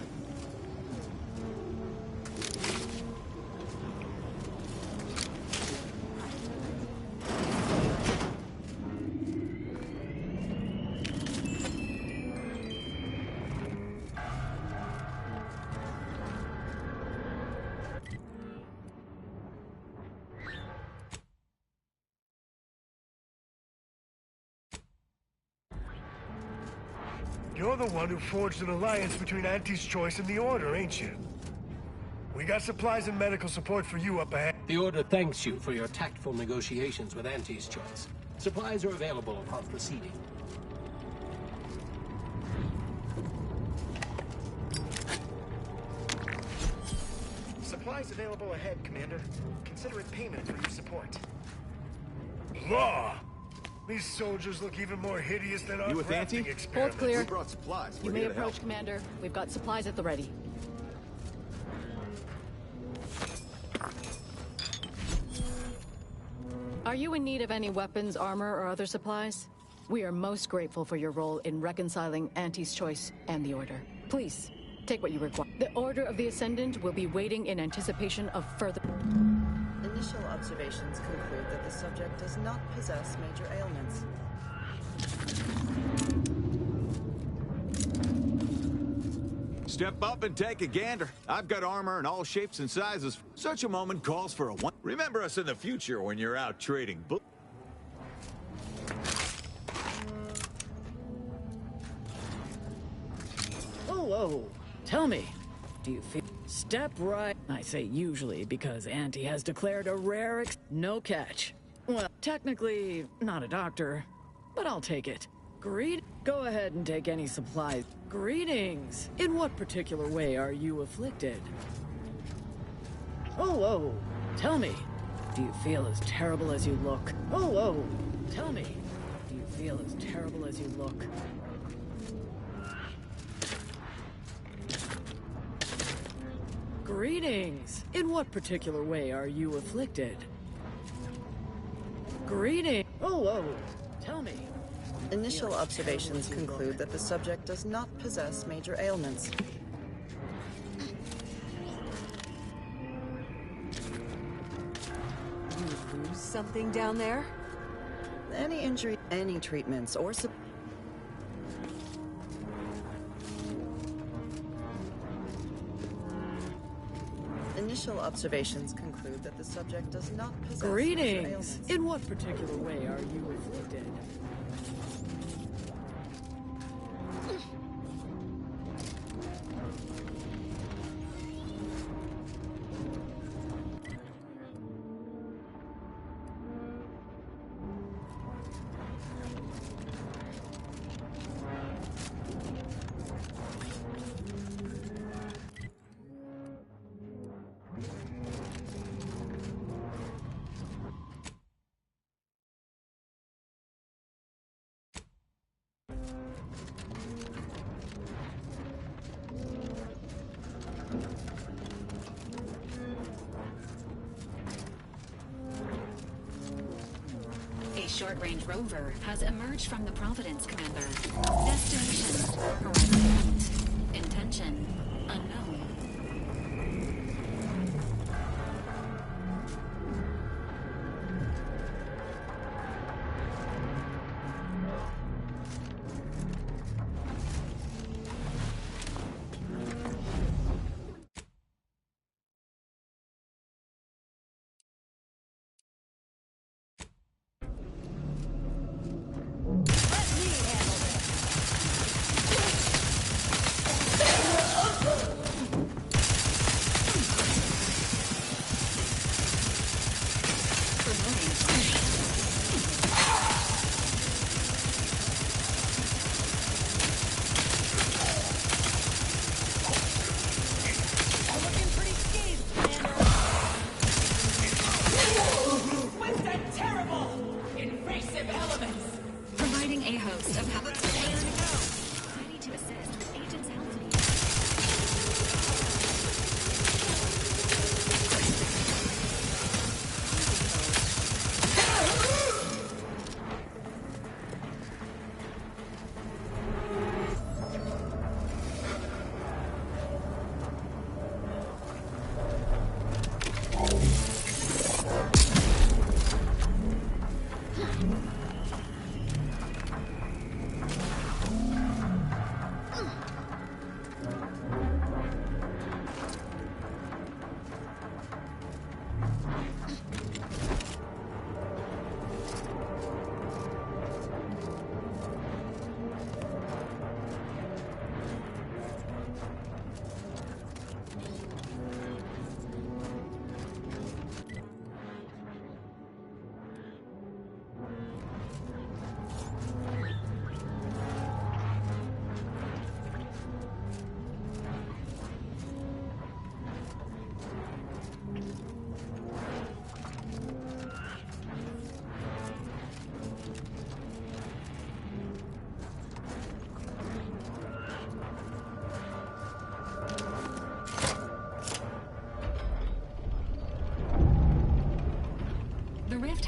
You're the one who forged an alliance between Auntie's Choice and the Order, ain't you? We got supplies and medical support for you up ahead. The Order thanks you for your tactful negotiations with Auntie's Choice. Supplies are available upon proceeding. Supplies available ahead, Commander. Consider it payment for your support. Law! These soldiers look even more hideous than our crafting experiments. Hold clear. We brought supplies. You We're may here to approach, help. Commander. We've got supplies at the ready. Are you in need of any weapons, armor, or other supplies? We are most grateful for your role in reconciling Auntie's Choice and the Order. Please, take what you require. The Order of the Ascendant will be waiting in anticipation of further... Initial observations conclude that the subject does not possess major ailments. Step up and take a gander. I've got armor in all shapes and sizes. Such a moment calls for a one. Remember us in the future when you're out trading books. Whoa, tell me, do you feel... Step right. I say usually because Auntie has declared a rare no catch. Well, technically, not a doctor, but I'll take it. Go ahead and take any supplies. Greetings. In what particular way are you afflicted? Whoa, tell me, do you feel as terrible as you look? Whoa, tell me, do you feel as terrible as you look? Greetings. In what particular way are you afflicted? Greetings. Whoa, tell me. Initial observations conclude that the subject does not possess major ailments. You lose something down there? Any injury, any treatments, or Initial observations conclude that the subject does not possess major Greetings. ailments. In what particular way are you afflicted? A short-range rover has emerged from the Providence, Commander. Destination: Horizon 8. Intention: unknown. Providing a host of habits ready to assist with agents' health needs.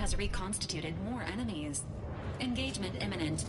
has reconstituted more enemies. Engagement imminent.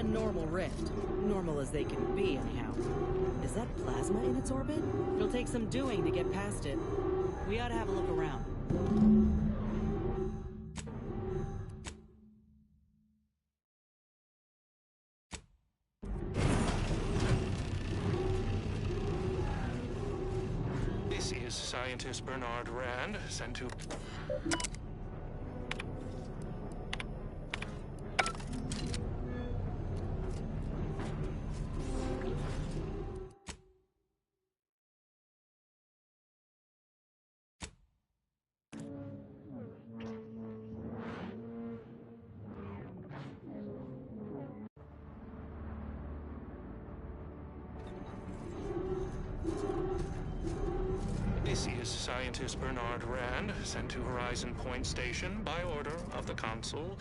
Normal rift. Normal as they can be, anyhow. Is that plasma in its orbit? It'll take some doing to get past it. We ought to have a look around. This is scientist Bernard Rand, sent to... This is scientist Bernard Rand, sent to Horizon Point Station by order of the Council.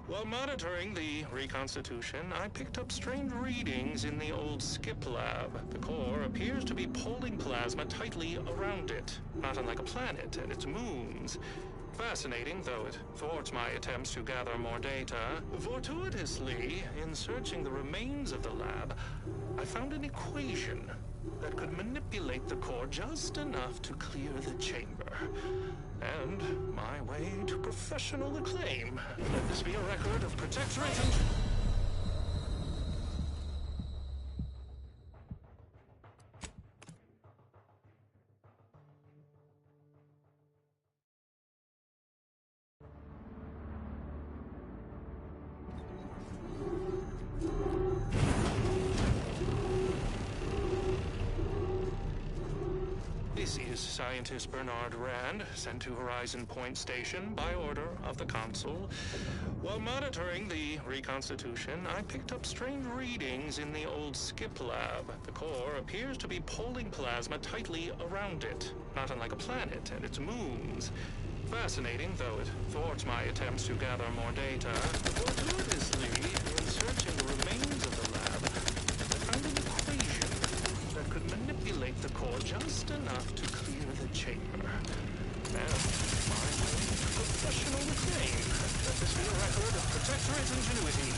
While monitoring the reconstitution, I picked up strange readings in the old skip lab. The core appears to be pulling plasma tightly around it, not unlike a planet and its moons. Fascinating, though it thwarts my attempts to gather more data. Fortuitously, in searching the remains of the lab, I found an equation that could manipulate the core just enough to clear the chamber. And my way to professional acclaim. Let this be a record of protectorate and... This is scientist Bernard Rand, sent to Horizon Point Station by order of the Council. While monitoring the reconstitution, I picked up strange readings in the old skip lab. The core appears to be pulling plasma tightly around it, not unlike a planet and its moons. Fascinating, though it thwarts my attempts to gather more data. Fortuitously, in searching the remains of the lab, I found an equation that could manipulate the core just enough to clear the chamber. And my way to professional acclaim. Let this be a record of protectorate ingenuity.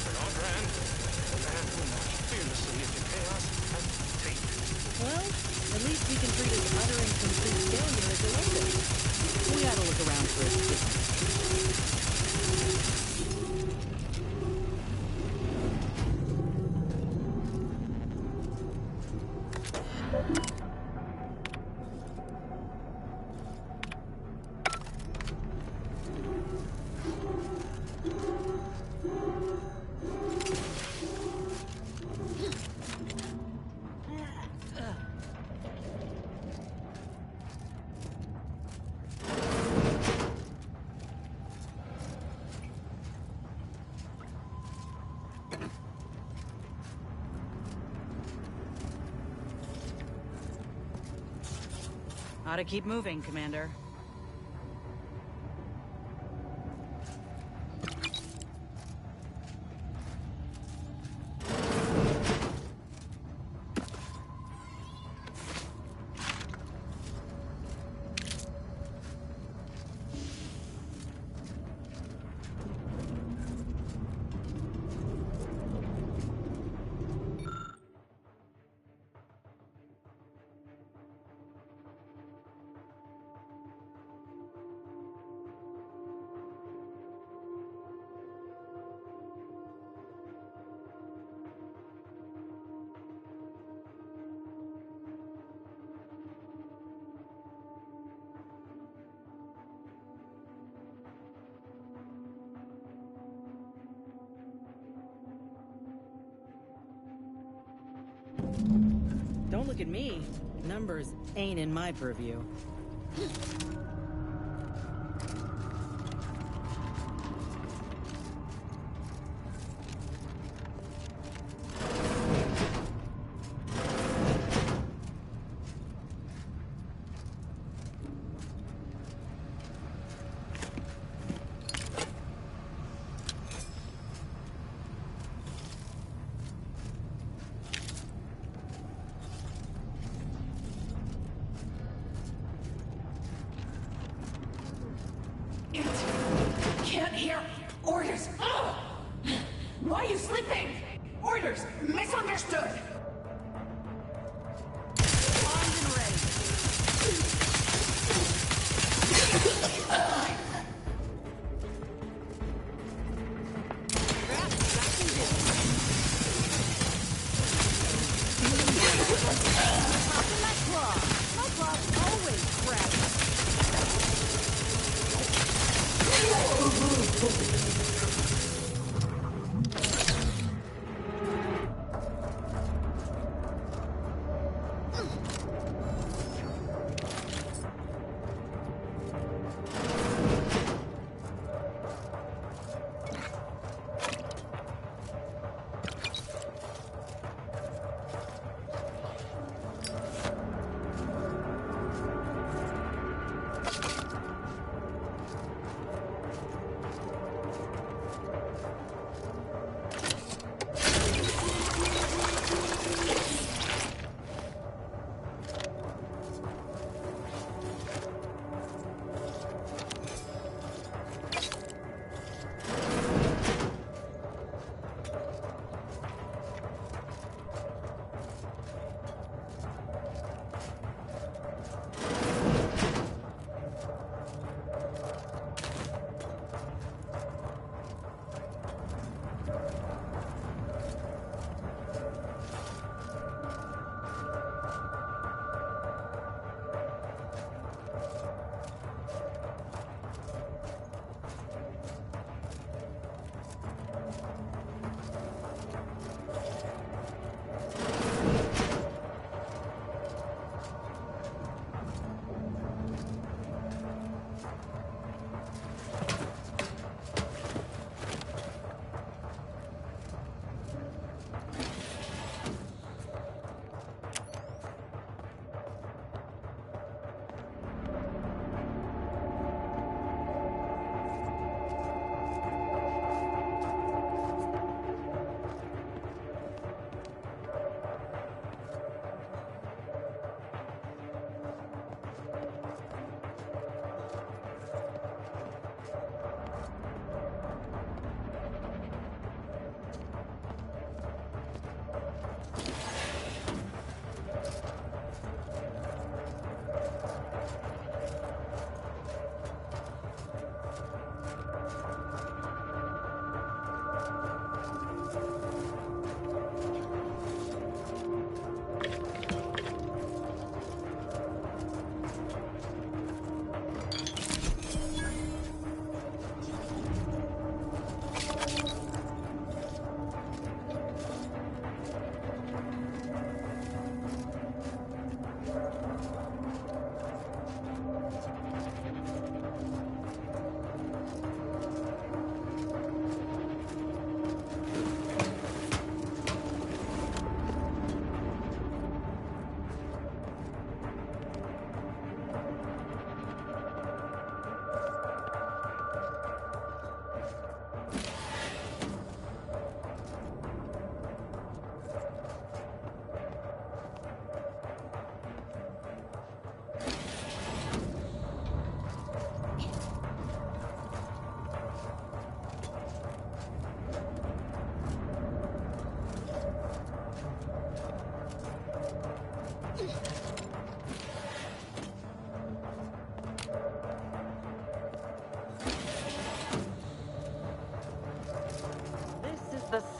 Bernard Rand, a man who marched fearlessly seamlessly into chaos and tape. Well, at least we can treat his utter and complete failure as a lesson. We ought to look around for his business. Ought to keep moving, Commander. Don't look at me. Numbers ain't in my purview.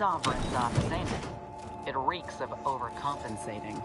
Sovereign's office, ain't it? It reeks of overcompensating.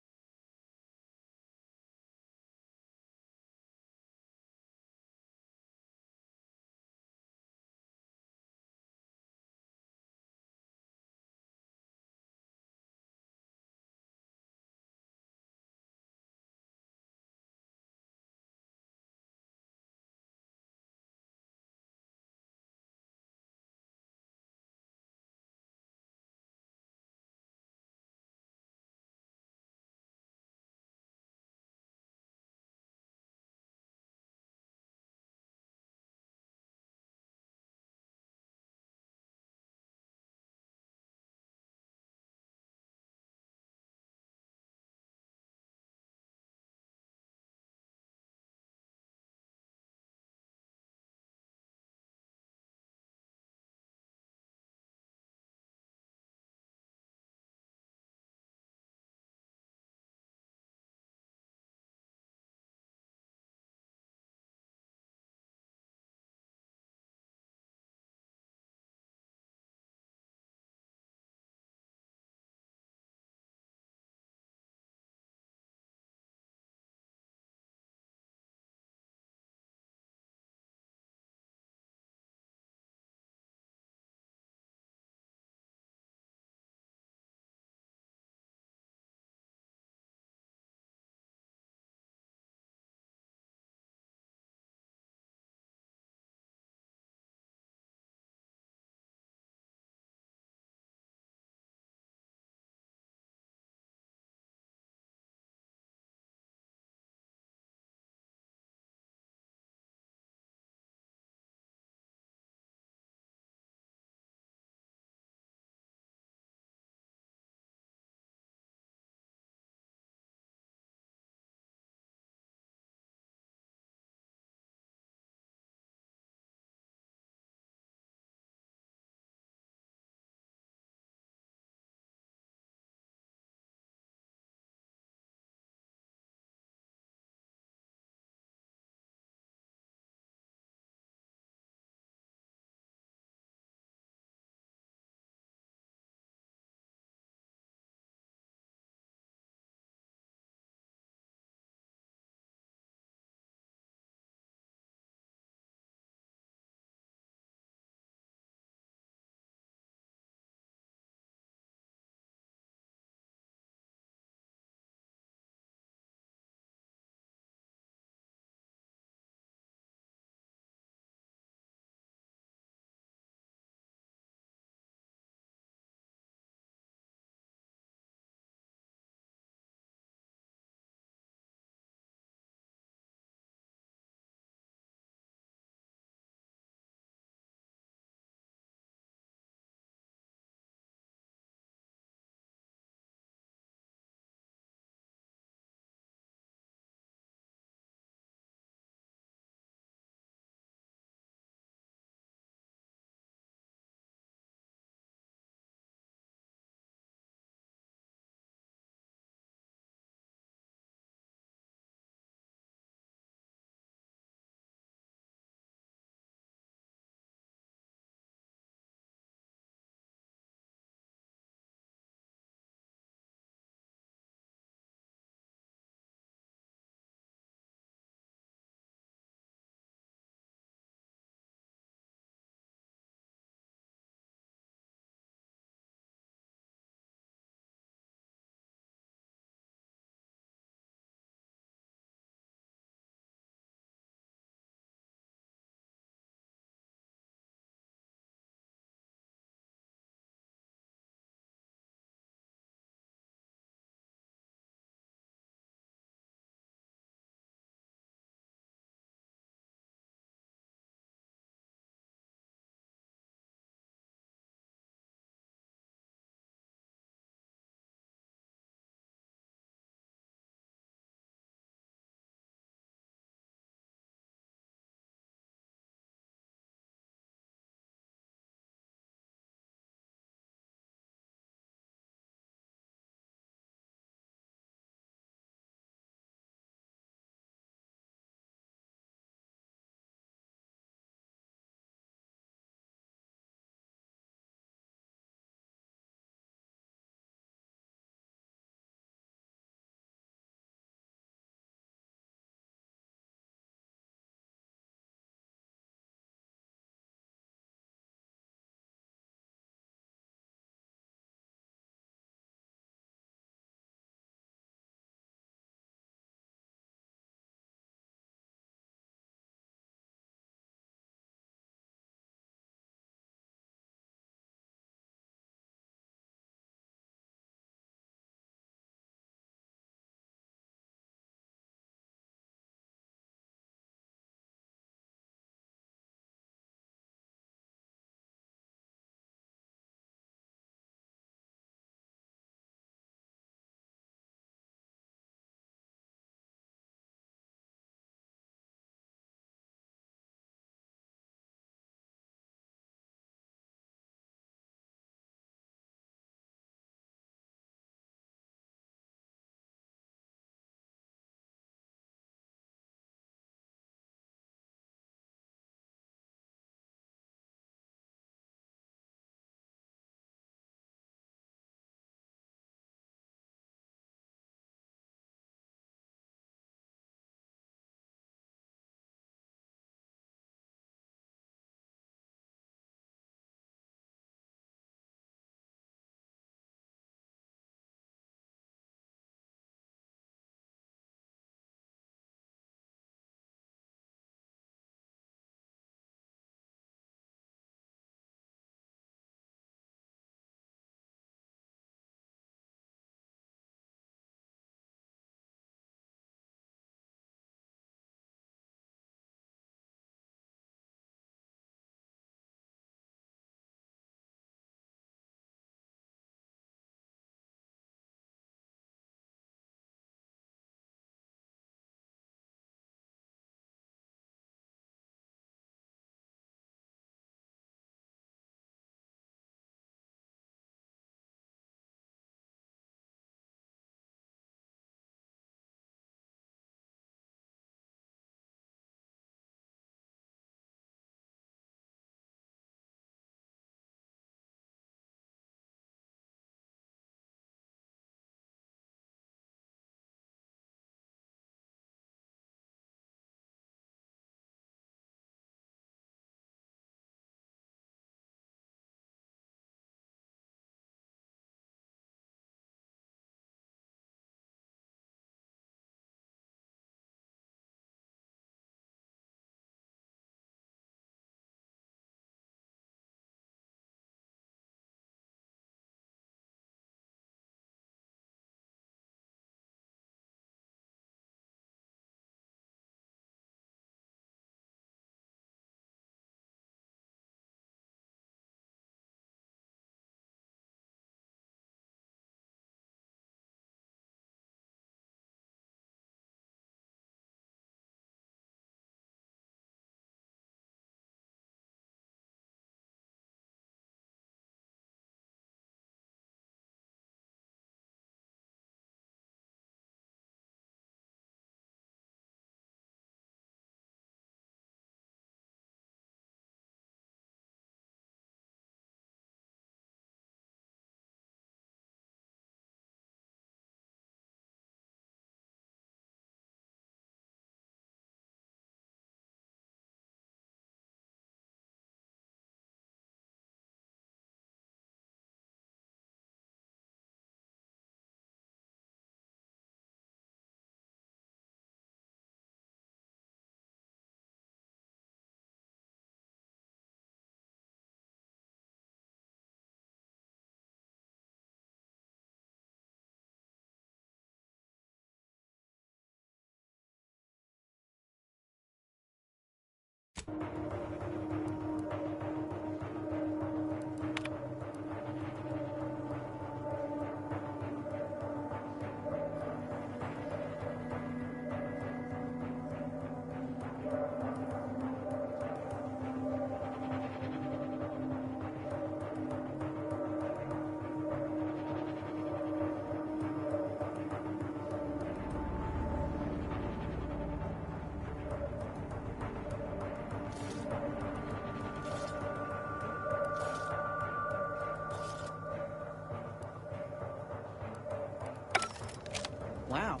Wow.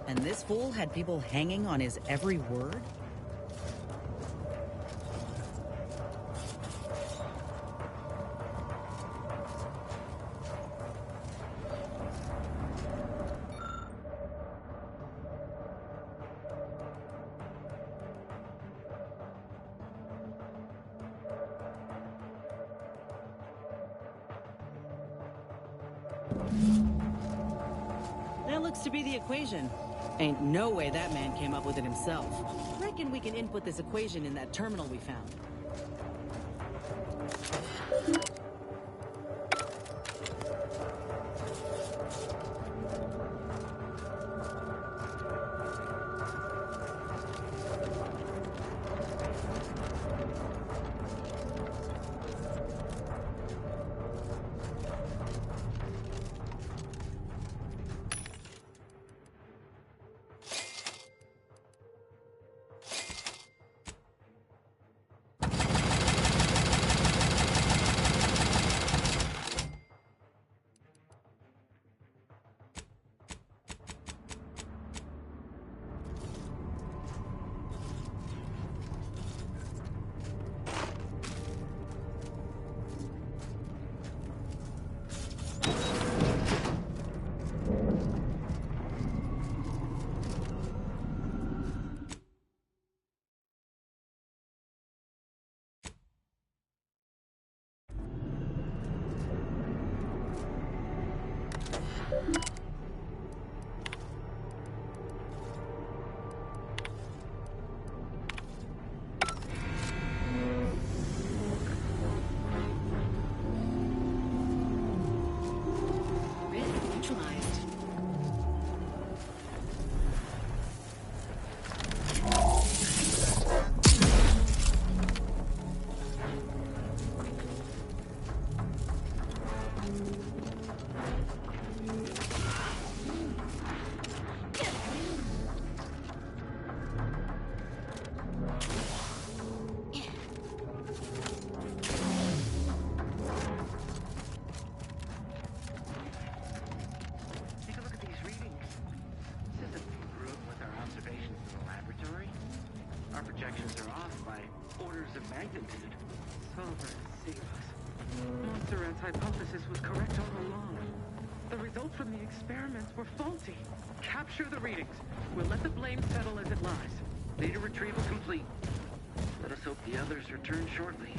And this fool had people hanging on his every word? That looks to be the equation. Ain't no way that man came up with it himself. Reckon we can input this equation in that terminal we found. Hypothesis was correct all along. The results from the experiments were faulty. Capture the readings. We'll let the blame settle as it lies. Data retrieval complete. Let us hope the others return shortly.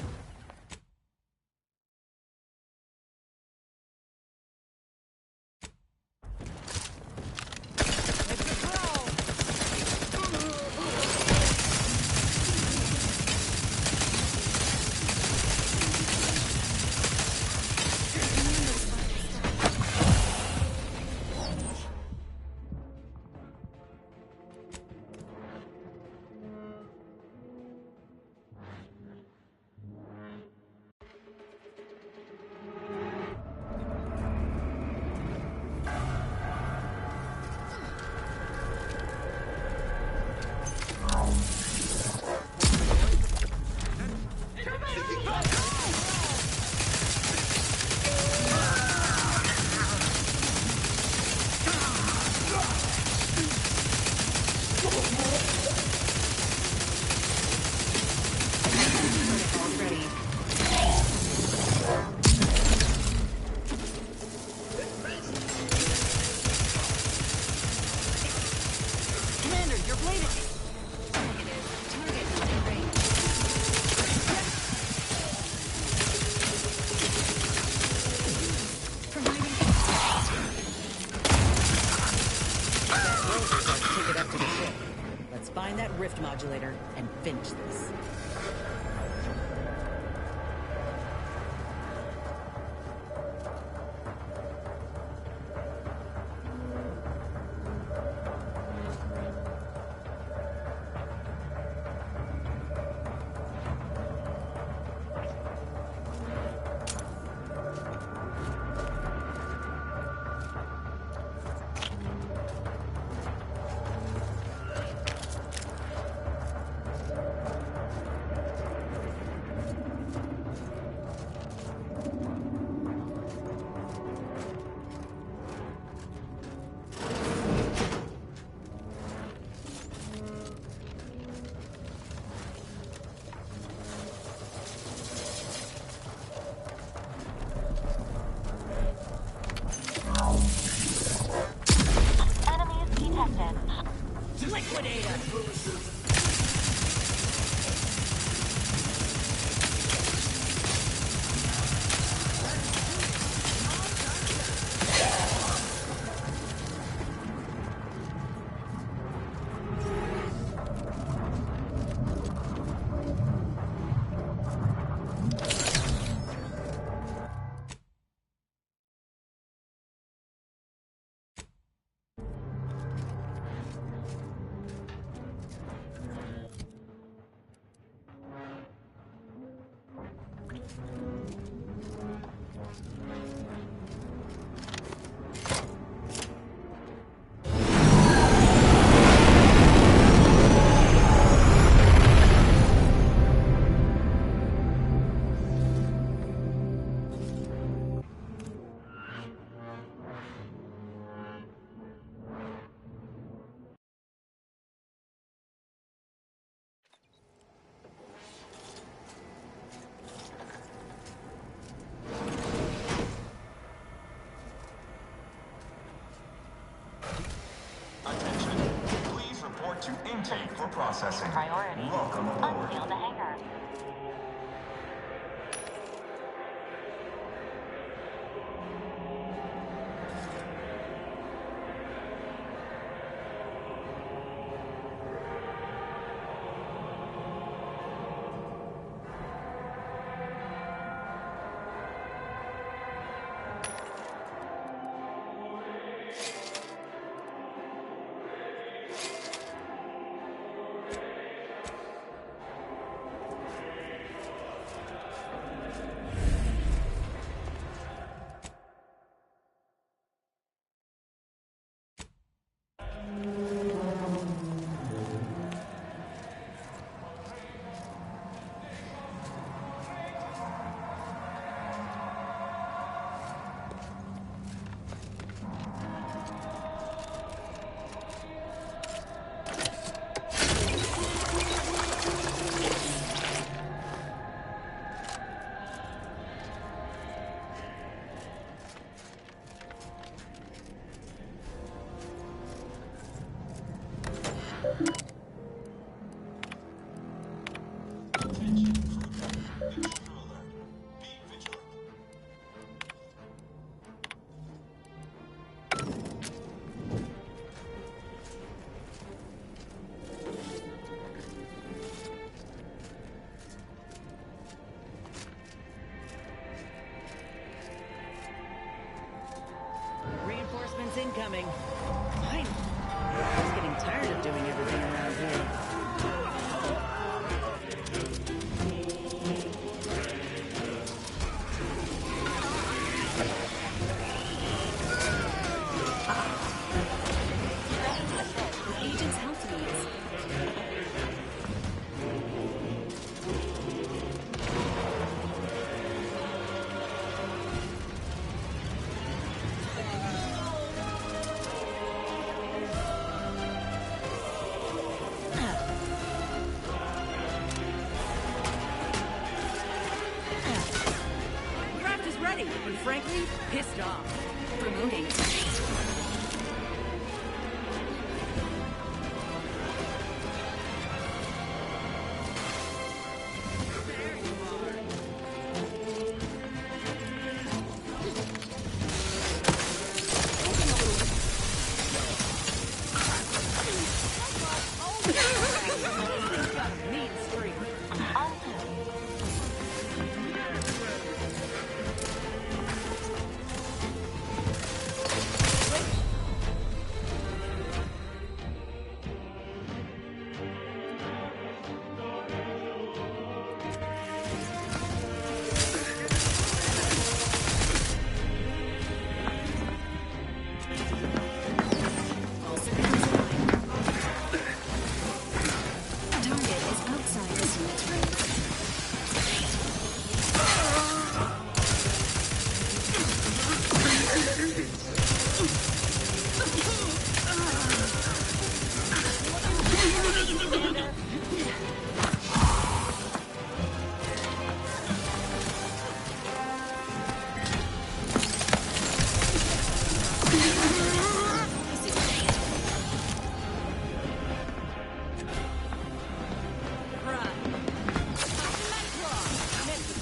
Let's find that rift modulator and finish this. Reinforcements incoming. Fine. I was getting tired of doing everything around here. Agent's health needs. Craft is ready, but frankly, pissed off. Promoting. Mean streak. Target is outside this unit's range.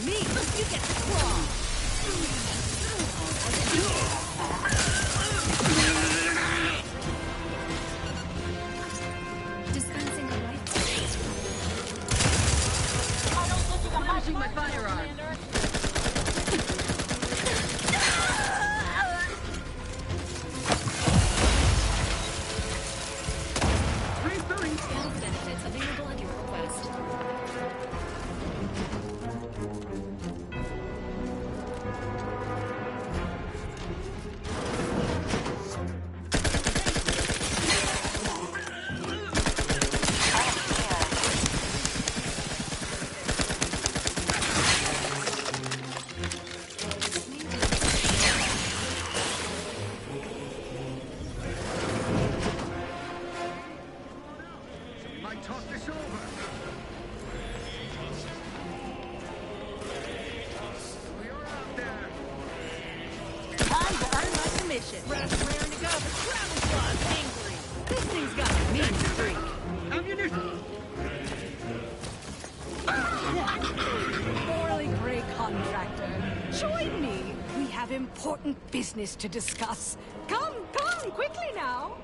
Me, you get the claw. Dispensing a life. Flashing my firearm. Health benefits available at your request. Might talk this over. You're out there. Time to earn my commission. Rat's raring to go, but travel claw's angry. This thing's got a mean streak. Ammunition. Morally gray contractor, join me. We have important business to discuss. Come, quickly now.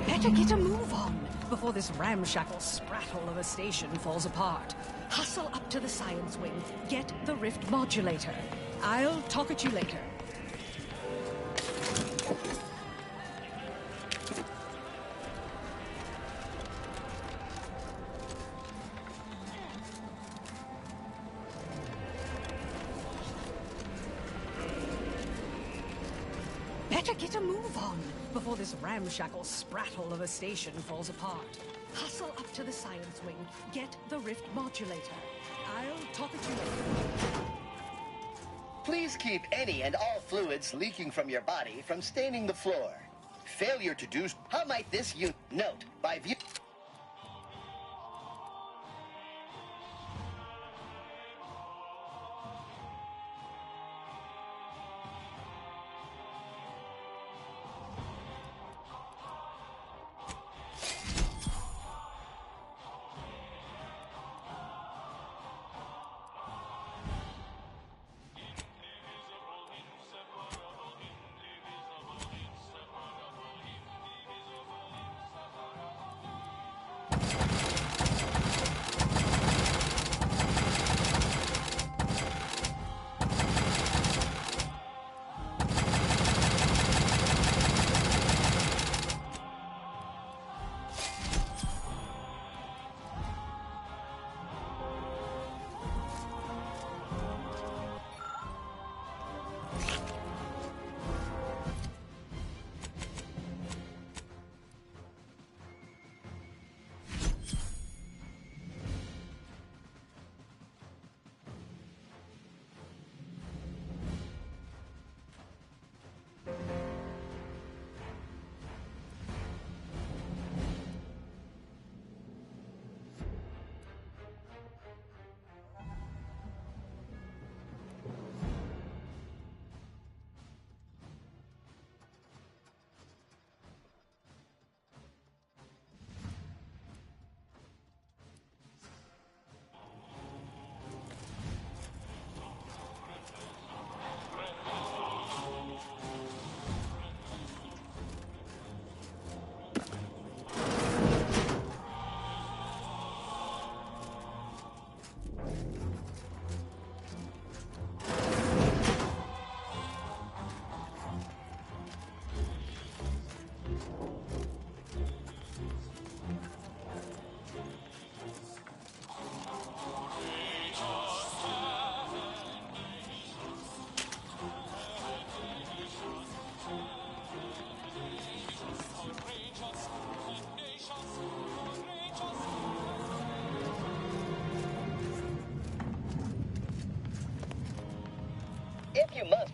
Better get a move on before this ramshackle sprattle of a station falls apart. Hustle up to the science wing. Get the rift modulator. I'll talk at you later. Better get a move on before this ramshackle sprattle of a station falls apart. Hustle up to the science wing. Get the rift modulator. I'll talk at you later. Please keep any and all fluids leaking from your body from staining the floor. Failure to do... How might this unit... Note, by view...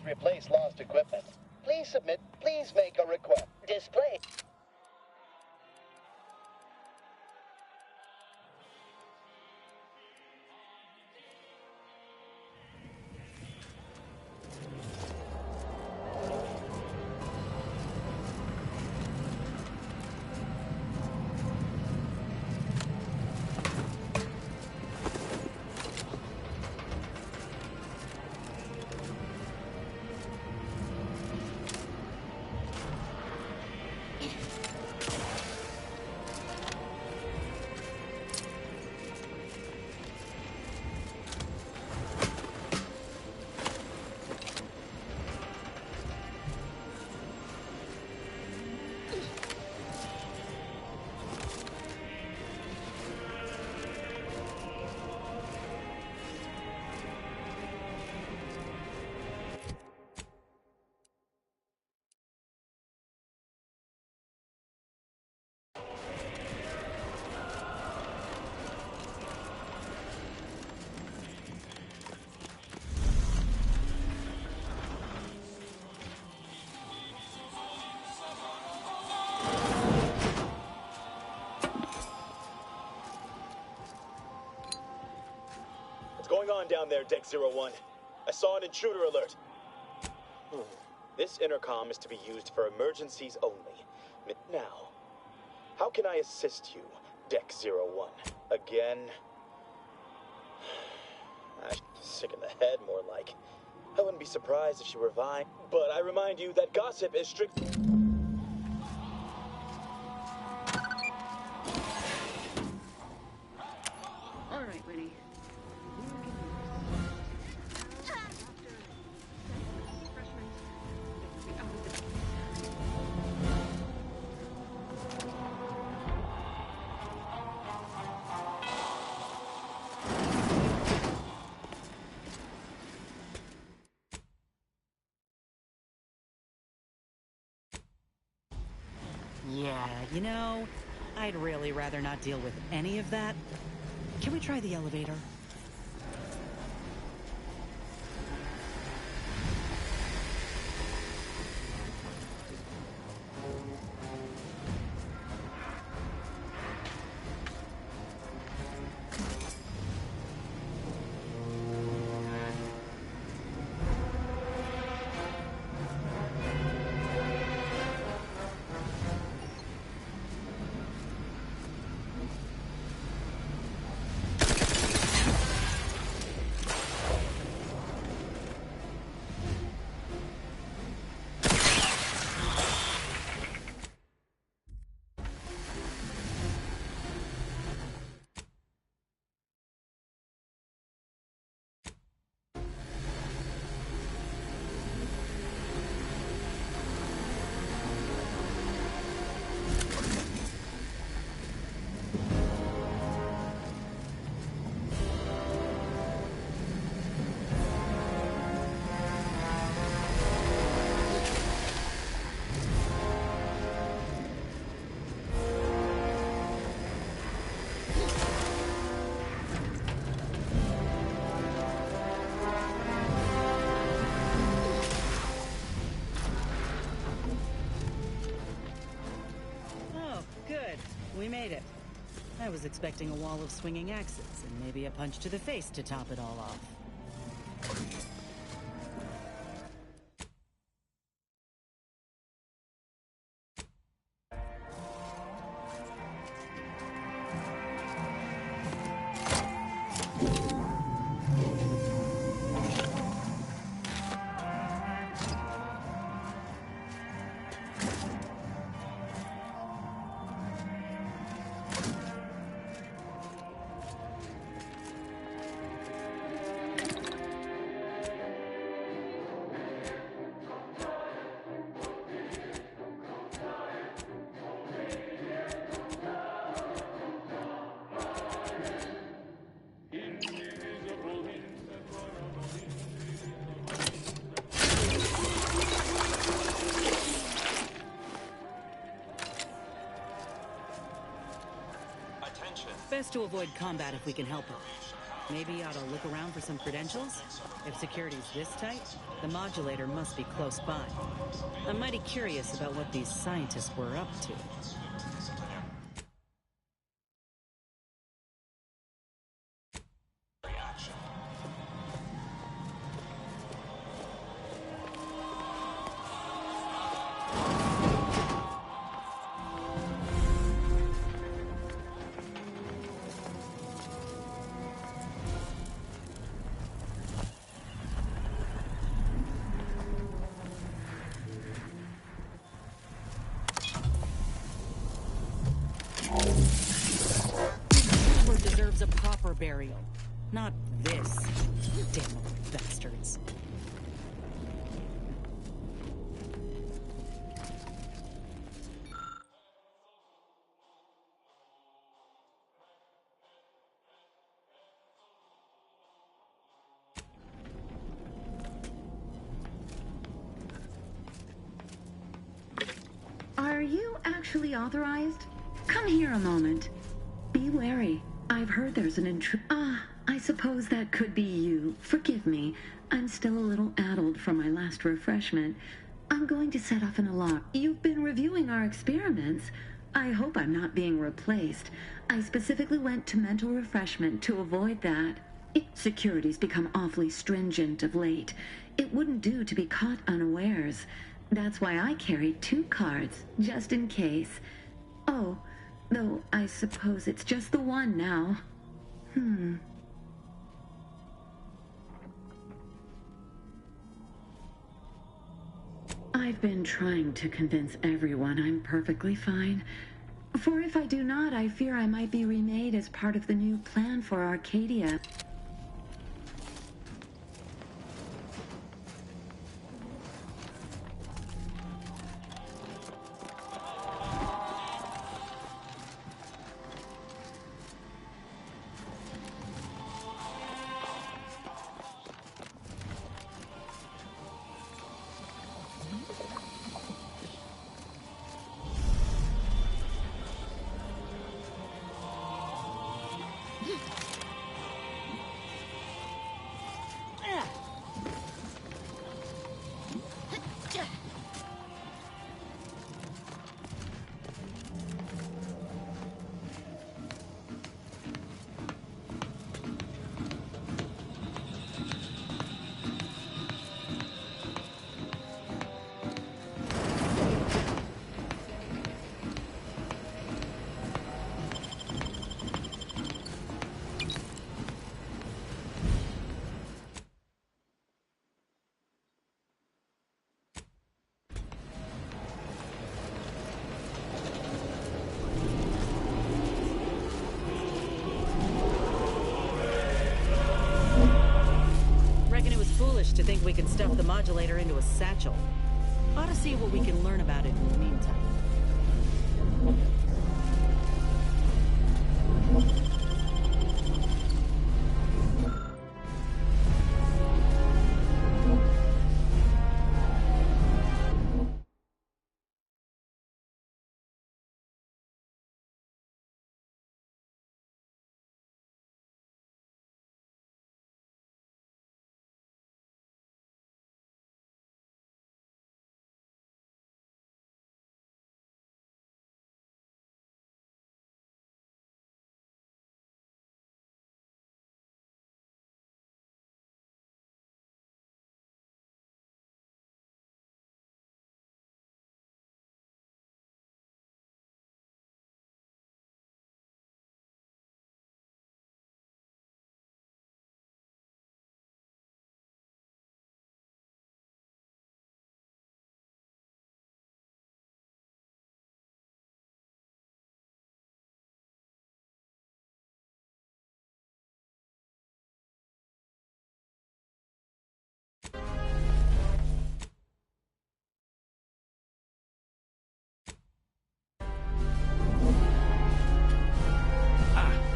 replace lost equipment. Please submit. Please make a request. Display. What's going on down there, Deck 01? I saw an intruder alert. This intercom is to be used for emergencies only. Now, how can I assist you, Deck 01? Again? I'm sick in the head, more like. I wouldn't be surprised if she revived. But I remind you that gossip is strict. All right, Winnie. Yeah, you know, I'd really rather not deal with any of that. Can we try the elevator? We made it. I was expecting a wall of swinging axes and maybe a punch to the face to top it all off. Best to avoid combat if we can help it. Maybe you ought to look around for some credentials? If security's this tight, the modulator must be close by. I'm mighty curious about what these scientists were up to. Deserves a proper burial. Not this. Damn bastards. Are you actually authorized? Come here a moment. Be wary. I've heard there's an I suppose that could be you. Forgive me. I'm still a little addled from my last refreshment. I'm going to set off an alarm. You've been reviewing our experiments. I hope I'm not being replaced. I specifically went to mental refreshment to avoid that. Security's become awfully stringent of late. It wouldn't do to be caught unawares. That's why I carried 2 cards, just in case. Oh, though I suppose it's just the one now. I've been trying to convince everyone I'm perfectly fine. For if I do not, I fear I might be remade as part of the new plan for Arcadia. To think we can stuff the modulator into a satchel. Ought to see what we can learn about it in the meantime.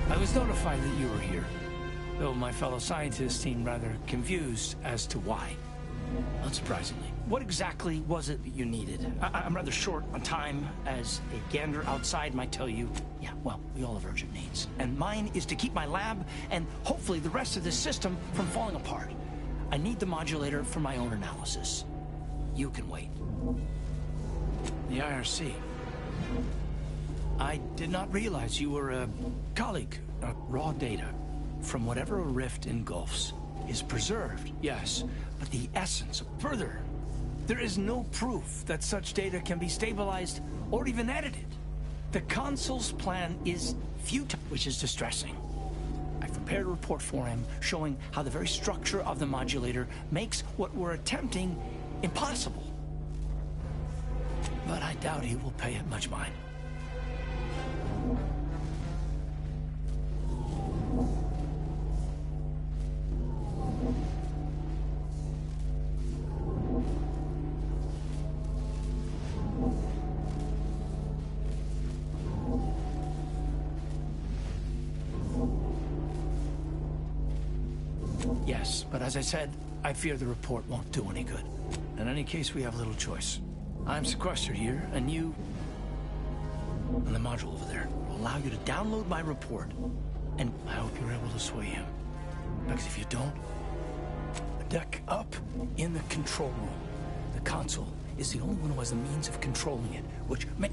I was notified that you were here, though my fellow scientists seemed rather confused as to why. Unsurprisingly, what exactly was it that you needed? I'm rather short on time, as a gander outside might tell you. Yeah, well, we all have urgent needs. And mine is to keep my lab and hopefully the rest of this system from falling apart. I need the modulator for my own analysis. You can wait. The IRC. I did not realize you were a colleague. Raw data from whatever a rift engulfs is preserved, yes, but the essence, further, there is no proof that such data can be stabilized or even edited. The Consul's plan is futile, which is distressing. I've prepared a report for him showing how the very structure of the modulator makes what we're attempting impossible. But I doubt he will pay it much mind. Yes, but as I said, I fear the report won't do any good. In any case, we have little choice. I'm sequestered here, and you... and the module over there will allow you to download my report. And I hope you're able to sway him. Because if you don't, the deck up in the control room. The console is the only one who has the means of controlling it, which may...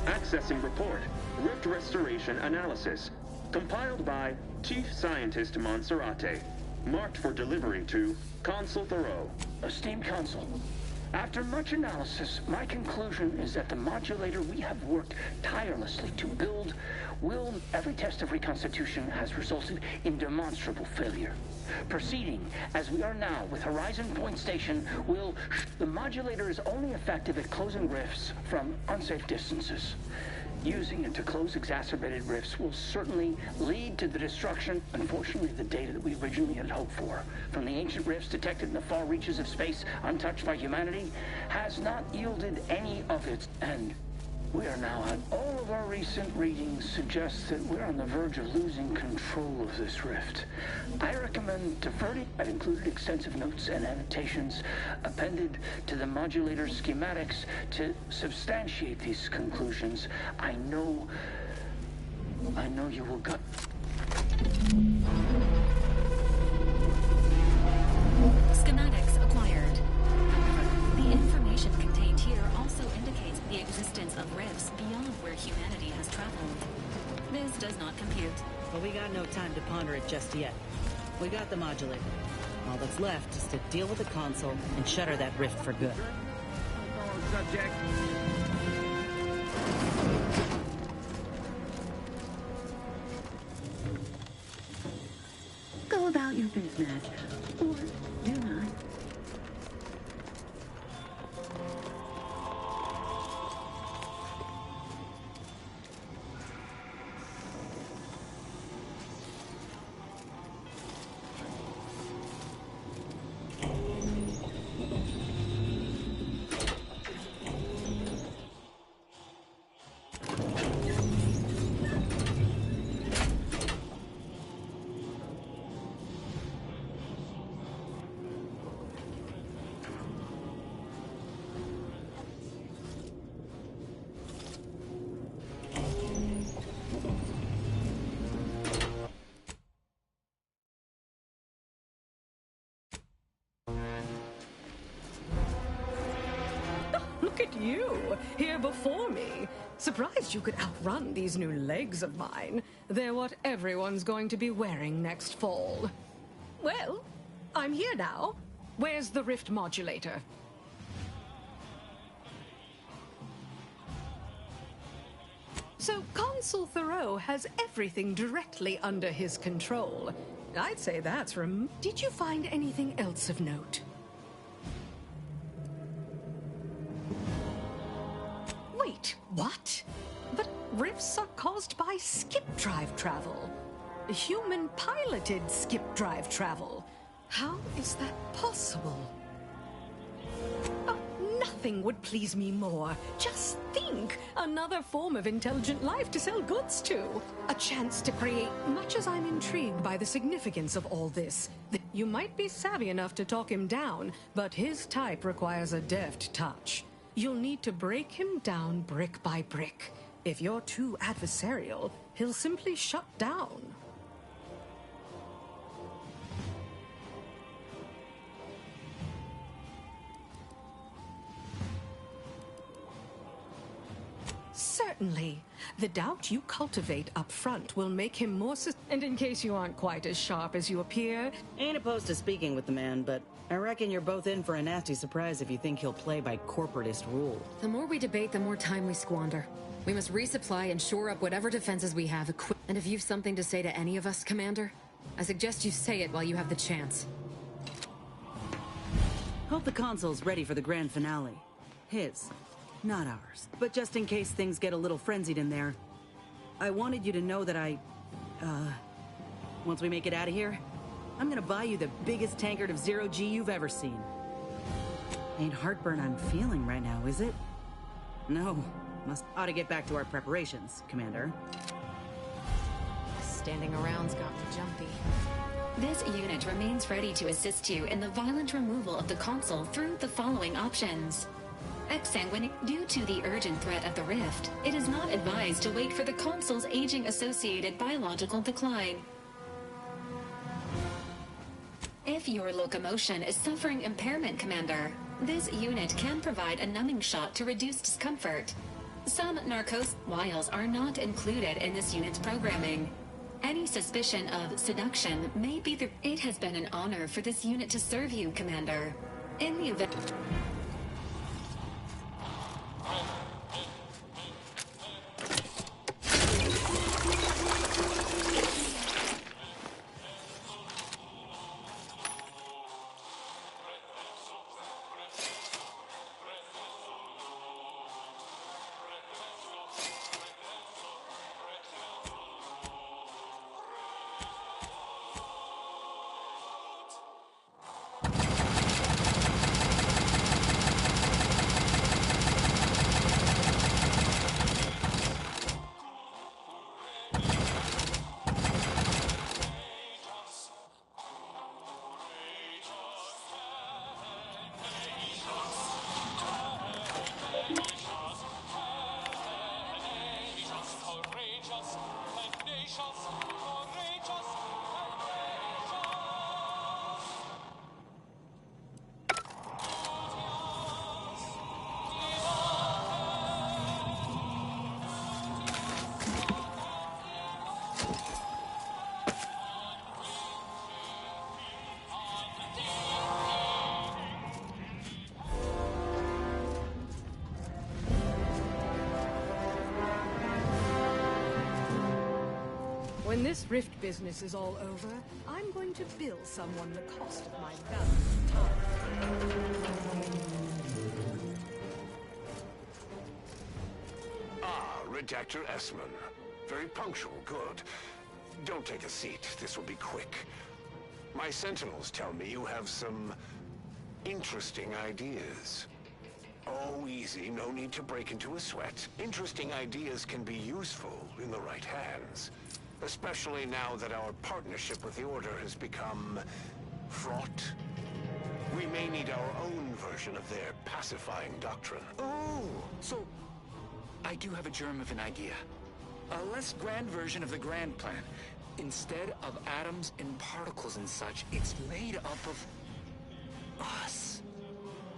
Accessing report. Rift restoration analysis. Compiled by Chief Scientist Monserrate. Marked for delivery to Consul Thoreau. Esteemed Consul, After much analysis, my conclusion is that the modulator we have worked tirelessly to build will... Every test of reconstitution has resulted in demonstrable failure. Proceeding, as we are now with Horizon Point Station, will... The modulator is only effective at closing rifts from unsafe distances. Using it to close exacerbated rifts will certainly lead to the destruction, unfortunately, of the data that we originally had hoped for. From the ancient rifts detected in the far reaches of space, untouched by humanity, has not yielded any of its end. We are now at... All of our recent readings suggest that we're on the verge of losing control of this rift. I recommend diverting... I've included extensive notes and annotations appended to the modulator schematics to substantiate these conclusions. I know you will go... Schematics acquired. The information contained here also indicates the existence of rifts beyond where humanity has traveled. This does not compute. But we got no time to ponder it just yet. We got the modulator. All that's left is to deal with the console and shutter that rift for good. Subject. Go about your business, or do not. Look at you, here before me. Surprised you could outrun these new legs of mine. They're what everyone's going to be wearing next fall. Well, I'm here now. Where's the rift modulator? So Consul Thoreau has everything directly under his control. I'd say that's Did you find anything else of note? Wait, what? But rifts are caused by skip drive travel. Human-piloted skip drive travel. How is that possible? Nothing would please me more. Just think, another form of intelligent life to sell goods to. A chance to create. Much as I'm intrigued by the significance of all this, you might be savvy enough to talk him down, but his type requires a deft touch. You'll need to break him down brick by brick. If you're too adversarial, he'll simply shut down. Certainly. The doubt you cultivate up front will make him more and in case you aren't quite as sharp as you appear... Ain't opposed to speaking with the man, but I reckon you're both in for a nasty surprise if you think he'll play by corporatist rule. The more we debate, the more time we squander. We must resupply and shore up whatever defenses we have. And if you've something to say to any of us, Commander, I suggest you say it while you have the chance. Hope the console's ready for the grand finale. His. Not ours. But just in case things get a little frenzied in there, I wanted you to know that once we make it out of here, I'm gonna buy you the biggest tankard of zero-G you've ever seen. Ain't heartburn I'm feeling right now, is it? No. Ought to get back to our preparations, Commander. Standing around's got me jumpy. This unit remains ready to assist you in the violent removal of the console through the following options. Exsanguinate. Due to the urgent threat of the rift, it is not advised to wait for the console's aging-associated biological decline. If your locomotion is suffering impairment, Commander, this unit can provide a numbing shot to reduce discomfort. Some narcos vials are not included in this unit's programming. Any suspicion of seduction may be the... It has been an honor for this unit to serve you, Commander. In the event... When this rift business is all over, I'm going to bill someone the cost of my valuable time. Ah, Redactor Esmond. Very punctual, good. Don't take a seat, this will be quick. My sentinels tell me you have some interesting ideas. Oh, easy, no need to break into a sweat. Interesting ideas can be useful in the right hands. Especially now that our partnership with the Order has become... fraught. We may need our own version of their pacifying doctrine. Oh, so I do have a germ of an idea. A less grand version of the grand plan. Instead of atoms and particles and such, it's made up of us.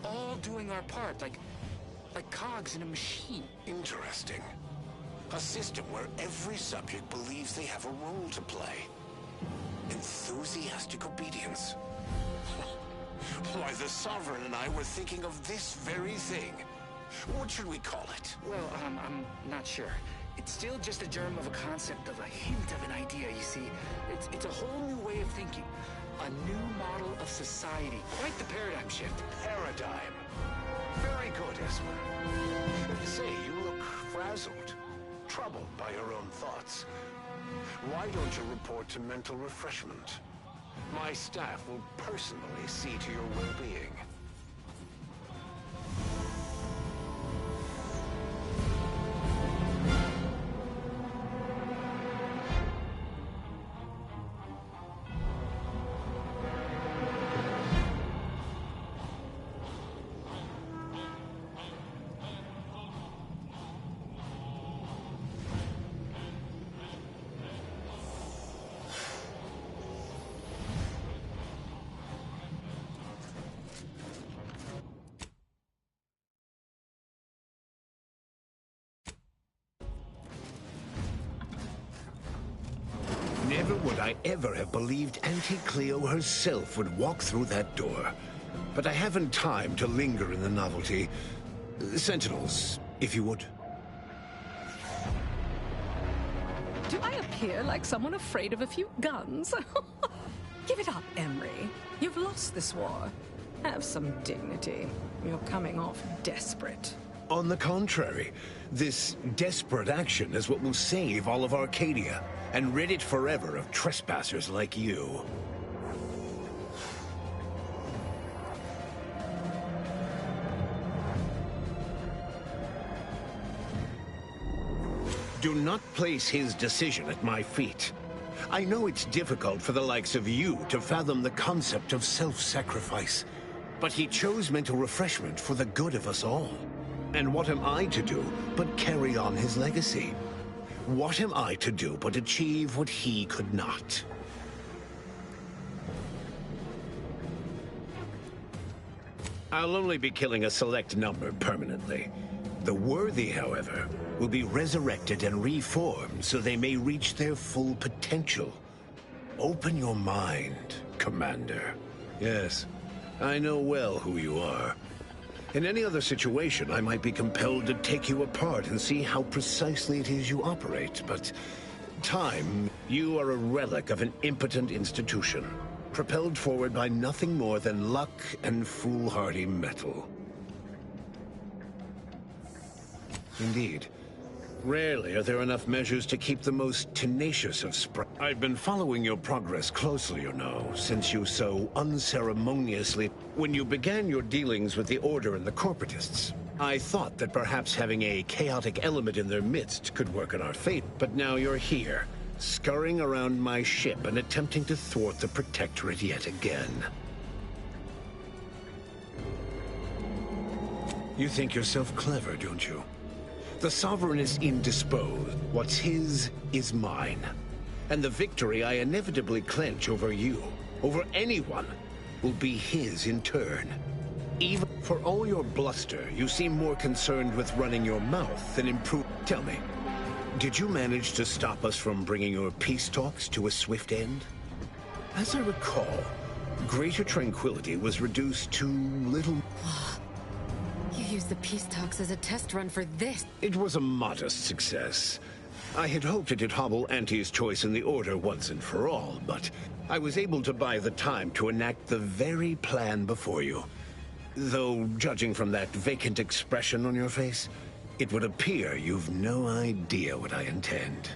All doing our part, like cogs in a machine. Interesting. A system where every subject believes they have a role to play. Enthusiastic obedience. Why, the Sovereign and I were thinking of this very thing. What should we call it? Well, I'm not sure. It's still just a germ of a concept, of a hint of an idea, you see. It's a whole new way of thinking. A new model of society. Quite the paradigm shift. Paradigm. Very good, Esmer. Say, you look frazzled. Troubled by your own thoughts. Why don't you report to mental refreshment? My staff will personally see to your well-being. Never would I ever have believed Auntie Cleo herself would walk through that door. But I haven't time to linger in the novelty. Sentinels, if you would. Do I appear like someone afraid of a few guns? Give it up, Emery. You've lost this war. Have some dignity. You're coming off desperate. On the contrary, this desperate action is what will save all of Arcadia and rid it forever of trespassers like you. Do not place his decision at my feet. I know it's difficult for the likes of you to fathom the concept of self-sacrifice, but he chose mental refreshment for the good of us all. And what am I to do but carry on his legacy? What am I to do but achieve what he could not? I'll only be killing a select number permanently. The worthy, however, will be resurrected and reformed so they may reach their full potential. Open your mind, Commander. Yes, I know well who you are. In any other situation, I might be compelled to take you apart and see how precisely it is you operate, but time, you are a relic of an impotent institution, propelled forward by nothing more than luck and foolhardy metal. Indeed. Rarely are there enough measures to keep the most tenacious of I've been following your progress closely, you know, since you so unceremoniously... When you began your dealings with the Order and the Corporatists, I thought that perhaps having a chaotic element in their midst could work in our favor. But now you're here, scurrying around my ship and attempting to thwart the Protectorate yet again. You think yourself clever, don't you? The Sovereign is indisposed. What's his is mine. And the victory I inevitably clench over you, over anyone, will be his in turn. Even for all your bluster, you seem more concerned with running your mouth than improve. Tell me, did you manage to stop us from bringing your peace talks to a swift end? As I recall, Greater Tranquility was reduced to little... You used the peace talks as a test run for this. It was a modest success. I had hoped it'd hobble Auntie's choice in the Order once and for all, but I was able to buy the time to enact the very plan before you. Though, judging from that vacant expression on your face, it would appear you've no idea what I intend.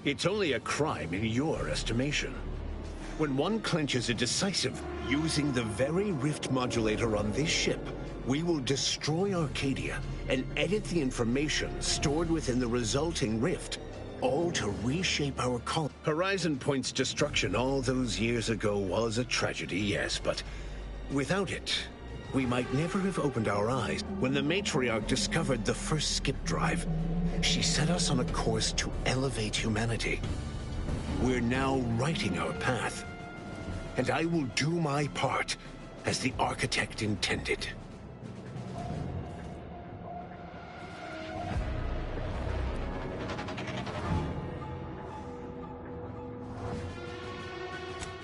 It's only a crime in your estimation. When one clenches a decisive, using the very rift modulator on this ship, we will destroy Arcadia and edit the information stored within the resulting rift, all to reshape our colony. Horizon Point's destruction all those years ago was a tragedy, yes, but without it, we might never have opened our eyes. When the Matriarch discovered the first skip drive, she set us on a course to elevate humanity. We're now writing our path, and I will do my part as the Architect intended.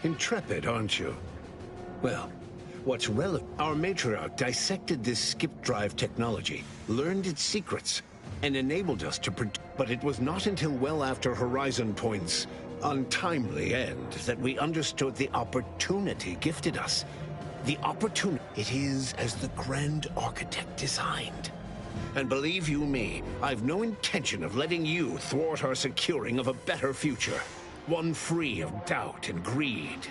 Intrepid, aren't you? Well, what's relevant? Our Matriarch dissected this skip drive technology, learned its secrets, and enabled us to but it was not until well after Horizon Point's untimely end that we understood the opportunity gifted us. The opportunity. It is as the Grand Architect designed. And believe you me, I've no intention of letting you thwart our securing of a better future. One free of doubt and greed.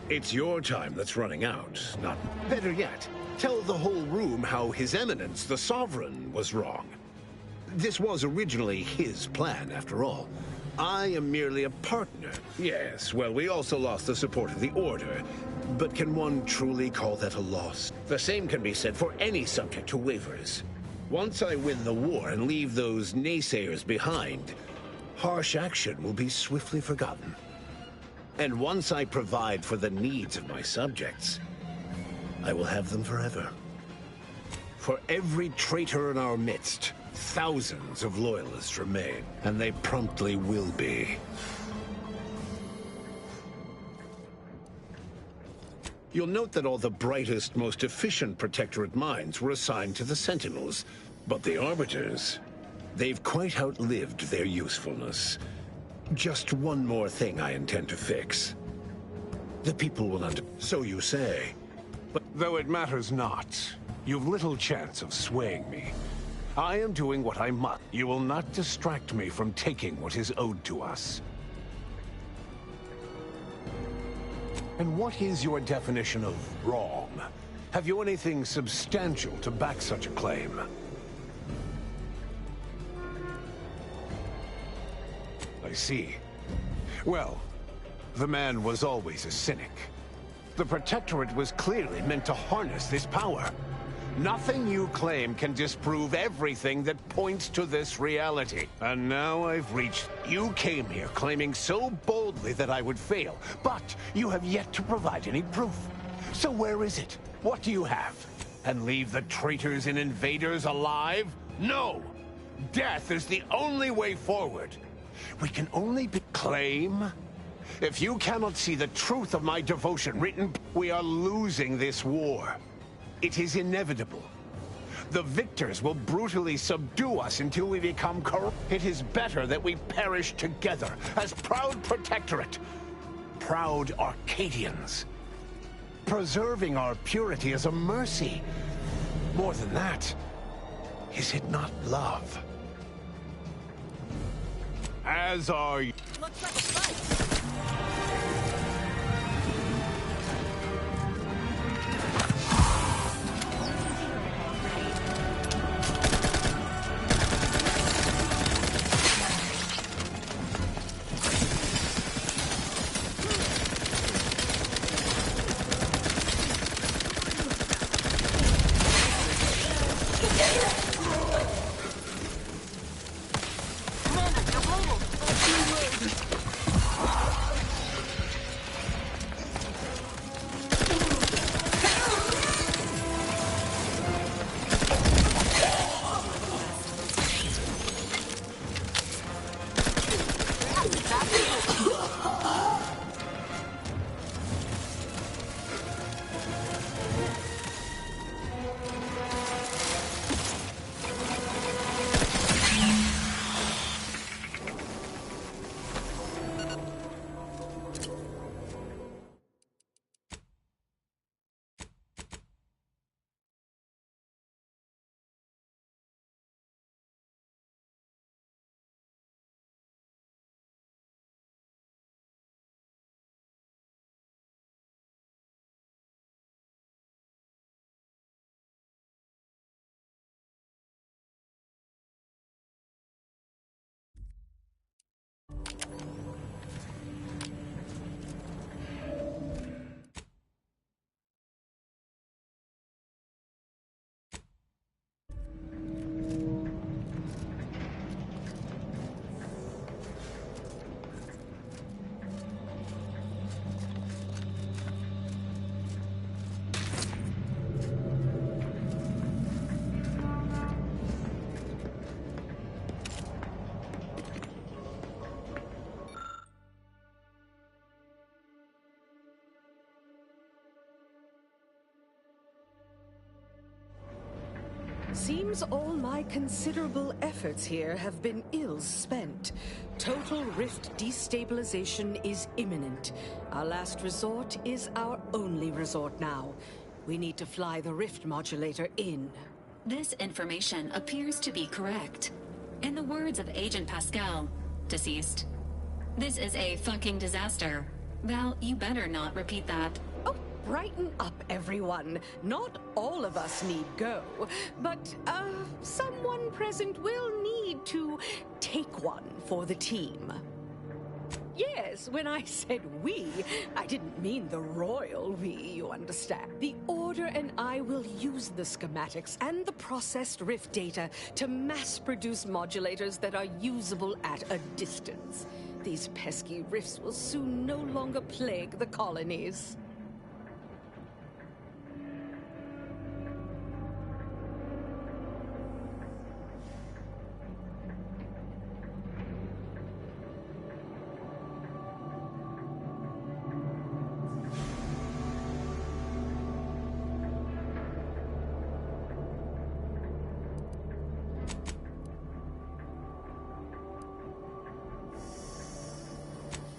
It's your time that's running out, not... Better yet, tell the whole room how His Eminence, the Sovereign, was wrong. This was originally his plan, after all. I am merely a partner. Yes, well, we also lost the support of the Order. But can one truly call that a loss? The same can be said for any subject who wavers. Once I win the war and leave those naysayers behind, harsh action will be swiftly forgotten. And once I provide for the needs of my subjects, I will have them forever. For every traitor in our midst, Thousands of loyalists remain, and they promptly will be. You'll note that all the brightest, most efficient Protectorate minds were assigned to the Sentinels, but the Arbiters, they've quite outlived their usefulness. Just one more thing I intend to fix. The people will so you say. But though it matters not, you've little chance of swaying me. I am doing what I must. You will not distract me from taking what is owed to us. And what is your definition of wrong? Have you anything substantial to back such a claim? I see. Well, the man was always a cynic. The Protectorate was clearly meant to harness this power. Nothing you claim can disprove everything that points to this reality. And now I've reached... You came here claiming so boldly that I would fail, but you have yet to provide any proof. So where is it? What do you have? And leave the traitors and invaders alive? No! Death is the only way forward. We can only claim. If you cannot see the truth of my devotion written, we are losing this war. It is inevitable. The victors will brutally subdue us until we become corrupt. It is better that we perish together as proud Protectorate, proud Arcadians. Preserving our purity is a mercy. More than that, is it not love? As are you. Looks like a fight. Seems all my considerable efforts here have been ill spent. Total rift destabilization is imminent. Our last resort is our only resort now. We need to fly the rift modulator in. This information appears to be correct. In the words of Agent Pascal, deceased, this is a fucking disaster. Val, you better not repeat that. Brighten up, everyone. Not all of us need go, but, someone present will need to take one for the team. Yes, when I said we, I didn't mean the royal we, you understand. The Order and I will use the schematics and the processed rift data to mass-produce modulators that are usable at a distance. These pesky rifts will soon no longer plague the colonies.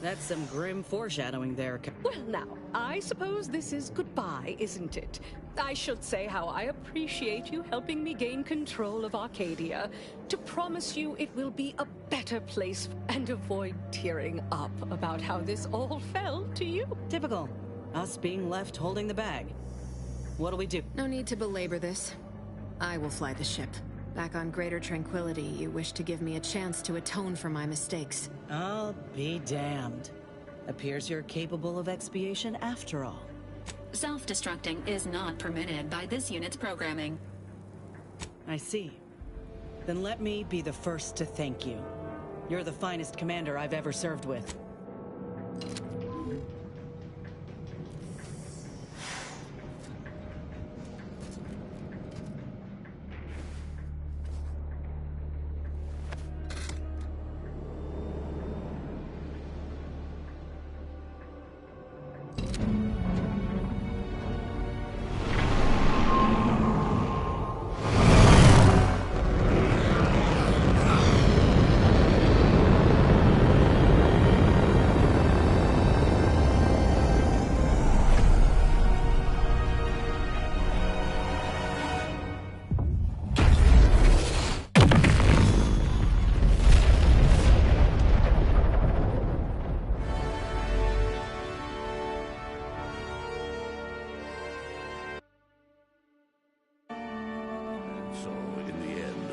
That's some grim foreshadowing there. Well, now, I suppose this is goodbye, isn't it? I should say how I appreciate you helping me gain control of Arcadia. To promise you it will be a better place and avoid tearing up about how this all fell to you. Typical. Us being left holding the bag. What'll we do? No need to belabor this. I will fly the ship. Back on Greater Tranquility, you wish to give me a chance to atone for my mistakes. I'll be damned. Appears you're capable of expiation after all. Self-destructing is not permitted by this unit's programming. I see. Then let me be the first to thank you. You're the finest commander I've ever served with.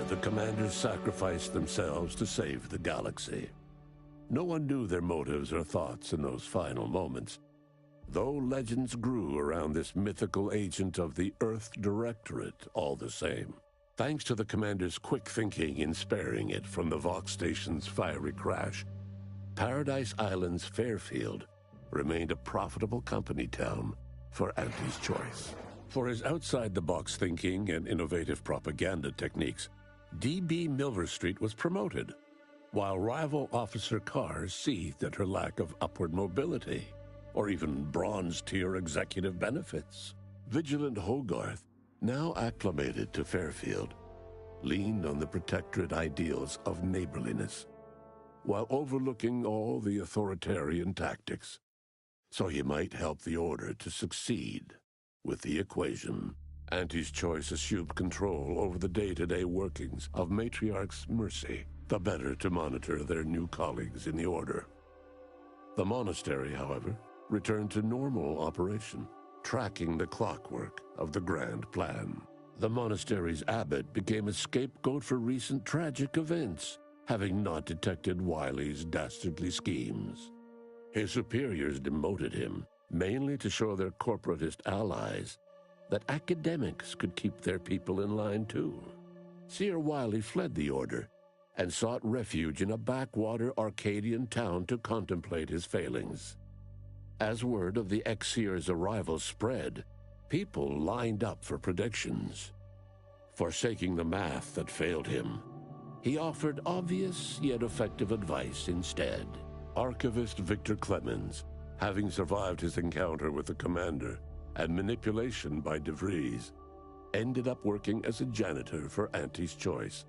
The commanders sacrificed themselves to save the galaxy. No one knew their motives or thoughts in those final moments, though legends grew around this mythical agent of the Earth Directorate all the same. Thanks to the commander's quick thinking in sparing it from the Vox station's fiery crash, Paradise Island's Fairfield remained a profitable company town for Auntie's Choice. For his outside-the-box thinking and innovative propaganda techniques, D.B. Milverstreet was promoted, while rival Officer Carr seethed at her lack of upward mobility, or even bronze-tier executive benefits. Vigilant Hogarth, now acclimated to Fairfield, leaned on the protectorate ideals of neighborliness, while overlooking all the authoritarian tactics, so he might help the Order to succeed with the equation. Auntie's Choice assumed control over the day-to-day workings of Matriarch's Mercy, the better to monitor their new colleagues in the Order. The monastery, however, returned to normal operation, tracking the clockwork of the grand plan. The monastery's abbot became a scapegoat for recent tragic events, having not detected Wiley's dastardly schemes. His superiors demoted him, mainly to show their corporatist allies that academics could keep their people in line too. Seer Wiley fled the Order and sought refuge in a backwater Arcadian town to contemplate his failings. As word of the ex-seer's arrival spread, people lined up for predictions. Forsaking the math that failed him, he offered obvious yet effective advice instead. Archivist Victor Clemens, having survived his encounter with the commander and manipulation by DeVries, ended up working as a janitor for Auntie's Choice,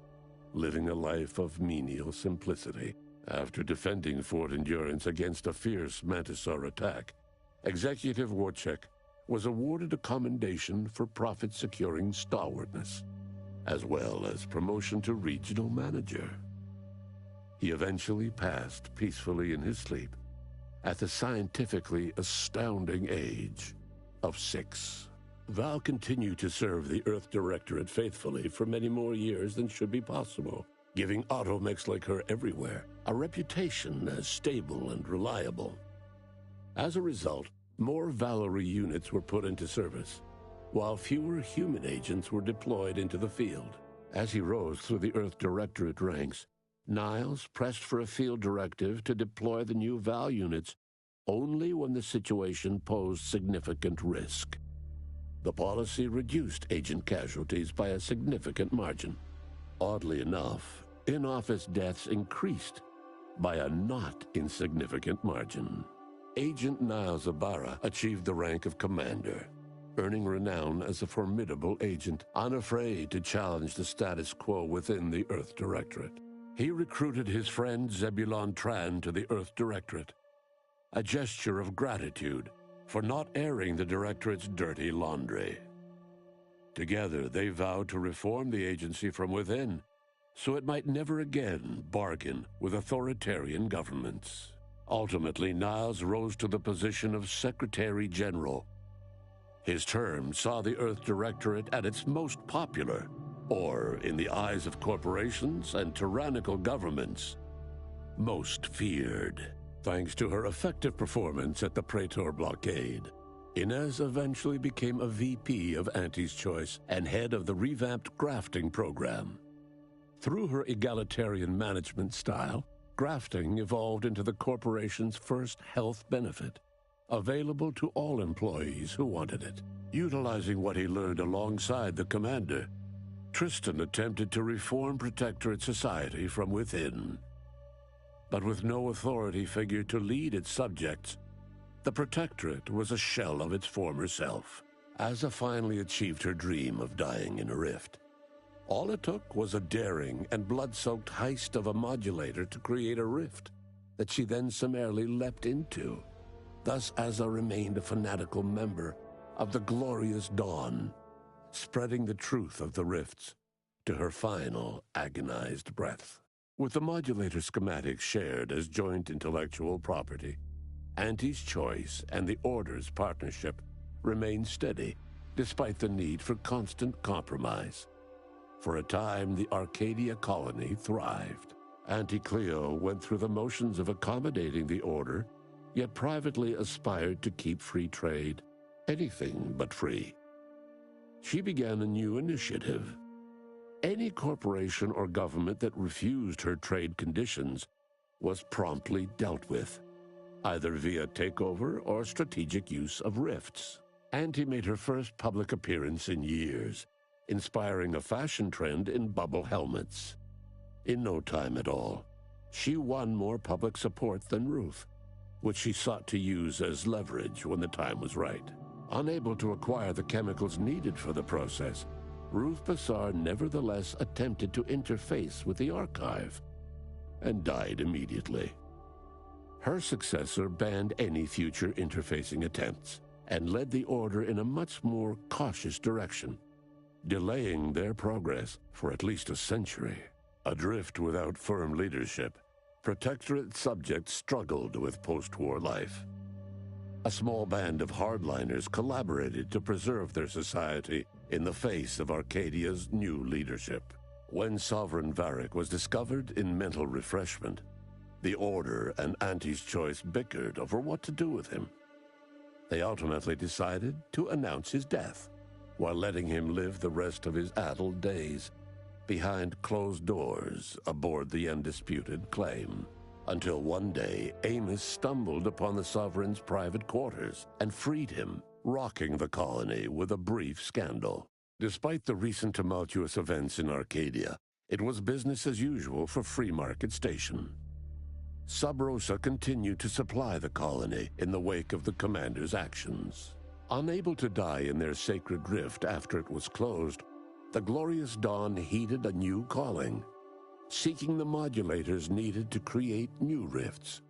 living a life of menial simplicity. After defending Fort Endurance against a fierce Mantisaur attack, Executive Warchek was awarded a commendation for profit-securing stalwartness, as well as promotion to regional manager. He eventually passed peacefully in his sleep at the scientifically astounding age of 6. Val continued to serve the Earth Directorate faithfully for many more years than should be possible, giving automechs like her everywhere a reputation as stable and reliable. As a result, more Valerie units were put into service, while fewer human agents were deployed into the field. As he rose through the Earth Directorate ranks, Niles pressed for a field directive to deploy the new Val units only when the situation posed significant risk. The policy reduced agent casualties by a significant margin. Oddly enough, in-office deaths increased by a not insignificant margin. Agent Niles Ibarra achieved the rank of commander, earning renown as a formidable agent, unafraid to challenge the status quo within the Earth Directorate. He recruited his friend Zebulon Tran to the Earth Directorate, a gesture of gratitude for not airing the Directorate's dirty laundry. Together, they vowed to reform the agency from within, so it might never again bargain with authoritarian governments. Ultimately, Niles rose to the position of Secretary General. His term saw the Earth Directorate at its most popular, or, in the eyes of corporations and tyrannical governments, most feared. Thanks to her effective performance at the Praetor blockade, Inez eventually became a VP of Auntie's Choice and head of the revamped grafting program. Through her egalitarian management style, grafting evolved into the corporation's first health benefit, available to all employees who wanted it. Utilizing what he learned alongside the commander, Tristan attempted to reform Protectorate society from within. But with no authority figure to lead its subjects, the Protectorate was a shell of its former self. Asa finally achieved her dream of dying in a rift. All it took was a daring and blood-soaked heist of a modulator to create a rift that she then summarily leapt into. Thus Asa remained a fanatical member of the Glorious Dawn, spreading the truth of the rifts to her final agonized breath. With the modulator schematics shared as joint intellectual property, Auntie's Choice and the Order's partnership remained steady, despite the need for constant compromise. For a time, the Arcadia colony thrived. Auntie Cleo went through the motions of accommodating the Order, yet privately aspired to keep free trade anything but free. She began a new initiative. Any corporation or government that refused her trade conditions was promptly dealt with, either via takeover or strategic use of rifts. Auntie made her first public appearance in years, inspiring a fashion trend in bubble helmets. In no time at all, she won more public support than Ruth, which she sought to use as leverage when the time was right. Unable to acquire the chemicals needed for the process, Ruth Bassar nevertheless attempted to interface with the archive and died immediately. Her successor banned any future interfacing attempts and led the Order in a much more cautious direction, delaying their progress for at least a century. Adrift without firm leadership, Protectorate subjects struggled with post-war life. A small band of hardliners collaborated to preserve their society in the face of Arcadia's new leadership. When Sovereign Varric was discovered in mental refreshment, the Order and Auntie's Choice bickered over what to do with him. They ultimately decided to announce his death, while letting him live the rest of his addled days behind closed doors aboard the undisputed claim. Until one day, Amos stumbled upon the Sovereign's private quarters and freed him, rocking the colony with a brief scandal. Despite the recent tumultuous events in Arcadia, it was business as usual for Free Market Station. Sub Rosa continued to supply the colony in the wake of the commander's actions. Unable to die in their sacred rift after it was closed, the Glorious Dawn heeded a new calling, seeking the modulators needed to create new rifts,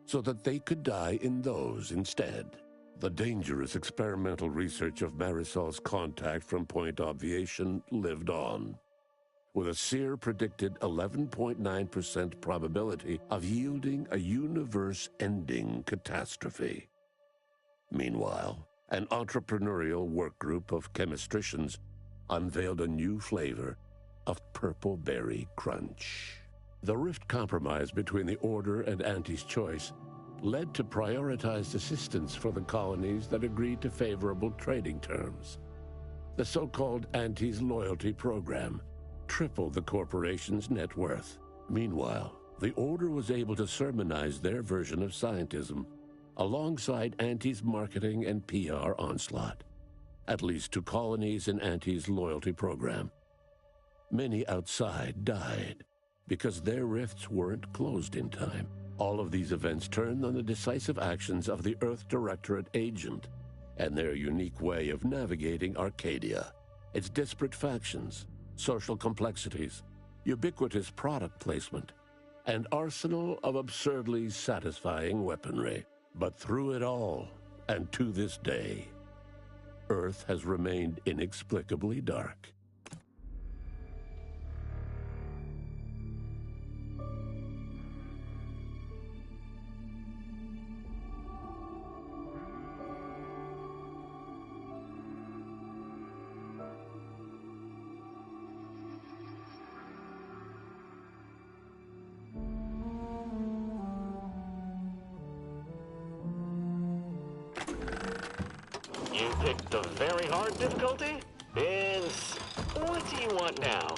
so that they could die in those instead. The dangerous experimental research of Marisol's contact from Point Obviation lived on, with a Seer predicted 11.9% probability of yielding a universe-ending catastrophe. Meanwhile, an entrepreneurial work group of chemistricians unveiled a new flavor of Purple Berry Crunch. The rift compromise between the Order and Auntie's Choice led to prioritized assistance for the colonies that agreed to favorable trading terms. The so-called Auntie's Loyalty Program tripled the corporation's net worth. Meanwhile, the Order was able to sermonize their version of scientism alongside Auntie's marketing and PR onslaught, at least to colonies in Auntie's Loyalty Program. Many outside died because their rifts weren't closed in time. All of these events turned on the decisive actions of the Earth Directorate agent and their unique way of navigating Arcadia, its disparate factions, social complexities, ubiquitous product placement, and arsenal of absurdly satisfying weaponry. But through it all, and to this day, Earth has remained inexplicably dark. You picked the very hard difficulty? Vince, what do you want now?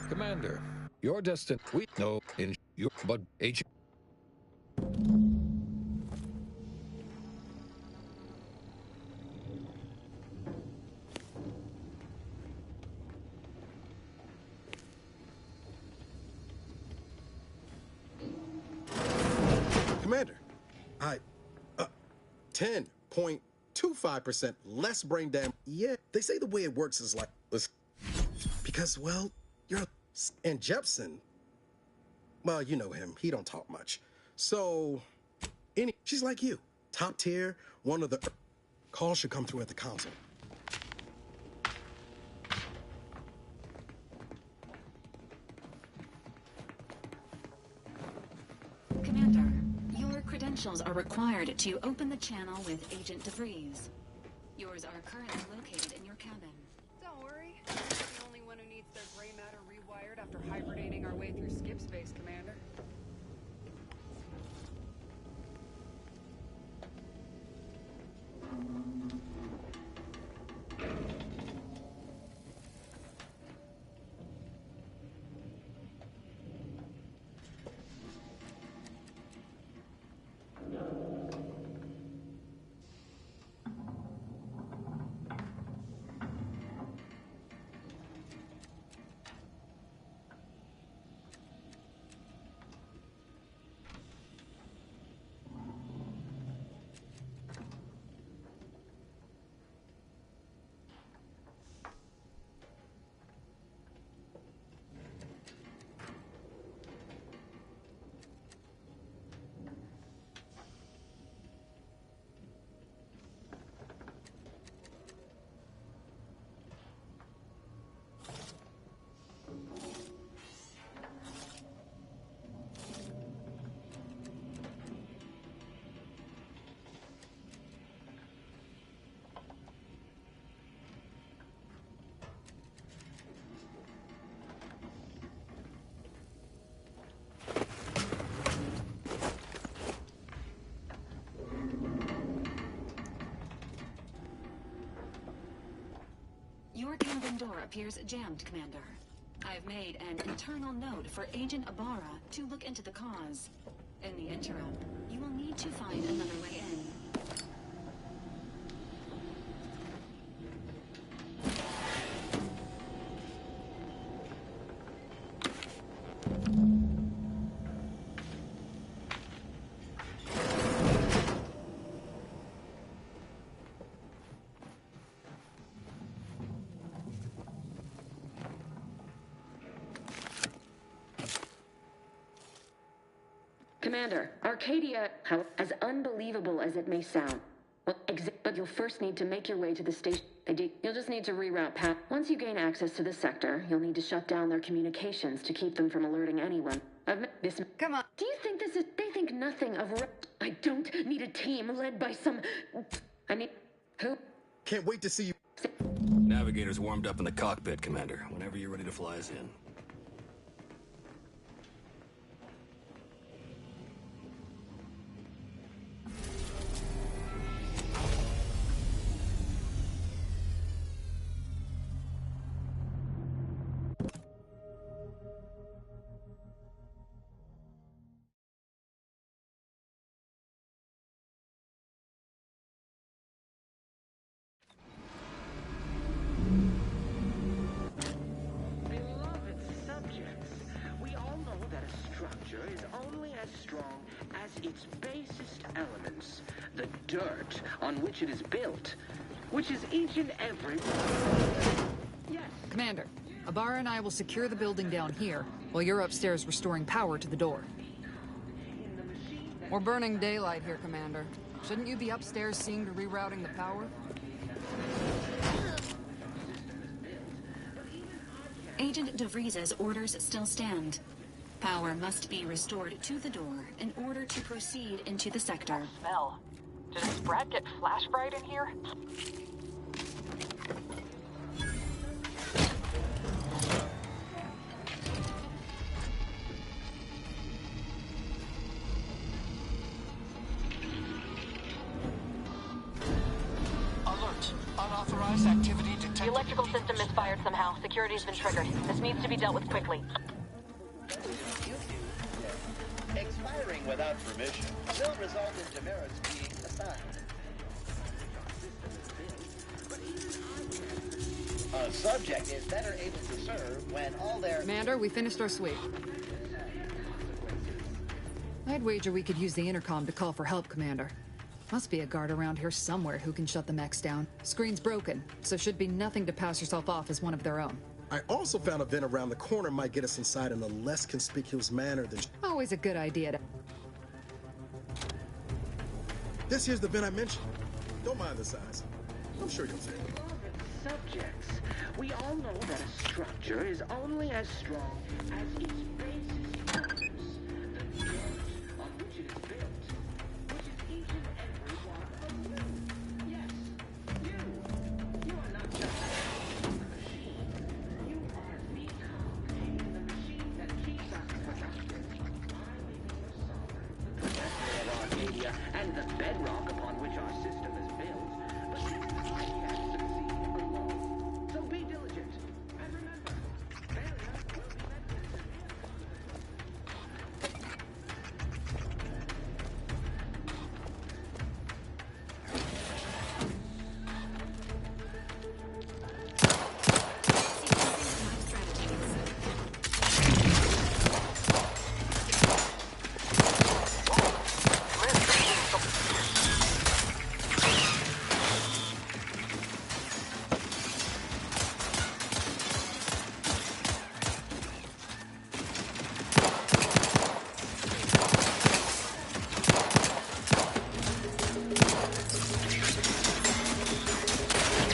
Commander, your destiny we know in your but agent. Commander, 10.25% less brain damage. Yeah, they say the way it works is like this. Because, well, you're... And Jepson, well, you know him. He don't talk much. So, she's like you. Top tier, one of the... Calls should come through at the council. Commander, your credentials are required to open the channel with Agent DeVries. Yours are currently located in your cabin. Don't worry. I'm the only one who needs their gray matter rewired after hibernating our way through skip space, Commander. Your cabin door appears jammed, Commander. I've made an internal note for Agent Ibarra to look into the cause. In the interim, you will need to find another way in. Commander, Arcadia, as unbelievable as it may sound, but you'll first need to make your way to the station. You'll just need to reroute past. Once you gain access to the sector, you'll need to shut down their communications to keep them from alerting anyone. Come on. Do you think this is... They think nothing of... I don't need a team led by some... I need... Who? Can't wait to see you. Navigator's warmed up in the cockpit, Commander. Whenever you're ready to fly us in. strong as its basest elements, the dirt on which it is built, which is each and every one. Yes. Commander, Abara and I will secure the building down here, while you're upstairs restoring power to the door. We're burning daylight here, Commander. Shouldn't you be upstairs seeing to rerouting the power? Agent DeVries's orders still stand. Power must be restored to the door in order to proceed into the sector. Smell. Did a sprat get flash fried in here? Alert. Unauthorized activity detected. The electrical system misfired somehow. Security's been triggered. This needs to be dealt with quickly. Expiring without permission will result in demerits being assigned. A subject is better able to serve when all their... Commander, we finished our sweep. I'd wager we could use the intercom to call for help, Commander. Must be a guard around here somewhere who can shut the mechs down. Screen's broken, so should be nothing to pass yourself off as one of their own. I also found a vent around the corner might get us inside in a less conspicuous manner than... Always a good idea to... This here's the vent I mentioned. Don't mind the size. I'm sure you'll fit. Subjects, we all know that a structure is only as strong as its basest elements, the dirt on which it is built, which is each and every one of them. Yes, you are not just the machine. You are the cog in the machine that keeps us productive. I may be your sovereign, the protector of Arcadia, and the bedrock upon which our system is built, but I can't succeed alone. So be diligent, and remember, failure will be met with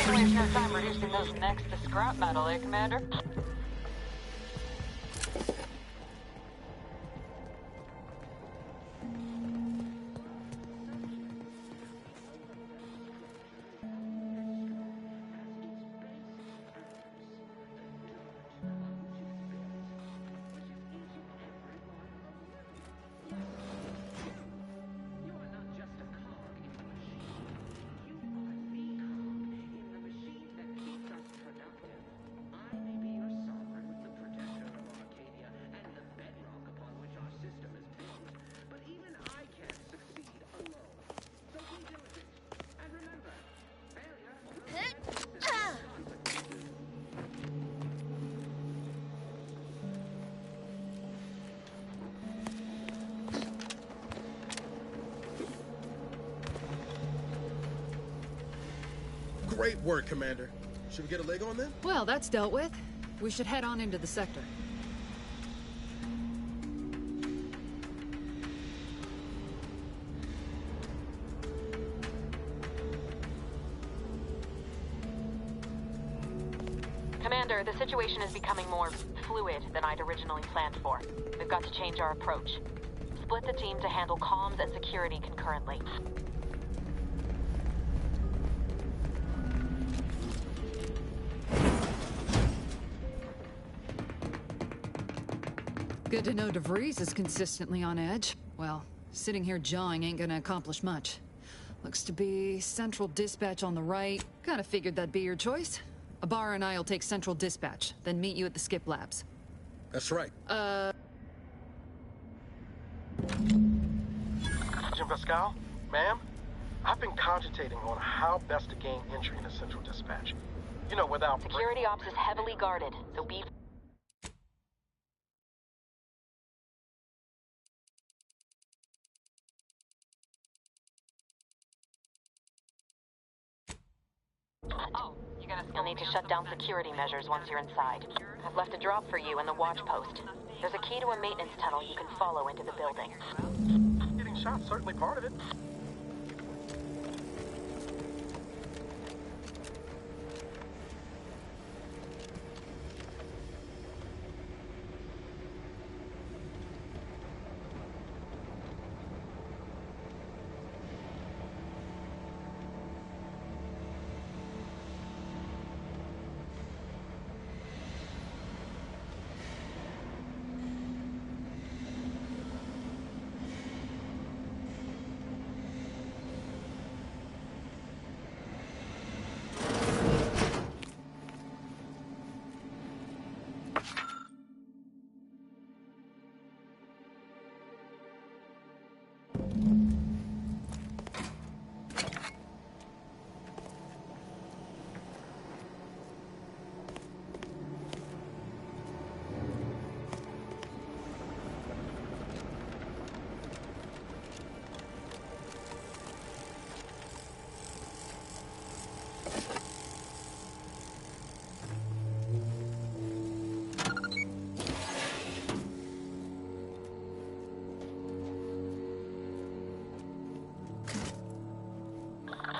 Waste no time reducing those necks to scrap metal, eh, Commander? Great work, Commander. Should we get a leg on then? Well, that's dealt with. We should head on into the sector. Commander, the situation is becoming more fluid than I'd originally planned for. We've got to change our approach. Split the team to handle comms and security concurrently. Good to know DeVries is consistently on edge. Well, sitting here jawing ain't gonna accomplish much. Looks to be Central Dispatch on the right. Kinda figured that'd be your choice. Abara and I'll take Central Dispatch, then meet you at the Skip Labs. That's right. Agent Pascal? Ma'am? I've been cogitating on how best to gain entry into Central Dispatch. You know, without... Security ops is heavily guarded, so be You'll need to shut down security measures once you're inside. I've left a drop for you in the watch post. There's a key to a maintenance tunnel you can follow into the building. Getting shot's certainly part of it.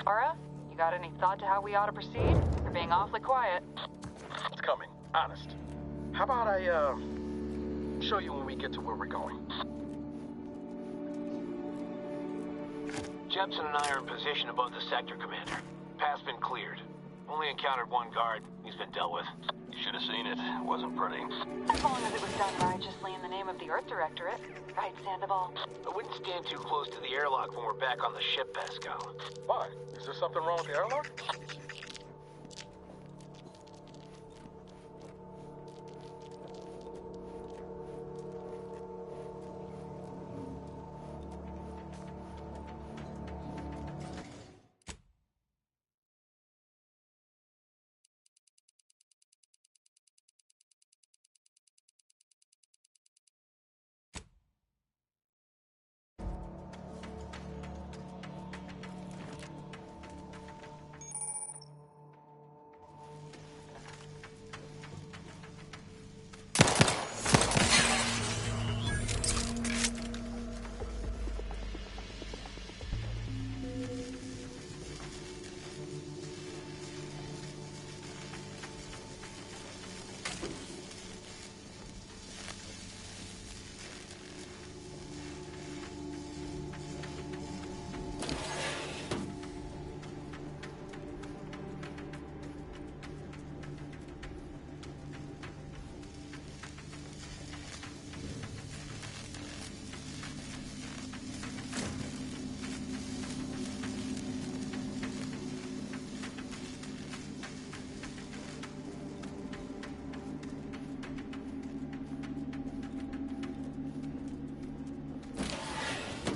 Aura, you got any thought to how we ought to proceed? You're being awfully quiet. It's coming, honest. How about I, show you when we get to where we're going? Jepson and I are in position above the sector, Commander. Path's been cleared. Only encountered one guard. He's been dealt with. You should have seen it. It wasn't pretty. As long as it was done righteously in the name of the Earth Directorate. Right, Sandoval? I wouldn't stand too close to the airlock when we're back on the ship, Pascal. Why? Is there something wrong with the airlock?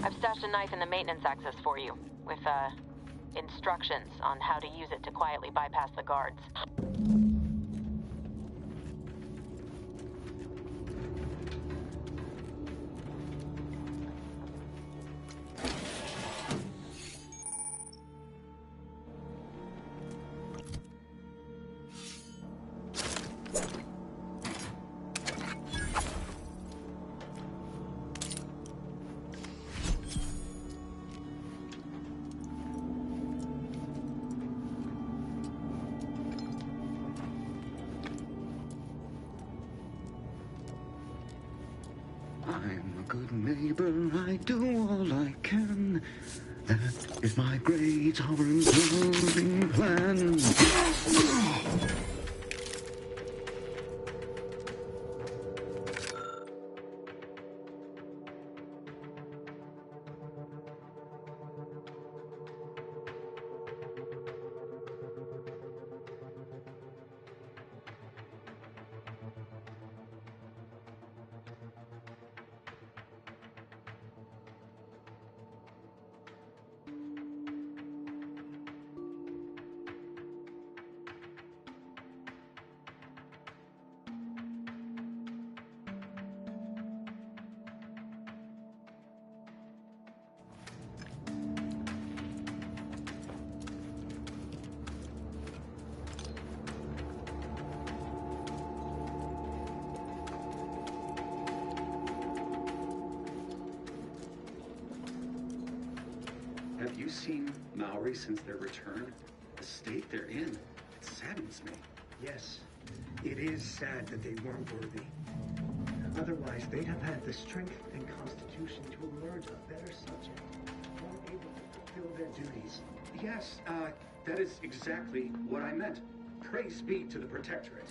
I've stashed a knife in the maintenance access for you, with, instructions on how to use it to quietly bypass the guards. I'm a good neighbor, I do all I can. That is my great all-including plan. Have you seen Maori since their return? The state they're in, it saddens me. Yes, it is sad that they weren't worthy. Otherwise, they'd have had the strength and constitution to emerge a better subject, more able to fulfill their duties. Yes, that is exactly what I meant. Praise be to the Protectorate.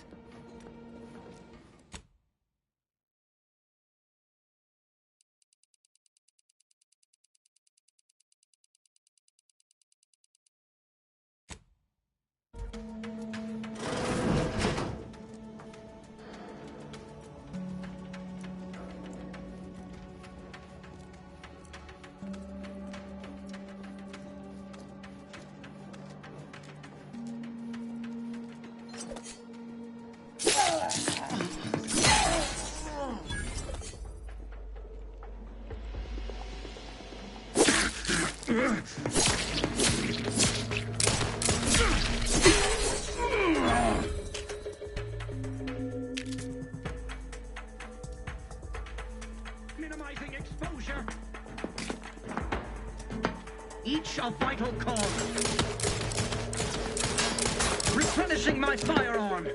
Minimizing exposure. Each a vital cause. Replenishing my firearm.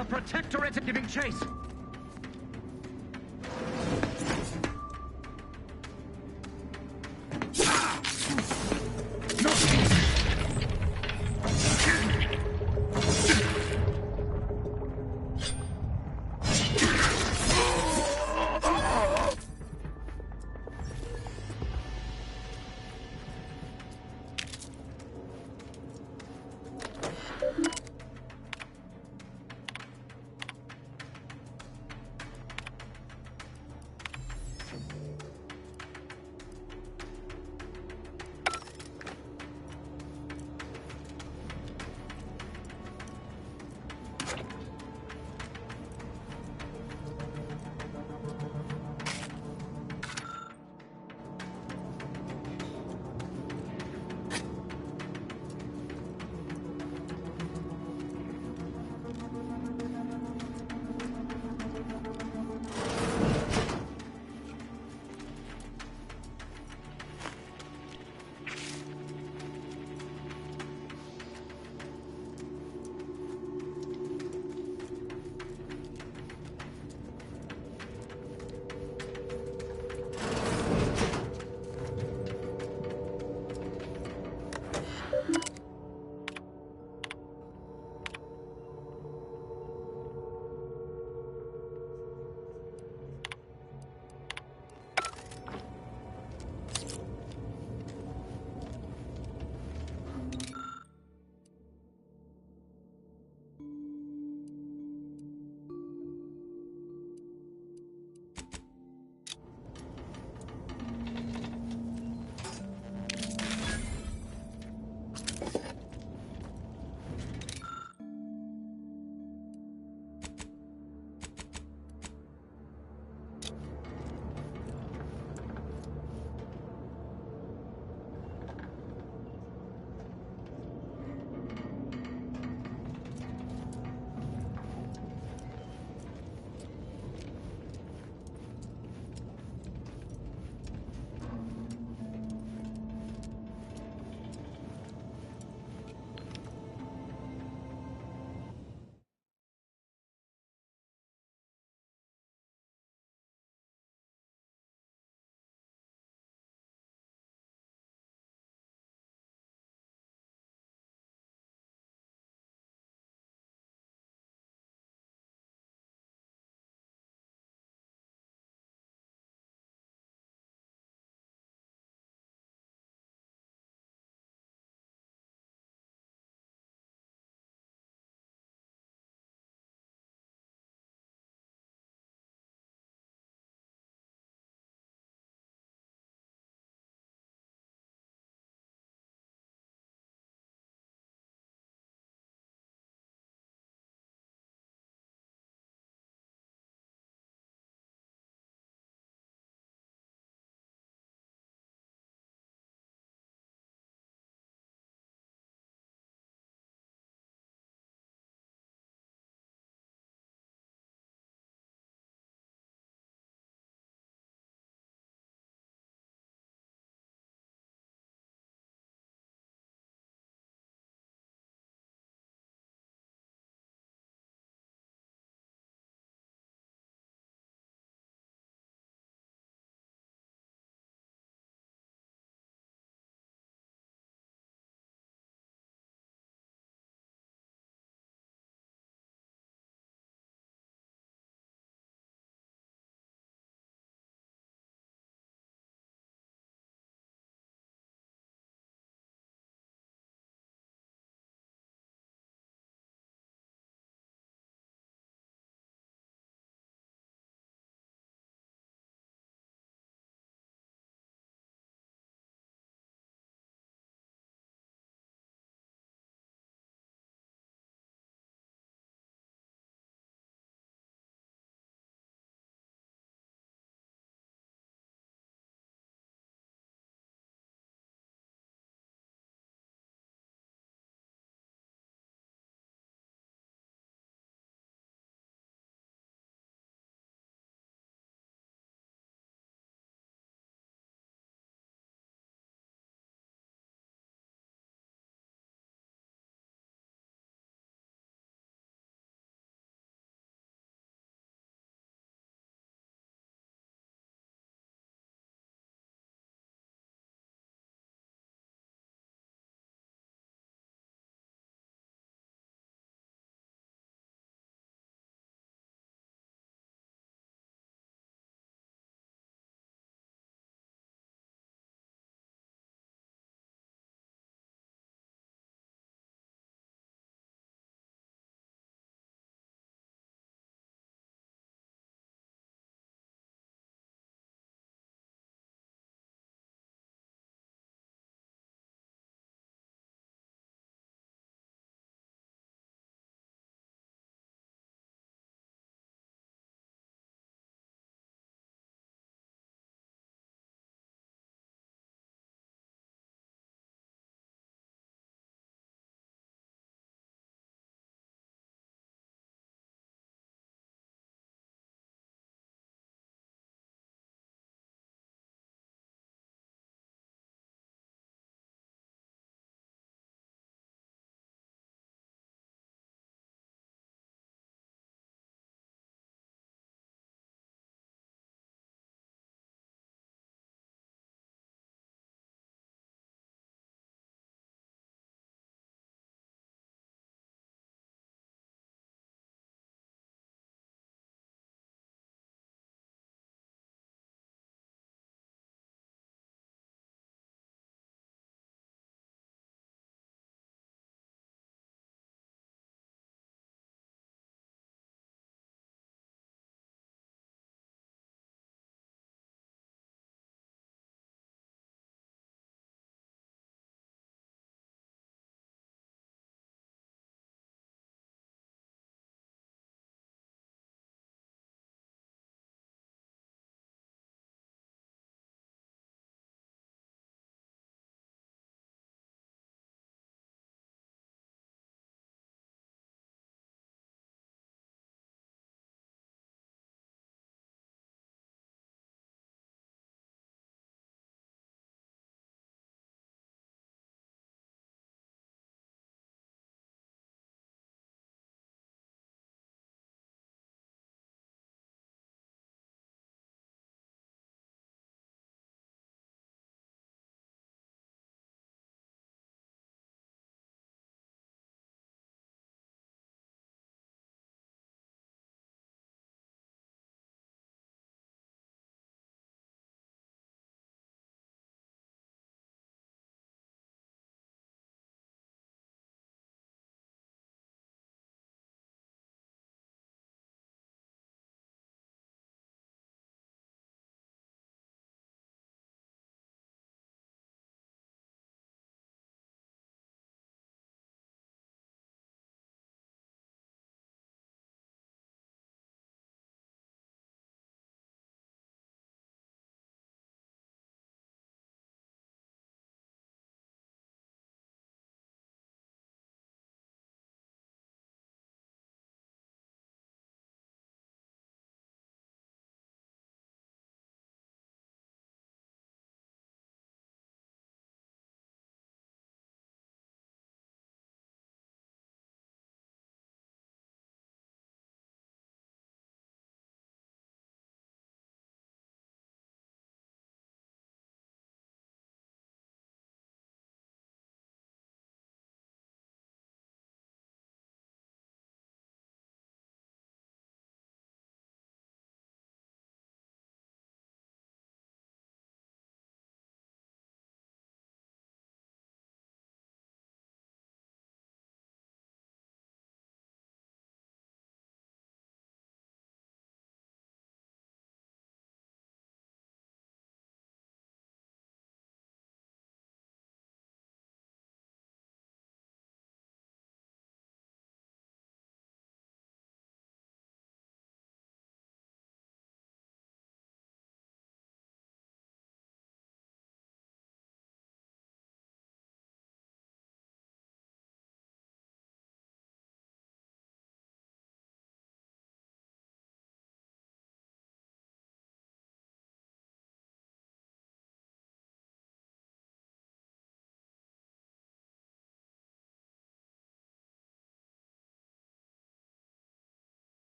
The Protectorate is giving chase!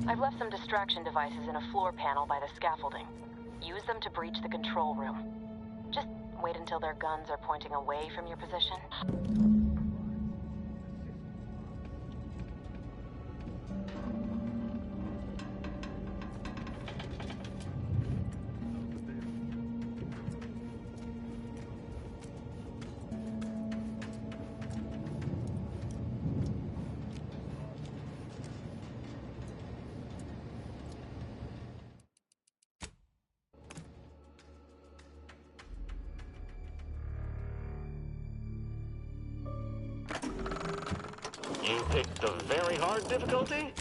I've left some distraction devices in a floor panel by the scaffolding. Use them to breach the control room. Just wait until their guns are pointing away from your position. You picked the very hard difficulty?